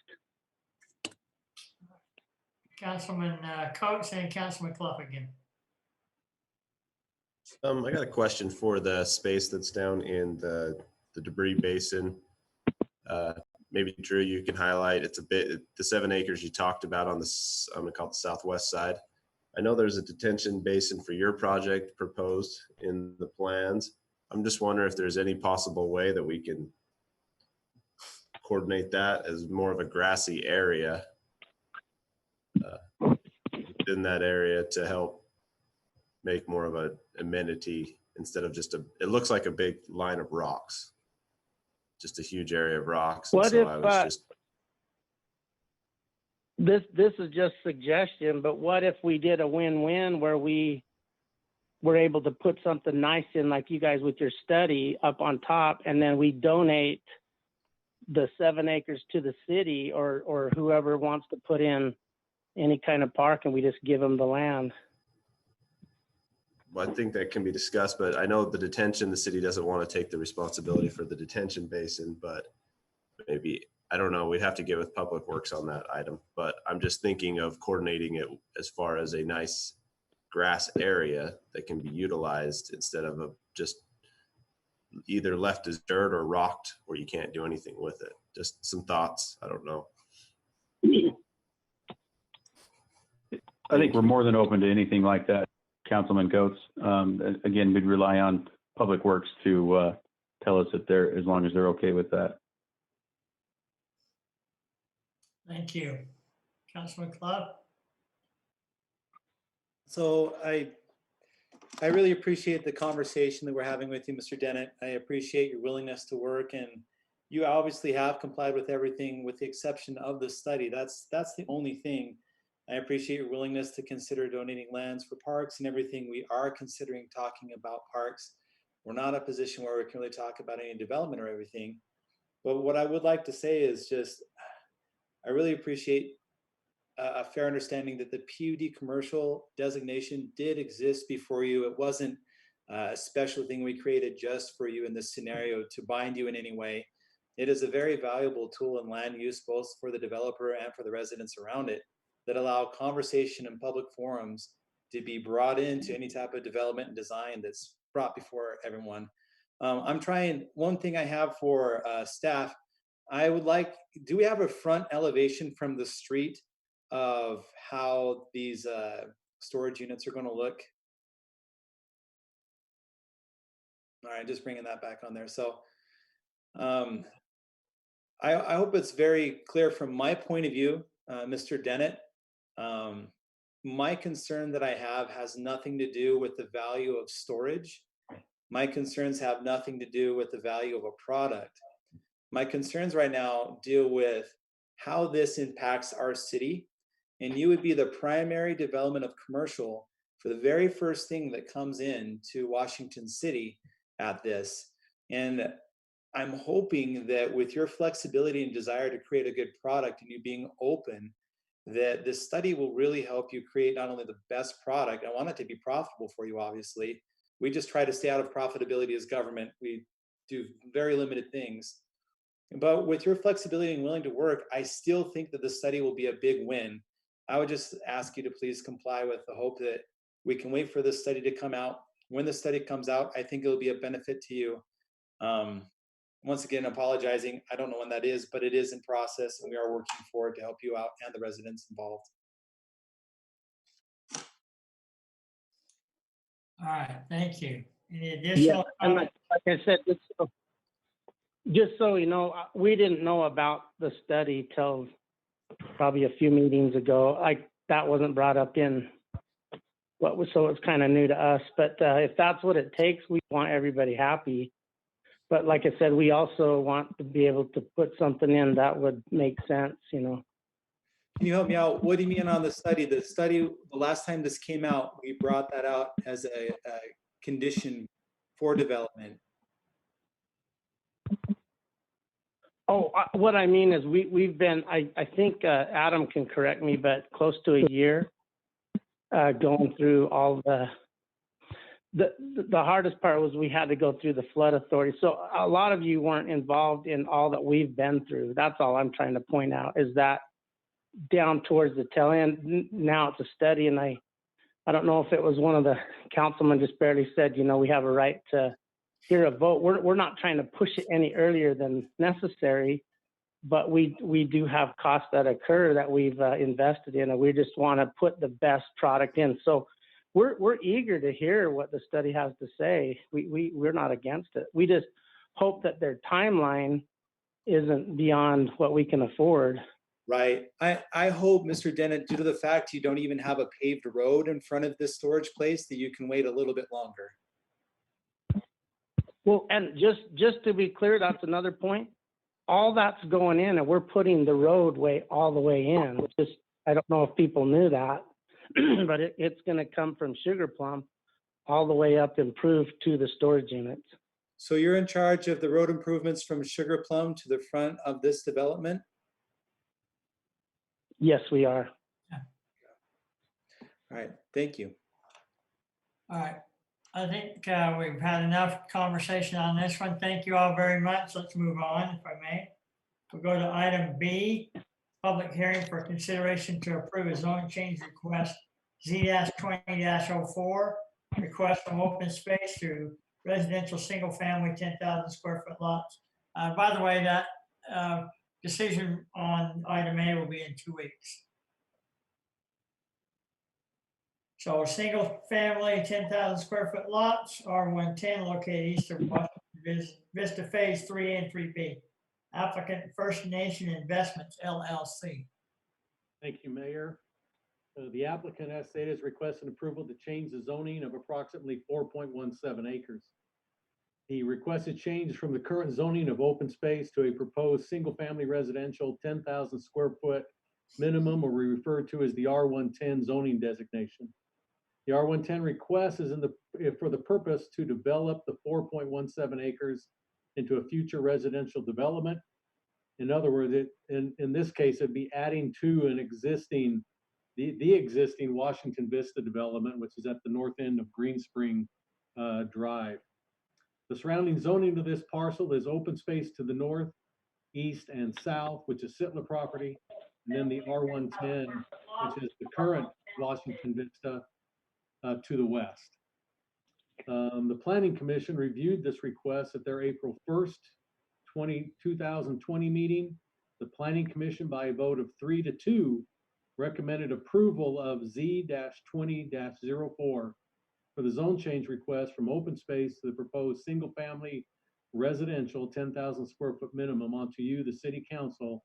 Councilman Coates and Councilman Clough again.
I got a question for the space that's down in the debris basin. Maybe Drew, you can highlight, it's a bit, the 7 acres you talked about on the, I'm gonna call it the southwest side. I know there's a detention basin for your project proposed in the plans. I'm just wondering if there's any possible way that we can coordinate that as more of a grassy area in that area to help make more of an amenity instead of just it looks like a big line of rocks, just a huge area of rocks.
What
so
if,
I was just
this is just suggestion, but what if we did a win-win where we were able to put something nice in, like you guys with your study up on top, and then we donate the 7 acres to the city or whoever wants to put in any kind of park, and we just give them the land.
Well, I think that can be discussed, but I know the detention, the city doesn't want to take the responsibility for the detention basin, but maybe, I don't know, we'd have to get with Public Works on that item, but I'm just thinking of coordinating it as far as a nice grass area that can be utilized instead of just either left as dirt or rocked where you can't do anything with it. Just some thoughts, I don't know.
I think we're more than open to anything like that, Councilman Coates. Again, we'd rely on Public Works to tell us if they're, as long as they're okay with that.
Thank you. Councilman Clough?
So I really appreciate the conversation that we're having with you, Mr. Dennett. I appreciate your willingness to work, and you obviously have complied with everything with the exception of the study. That's the only thing. I appreciate your willingness to consider donating lands for parks and everything. We are considering talking about parks. We're not in a position where we can really talk about any development or everything. But what I would like to say is just, I really appreciate a fair understanding that the PUD commercial designation did exist before you. It wasn't a special thing we created just for you in this scenario to bind you in any way. It is a very valuable tool in land use, both for the developer and for the residents around it, that allow conversation in public forums to be brought into any type of development and design that's brought before everyone. I'm trying, one thing I have for staff, I would like, do we have a front elevation from the street of how these storage units are going to look? All right, just bringing that back on there. So I hope it's very clear from my point of view, Mr. Dennett. My concern that I have has nothing to do with the value of storage. My concerns have nothing to do with the value of a product. My concerns right now deal with how this impacts our city. And you would be the primary development of commercial for the very first thing that comes in to Washington City at this. And I'm hoping that with your flexibility and desire to create a good product and you being open, that this study will really help you create not only the best product, I want it to be profitable for you, obviously. We just try to stay out of profitability as government. We do very limited things. But with your flexibility and willing to work, I still think that the study will be a big win. I would just ask you to please comply with the hope that we can wait for this study to come out. When the study comes out, I think it'll be a benefit to you. Once again, apologizing. I don't know when that is, but it is in process and we are working forward to help you out and the residents involved.
All right, thank you. Any
Yeah,
additional
and
comments?
like I said, just so you know, we didn't know about the study till probably a few meetings ago. Like, that wasn't brought up in what was, so it's kind of new to us. But if that's what it takes, we want everybody happy. But like I said, we also want to be able to put something in that would make sense, you know.
Can you help me out? What do you mean on the study? The study, the last time this came out, we brought that out as a condition for development.
Oh, what I mean is we've been, I think Adam can correct me, but close to a year going through all the hardest part was we had to go through the flood authority. So a lot of you weren't involved in all that we've been through. That's all I'm trying to point out, is that down towards the tail end, now it's a study, and I don't know if it was one of the councilmen just barely said, you know, we have a right to hear a vote. We're not trying to push it any earlier than necessary, but we do have costs that occur that we've invested in, and we just want to put the best product in. So we're eager to hear what the study has to say. We're not against it. We just hope that their timeline isn't beyond what we can afford.
Right. I hope, Mr. Dennett, due to the fact you don't even have a paved road in front of this storage place, that you can wait a little bit longer.
Well, and just to be clear, that's another point. All that's going in, and we're putting the roadway all the way in, which is, I don't know if people knew that, but it's going to come from Sugar Plum all the way up improved to the storage units.
So you're in charge of the road improvements from Sugar Plum to the front of this development?
Yes, we are.
All right, thank you.
All right, I think we've had enough conversation on this one. Thank you all very much. Let's move on, if I may. We'll go to item B, public hearing for consideration to approve a zone change request Z-20-04, request from open space to residential single family 10,000 square foot lots. By the way, that decision on item A will be in 2 weeks. So single family, 10,000 square foot lots, R110 located east of Washington Vista Phase 3A and 3B. Applicant First Nation Investments, LLC.
Thank you, Mayor. The applicant has stated his request and approval to change the zoning of approximately 4.17 acres. The requested change from the current zoning of open space to a proposed single-family residential 10,000 square foot minimum, or we refer to as the R110 zoning designation. The R110 request is for the purpose to develop the 4.17 acres into a future residential development. In other words, in this case, it'd be adding to an existing, the existing Washington Vista development, which is at the north end of Green Spring Drive. The surrounding zoning of this parcel is open space to the north, east, and south, which is Sittler property, and then the R110, which is the current Washington Vista, to the west. The Planning Commission reviewed this request at their April 1st, 2020 meeting. The Planning Commission, by a vote of 3-2, recommended approval of Z-20-04 for the zone change request from open space to the proposed single-family residential 10,000 square foot minimum onto you, the City Council,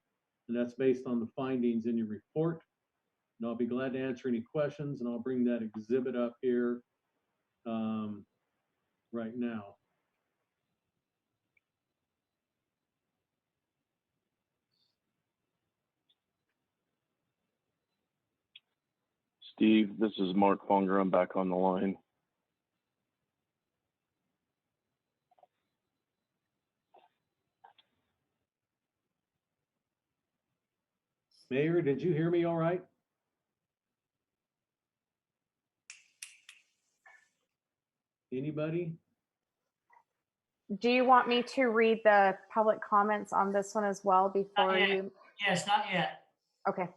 and that's based on the findings in your report. And I'll be glad to answer any questions, and I'll bring that exhibit up here right now.
Steve, this is Mark Fonger. I'm back on the line.
Mayor, did you hear me all right? Anybody?
Do you want me to read the public comments on this one as well before you?
Yes, not yet.
Okay.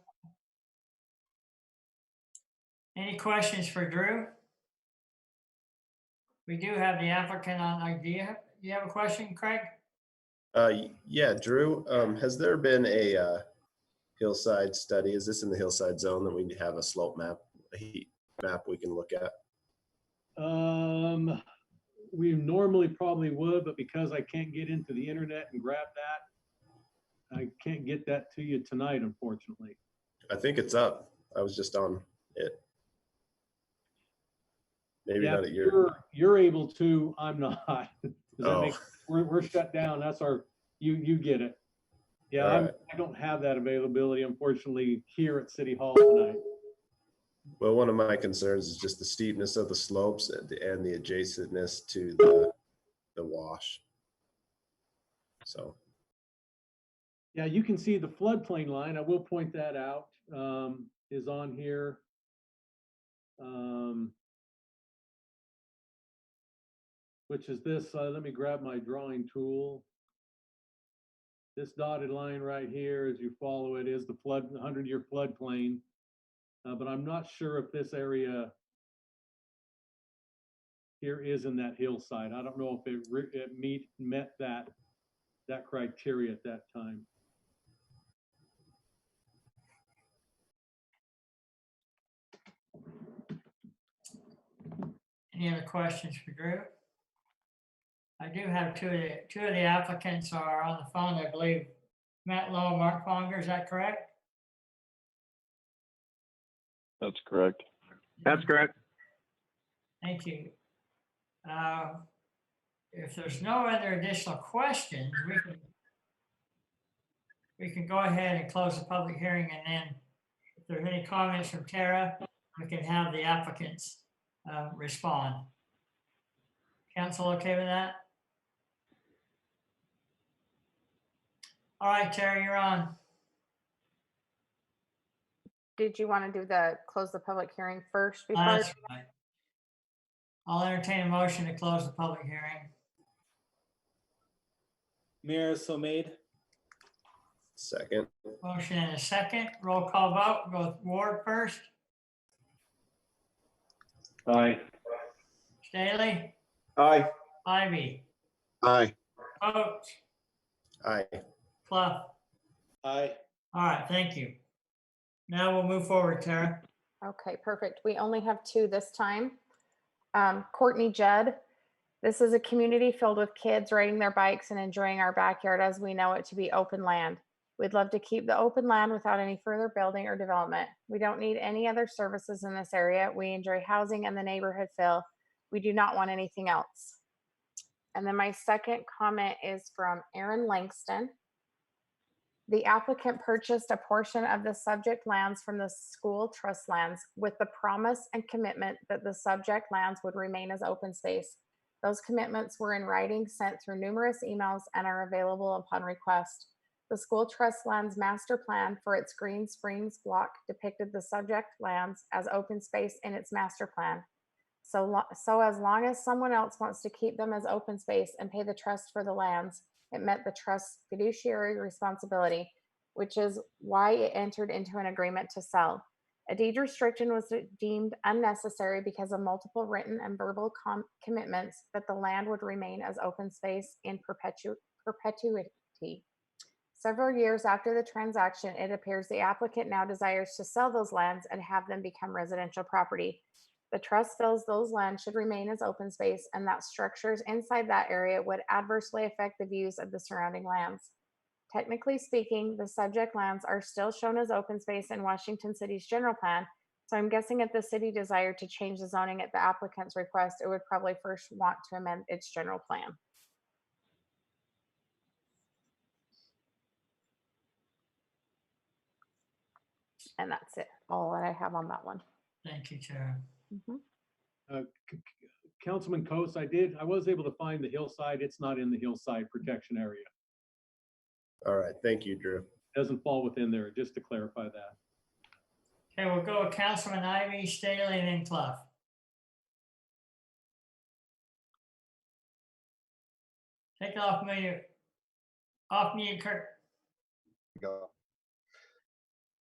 Any questions for Drew? We do have the applicant on idea. Do you have a question, Craig?
Yeah, Drew, has there been a hillside study? Is this in the hillside zone that we have a slope map, a heat map we can look at?
We normally probably would, but because I can't get into the internet and grab that, I can't get that to you tonight, unfortunately.
I think it's up. I was just on it. Maybe
Yeah,
not at your.
you're able to, I'm not. Does that
Oh.
make, we're shut down. That's our, you get it. Yeah,
All right.
I don't have that availability, unfortunately, here at City Hall tonight.
Well, one of my concerns is just the steepness of the slopes and the adjacentness to the wash. So.
Yeah, you can see the floodplain line, I will point that out, is on here. Which is this, let me grab my drawing tool. This dotted line right here, as you follow it, is the 100-year floodplain. But I'm not sure if this area here is in that hillside. I don't know if it met that criteria at that time.
Any other questions for Drew? I do have two of the applicants are on the phone, I believe. Matt Lowe, Mark Fonger, is that correct?
That's correct.
That's correct.
Thank you. If there's no other additional questions, we can go ahead and close the public hearing, and then if there's any comments from Tara, we can have the applicants respond. Council okay with that? All right, Tara, you're on.
Did you want to do close the public hearing first before?
That's right. I'll entertain a motion to close the public hearing.
Mayor, so made.
Second.
Motion and a second. Roll call vote. Go with Ward first.
Aye.
Staley.
Aye.
Ivy.
Aye.
Coates.
Aye.
Clough.
Aye.
All right, thank you. Now we'll move forward, Tara.
Okay, perfect. We only have two this time. Courtney Judd. This is a community filled with kids riding their bikes and enjoying our backyard as we know it to be open land. We'd love to keep the open land without any further building or development. We don't need any other services in this area. We enjoy housing and the neighborhood feel. We do not want anything else. And then my second comment is from Aaron Langston. The applicant purchased a portion of the subject lands from the school trust lands with the promise and commitment that the subject lands would remain as open space. Those commitments were in writing sent through numerous emails and are available upon request. The school trust lands master plan for its Green Springs block depicted the subject lands as open space in its master plan. So as long as someone else wants to keep them as open space and pay the trust for the lands, it met the trust's fiduciary responsibility, which is why it entered into an agreement to sell. A deed restriction was deemed unnecessary because of multiple written and verbal commitments that the land would remain as open space in perpetuity. Several years after the transaction, it appears the applicant now desires to sell those lands and have them become residential property. The trust feels those lands should remain as open space and that structures inside that area would adversely affect the views of the surrounding lands. Technically speaking, the subject lands are still shown as open space in Washington City's general plan. So I'm guessing if the city desired to change the zoning at the applicant's request, it would probably first want to amend its general plan. And that's it, all that I have on that one.
Thank you, Tara.
Councilman Coates, I was able to find the hillside. It's not in the hillside protection area.
All right. Thank you, Drew.
Doesn't fall within there, just to clarify that.
Okay, we'll go with Councilman Ivy, Staley, and then Clough. Take it off mute. Off mute, Kurt.
Go.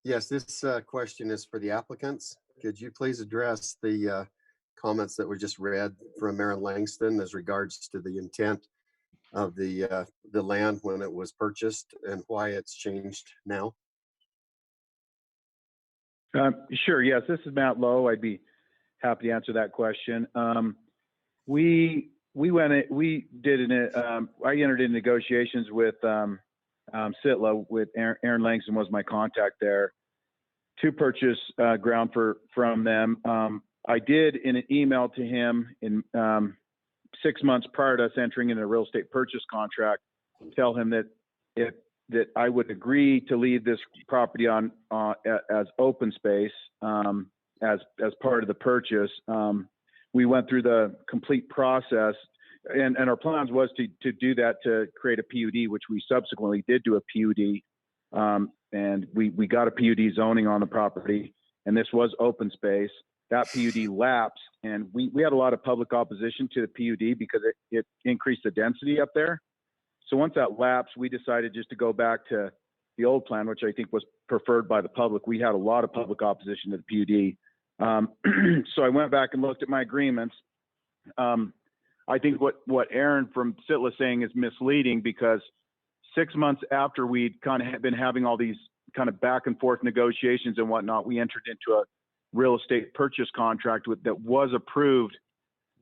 Yes, this question is for the applicants. Could you please address the comments that were just read from Aaron Langston as regards to the intent of the land when it was purchased and why it's changed now?
Sure. Yes, this is Matt Lowe. I'd be happy to answer that question. I entered in negotiations with Sitla with Aaron Langston was my contact there to purchase ground from them. I did in an email to him in 6 months prior to us entering into a real estate purchase contract, tell him that that I would agree to leave this property on as open space as part of the purchase. We went through the complete process, and our plans was to do that, to create a PUD, which we subsequently did do a PUD, and we got a PUD zoning on the property, and this was open space. That PUD lapsed, and we had a lot of public opposition to the PUD because it increased the density up there. So once that lapsed, we decided just to go back to the old plan, which I think was preferred by the public. We had a lot of public opposition to the PUD. So I went back and looked at my agreements. I think what Aaron from Sitla is saying is misleading, because 6 months after we'd kind of been having all these kind of back and forth negotiations and whatnot, we entered into a real estate purchase contract that was approved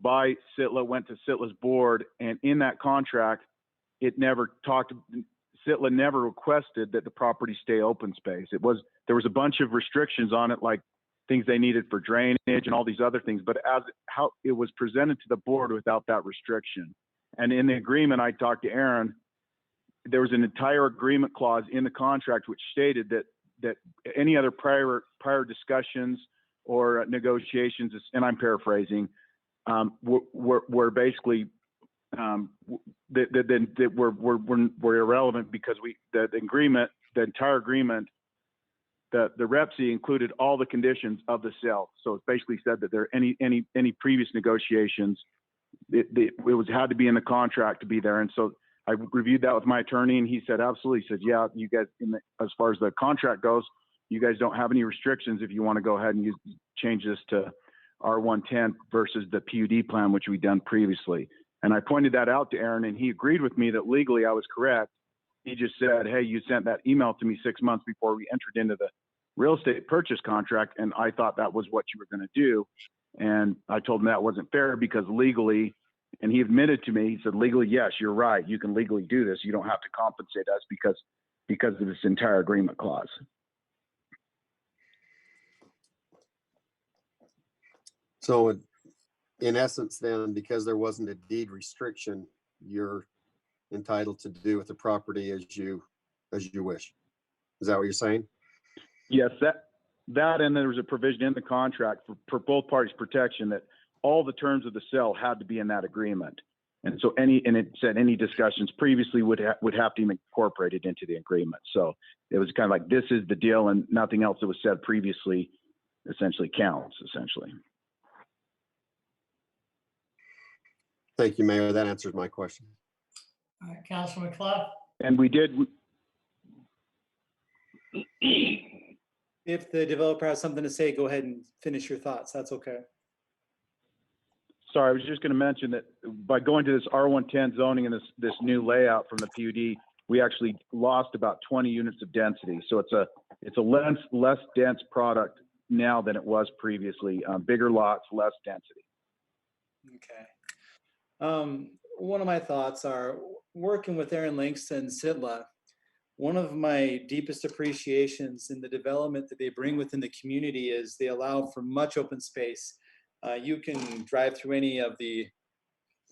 by Sitla, went to Sitla's board, and in that contract, Sitla never requested that the property stay open space. There was a bunch of restrictions on it, like things they needed for drainage and all these other things, but how it was presented to the board without that restriction. And in the agreement, I talked to Aaron, there was an entire agreement clause in the contract which stated that any other prior discussions or negotiations, and I'm paraphrasing, were basically that were irrelevant, because the entire agreement, the REPSI included all the conditions of the sale. So it basically said that there any previous negotiations, it had to be in the contract to be there. And so I reviewed that with my attorney, and he said absolutely. He said, yeah, you guys, as far as the contract goes, you guys don't have any restrictions if you want to go ahead and change this to R110 versus the PUD plan, which we'd done previously. And I pointed that out to Aaron, and he agreed with me that legally I was correct. He just said, hey, you sent that email to me 6 months before we entered into the real estate purchase contract, and I thought that was what you were going to do. And I told him that wasn't fair, because legally, and he admitted to me, he said, legally, yes, you're right. You can legally do this. You don't have to compensate us because of this entire agreement clause.
So in essence, then, because there wasn't a deed restriction, you're entitled to do with the property as you wish. Is that what you're saying?
Yes, that and there was a provision in the contract for both parties' protection that all the terms of the sale had to be in that agreement. And so it said any discussions previously would have to be incorporated into the agreement. So it was kind of like, this is the deal, and nothing else that was said previously essentially counts, essentially.
Thank you, Mayor. That answers my question.
All right, Councilman Clough.
And we did.
If the developer has something to say, go ahead and finish your thoughts. That's okay.
Sorry, I was just going to mention that by going to this R110 zoning and this new layout from the PUD, we actually lost about 20 units of density. So it's a less dense product now than it was previously. Bigger lots, less density.
Okay. One of my thoughts are, working with Aaron Langston Sitla, one of my deepest appreciations in the development that they bring within the community is they allow for much open space. You can drive through any of the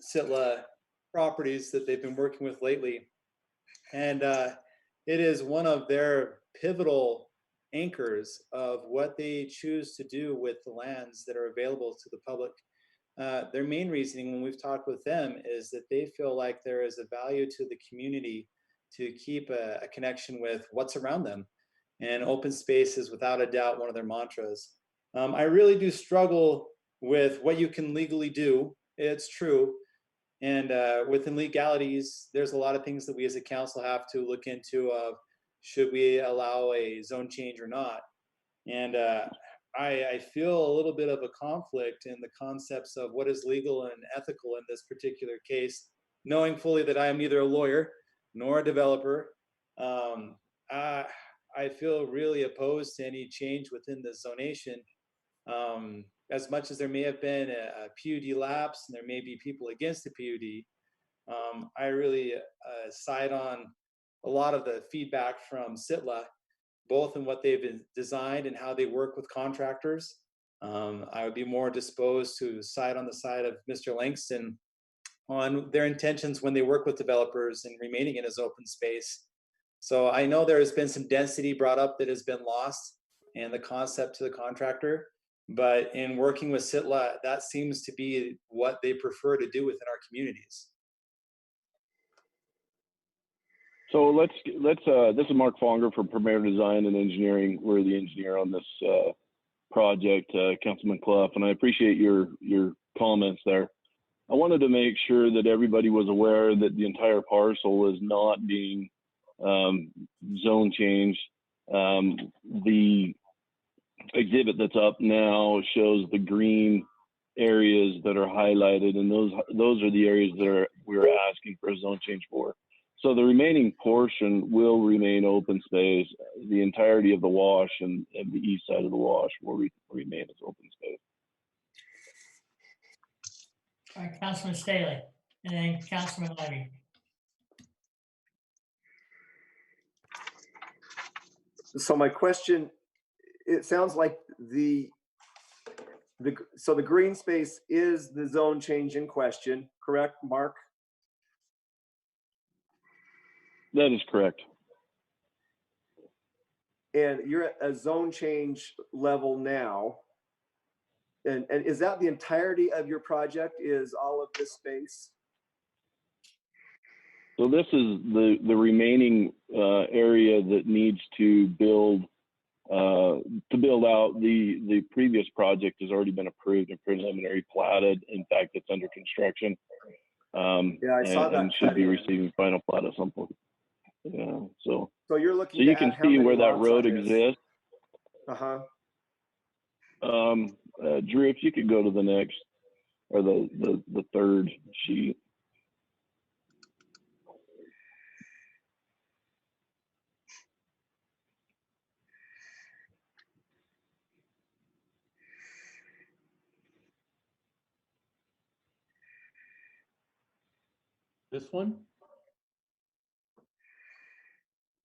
Sitla properties that they've been working with lately, and it is one of their pivotal anchors of what they choose to do with the lands that are available to the public. Their main reasoning when we've talked with them is that they feel like there is a value to the community to keep a connection with what's around them. And open space is without a doubt one of their mantras. I really do struggle with what you can legally do. It's true. And within legalities, there's a lot of things that we as a council have to look into of should we allow a zone change or not. And I feel a little bit of a conflict in the concepts of what is legal and ethical in this particular case, knowing fully that I am neither a lawyer nor a developer. I feel really opposed to any change within the zonation As much as there may have been a PUD lapse and there may be people against the PUD, I really side on a lot of the feedback from SITLA, both in what they've designed and how they work with contractors. I would be more disposed to side on the side of Mr. Langston on their intentions when they work with developers and remaining in his open space. So I know there has been some density brought up that has been lost and the concept to the contractor, but in working with SITLA, that seems to be what they prefer to do within our communities.
So this is Mark Fonger from Premier Design and Engineering. We're the engineer on this project, Councilman Clough, and I appreciate your comments there. I wanted to make sure that everybody was aware that the entire parcel is not being zone changed. The exhibit that's up now shows the green areas that are highlighted, and those are the areas that we're asking for a zone change for. So the remaining portion will remain open space. The entirety of the wash and the east side of the wash will remain as open space.
All right, Councilman Staley, and then Councilman Levy.
So my question, it sounds like so the green space is the zone change in question, correct, Mark?
That is correct.
And you're at a zone change level now. And is that the entirety of your project, is all of this space?
So this is the remaining area that needs to build out. The previous project has already been approved and preliminary platted. In fact, it's under construction.
Yeah, I saw that.
And should be receiving final plat at some point. Yeah, so
you're looking.
So you can see where that road exists.
Uh-huh.
Drew, if you could go to the next, or the third sheet.
This one?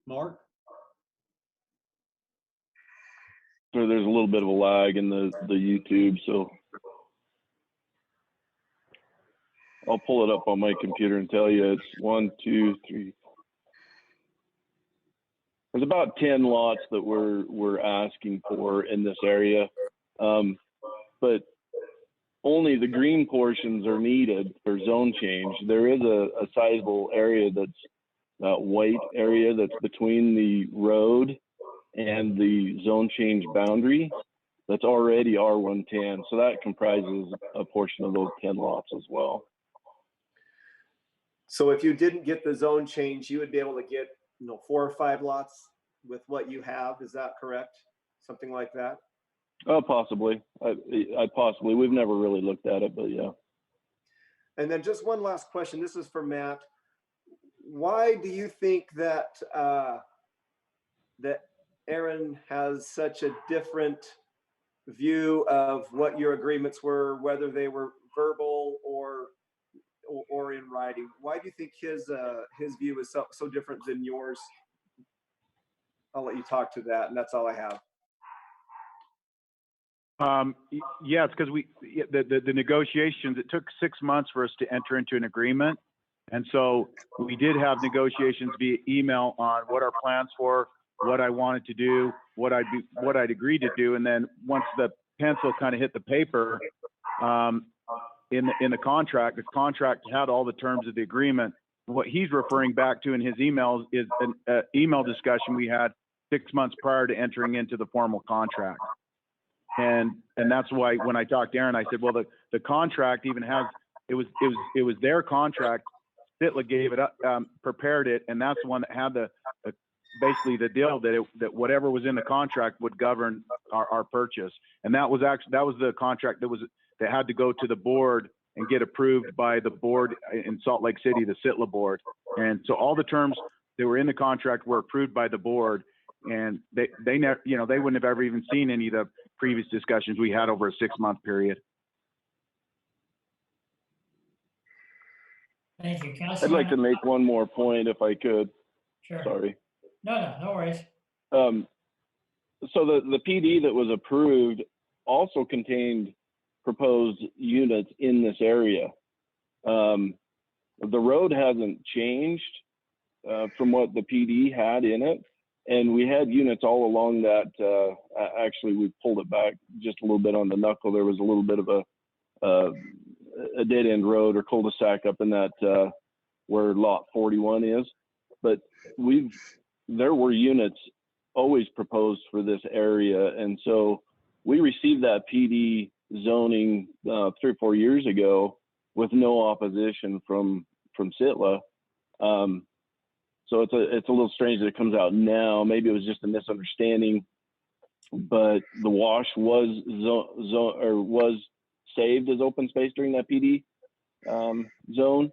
Mark?
So there's a little bit of a lag in the YouTube, so I'll pull it up on my computer and tell you it's 1, 2, 3. There's about 10 lots that we're asking for in this area, but only the green portions are needed for zone change. There is a sizable area that's that white area that's between the road and the zone change boundary that's already R110. So that comprises a portion of those 10 lots as well.
So if you didn't get the zone change, you would be able to get 4 or 5 lots with what you have. Is that correct? Something like that?
Possibly. I possibly. We've never really looked at it, but yeah.
And then just one last question. This is for Matt. Why do you think that that Aaron has such a different view of what your agreements were, whether they were verbal or in writing? Why do you think his view is so different than yours? I'll let you talk to that, and that's all I have.
Yeah, it's because the negotiations, it took 6 months for us to enter into an agreement. And so we did have negotiations via email on what our plans were, what I wanted to do, what I'd agreed to do. And then once the pencil kind of hit the paper, in the contract had all the terms of the agreement. What he's referring back to in his emails is an email discussion we had 6 months prior to entering into the formal contract. And that's why when I talked to Aaron, I said, well, the contract even has, it was their contract. Sitla gave it up, prepared it, and that's the one that had basically the deal that whatever was in the contract would govern our purchase. And that was the contract that had to go to the board and get approved by the board in Salt Lake City, the Sitla board. And so all the terms that were in the contract were approved by the board. and they never, they wouldn't have ever even seen any of the previous discussions we had over a 6-month period.
Thank you,
I'd
Councilman.
like to make one more point if I could.
Sure.
Sorry.
No worries.
So the PD that was approved also contained proposed units in this area. The road hasn't changed from what the PD had in it. And we had units all along that. Actually, we pulled it back just a little bit on the knuckle. There was a little bit of a dead end road or cul-de-sac up in that where lot 41 is. But there were units always proposed for this area. And so we received that PD zoning 3 or 4 years ago with no opposition from SITLA. So it's a little strange that it comes out now. Maybe it was just a misunderstanding, but the wash was saved as open space during that PD zone,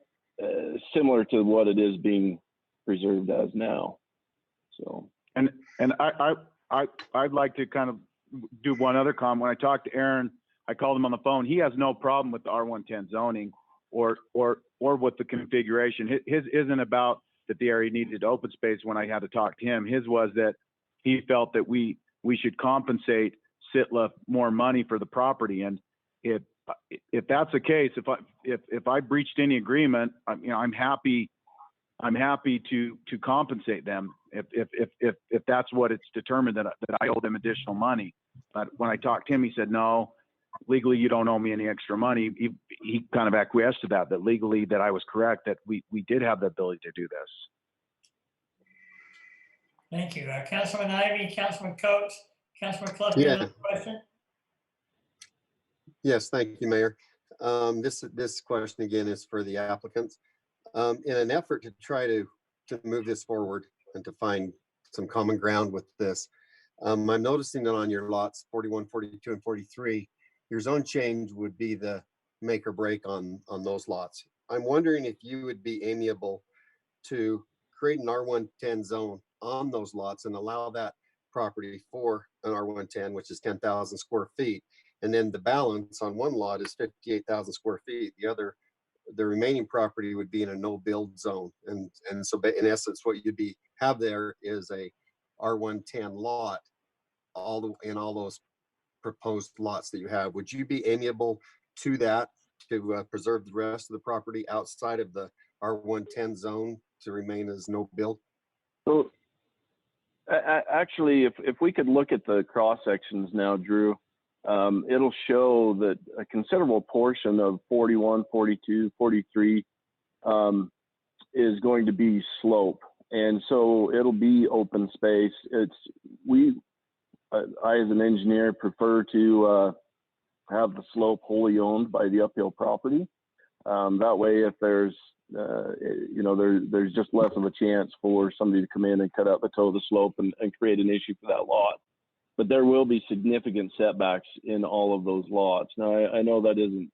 similar to what it is being preserved as now. So
and I'd like to kind of do one other comment. When I talked to Aaron, I called him on the phone. He has no problem with the R110 zoning or with the configuration. His isn't about that the area needed open space. When I had to talk to him, his was that he felt that we should compensate SITLA more money for the property. And if that's the case, if I breached any agreement, I'm happy to compensate them if that's what it's determined that I owe them additional money. But when I talked to him, he said, no, legally you don't owe me any extra money. He kind of acquiesced to that legally that I was correct, that we did have the ability to do this.
Thank you. Councilman Ivy, Councilman Coates, Councilman Cluff,
Yeah.
another question?
Yes, thank you, Mayor. This question again is for the applicants. In an effort to try to move this forward and to find some common ground with this, I'm noticing that on your lots 41, 42, and 43, your zone change would be the make or break on those lots. I'm wondering if you would be amiable to create an R110 zone on those lots and allow that property for an R110, which is 10,000 square feet. And then the balance on one lot is 58,000 square feet. The remaining property would be in a no build zone. And so in essence, what you'd have there is a R110 lot in all those proposed lots that you have. Would you be amiable to that, to preserve the rest of the property outside of the R110 zone to remain as no build?
So actually, if we could look at the cross sections now, Drew, it'll show that a considerable portion of 41, 42, 43 is going to be slope. And so it'll be open space. I, as an engineer, prefer to have the slope wholly owned by the uphill property. That way, if there's just less of a chance for somebody to come in and cut out the toe of the slope and create an issue for that lot. But there will be significant setbacks in all of those lots. Now, I know that isn't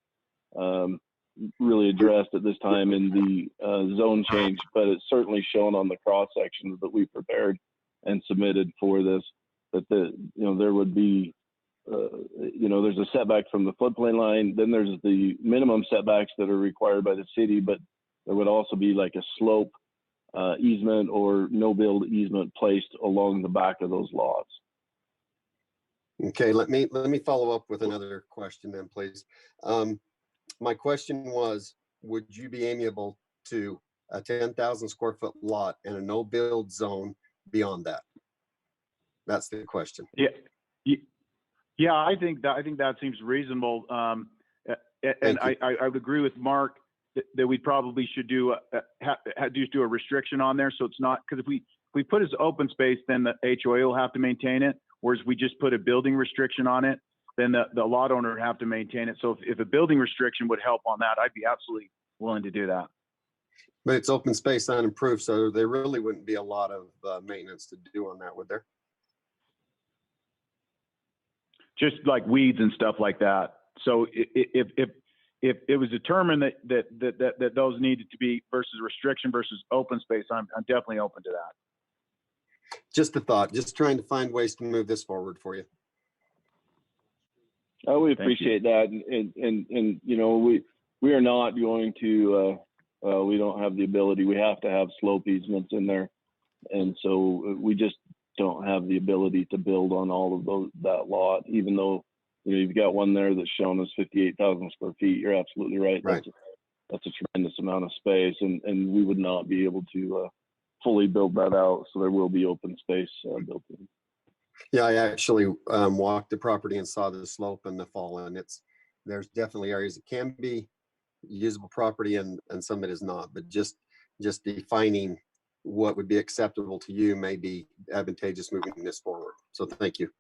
really addressed at this time in the zone change, but it's certainly shown on the cross sections that we prepared and submitted for this, that there would be, there's a setback from the floodplain line, then there's the minimum setbacks that are required by the city, but there would also be like a slope easement or no build easement placed along the back of those lots.
Okay, let me follow up with another question then, please. My question was, would you be amiable to a 10,000 square foot lot and a no build zone beyond that? That's the question.
Yeah, I think that seems reasonable. And I would agree with Mark that we probably should do a restriction on there, so it's not, because if we put it as open space, then the HOA will have to maintain it. Whereas we just put a building restriction on it, then the lot owner would have to maintain it. So if a building restriction would help on that, I'd be absolutely willing to do that.
But it's open space unimproved, so there really wouldn't be a lot of maintenance to do on that, would there?
Just like weeds and stuff like that. So if it was determined that those needed to be versus restriction versus open space, I'm definitely open to that.
Just a thought, just trying to find ways to move this forward for you.
Oh, we
Thank you.
appreciate that, and you know, we are not going to. We don't have the ability. We have to have slope easements in there, and so we just don't have the ability to build on all of that lot. Even though, you know, you've got one there that's shown as 58,000 square feet. You're absolutely right.
Right.
That's a tremendous amount of space, and we would not be able to fully build that out. So there will be open space built in.
Yeah, I actually walked the property and saw the slope and the fall, and there's definitely areas that can be usable property and some it is not, but just defining what would be acceptable to you may be advantageous moving this forward. So thank you.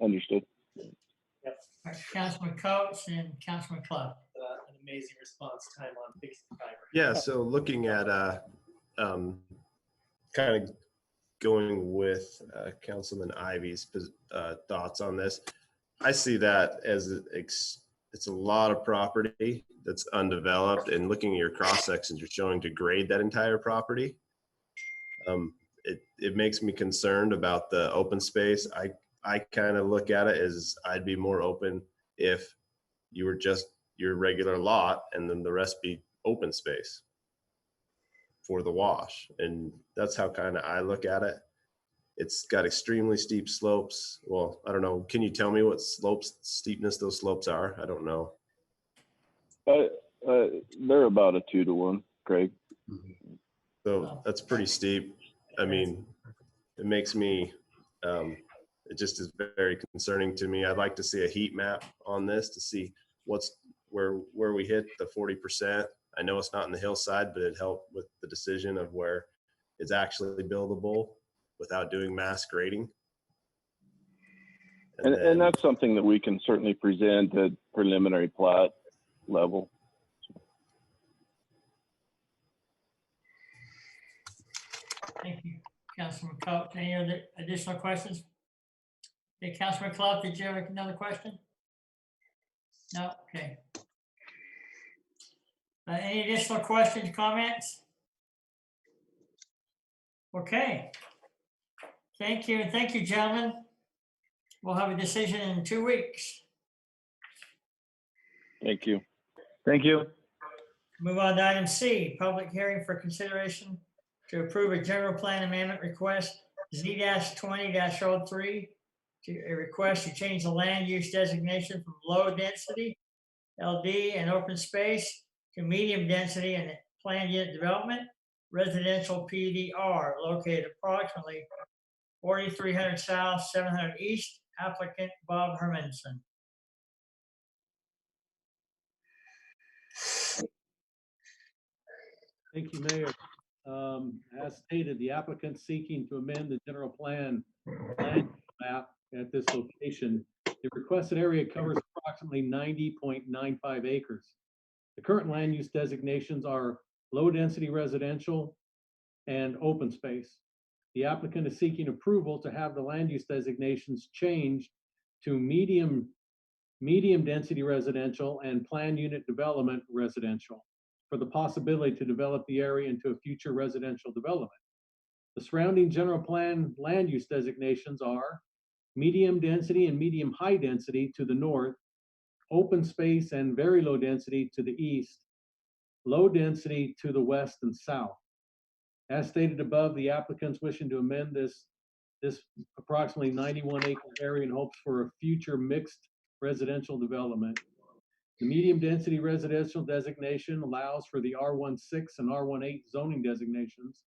Understood.
Yep. Councilman Coates and Councilman Club.
An amazing response time on fixed fiber.
Yeah, so looking at kind of going with Councilman Ivy's thoughts on this, I see that as it's a lot of property that's undeveloped, and looking at your cross sections, you're showing to grade that entire property. It makes me concerned about the open space. I kind of look at it as I'd be more open if you were just your regular lot and then the rest be open space for the wash. And that's how kind of I look at it. It's got extremely steep slopes. Well, I don't know. Can you tell me what steepness those slopes are? I don't know.
They're about a 2-to-1, Craig.
So that's pretty steep. I mean, it makes me, it just is very concerning to me. I'd like to see a heat map on this to see where we hit the 40%. I know it's not in the hillside, but it'd help with the decision of where it's actually buildable without doing mass grading.
And that's something that we can certainly present at preliminary plat level.
Thank you, Councilman Coates. Any other additional questions? Okay, Councilman Club, did you have another question? No, okay. Any additional questions, comments? Okay. Thank you, and thank you, gentlemen. We'll have a decision in 2 weeks.
Thank you.
Thank you.
Move on to item C, public hearing for consideration to approve a general plan amendment request Z-20-03 to a request to change the land use designation from low density LD and open space to medium density and planned unit development residential PDR located approximately 4300 South, 700 East. Applicant Bob Hermanson.
Thank you, Mayor. As stated, the applicant seeking to amend the general plan land map at this location. The requested area covers approximately 90.95 acres. The current land use designations are low density residential and open space. The applicant is seeking approval to have the land use designations changed to medium density residential and planned unit development residential for the possibility to develop the area into a future residential development. The surrounding general plan land use designations are medium density and medium high density to the north, open space and very low density to the east, low density to the west and south. As stated above, the applicant's wishing to amend this approximately 91 acre area in hopes for a future mixed residential development. The medium density residential designation allows for the R16 and R18 zoning designations,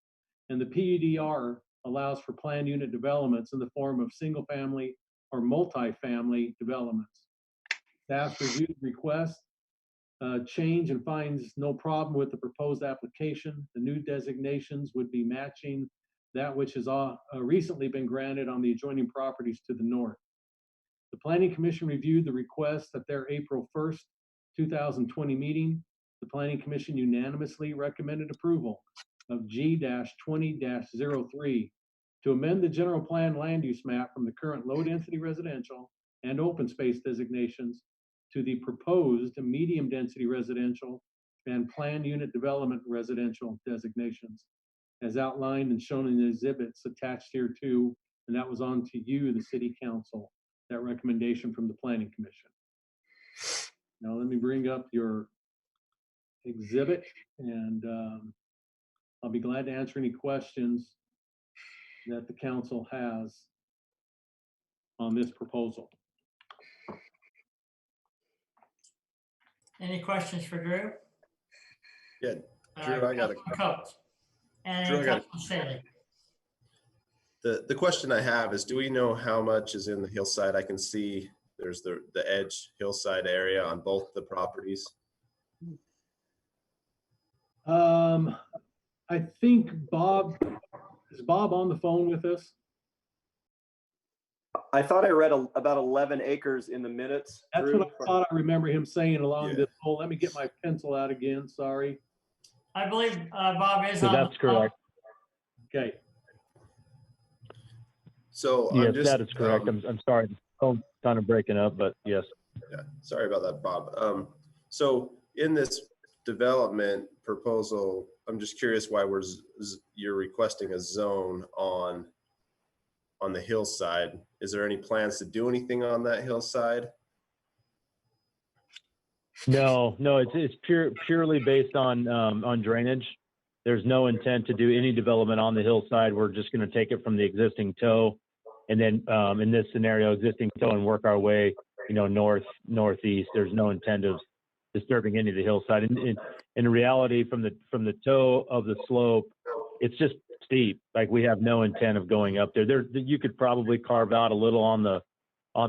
and the PUDR allows for planned unit developments in the form of single family or multi-family developments. Staff reviewed the request change and finds no problem with the proposed application. The new designations would be matching that which has recently been granted on the adjoining properties to the north. The Planning Commission reviewed the request at their April 1st, 2020 meeting. The Planning Commission unanimously recommended approval of G-20-03 to amend the general plan land use map from the current low density residential and open space designations to the proposed medium density residential and planned unit development residential designations. as outlined and shown in the exhibits attached here too. And that was on to you, the city council, that recommendation from the planning commission. Now let me bring up your exhibit, and I'll be glad to answer any questions that the council has on this proposal.
Any questions for Drew?
Yeah, Drew, I got a
Coach. And
Drew, I got
Councilman Staley.
the question I have is, do we know how much is in the hillside? I can see there's the edge hillside area on both the properties.
I think is Bob on the phone with us?
I thought I read about 11 acres in the minutes.
That's
Drew,
what I thought I remember him saying along this whole, let me get my pencil out again, sorry.
I believe Bob is
So
on.
that's correct.
Okay.
So
Yes,
I'm just,
that is correct. I'm sorry. The phone's kind of breaking up, but yes.
yeah, sorry about that, Bob. So in this development proposal, I'm just curious why you're requesting a zone on the hillside. Is there any plans to do anything on that hillside?
No, it's purely based on drainage. There's no intent to do any development on the hillside. We're just going to take it from the existing toe, and then in this scenario, existing toe, and work our way, northeast. There's no intent of disturbing any of the hillside. In reality, from the toe of the slope, it's just steep. Like, we have no intent of going up there. You could probably carve out a little on the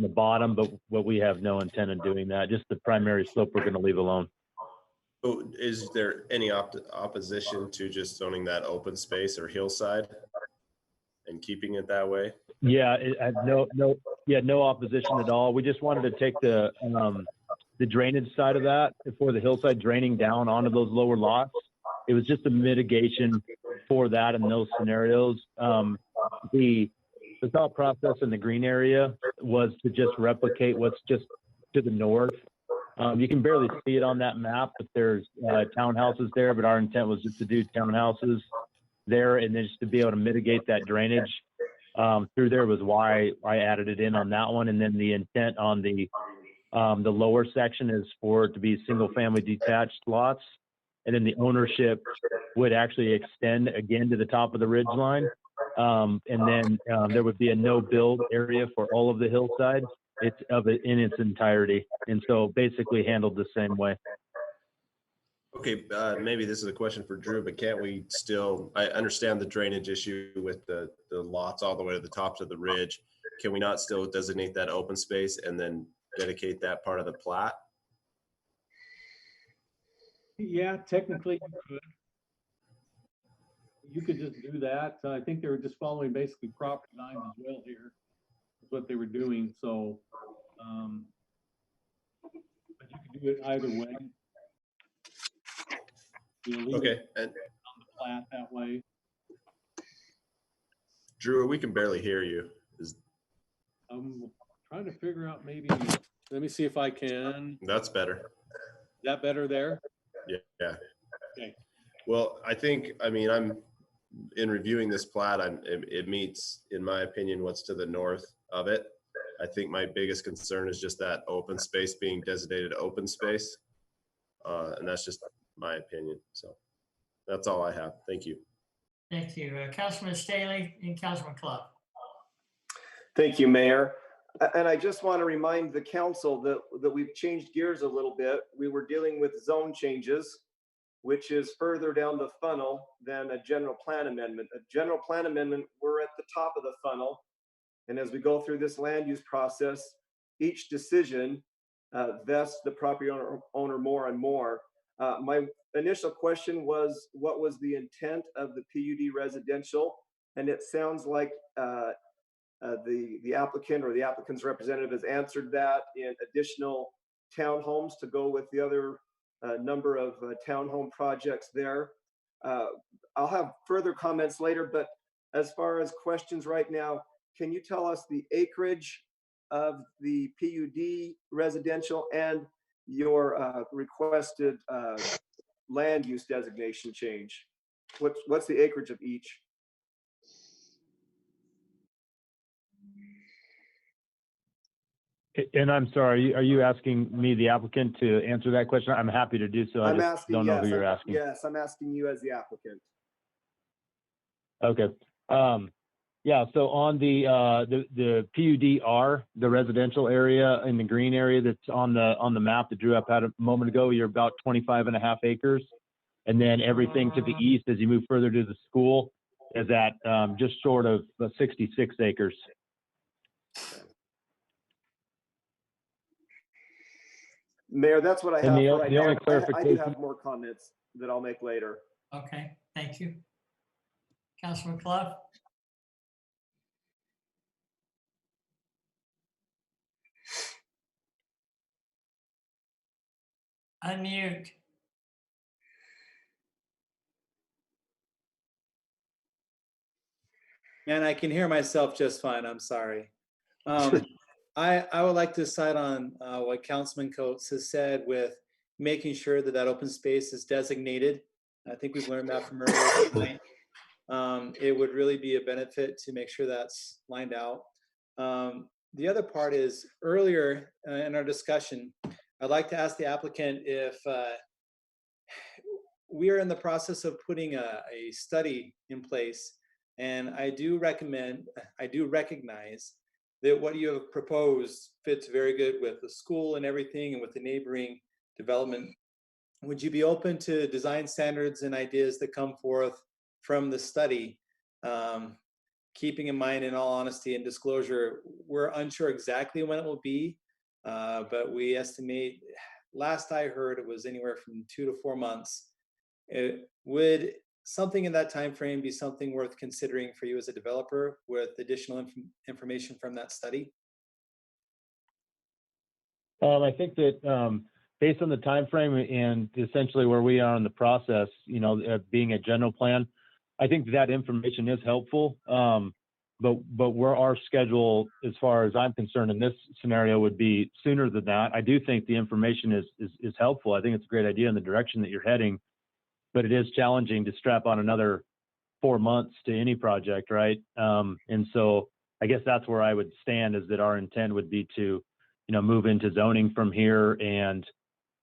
bottom, but we have no intent of doing that. Just the primary slope we're going to leave alone.
So is there any opposition to just zoning that open space or hillside and keeping it that way?
Yeah, no opposition at all. We just wanted to take the drainage side of that for the hillside draining down onto those lower lots. It was just a mitigation for that in those scenarios. The thought process in the green area was to just replicate what's just to the north. You can barely see it on that map, but there's townhouses there, but our intent was just to do townhouses there, and then just to be able to mitigate that drainage through there was why I added it in on that one. And then the intent on the lower section is for it to be single family detached lots. And then the ownership would actually extend again to the top of the ridge line. And then there would be a no build area for all of the hillside. It's in its entirety. And so basically handled the same way.
Okay, maybe this is a question for Drew, but can't we still, I understand the drainage issue with the lots all the way to the tops of the ridge. Can we not still designate that open space and then dedicate that part of the plat?
Yeah, technically you could. You could just do that. I think they were just following basically property lines as well here. That's what they were doing. So, but you could do it either way.
Okay. And
on the plat that way.
Drew, we can barely hear you.
I'm trying to figure out maybe, let me see if I can.
That's better.
Is that better there?
Yeah.
Okay.
Well, I'm in reviewing this plat, it meets, in my opinion, what's to the north of it. I think my biggest concern is just that open space being designated open space. And that's just my opinion. So that's all I have. Thank you.
Thank you. Councilman Staley and Councilman Club.
Thank you, Mayor. And I just want to remind the council that we've changed gears a little bit. We were dealing with zone changes, which is further down the funnel than a general plan amendment. A general plan amendment, we're at the top of the funnel. And as we go through this land use process, each decision vests the property owner more and more. My initial question was, what was the intent of the PUD residential? And it sounds like the applicant or the applicant's representative has answered that in additional townhomes to go with the other number of townhome projects there. I'll have further comments later, but as far as questions right now, can you tell us the acreage of the PUD residential and your requested land use designation change? What's the acreage of each?
And I'm sorry, are you asking me, the applicant, to answer that question? I'm happy to do so. I
I'm
just
asking,
don't know
yes,
who you're asking.
yes, I'm asking you as the applicant.
Okay. Yeah, so on the PUDR, the residential area in the green area that's on the map that Drew up had a moment ago, you're about 25.5 acres. And then everything to the east, as you move further to the school, is at just short of 66 acres.
Mayor, that's what I
And
have
the
for right
only
now. I do
clarification-
have more comments that I'll make later.
Okay, thank you. Councilman Clough? Unmute.
Man, I can hear myself just fine. I'm sorry. I would like to cite on what Councilman Coates has said with making sure that that open space is designated. I think we've learned that from earlier tonight. It would really be a benefit to make sure that's lined out. The other part is earlier in our discussion, I'd like to ask the applicant if we are in the process of putting a study in place. And I do recognize that what you have proposed fits very good with the school and everything and with the neighboring development. Would you be open to design standards and ideas that come forth from the study? Keeping in mind, in all honesty and disclosure, we're unsure exactly when it will be, but we estimate, last I heard, it was anywhere from 2 to 4 months. Would something in that time frame be something worth considering for you as a developer with additional information from that study?
I think that based on the time frame and essentially where we are in the process, being a general plan, I think that information is helpful. But where our schedule, as far as I'm concerned, in this scenario, would be sooner than that. I do think the information is helpful. I think it's a great idea in the direction that you're heading, but it is challenging to strap on another 4 months to any project, right? And so I guess that's where I would stand, is that our intent would be to, move into zoning from here. And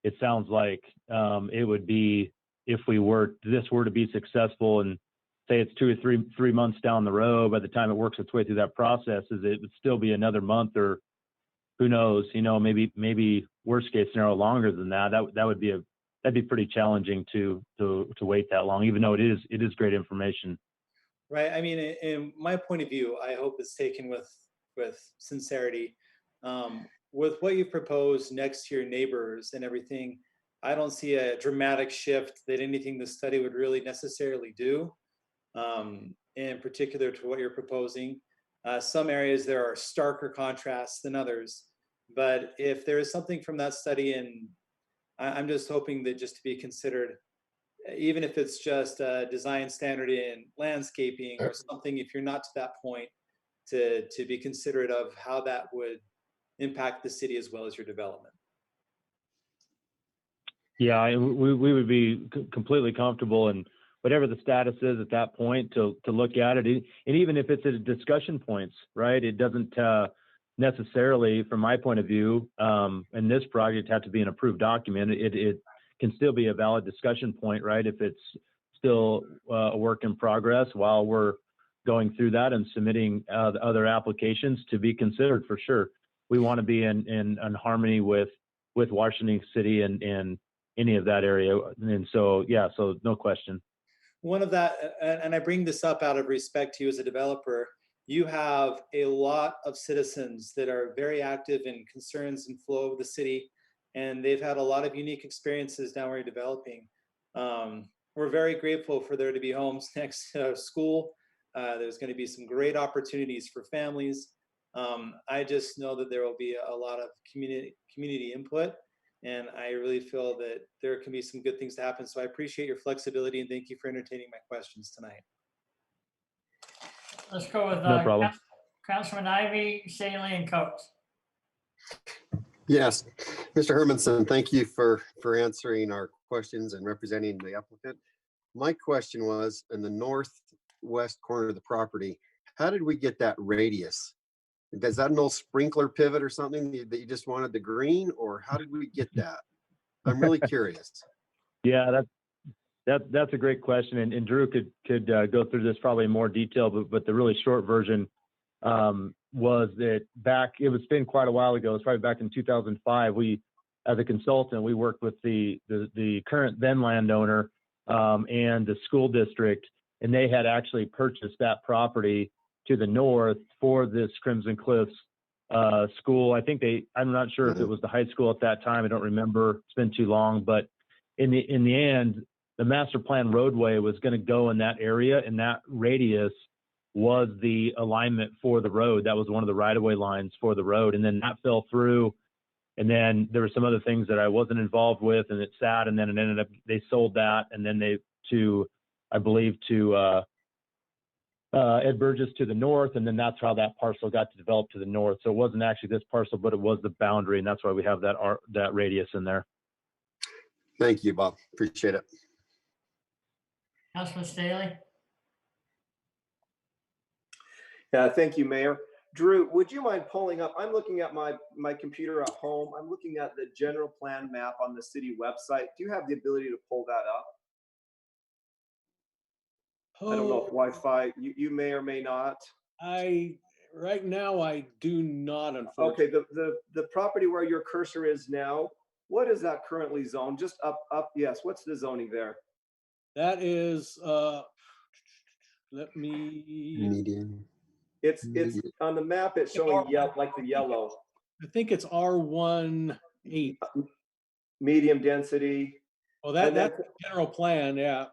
it sounds like it would be, if this were to be successful, and say it's 2 or 3 months down the road, by the time it works its way through that process, it would still be another month, or who knows, maybe worst case scenario longer than that. That'd be pretty challenging to wait that long, even though it is great information.
Right. I mean, in my point of view, I hope it's taken with sincerity. With what you propose next to your neighbors and everything, I don't see a dramatic shift that anything the study would really necessarily do, in particular to what you're proposing. Some areas there are starker contrasts than others, but if there is something from that study, and I'm just hoping that just to be considered, even if it's just a design standard in landscaping or something, if you're not to that point, to be considerate of how that would impact the city as well as your development.
Yeah, we would be completely comfortable, and whatever the status is at that point, to look at it. And even if it's at discussion points, right? It doesn't necessarily, from my point of view, in this project, have to be an approved document. It can still be a valid discussion point, right? If it's still a work in progress while we're going through that and submitting other applications to be considered, for sure. We want to be in harmony with Washington City and any of that area. And so, yeah, so no question.
One of that, and I bring this up out of respect to you as a developer, you have a lot of citizens that are very active in concerns and flow of the city, and they've had a lot of unique experiences down where you're developing. We're very grateful for there to be homes next to school. There's going to be some great opportunities for families. I just know that there will be a lot of community input, and I really feel that there can be some good things to happen. So I appreciate your flexibility, and thank you for entertaining my questions tonight.
Let's go with
No problem.
Councilman Ivy, Staley, and Coates.
Yes, Mr. Hermanson, thank you for answering our questions and representing the applicant. my question was, in the northwest corner of the property, how did we get that radius? Is that an old sprinkler pivot or something that you just wanted the green, or how did we get that? I'm really curious.
Yeah, that's a great question, and Drew could go through this probably in more detail, but the really short version was that it's been quite a while ago. It's probably back in 2005. We, as a consultant, we worked with the current then landowner and the school district, and they had actually purchased that property to the north for this Crimson Cliffs school. I'm not sure if it was the high school at that time. I don't remember. It's been too long, but in the end, the master plan roadway was going to go in that area, and that radius was the alignment for the road. That was one of the right-of-way lines for the road, and then that fell through. And then there were some other things that I wasn't involved with, and it sat, and then it ended up, they sold that, and then I believe to Ed Burgess to the north, and then that's how that parcel got to develop to the north. So it wasn't actually this parcel, but it was the boundary, and that's why we have that radius in there.
Thank you, Bob. Appreciate it.
Councilman Staley?
Yeah, thank you, Mayor. Drew, would you mind pulling up? I'm looking at my computer at home. I'm looking at the general plan map on the city website. Do you have the ability to pull that up? I don't know if Wi-Fi, you may or may not.
Right now I do not, unfortunately.
Okay, the property where your cursor is now, what is that currently zoned? Just up, yes, what's the zoning there?
That is, let me.
Median.
It's on the map, it's showing like the yellow.
I think it's R18.
Medium density.
Well, that's the general plan, yeah,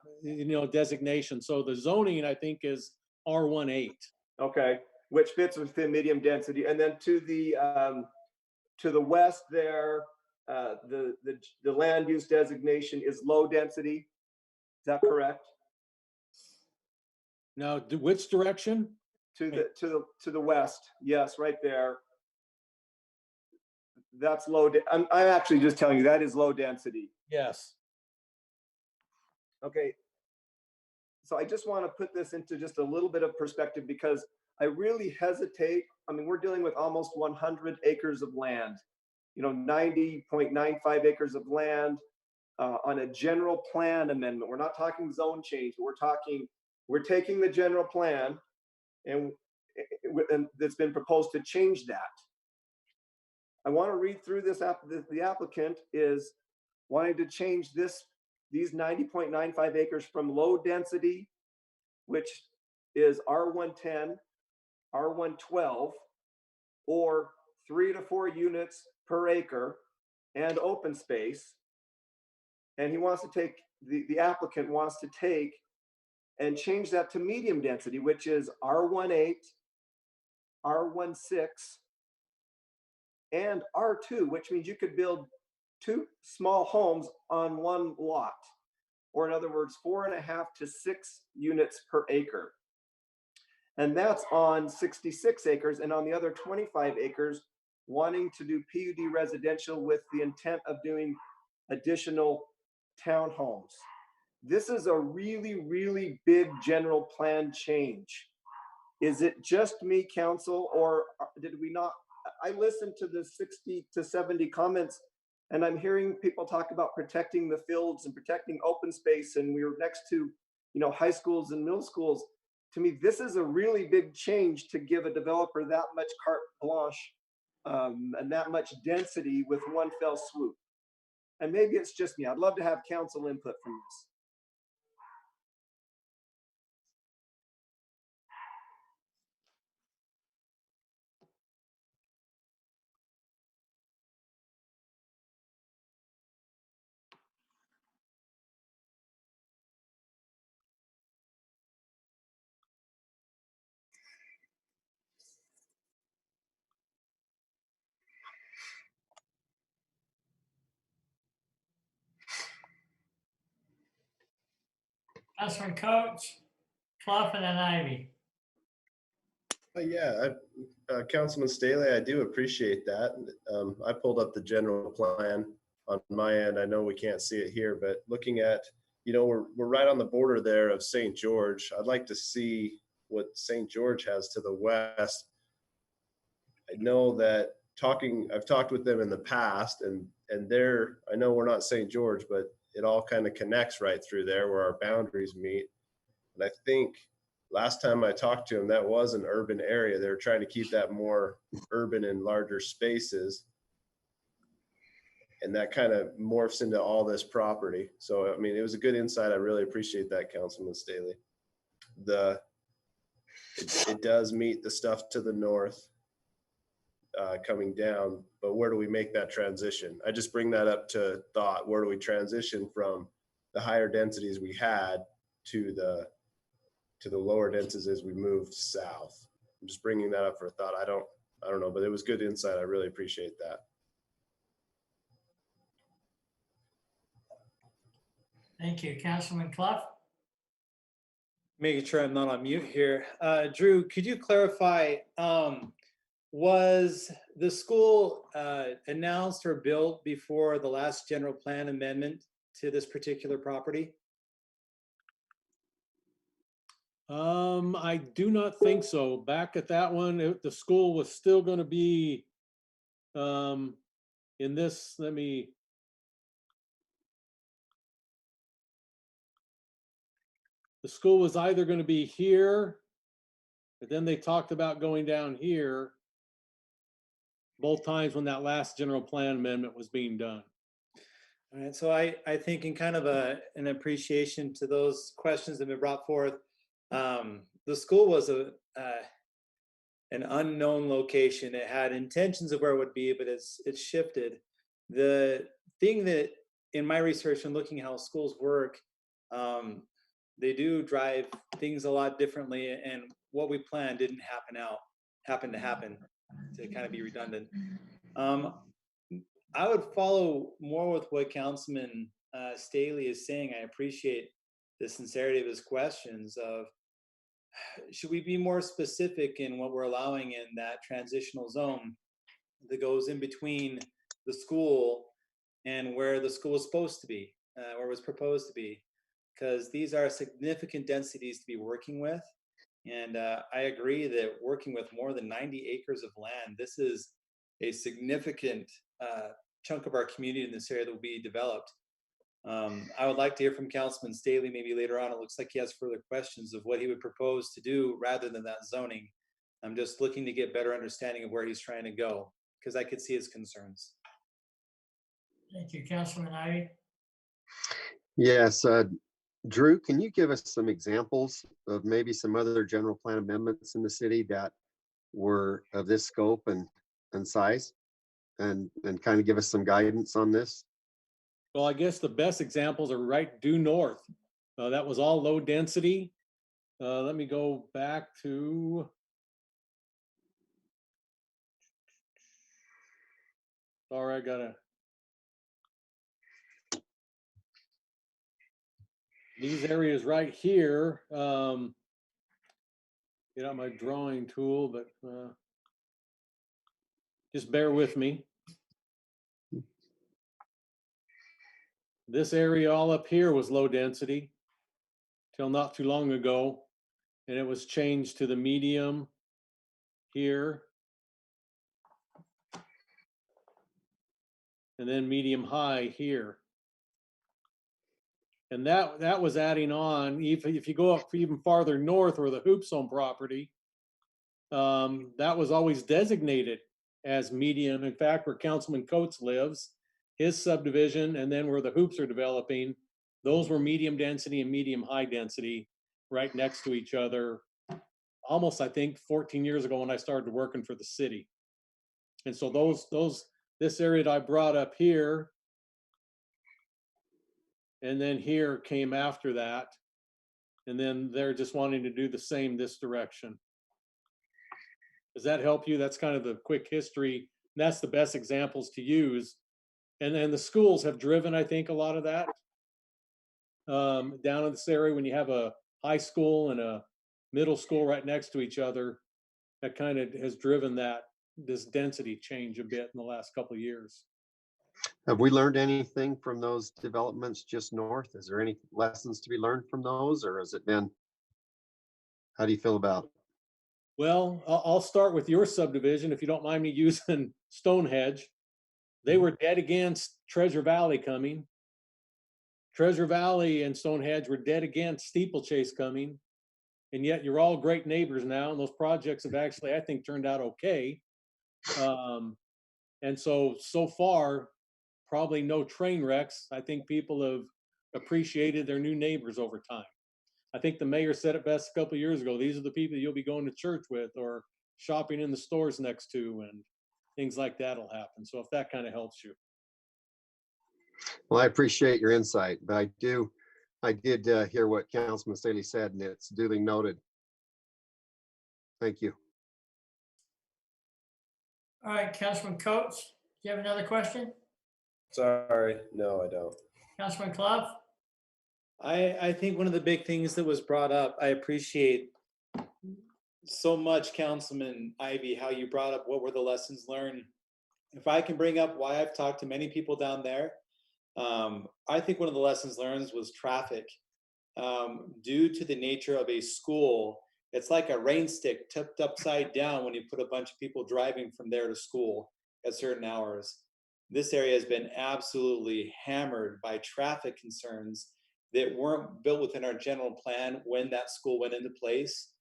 designation. So the zoning, I think, is R18.
Okay, which fits within medium density. And then to the west there, the land use designation is low density. Is that correct?
Now, which direction?
To the west. Yes, right there. That's low. I'm actually just telling you that is low density.
Yes.
Okay. So I just want to put this into just a little bit of perspective, because I really hesitate. I mean, we're dealing with almost 100 acres of land, 90.95 acres of land on a general plan amendment. We're not talking zone change, but we're taking the general plan and that's been proposed to change that. I want to read through this. The applicant is wanting to change these 90.95 acres from low density, which is R110, R112, or 3 to 4 units per acre and open space. And he wants to take, the applicant wants to take and change that to medium density, which is R18, R16, and R2, which means you could build 2 small homes on one lot, or in other words, 4.5 to 6 units per acre. And that's on 66 acres, and on the other 25 acres, wanting to do PUD residential with the intent of doing additional townhomes. This is a really, really big general plan change. Is it just me, council, or did we not? I listened to the 60 to 70 comments, and I'm hearing people talk about protecting the fields and protecting open space, and we were next to, high schools and middle schools. To me, this is a really big change to give a developer that much carte blanche and that much density with one fell swoop. And maybe it's just me. I'd love to have council input from this.
Councilman Coates, Clough, and then Ivy.
Yeah, Councilman Staley, I do appreciate that. I pulled up the general plan on my end. I know we can't see it here, but looking at you know, we're right on the border there of St. George. I'd like to see what St. George has to the west. I know that I've talked with them in the past, and I know we're not St. George, but it all kind of connects right through there where our boundaries meet. And I think last time I talked to them, that was an urban area. They were trying to keep that more urban and larger spaces. And that kind of morphs into all this property. So, I mean, it was a good insight. I really appreciate that, Councilman Staley. It does meet the stuff to the north coming down, but where do we make that transition? I just bring that up to thought. Where do we transition from the higher densities we had to the lower densities as we move south? I'm just bringing that up for a thought. I don't know, but it was good insight. I really appreciate that.
Thank you. Councilman Clough?
Making sure I'm not on mute here. Drew, could you clarify, was the school announced or built before the last general plan amendment to this particular property?
I do not think so. Back at that one, the school was still going to be in this, the school was either going to be here, but then they talked about going down here both times when that last general plan amendment was being done.
All right, so I think in kind of an appreciation to those questions that have been brought forth, the school was an unknown location. It had intentions of where it would be, but it's shifted. The thing that in my research and looking how schools work, they do drive things a lot differently, and what we planned didn't happen to kind of be redundant. I would follow more with what Councilman Staley is saying. I appreciate the sincerity of his questions of, should we be more specific in what we're allowing in that transitional zone that goes in between the school and where the school is supposed to be, or was proposed to be? Because these are significant densities to be working with. And I agree that working with more than 90 acres of land, this is a significant chunk of our community in this area that will be developed. I would like to hear from Councilman Staley maybe later on. It looks like he has further questions of what he would propose to do rather than that zoning. I'm just looking to get better understanding of where he's trying to go, because I could see his concerns.
Thank you. Councilman Ivey?
Yes, Drew, can you give us some examples of maybe some other general plan amendments in the city that were of this scope and size, and kind of give us some guidance on this?
Well, I guess the best examples are right due north. That was all low density. Let me go back to. Sorry, I gotta. These areas right here, get out my drawing tool, but just bear with me. This area all up here was low density till not too long ago, and it was changed to the medium here, and then medium high here. And that was adding on, if you go up even farther north where the Hoops own property, that was always designated as medium. In fact, where Councilman Coates lives, his subdivision, and then where the Hoops are developing, those were medium density and medium high density right next to each other. Almost, I think, 14 years ago when I started working for the city. And so this area that I brought up here, and then here came after that. And then they're just wanting to do the same this direction. Does that help you? That's kind of the quick history. That's the best examples to use. And then the schools have driven, I think, a lot of that. Down in this area, when you have a high school and a middle school right next to each other, that kind of has driven this density change a bit in the last couple of years.
Have we learned anything from those developments just north? Is there any lessons to be learned from those, or has it been, how do you feel about it?
Well, I'll start with your subdivision, if you don't mind me using Stonehenge. They were dead against Treasure Valley coming. Treasure Valley and Stonehenge were dead against Steeplechase coming. And yet you're all great neighbors now, and those projects have actually, I think, turned out okay. And so far, probably no train wrecks. I think people have appreciated their new neighbors over time. I think the mayor said it best a couple of years ago. These are the people you'll be going to church with or shopping in the stores next to, and things like that will happen. So if that kind of helps you.
Well, I appreciate your insight, but I did hear what Councilman Staley said, and it's duly noted. Thank you.
All right, Councilman Coates, do you have another question?
Sorry, no, I don't.
Councilman Clough?
I think one of the big things that was brought up, I appreciate so much, Councilman Ivy, how you brought up what were the lessons learned. If I can bring up why I've talked to many people down there, I think one of the lessons learned was traffic. Due to the nature of a school, it's like a rain stick tipped upside down when you put a bunch of people driving from there to school at certain hours. This area has been absolutely hammered by traffic concerns that weren't built within our general plan when that school went into place.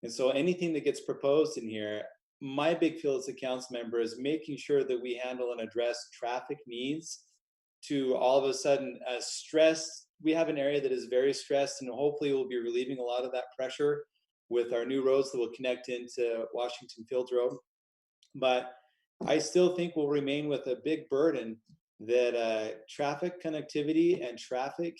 And so anything that gets proposed in here, my big feel as a council member is making sure that we handle and address traffic needs to all of a sudden stress. We have an area that is very stressed, and hopefully we'll be relieving a lot of that pressure with our new roads that will connect into Washington Fields Road. But I still think we'll remain with a big burden that traffic connectivity and traffic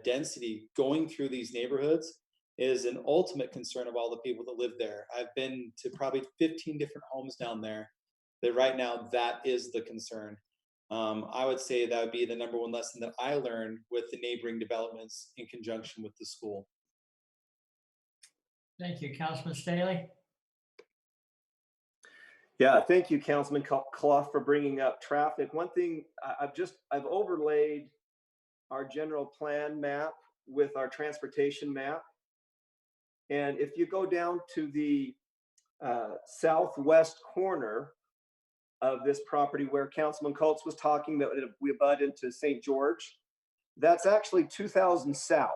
density going through these neighborhoods is an ultimate concern of all the people that live there. I've been to probably 15 different homes down there that right now that is the concern. I would say that would be the number one lesson that I learned with the neighboring developments in conjunction with the school.
Thank you, Councilman Staley.
Yeah, thank you, Councilman Clough, for bringing up traffic. One thing I've overlaid our general plan map with our transportation map. And if you go down to the southwest corner of this property where Councilman Coates was talking that we abut into St. George, that's actually 2000 south.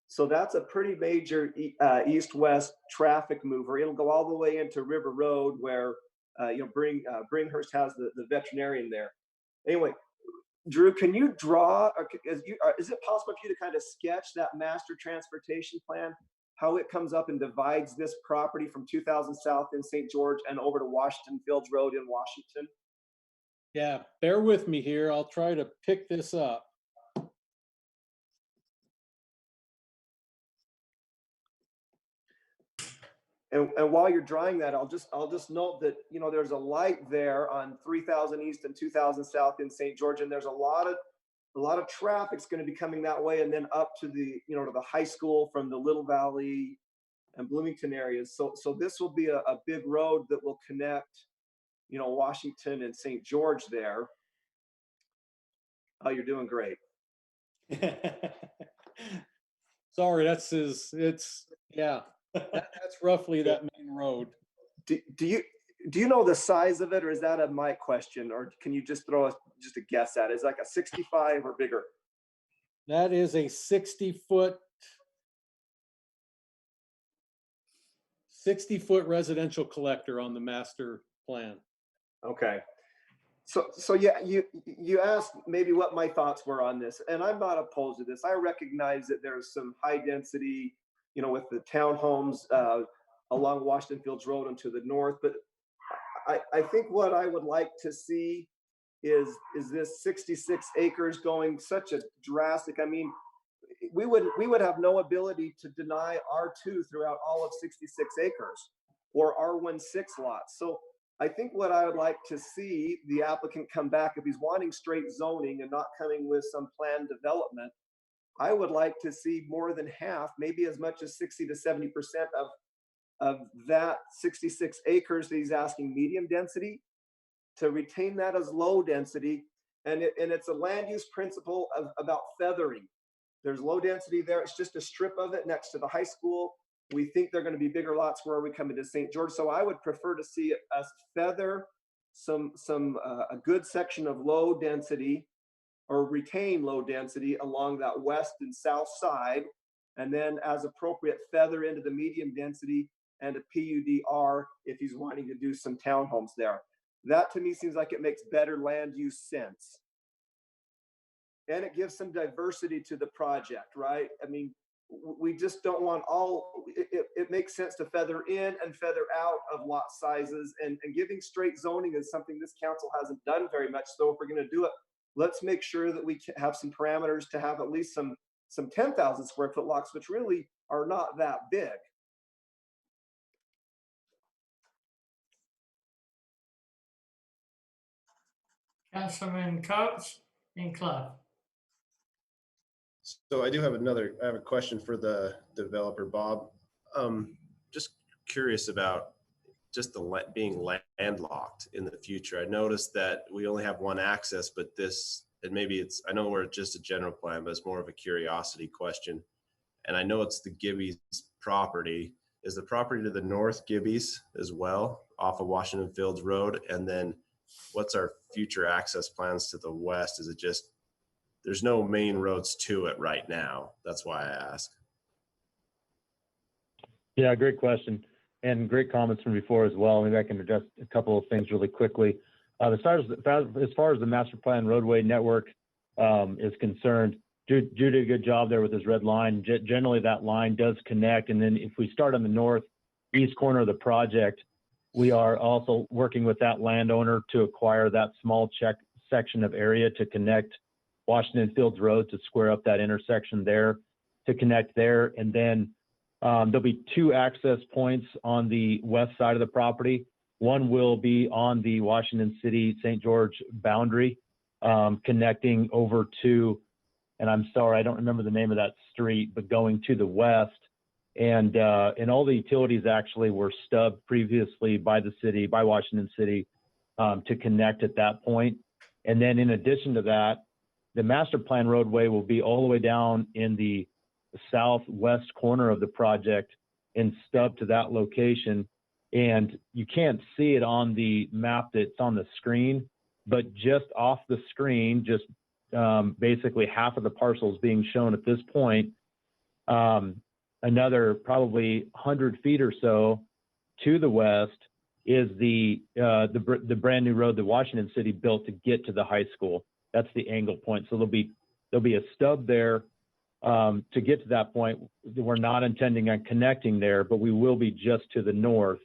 So that's a pretty major east-west traffic mover. It'll go all the way into River Road where Bringhurst has the veterinarian there. Anyway, Drew, can you draw, is it possible for you to kind of sketch that master transportation plan, how it comes up and divides this property from 2000 South in St. George and over to Washington Fields Road in Washington?
Yeah, bear with me here. I'll try to pick this up.
And while you're drawing that, I'll just note that, there's a light there on 3000 East and 2000 South in St. George, and there's a lot of traffic's going to be coming that way, and then up to the to the high school from the Little Valley and Bloomington areas. So this will be a big road that will connect, Washington and St. George there. Oh, you're doing great.
Sorry, that's roughly that main road.
Do you know the size of it, or is that a mic question, or can you just throw just a guess at it? Is it like a 65 or bigger?
That is a 60-foot residential collector on the master plan.
Okay. So yeah, you asked maybe what my thoughts were on this, and I'm not opposed to this. I recognize that there's some high density, with the townhomes along Washington Fields Road and to the north, but I think what I would like to see is this 66 acres going such a drastic. I mean, we would have no ability to deny R2 throughout all of 66 acres or R16 lots. So I think what I would like to see the applicant come back, if he's wanting straight zoning and not coming with some planned development, I would like to see more than half, maybe as much as 60 to 70% of that 66 acres that he's asking medium density, to retain that as low density And it's a land use principle about feathering. There's low density there. It's just a strip of it next to the high school. We think they're going to be bigger lots where we come into St. George. So I would prefer to see us feather a good section of low density, or retain low density along that west and south side, and then as appropriate feather into the medium density and a PUDR if he's wanting to do some townhomes there. That to me seems like it makes better land use sense. And it gives some diversity to the project, right? I mean, we just don't want it makes sense to feather in and feather out of lot sizes, and giving straight zoning is something this council hasn't done very much. So if we're going to do it, let's make sure that we have some parameters to have at least some 10,000 square foot lots, which really are not that big.
Councilman Coates and Clough.
So I have a question for the developer, Bob. Just curious about just being landlocked in the future. I noticed that we only have one access, but and maybe I know we're just a general plan, but it's more of a curiosity question. And I know it's the Gibby's property. Is the property to the north Gibby's as well, off of Washington Fields Road? And then what's our future access plans to the west? Is it just, there's no main roads to it right now? That's why I ask.
Yeah, great question, and great comments from before as well. Maybe I can address a couple of things really quickly. As far as the master plan roadway network is concerned, Drew did a good job there with his red line. Generally, that line does connect, and then if we start on the northeast corner of the project, we are also working with that landowner to acquire that small section of area to connect Washington Fields Road, to square up that intersection there, to connect there. And then there'll be two access points on the west side of the property. One will be on the Washington City St. George boundary, connecting over to, and I'm sorry, I don't remember the name of that street, but going to the west. And all the utilities actually were stubbed previously by the city, by Washington City, to connect at that point. And then in addition to that, the master plan roadway will be all the way down in the southwest corner of the project and stub to that location. And you can't see it on the map that's on the screen, but just off the screen, just basically half of the parcels being shown at this point, another probably 100 feet or so to the west is the brand new road that Washington City built to get to the high school. That's the angle point. So there'll be a stub there to get to that point. We're not intending on connecting there, but we will be just to the north,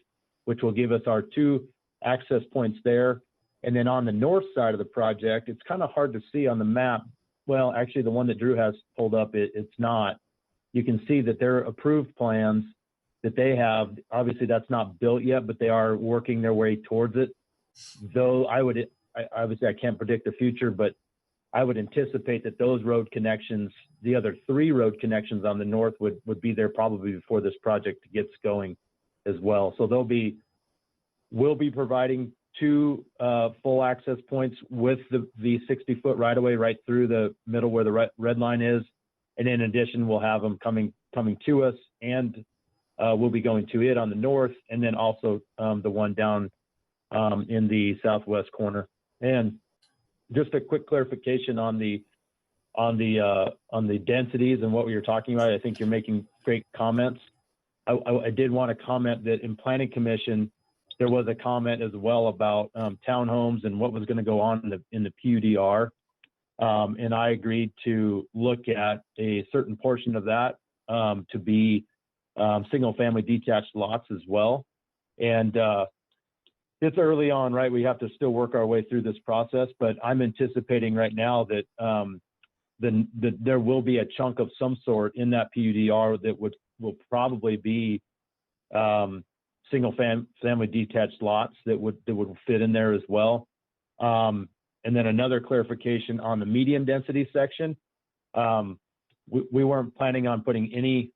which will give us our two access points there. And then on the north side of the project, it's kind of hard to see on the map. Well, actually, the one that Drew has pulled up, it's not. You can see that their approved plans that they have, obviously that's not built yet, but they are working their way towards it. Though obviously I can't predict the future, but I would anticipate that those road connections, the other three road connections on the north would be there probably before this project gets going as well. So we'll be providing two full access points with the 60-foot right of way right through the middle where the red line is. And in addition, we'll have them coming to us, and we'll be going to it on the north, and then also the one down in the southwest corner. And just a quick clarification on the densities and what we were talking about. I think you're making great comments. I did want to comment that in Planning Commission, there was a comment as well about townhomes and what was going to go on in the PUDR. And I agreed to look at a certain portion of that to be single family detached lots as well. And it's early on, right? We have to still work our way through this process, but I'm anticipating right now that there will be a chunk of some sort in that PUDR that will probably be single family detached lots that would fit in there as well. And then another clarification on the medium density section. We weren't planning on putting any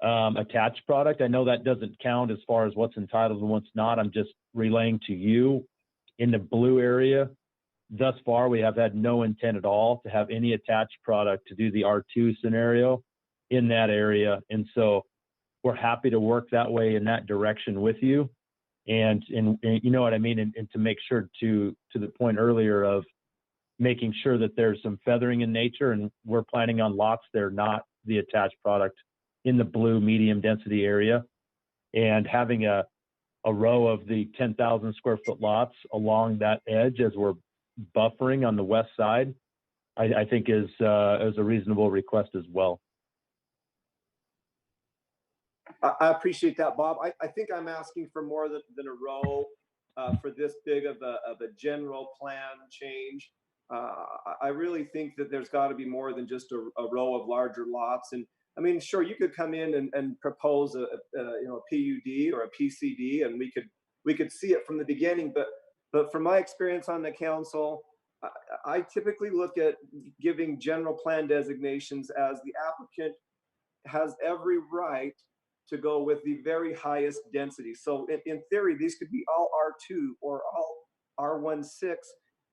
attached product. I know that doesn't count as far as what's entitled and what's not. I'm just relaying to you in the blue area. thus far, we have had no intent at all to have any attached product to do the R2 scenario in that area. And so we're happy to work that way in that direction with you. And you know what I mean? And to make sure to the point earlier of making sure that there's some feathering in nature, and we're planning on lots that are not the attached product in the blue medium density area, and having a row of the 10,000 square foot lots along that edge as we're buffering on the west side, I think is a reasonable request as well.
I appreciate that, Bob. I think I'm asking for more than a row for this big of a general plan change. I really think that there's got to be more than just a row of larger lots. And I mean, sure, you could come in and propose a PUD or a PCD, and we could see it from the beginning. But from my experience on the council, I typically look at giving general plan designations as the applicant has every right to go with the very highest density. So in theory, these could be all R2 or all R16.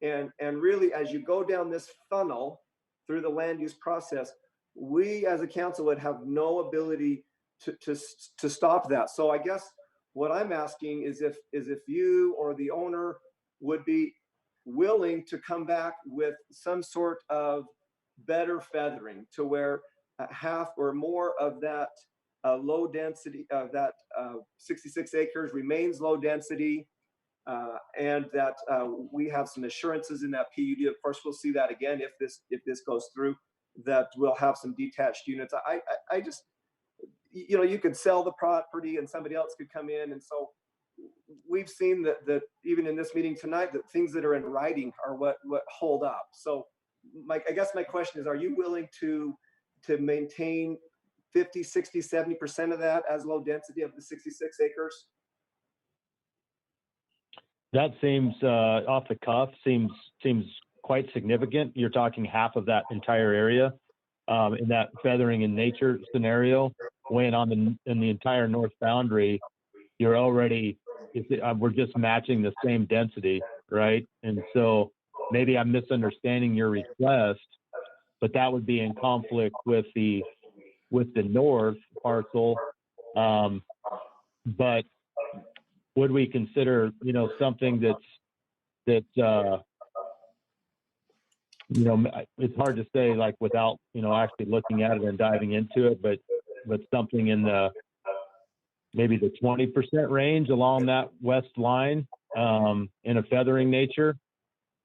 And really, as you go down this funnel through the land use process, we as a council would have no ability to stop that. So I guess what I'm asking is if you or the owner would be willing to come back with some sort of better feathering to where half or more of that low density of that 66 acres remains low density, and that we have some assurances in that PUD. Of course, we'll see that again if this goes through, that we'll have some detached units. I just, you could sell the property and somebody else could come in. And so we've seen that even in this meeting tonight, that things that are in writing are what hold up. So I guess my question is, are you willing to maintain 50, 60, 70% of that as low density of the 66 acres?
That seems off the cuff, seems quite significant. You're talking half of that entire area in that feathering in nature scenario. When in the entire north boundary, you're already, we're just matching the same density, right? And so maybe I'm misunderstanding your request, but that would be in conflict with the north parcel. But would we consider, something that's it's hard to say, like, without, actually looking at it and diving into it, but something in maybe the 20% range along that west line, in a feathering nature.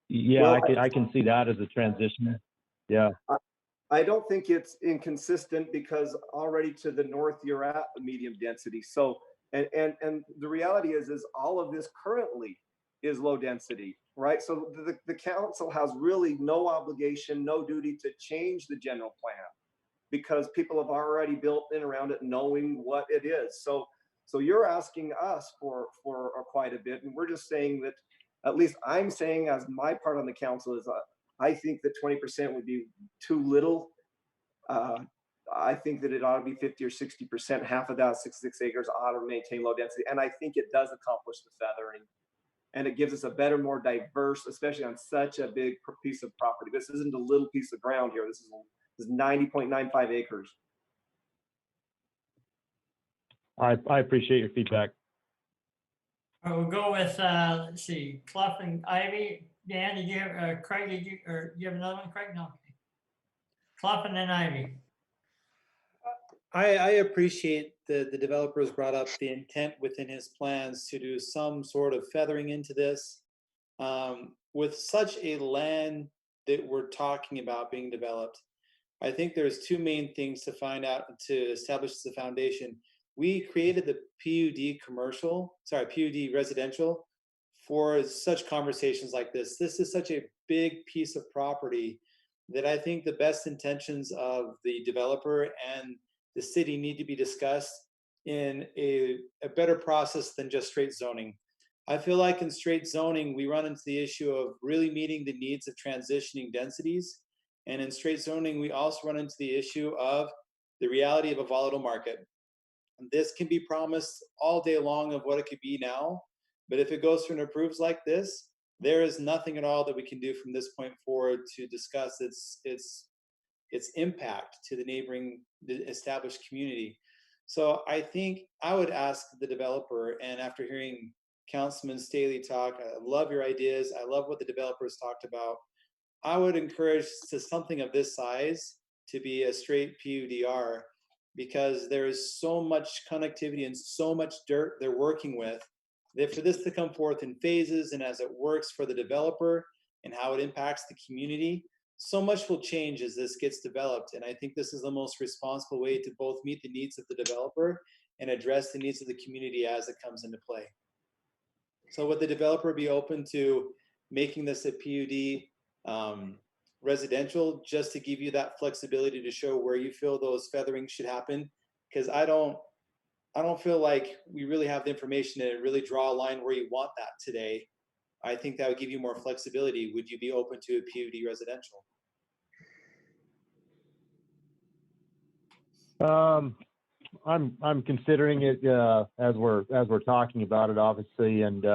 Yeah, well, I can see that as a transition. Yeah.
I don't think it's inconsistent, because already to the north you're at a medium density. So and the reality is all of this currently is low density, right? So the council has really no obligation, no duty to change the general plan, because people have already built in around it knowing what it is. So you're asking us for quite a bit, and we're just saying that, at least I'm saying as my part on the council, is I think that 20% would be too little. I think that it ought to be 50 or 60%. Half of that 66 acres ought to maintain low density. And I think it does accomplish the feathering. And it gives us a better, more diverse, especially on such a big piece of property. This isn't a little piece of ground here. This is 90.95 acres.
I appreciate your feedback.
All right, we'll go with, let's see, Clough and Ivy. Dan, did you have, Craig, did you have another one, Craig? No. Okay. Clough and then Ivy.
I appreciate the developers brought up the intent within his plans to do some sort of feathering into this. With such a land that we're talking about being developed, I think there's two main things to find out to establish the foundation. We created the PUD residential for such conversations like this. This is such a big piece of property that I think the best intentions of the developer and the city need to be discussed in a better process than just straight zoning. I feel like in straight zoning, we run into the issue of really meeting the needs of transitioning densities. And in straight zoning, we also run into the issue of the reality of a volatile market. And this can be promised all day long of what it could be now, but if it goes through and approves like this, there is nothing at all that we can do from this point forward to discuss its impact to the neighboring, the established community. So I think I would ask the developer, and after hearing Councilman Staley talk, I love your ideas. I love what the developers talked about. I would encourage to something of this size to be a straight PUDR, because there is so much connectivity and so much dirt they're working with, that for this to come forth in phases and as it works for the developer and how it impacts the community, so much will change as this gets developed. And I think this is the most responsible way to both meet the needs of the developer and address the needs of the community as it comes into play. So would the developer be open to making this a PUD residential, just to give you that flexibility to show where you feel those featherings should happen? Because I don't feel like we really have the information to really draw a line where you want that today. I think that would give you more flexibility. Would you be open to a PUD residential?
I'm considering it as we're talking about it, obviously, and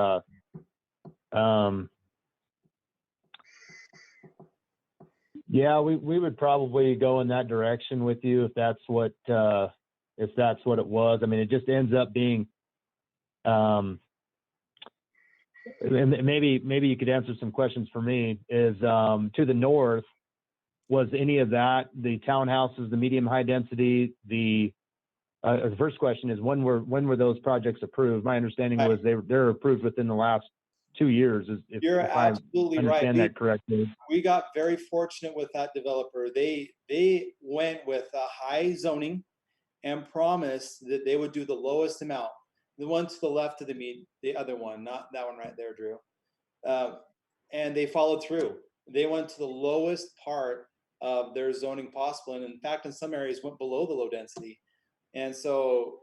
yeah, we would probably go in that direction with you if that's what it was. I mean, it just ends up being, and maybe you could answer some questions for me. Is to the north, was any of that the townhouses, the medium high density? The first question is, when were those projects approved? My understanding was they're approved within the last 2 years.
You're absolutely right.
Understand that correctly.
We got very fortunate with that developer. They went with a high zoning and promised that they would do the lowest amount. The one to the left of the other one, not that one right there, Drew. And they followed through. They went to the lowest part of their zoning possible, and in fact, in some areas went below the low density. And so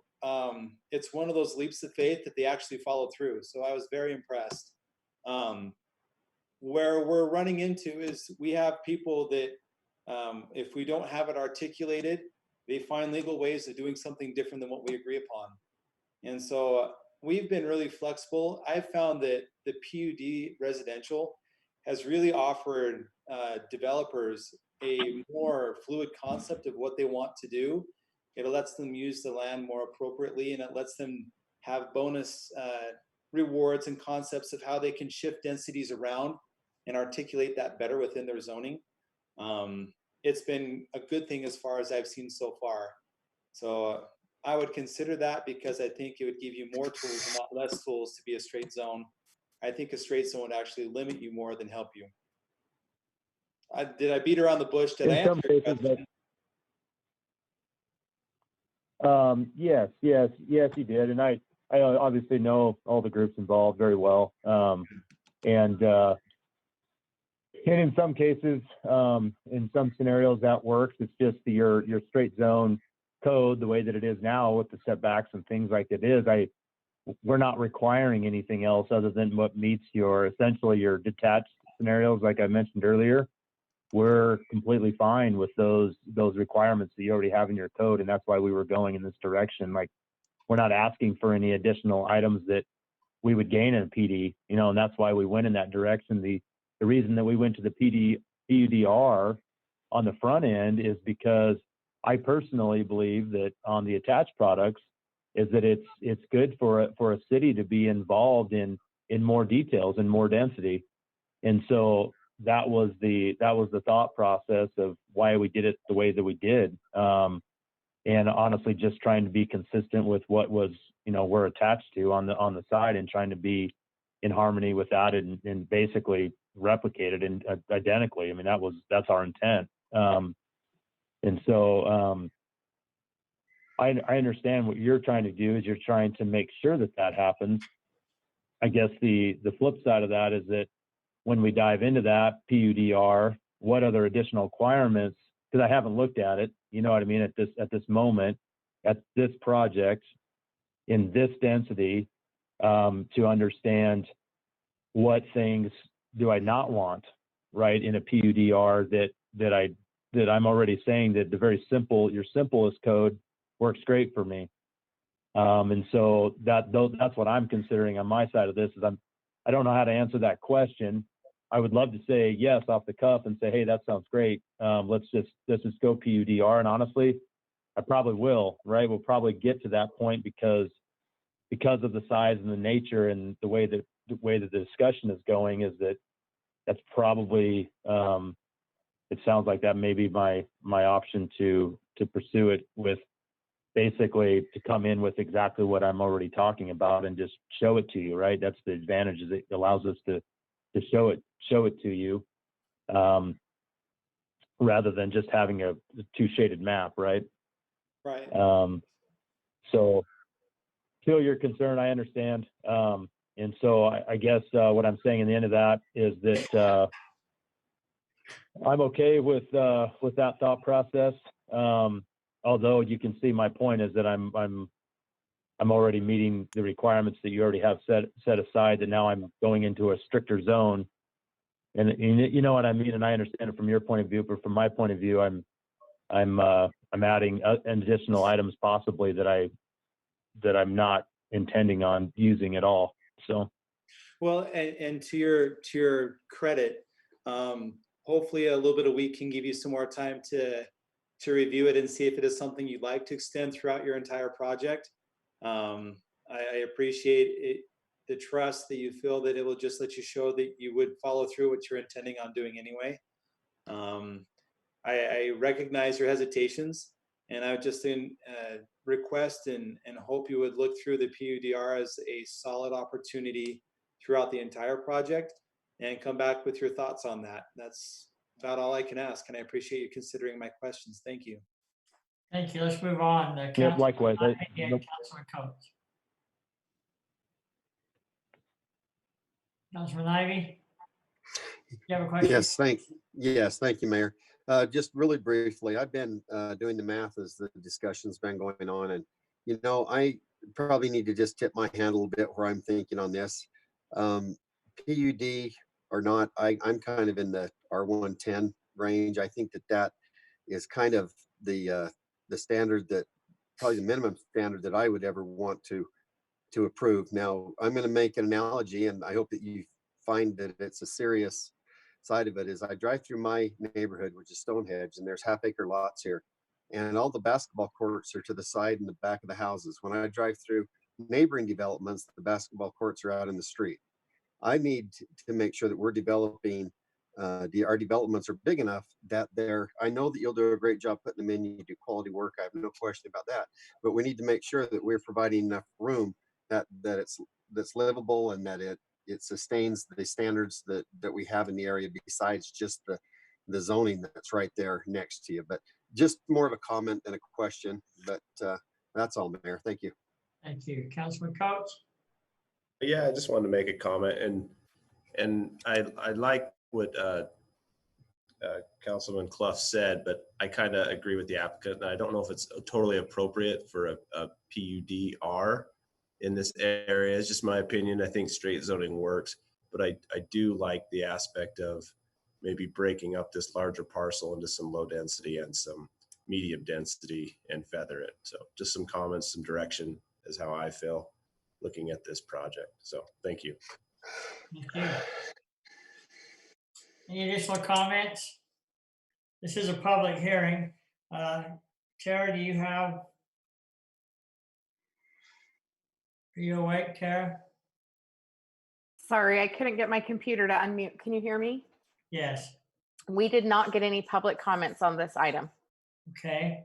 it's one of those leaps of faith that they actually followed through. So I was very impressed. Where we're running into is we have people that if we don't have it articulated, they find legal ways of doing something different than what we agree upon. And so we've been really flexible. I've found that the PUD residential has really offered developers a more fluid concept of what they want to do. It lets them use the land more appropriately, and it lets them have bonus rewards and concepts of how they can shift densities around and articulate that better within their zoning. It's been a good thing as far as I've seen so far. So I would consider that, because I think it would give you more tools and not less tools to be a straight zone. I think a straight zone would actually limit you more than help you. Did I beat around the bush? Did I answer your question?
Yes, you did. And I obviously know all the groups involved very well. And in some cases, in some scenarios that works. It's just your straight zone code, the way that it is now with the setbacks and things like it is, we're not requiring anything else other than what meets essentially your detached scenarios. Like I mentioned earlier, we're completely fine with those requirements that you already have in your code. And that's why we were going in this direction. Like, we're not asking for any additional items that we would gain in a PD, and that's why we went in that direction. The reason that we went to the PUDR on the front end is because I personally believe that on the attached products is that it's good for a city to be involved in more details and more density. And so that was the thought process of why we did it the way that we did. And honestly, just trying to be consistent with what was, we're attached to on the side, and trying to be in harmony with that and basically replicate it and identically. I mean, that's our intent. And so I understand what you're trying to do is you're trying to make sure that happens. I guess the flip side of that is that when we dive into that PUDR, what other additional requirements, because I haven't looked at it, you know what I mean, at this moment, at this project, in this density, to understand what things do I not want, right, in a PUDR that I'm already saying that your simplest code works great for me. And so that's what I'm considering on my side of this is I don't know how to answer that question. I would love to say yes off the cuff and say, hey, that sounds great. Let's just go PUDR. And honestly, I probably will, right? We'll probably get to that point because of the size and the nature and the way that the discussion is going, is that's probably, it sounds like that may be my option to pursue it, with basically to come in with exactly what I'm already talking about and just show it to you, right? That's the advantage, is it allows us to show it to you, rather than just having a two shaded map, right?
Right.
So feel your concern, I understand. And so I guess what I'm saying in the end of that is that I'm okay with that thought process. Although you can see my point is that I'm already meeting the requirements that you already have set aside, that now I'm going into a stricter zone. And you know what I mean, and I understand it from your point of view, but from my point of view, I'm adding additional items possibly that I'm not intending on using at all. So,
well, and to your credit, hopefully a little bit of week can give you some more time to review it and see if it is something you'd like to extend throughout your entire project. I appreciate it, the trust that you feel that it will just let you show that you would follow through what you're intending on doing anyway. I recognize your hesitations, and I would just request and hope you would look through the PUDR as a solid opportunity throughout the entire project and come back with your thoughts on that. That's about all I can ask, and I appreciate you considering my questions. Thank you.
Thank you. Let's move on.
yeah, likewise.
Councilman Coates. Councilman Ivy, you have a question?
Yes, thank you, Mayor. Just really briefly, I've been doing the math as the discussion's been going on, and I probably need to just tip my hand a little bit where I'm thinking on this. PUD or not, I'm kind of in the R110 range. I think that is kind of the standard, that probably the minimum standard that I would ever want to approve. Now, I'm going to make an analogy, and I hope that you find that it's a serious side of it. Is I drive through my neighborhood, which is Stonehenge, and there's half-acre lots here, and all the basketball courts are to the side and the back of the houses. When I drive through neighboring developments, the basketball courts are out in the street. I need to make sure that we're developing, our developments are big enough that I know that you'll do a great job putting them in. You do quality work. I have no question about that. But we need to make sure that we're providing enough room that that's livable, and that it sustains the standards that we have in the area, besides just the zoning that's right there next to you. But just more of a comment than a question. But that's all, Mayor. Thank you.
Thank you. Councilman Coates?
Yeah, I just wanted to make a comment, and I like what Councilman Clough said, but I kind of agree with the applicant. And I don't know if it's totally appropriate for a PUDR in this area. It's just my opinion. I think straight zoning works, but I do like the aspect of maybe breaking up this larger parcel into some low density and some medium density and feather it. So just some comments, some direction is how I feel looking at this project. So thank you.
Thank you. Any additional comments? This is a public hearing. Tara, do you have? Are you awake, Tara?
Sorry, I couldn't get my computer to unmute. Can you hear me?
Yes.
We did not get any public comments on this item.
Okay.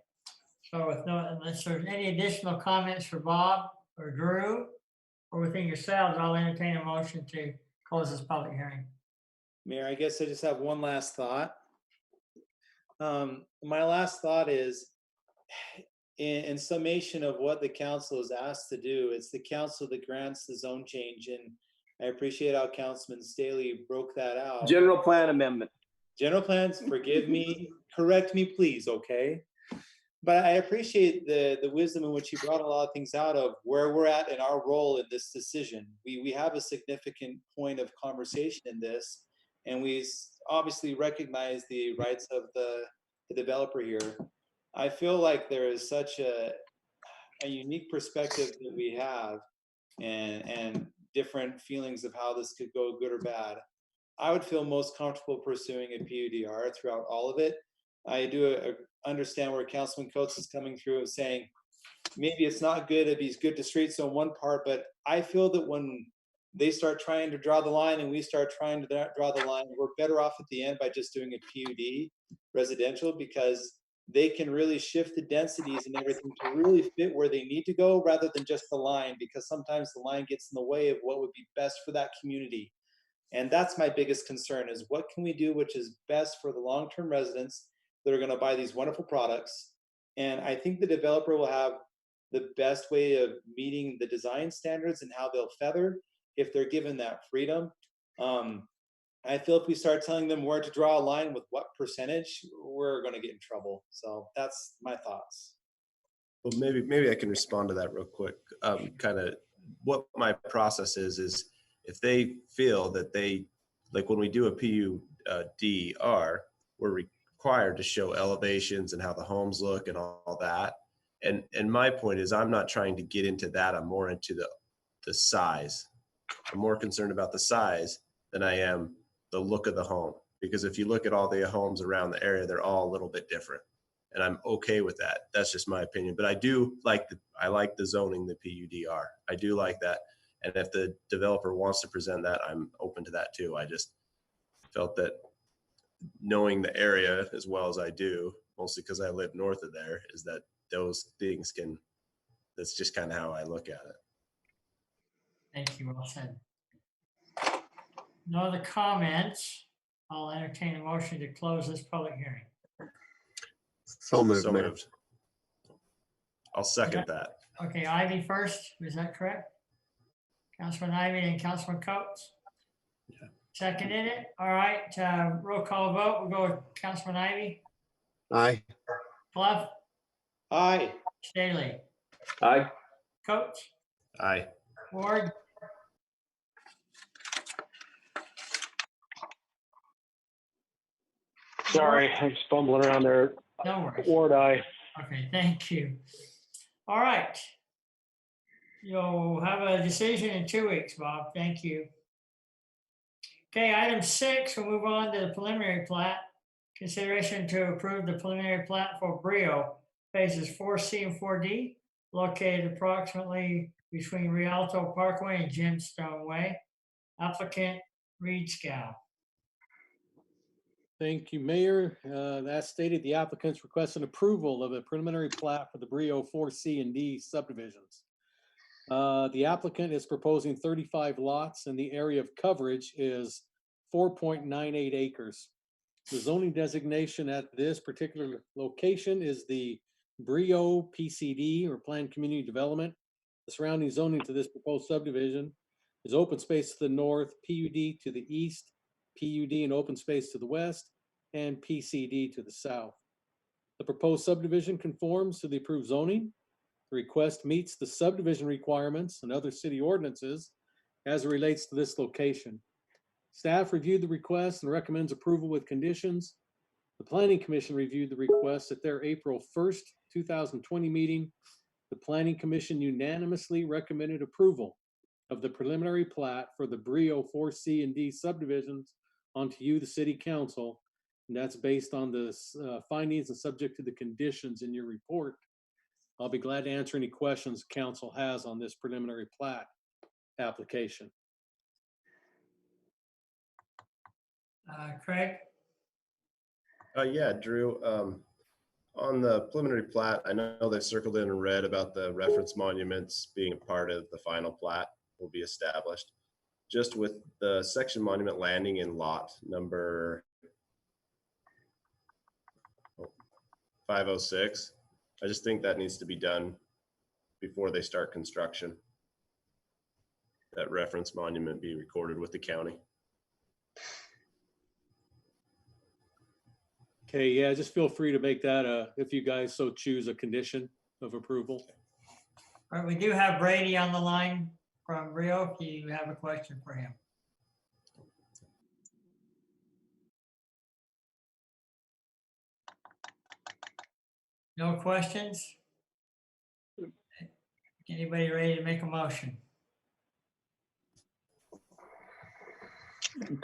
So unless there's any additional comments for Bob or Drew or within yourselves, I'll entertain a motion to close this public hearing.
Mayor, I guess I just have one last thought. My last thought is, in summation of what the council is asked to do, it's the council that grants the zone change. And I appreciate how Councilman Staley broke that out.
General plan amendment.
General plans, forgive me, correct me, please, okay? But I appreciate the wisdom in which you brought a lot of things out of where we're at in our role in this decision. We have a significant point of conversation in this, and we obviously recognize the rights of the developer here. I feel like there is such a unique perspective that we have, and different feelings of how this could go good or bad. I would feel most comfortable pursuing a PUDR throughout all of it. I do understand where Councilman Coates is coming through of saying maybe it's not good if he's good to streets on one part, but I feel that when they start trying to draw the line and we start trying to draw the line, we're better off at the end by just doing a PUD residential, because they can really shift the densities and everything to really fit where they need to go rather than just the line, because sometimes the line gets in the way of what would be best for that community. And that's my biggest concern, is what can we do which is best for the long-term residents that are going to buy these wonderful products. And I think the developer will have the best way of meeting the design standards and how they'll feather if they're given that freedom. I feel if we start telling them where to draw a line with what percentage, we're going to get in trouble. So that's my thoughts.
Well, maybe I can respond to that real quick. Kind of what my process is if they feel that they, like when we do a PUDR, we're required to show elevations and how the homes look and all that. And my point is, I'm not trying to get into that. I'm more into the size. I'm more concerned about the size than I am the look of the home. Because if you look at all the homes around the area, they're all a little bit different. And I'm okay with that. That's just my opinion. But I do like I like the zoning, the PUDR. I do like that. And if the developer wants to present that, I'm open to that too. I just felt that knowing the area as well as I do, mostly because I live north of there, is that those things can, that's just kind of how I look at it.
Thank you, well said. No other comments. I'll entertain a motion to close this public hearing.
So moved, Mayor.
I'll second that.
Okay, Ivy first, is that correct? Councilman Ivy and Councilman Coates?
Yeah.
Seconded it, all right, roll call vote, we'll go with Councilman Ivy.
Aye.
Bluff?
Aye.
Staley?
Aye.
Coates?
Aye.
Ward?
Sorry, I'm stumbling around there.
No worries.
Ward, aye.
Okay, thank you. All right. You'll have a decision in 2 weeks, Bob. Thank you. Okay, item 6, we'll move on to the preliminary plat. Consideration to approve the preliminary plat for Brio, phases 4C and 4D, located approximately between Rialto Parkway and Gemstone Way. Applicant Reed Scow.
Thank you, Mayor. As stated, the applicants request an approval of a preliminary plat for the Brio 4C and D subdivisions. The applicant is proposing 35 lots and the area of coverage is 4.98 acres. The zoning designation at this particular location is the Brio PCD, or Planned Community Development. The surrounding zoning to this proposed subdivision is open space to the north, PUD to the east, PUD and open space to the west, and PCD to the south. The proposed subdivision conforms to the approved zoning. The request meets the subdivision requirements and other city ordinances as it relates to this location. Staff reviewed the request and recommends approval with conditions. The Planning Commission reviewed the request at their April 1st, 2020 meeting. The Planning Commission unanimously recommended approval of the preliminary plat for the Brio 4C and D subdivisions onto you, the City Council, and that's based on the findings and subject to the conditions in your report. I'll be glad to answer any questions council has on this preliminary plat application.
Craig?
Yeah, Drew, on the preliminary plat, I know they circled in red about the reference monuments being a part of the final plat will be established. Just with the section monument landing in lot number 506, I just think that needs to be done before they start construction. That reference monument be recorded with the county.
Okay, yeah, just feel free to make that, if you guys so choose, a condition of approval.
All right, we do have Brady on the line from Rio. Do you have a question for him? No questions? Anybody ready to make a motion?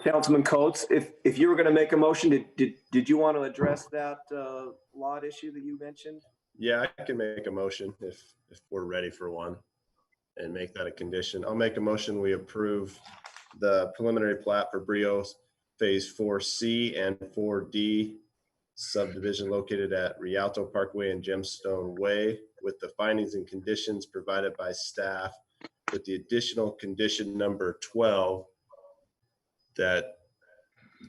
Councilman Coates, if you were going to make a motion, did you want to address that lot issue that you mentioned?
Yeah, I can make a motion if we're ready for one and make that a condition. I'll make a motion. We approve the preliminary plat for Brios Phase 4C and 4D subdivision located at Rialto Parkway and Gemstone Way with the findings and conditions provided by staff, with the additional condition number 12 that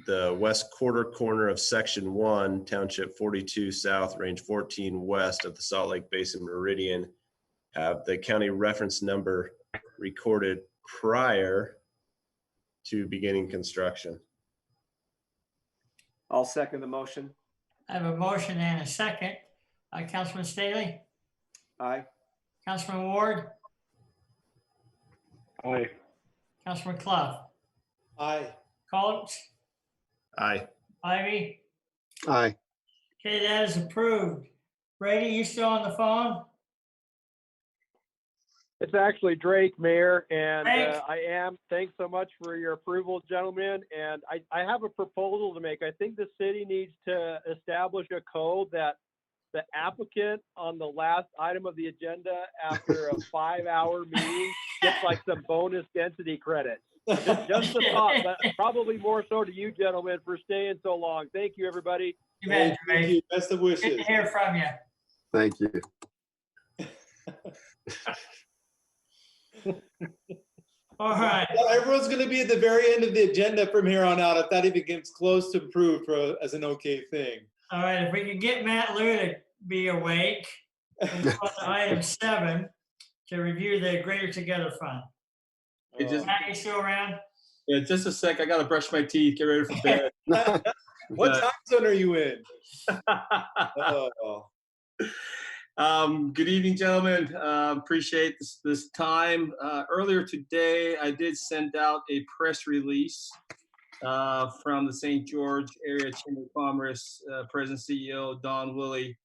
the west quarter corner of section 1, township 42 south, range 14 west of the Salt Lake Basin meridian have the county reference number recorded prior to beginning construction.
I'll second the motion.
I have a motion and a second. Councilman Staley,
Aye.
Councilman Ward,
Aye.
Councilman Clough,
Aye.
Coates,
Aye.
Ivy.
Aye.
Okay, that is approved. Brady, you still on the phone?
It's actually Drake, Mayor, and
Drake.
I am. Thanks so much for your approval, gentlemen. And I have a proposal to make. I think the city needs to establish a code that the applicant on the last item of the agenda after a 5-hour meeting gets like some bonus density credits. Just a thought, but probably more so to you, gentlemen, for staying so long. Thank you, everybody.
You bet,
Thank you. Best of wishes.
Good to hear from you.
Thank you.
All right.
Well, everyone's going to be at the very end of the agenda from here on out if that even gets close to approved as an okay thing.
All right, if we could get Matt Lou to be awake, we'll go to item 7 to review the Greater Together Fund.
Hey,
Matt, you still around?
Yeah, just a sec. I gotta brush my teeth. Get ready for bed.
What time zone are you in?
Good evening, gentlemen. Appreciate this time. Earlier today, I did send out a press release from the St. George Area Chamber of Commerce President CEO Don Willey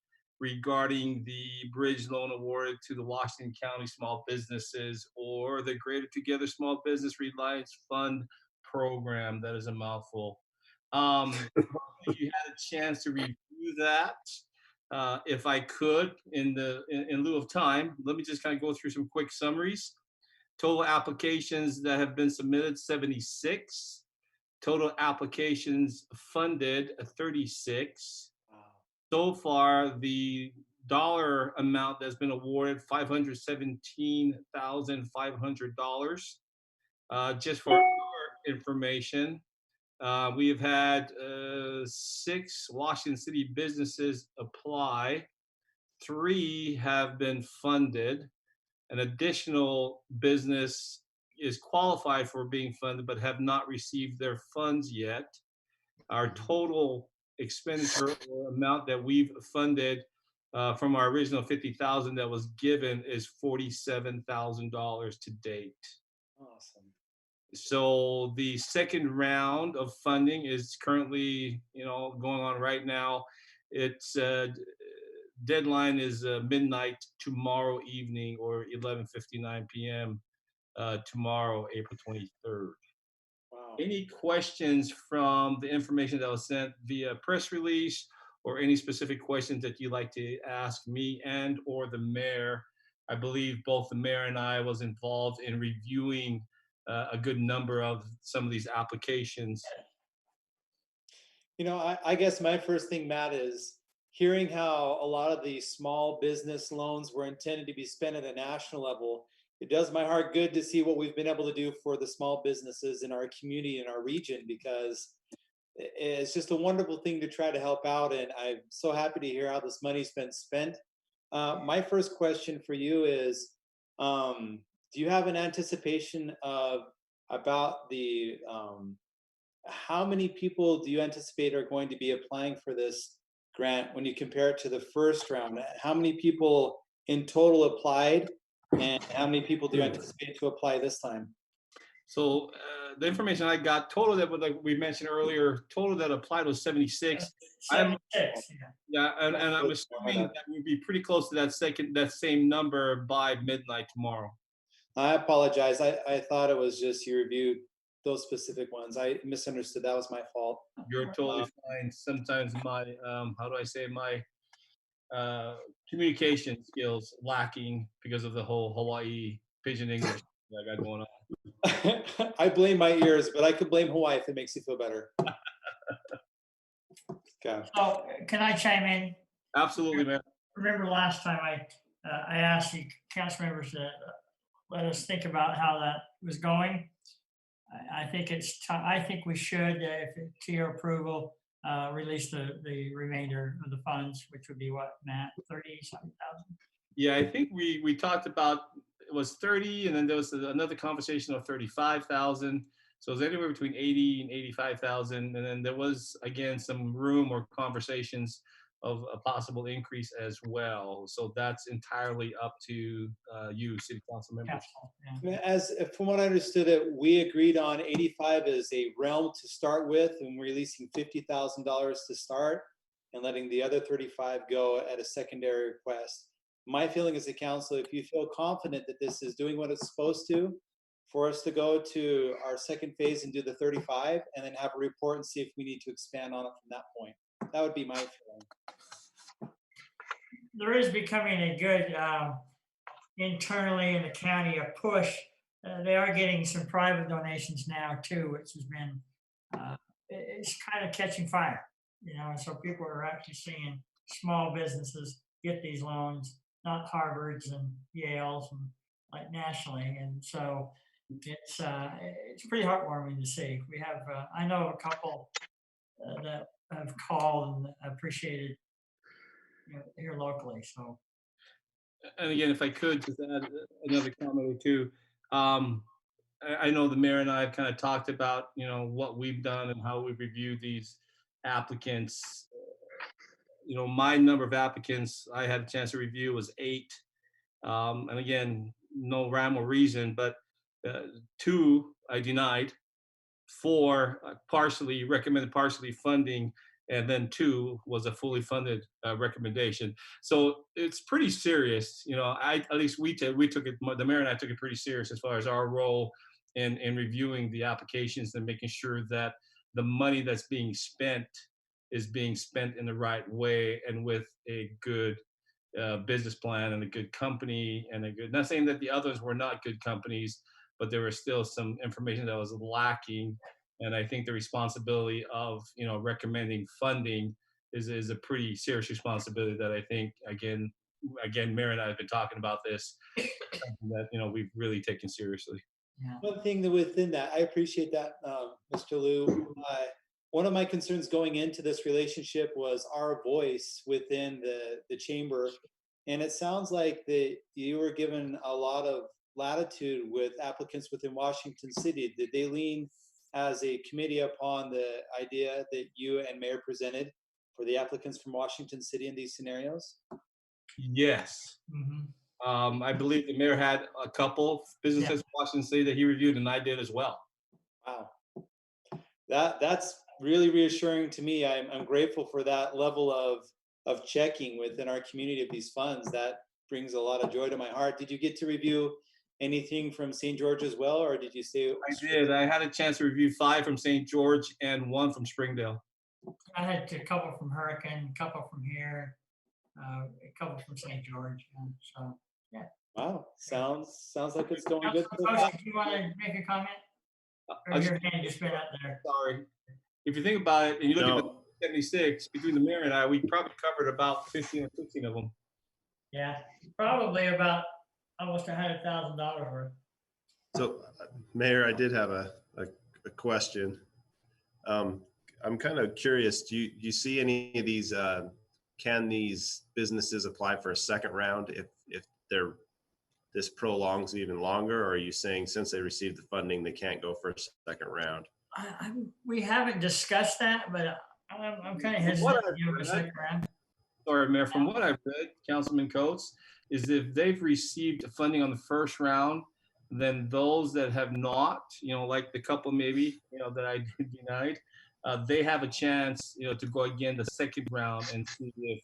regarding the bridge loan awarded to the Washington County Small Businesses, or the Greater Together Small Business Reliance Fund program. That is a mouthful. You had a chance to review that. If I could, in lieu of time, let me just kind of go through some quick summaries. Total applications that have been submitted, 76. Total applications funded, 36. So far, the dollar amount that's been awarded, $517,500. Just for information, we have had 6 Washington City businesses apply. 3 have been funded. An additional business is qualified for being funded but have not received their funds yet. Our total expenditure amount that we've funded from our original $50,000 that was given is $47,000 to date.
Awesome.
So the second round of funding is currently, going on right now. Its deadline is midnight tomorrow evening, or 11:59 p.m. Tomorrow, April 23rd.
Wow.
Any questions from the information that was sent via press release, or any specific questions that you'd like to ask me and or the mayor? I believe both the mayor and I was involved in reviewing a good number of some of these applications.
I guess my first thing, Matt, is hearing how a lot of the small business loans were intended to be spent at a national level. It does my heart good to see what we've been able to do for the small businesses in our community, in our region, because it's just a wonderful thing to try to help out. And I'm so happy to hear how this money's been spent. My first question for you is, do you have an anticipation about the how many people do you anticipate are going to be applying for this grant when you compare it to the first round? How many people in total applied, and how many people do you anticipate to apply this time?
So the information I got, total that, like we mentioned earlier, total that applied was 76.
76,
yeah, and I'm assuming that we'll be pretty close to that same number by midnight tomorrow.
I apologize. I thought it was just you reviewed those specific ones. I misunderstood. That was my fault.
You're totally fine. Sometimes my, how do I say, my communication skills lacking because of the whole Hawaii pidgin English that I got going on.
I blame my ears, but I could blame Hawaii if it makes you feel better. Okay.
So can I chime in?
Absolutely, man.
Remember last time I asked the council members to let us think about how that was going. I think it's I think we should, if to your approval, release the remainder of the funds, which would be what, Matt, 30-something thousand?
Yeah, I think we talked about, it was 30, and then there was another conversation of 35,000. So it was anywhere between 80 and 85,000. And then there was, again, some room or conversations of a possible increase as well. So that's entirely up to you, city council members.
As from what I understood it, we agreed on 85 as a realm to start with, and releasing $50,000 to start, and letting the other 35 go at a secondary request. My feeling as a council, if you feel confident that this is doing what it's supposed to, for us to go to our second phase and do the 35, and then have a report and see if we need to expand on it from that point. That would be my feeling.
There is becoming a good, internally in the county, a push. They are getting some private donations now too, which has been, it's kind of catching fire, and so people are actually seeing small businesses get these loans, not Harvards and Yales and like nationally. And so it's pretty heartwarming to see. We have, I know a couple that have called and appreciated here locally. So,
And again, if I could just add another comment or two, I know the mayor and I have kind of talked about, what we've done and how we've reviewed these applicants. My number of applicants I had a chance to review was 8. And again, no rhyme or reason, but 2 I denied, 4 partially recommended partially funding, and then 2 was a fully funded recommendation. So it's pretty serious. At least we took it, the mayor and I took it pretty serious as far as our role in reviewing the applications and making sure that the money that's being spent is being spent in the right way and with a good business plan and a good company and not saying that the others were not good companies, but there was still some information that was lacking. And I think the responsibility of, recommending funding is a pretty serious responsibility that I think, again, Mayor and I have been talking about this, that, we've really taken seriously.
One thing that within that, I appreciate that, Mr. Liu. One of my concerns going into this relationship was our voice within the chamber. And it sounds like that you were given a lot of latitude with applicants within Washington City. Did they lean as a committee upon the idea that you and Mayor presented for the applicants from Washington City in these scenarios?
Yes. I believe the mayor had a couple businesses in Washington City that he reviewed, and I did as well.
Wow. That's really reassuring to me. I'm grateful for that level of checking within our community of these funds. That brings a lot of joy to my heart. Did you get to review anything from St. George as well, or did you say?
I did. I had a chance to review 5 from St. George and 1 from Springdale.
I had a couple from Hurricane, a couple from here, a couple from St. George. So, yeah.
Wow, sounds like it's going good.
Do you want to make a comment? Or your hand just been up there?
Sorry. If you think about it, and you look at the 76, between the mayor and I, we probably covered about 15 or 16 of them.
Yeah, probably about almost $100,000 worth.
So, Mayor, I did have a question. I'm kind of curious. Do you see any of these? Can these businesses apply for a second round if this prolongs even longer? Or are you saying since they received the funding, they can't go for a second round?
We haven't discussed that, but I'm kind of hesitant to give a second round.
Sorry, Mayor. From what I've read, Councilman Coates, is if they've received funding on the first round, then those that have not, like the couple maybe, that I denied, they have a chance, to go again the second round and see if,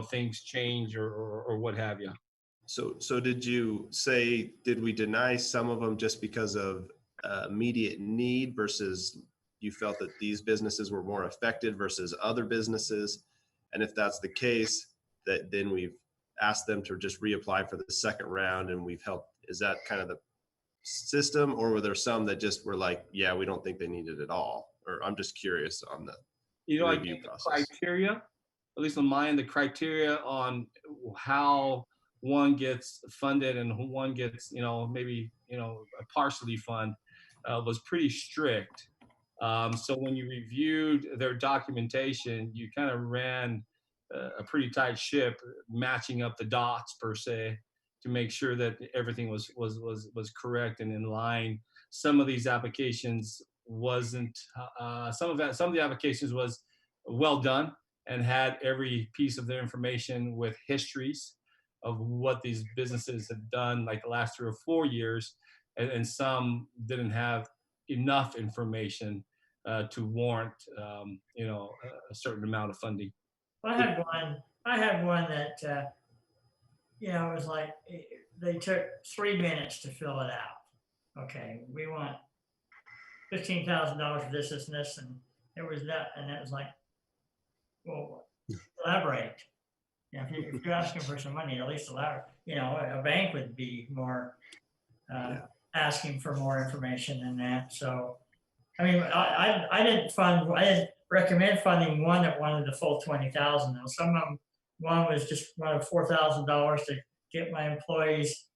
things change or what have you.
So did you say, did we deny some of them just because of immediate need versus you felt that these businesses were more affected versus other businesses? And if that's the case, that then we've asked them to just reapply for the second round and we've helped. Is that kind of the system, or were there some that just were like, yeah, we don't think they need it at all? Or I'm just curious on the
I
review
think the
process.
criteria, at least on mine, the criteria on how one gets funded and one gets, maybe, partially fund was pretty strict. So when you reviewed their documentation, you kind of ran a pretty tight ship, matching up the dots per se, to make sure that everything was correct and in line. Some of these applications wasn't. Some of the applications was well done and had every piece of their information with histories of what these businesses have done, like the last 3 or 4 years, and some didn't have enough information to warrant, a certain amount of funding.
I had one that, it was like, they took 3 minutes to fill it out. Okay, we want $15,000 for this, and this, and it was that, and it was like, well, elaborate. If you're asking for some money, at least elaborate. A bank would be more asking for more information than that. So, I mean, I didn't recommend funding one that wanted the full 20,000. Now, some of them, one was just wanted $4,000 to get my employees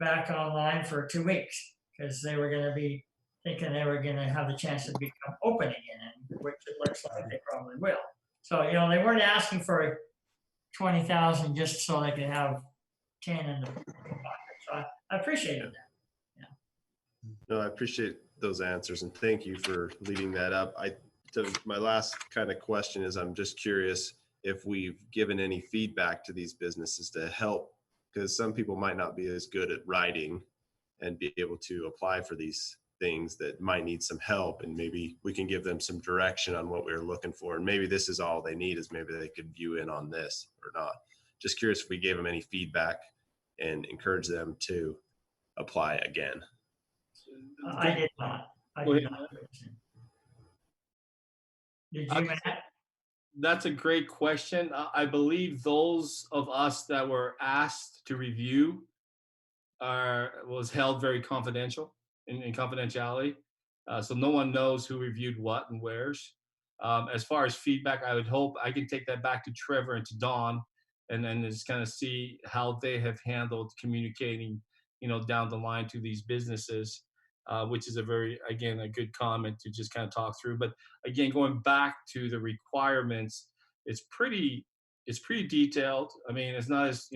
back online for 2 weeks because they were going to be thinking they were going to have the chance to become open again, which it looks like they probably will. So, they weren't asking for 20,000 just so they could have 10 in the pocket. So I appreciated that.
No, I appreciate those answers and thank you for leading that up. My last kind of question is, I'm just curious if we've given any feedback to these businesses to help, because some people might not be as good at writing and be able to apply for these things that might need some help, and maybe we can give them some direction on what we're looking for, and maybe this is all they need, is maybe they could view in on this or not. Just curious if we gave them any feedback and encourage them to apply again.
I did not. Did you, Matt?
That's a great question. I believe those of us that were asked to review was held very confidential in confidentiality. So no one knows who reviewed what and where's. As far as feedback, I would hope I can take that back to Trevor and to Dawn, and then just kind of see how they have handled communicating, down the line to these businesses, which is a good comment to just kind of talk through. But again, going back to the requirements, it's pretty detailed. I mean, it's not as,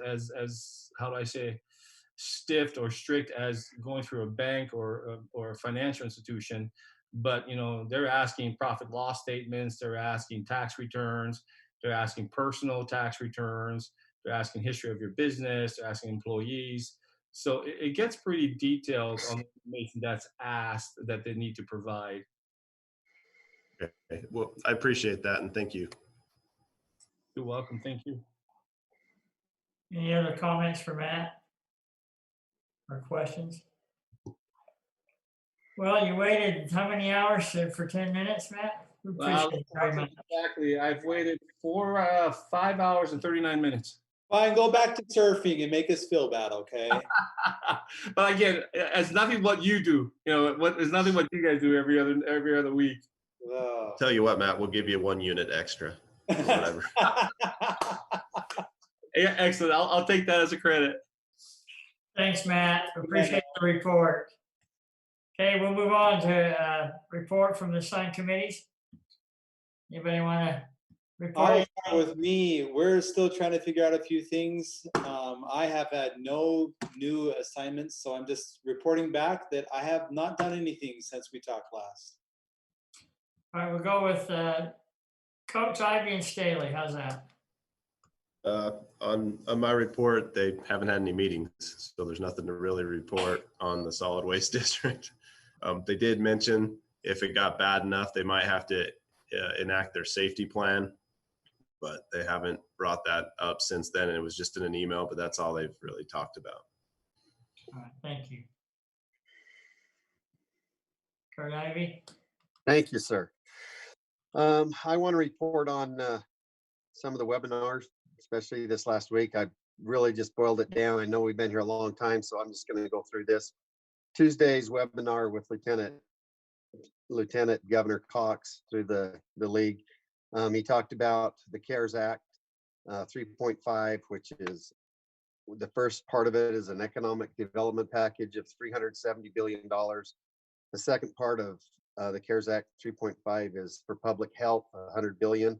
as how do I say, stiff or strict as going through a bank or a financial institution, but they're asking profit loss statements, they're asking tax returns, they're asking personal tax returns, they're asking history of your business, they're asking employees. So it gets pretty detailed on the information that's asked that they need to provide.
Okay. Well, I appreciate that and thank you.
You're welcome. Thank you.
Any other comments for Matt? Or questions? Well, you waited how many hours for 10 minutes, Matt? We appreciate it very much.
Exactly. I've waited for 5 hours and 39 minutes.
Fine, go back to surfing and make us feel bad, okay?
But again, it's nothing what you do. It's nothing what you guys do every other week.
Tell you what, Matt, we'll give you 1 unit extra. Whatever.
Yeah, excellent. I'll take that as a credit.
Thanks, Matt. Appreciate the report. Okay, we'll move on to report from the assigned committees. Anybody want to report?
I'll start with me. We're still trying to figure out a few things. I have had no new assignments, so I'm just reporting back that I have not done anything since we talked last.
All right, we'll go with Coach Ivy and Staley. How's that?
On my report, they haven't had any meetings, so there's nothing to really report on the solid waste district. They did mention if it got bad enough, they might have to enact their safety plan, but they haven't brought that up since then. And it was just in an email, but that's all they've really talked about.
All right, thank you. Kurt Ivy.
Thank you, sir. I want to report on some of the webinars, especially this last week. I really just boiled it down. I know we've been here a long time, so I'm just going to go through this. Tuesday's webinar with Lieutenant Governor Cox through the league. He talked about the CARES Act 3.5, which is the first part of it is an economic development package of $370 billion. The second part of the CARES Act 3.5 is for public health, 100 billion,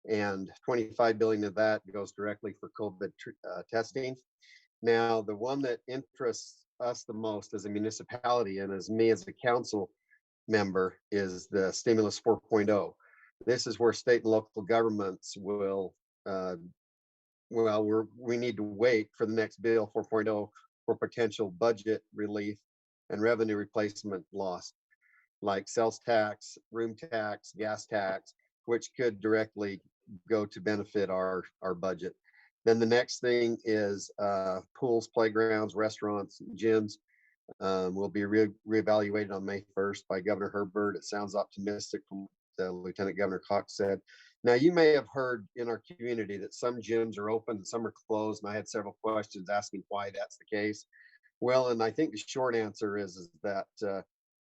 and 25 billion of that goes directly for COVID testing. Now, the one that interests us the most as a municipality and as me as a council member is the stimulus 4.0. This is where state and local governments will, we need to wait for the next bill 4.0 for potential budget relief and revenue replacement loss, like sales tax, room tax, gas tax, which could directly go to benefit our budget. Then the next thing is pools, playgrounds, restaurants, gyms will be reevaluated on May 1st by Governor Herbert. It sounds optimistic from Lieutenant Governor Cox said. Now, you may have heard in our community that some gyms are open and some are closed, and I had several questions asking why that's the case. Well, and I think the short answer is that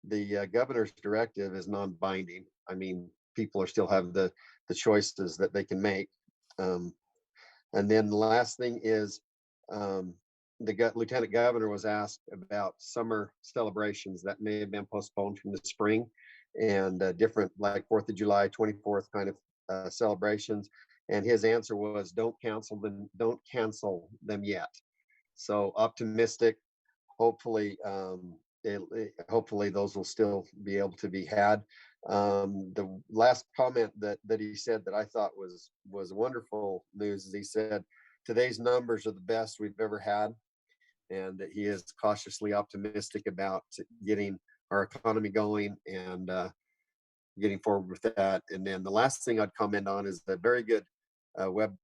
the governor's directive is non-binding. I mean, people are still have the choices that they can make. And then the last thing is the lieutenant governor was asked about summer celebrations that may have been postponed from the spring and different like 4th of July, 24th kind of celebrations. And his answer was, don't cancel them yet. So optimistic. Hopefully, hopefully those will still be able to be had. The last comment that he said that I thought was wonderful news is he said, today's numbers are the best we've ever had, and that he is cautiously optimistic about getting our economy going and getting forward with that. And then the last thing I'd comment on is the very good web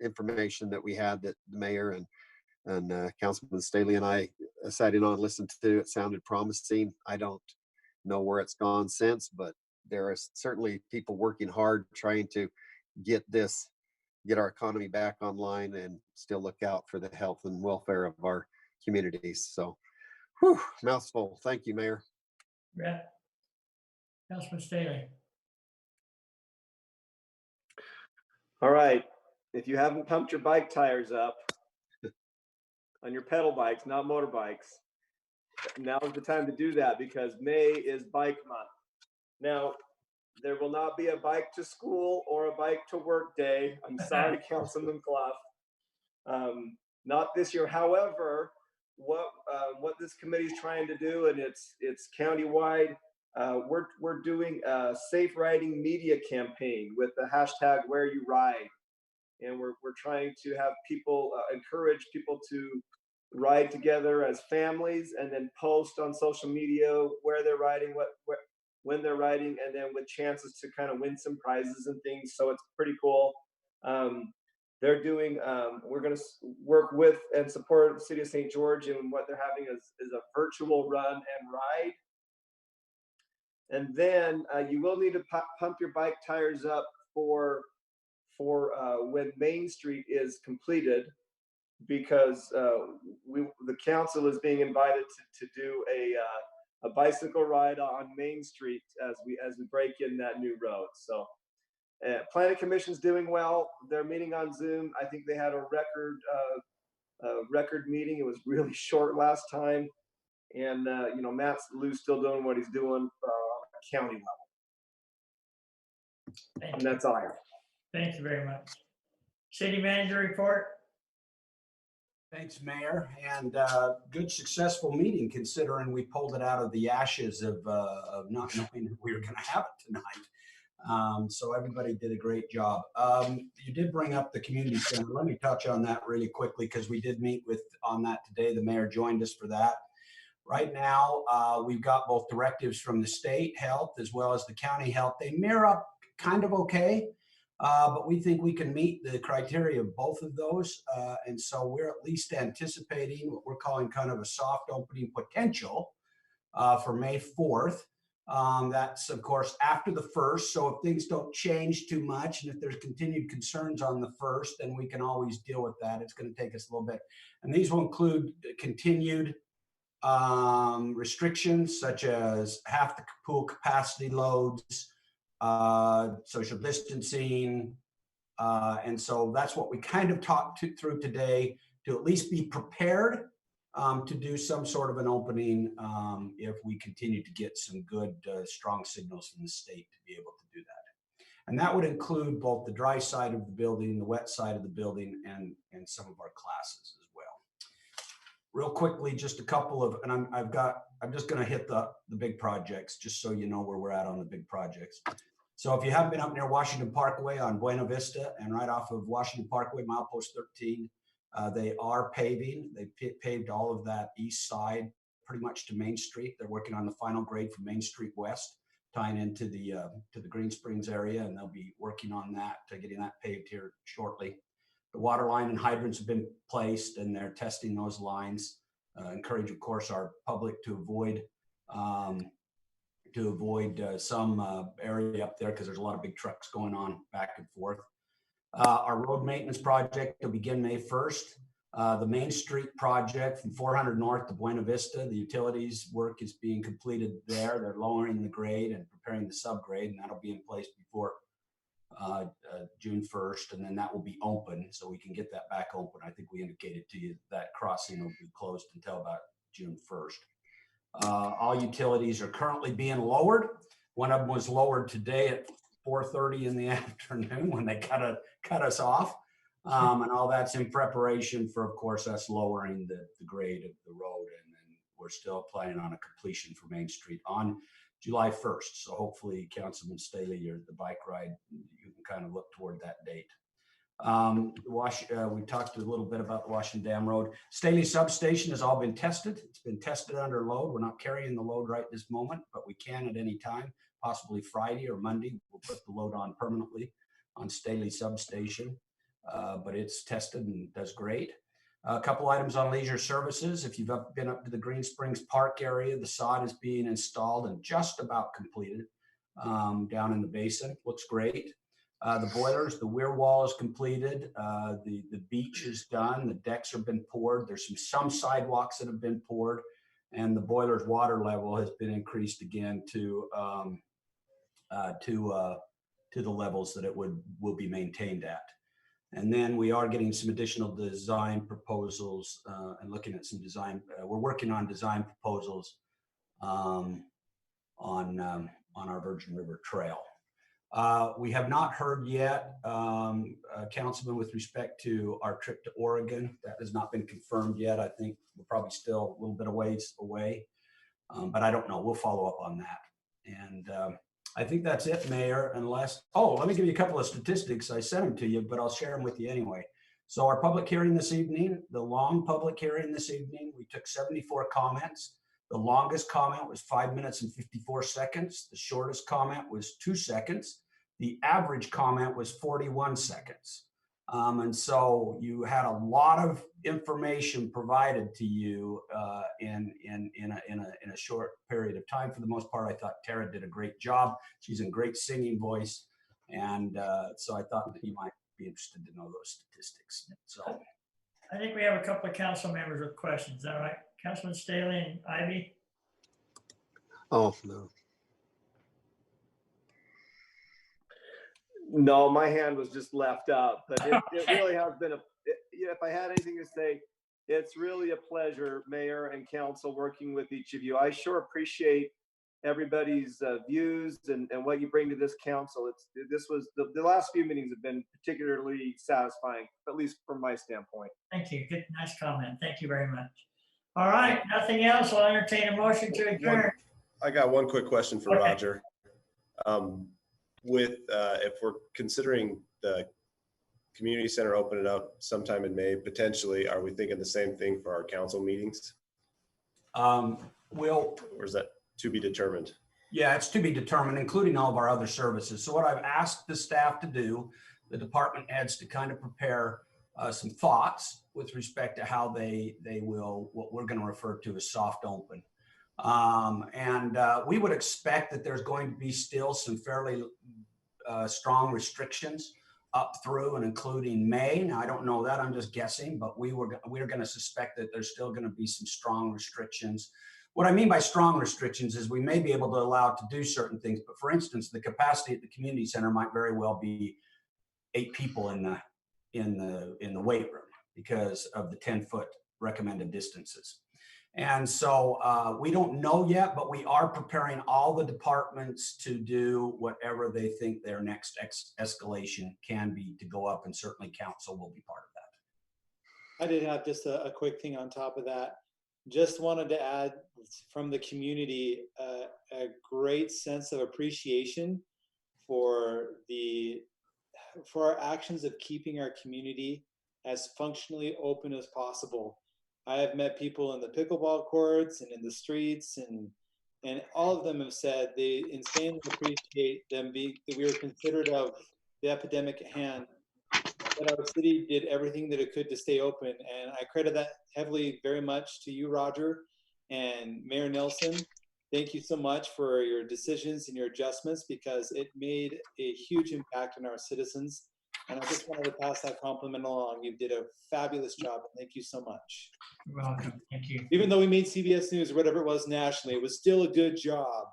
information that we had that the mayor and Councilman Staley and I sat in on and listened to. It sounded promising. I don't know where it's gone since, but there are certainly people working hard trying to get our economy back online and still look out for the health and welfare of our communities. So, whew, mouthful. Thank you, Mayor.
Yeah. Councilman Staley.
All right. If you haven't pumped your bike tires up on your pedal bikes, not motorbikes, now is the time to do that because May is bike month. Now, there will not be a bike to school or a bike to work day. I'm sorry, Councilman Clough. Not this year. However, what this committee is trying to do, and it's countywide, we're doing a safe riding media campaign with the hashtag Where You Ride, and we're trying to have people encourage people to ride together as families, and then post on social media where they're riding, when they're riding, and then with chances to kind of win some prizes and things. So it's pretty cool. They're doing, we're going to work with and support the city of St. George, and what they're having is a virtual run and ride. And then you will need to pump your bike tires up for when Main Street is completed, because the council is being invited to do a bicycle ride on Main Street as we break in that new road. So Planning Commission's doing well. They're meeting on Zoom. I think they had a record meeting. It was really short last time, and Matt Lou's still doing what he's doing on a county level. And that's all I have.
Thank you very much. City manager report.
Thanks, Mayor, and good successful meeting considering we pulled it out of the ashes of not knowing if we were going to have it tonight. So everybody did a great job. You did bring up the community center. Let me touch on that really quickly because we did meet on that today. The mayor joined us for that. Right now, we've got both directives from the state health as well as the county health. They mirror up kind of okay. But we think we can meet the criteria of both of those. And so we're at least anticipating what we're calling kind of a soft opening potential for May 4th. That's of course after the 1st. So if things don't change too much and if there's continued concerns on the 1st, then we can always deal with that. It's going to take us a little bit. And these will include continued restrictions such as half the pool capacity loads, social distancing. And so that's what we kind of talked through today, to at least be prepared to do some sort of an opening if we continue to get some good, strong signals from the state to be able to do that. And that would include both the dry side of the building, the wet side of the building, and some of our classes as well. Real quickly, just a couple of, and I'm just going to hit the big projects, just so you know where we're at on the big projects. So if you haven't been up near Washington Parkway on Buena Vista and right off of Washington Parkway, milepost 13, they are paving. They paved all of that east side pretty much to Main Street. They're working on the final grade from Main Street West, tying into the Green Springs area, and they'll be working on that, getting that paved here shortly. The water line and hydrants have been placed, and they're testing those lines. Encourage, of course, our public to avoid some area up there because there's a lot of big trucks going on back and forth. Our road maintenance project will begin May 1st. The Main Street project from 400 North to Buena Vista, the utilities work is being completed there. They're lowering the grade and preparing the subgrade, and that'll be in place before June 1st, and then that will be open so we can get that back open. I think we indicated to you that crossing will be closed until about June 1st. All utilities are currently being lowered. One of them was lowered today at 4:30 in the afternoon when they cut us off. And all that's in preparation for, of course, us lowering the grade of the road. And then we're still planning on a completion for Main Street on July 1st. So hopefully, Councilman Staley, the bike ride, you can kind of look toward that date. We talked a little bit about the Washington Dam Road. Staley substation has all been tested. It's been tested under load. We're not carrying the load right this moment, but we can at any time, possibly Friday or Monday. We'll put the load on permanently on Staley substation, but it's tested and does great. A couple items on leisure services. If you've been up to the Green Springs Park area, the sod is being installed and just about completed down in the basin. Looks great. The boilers, the weir wall is completed. The beach is done. The decks have been poured. There's some sidewalks that have been poured, and the boiler's water level has been increased again to the levels that it will be maintained at. And then we are getting some additional design proposals and looking at some design. We're working on design proposals on our Virgin River Trail. We have not heard yet, Councilman, with respect to our trip to Oregon. That has not been confirmed yet. I think we're probably still a little bit of ways away, but I don't know. We'll follow up on that. And I think that's it, Mayor, unless, let me give you a couple of statistics. I sent them to you, but I'll share them with you anyway. So our public hearing this evening, the long public hearing this evening, we took 74 comments. The longest comment was 5 minutes and 54 seconds. The shortest comment was 2 seconds. The average comment was 41 seconds. And so you had a lot of information provided to you in a short period of time. For the most part, I thought Tara did a great job. She's in great singing voice. And so I thought that you might be interested to know those statistics. So
I think we have a couple of council members with questions. Is that right? Councilman Staley and Ivy?
Oh, no.
No, my hand was just left up, but it really has been if I had anything to say, it's really a pleasure, Mayor and Council, working with each of you. I sure appreciate everybody's views and what you bring to this council. This was the last few meetings have been particularly satisfying, at least from my standpoint.
Thank you. Good, nice comment. Thank you very much. All right, nothing else. I'll entertain a motion to adjourn.
I got one quick question for Roger. If we're considering the community center opening up sometime in May, potentially, are we thinking the same thing for our council meetings?
Or is
that to be determined?
Yeah, it's to be determined, including all of our other services. So what I've asked the staff to do, the department heads, to kind of prepare some thoughts with respect to how they will, what we're going to refer to as soft open. And we would expect that there's going to be still some fairly strong restrictions up through and including May. Now, I don't know that, I'm just guessing, but we're going to suspect that there's still going to be some strong restrictions. What I mean by strong restrictions is we may be able to allow it to do certain things, but for instance, the capacity at the community center might very well be 8 people in the weight room because of the 10-foot recommended distances. And so we don't know yet, but we are preparing all the departments to do whatever they think their next escalation can be to go up, and certainly council will be part of that.
I did have just a quick thing on top of that. Just wanted to add from the community a great sense of appreciation for our actions of keeping our community as functionally open as possible. I have met people in the pickleball courts and in the streets, and all of them have said they insanely appreciate that we were considerate of the epidemic at hand, that our city did everything that it could to stay open. And I credit that heavily very much to you, Roger, and Mayor Nelson. Thank you so much for your decisions and your adjustments, because it made a huge impact on our citizens. And I just wanted to pass that compliment along. You did a fabulous job, and thank you so much.
You're welcome. Thank you.
Even though we made CBS News or whatever it was nationally, it was still a good job.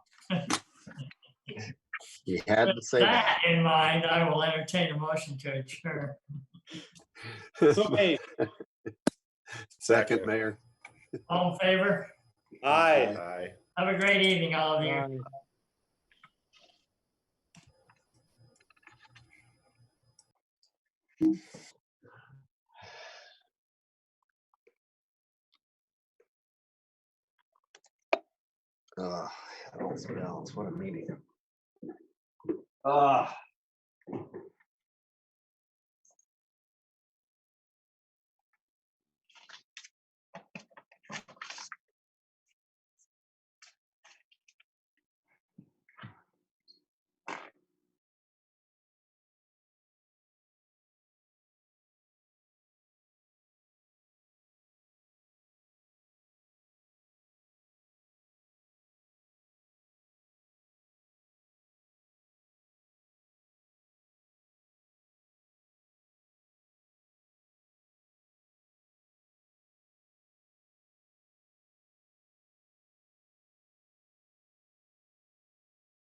You had to say that.
That in mind, I will entertain a motion to adjourn.
So made.
Second, Mayor.
All in favor?
Aye.
Aye.
Have a great evening, all of you.
Heavens bells, what a meeting.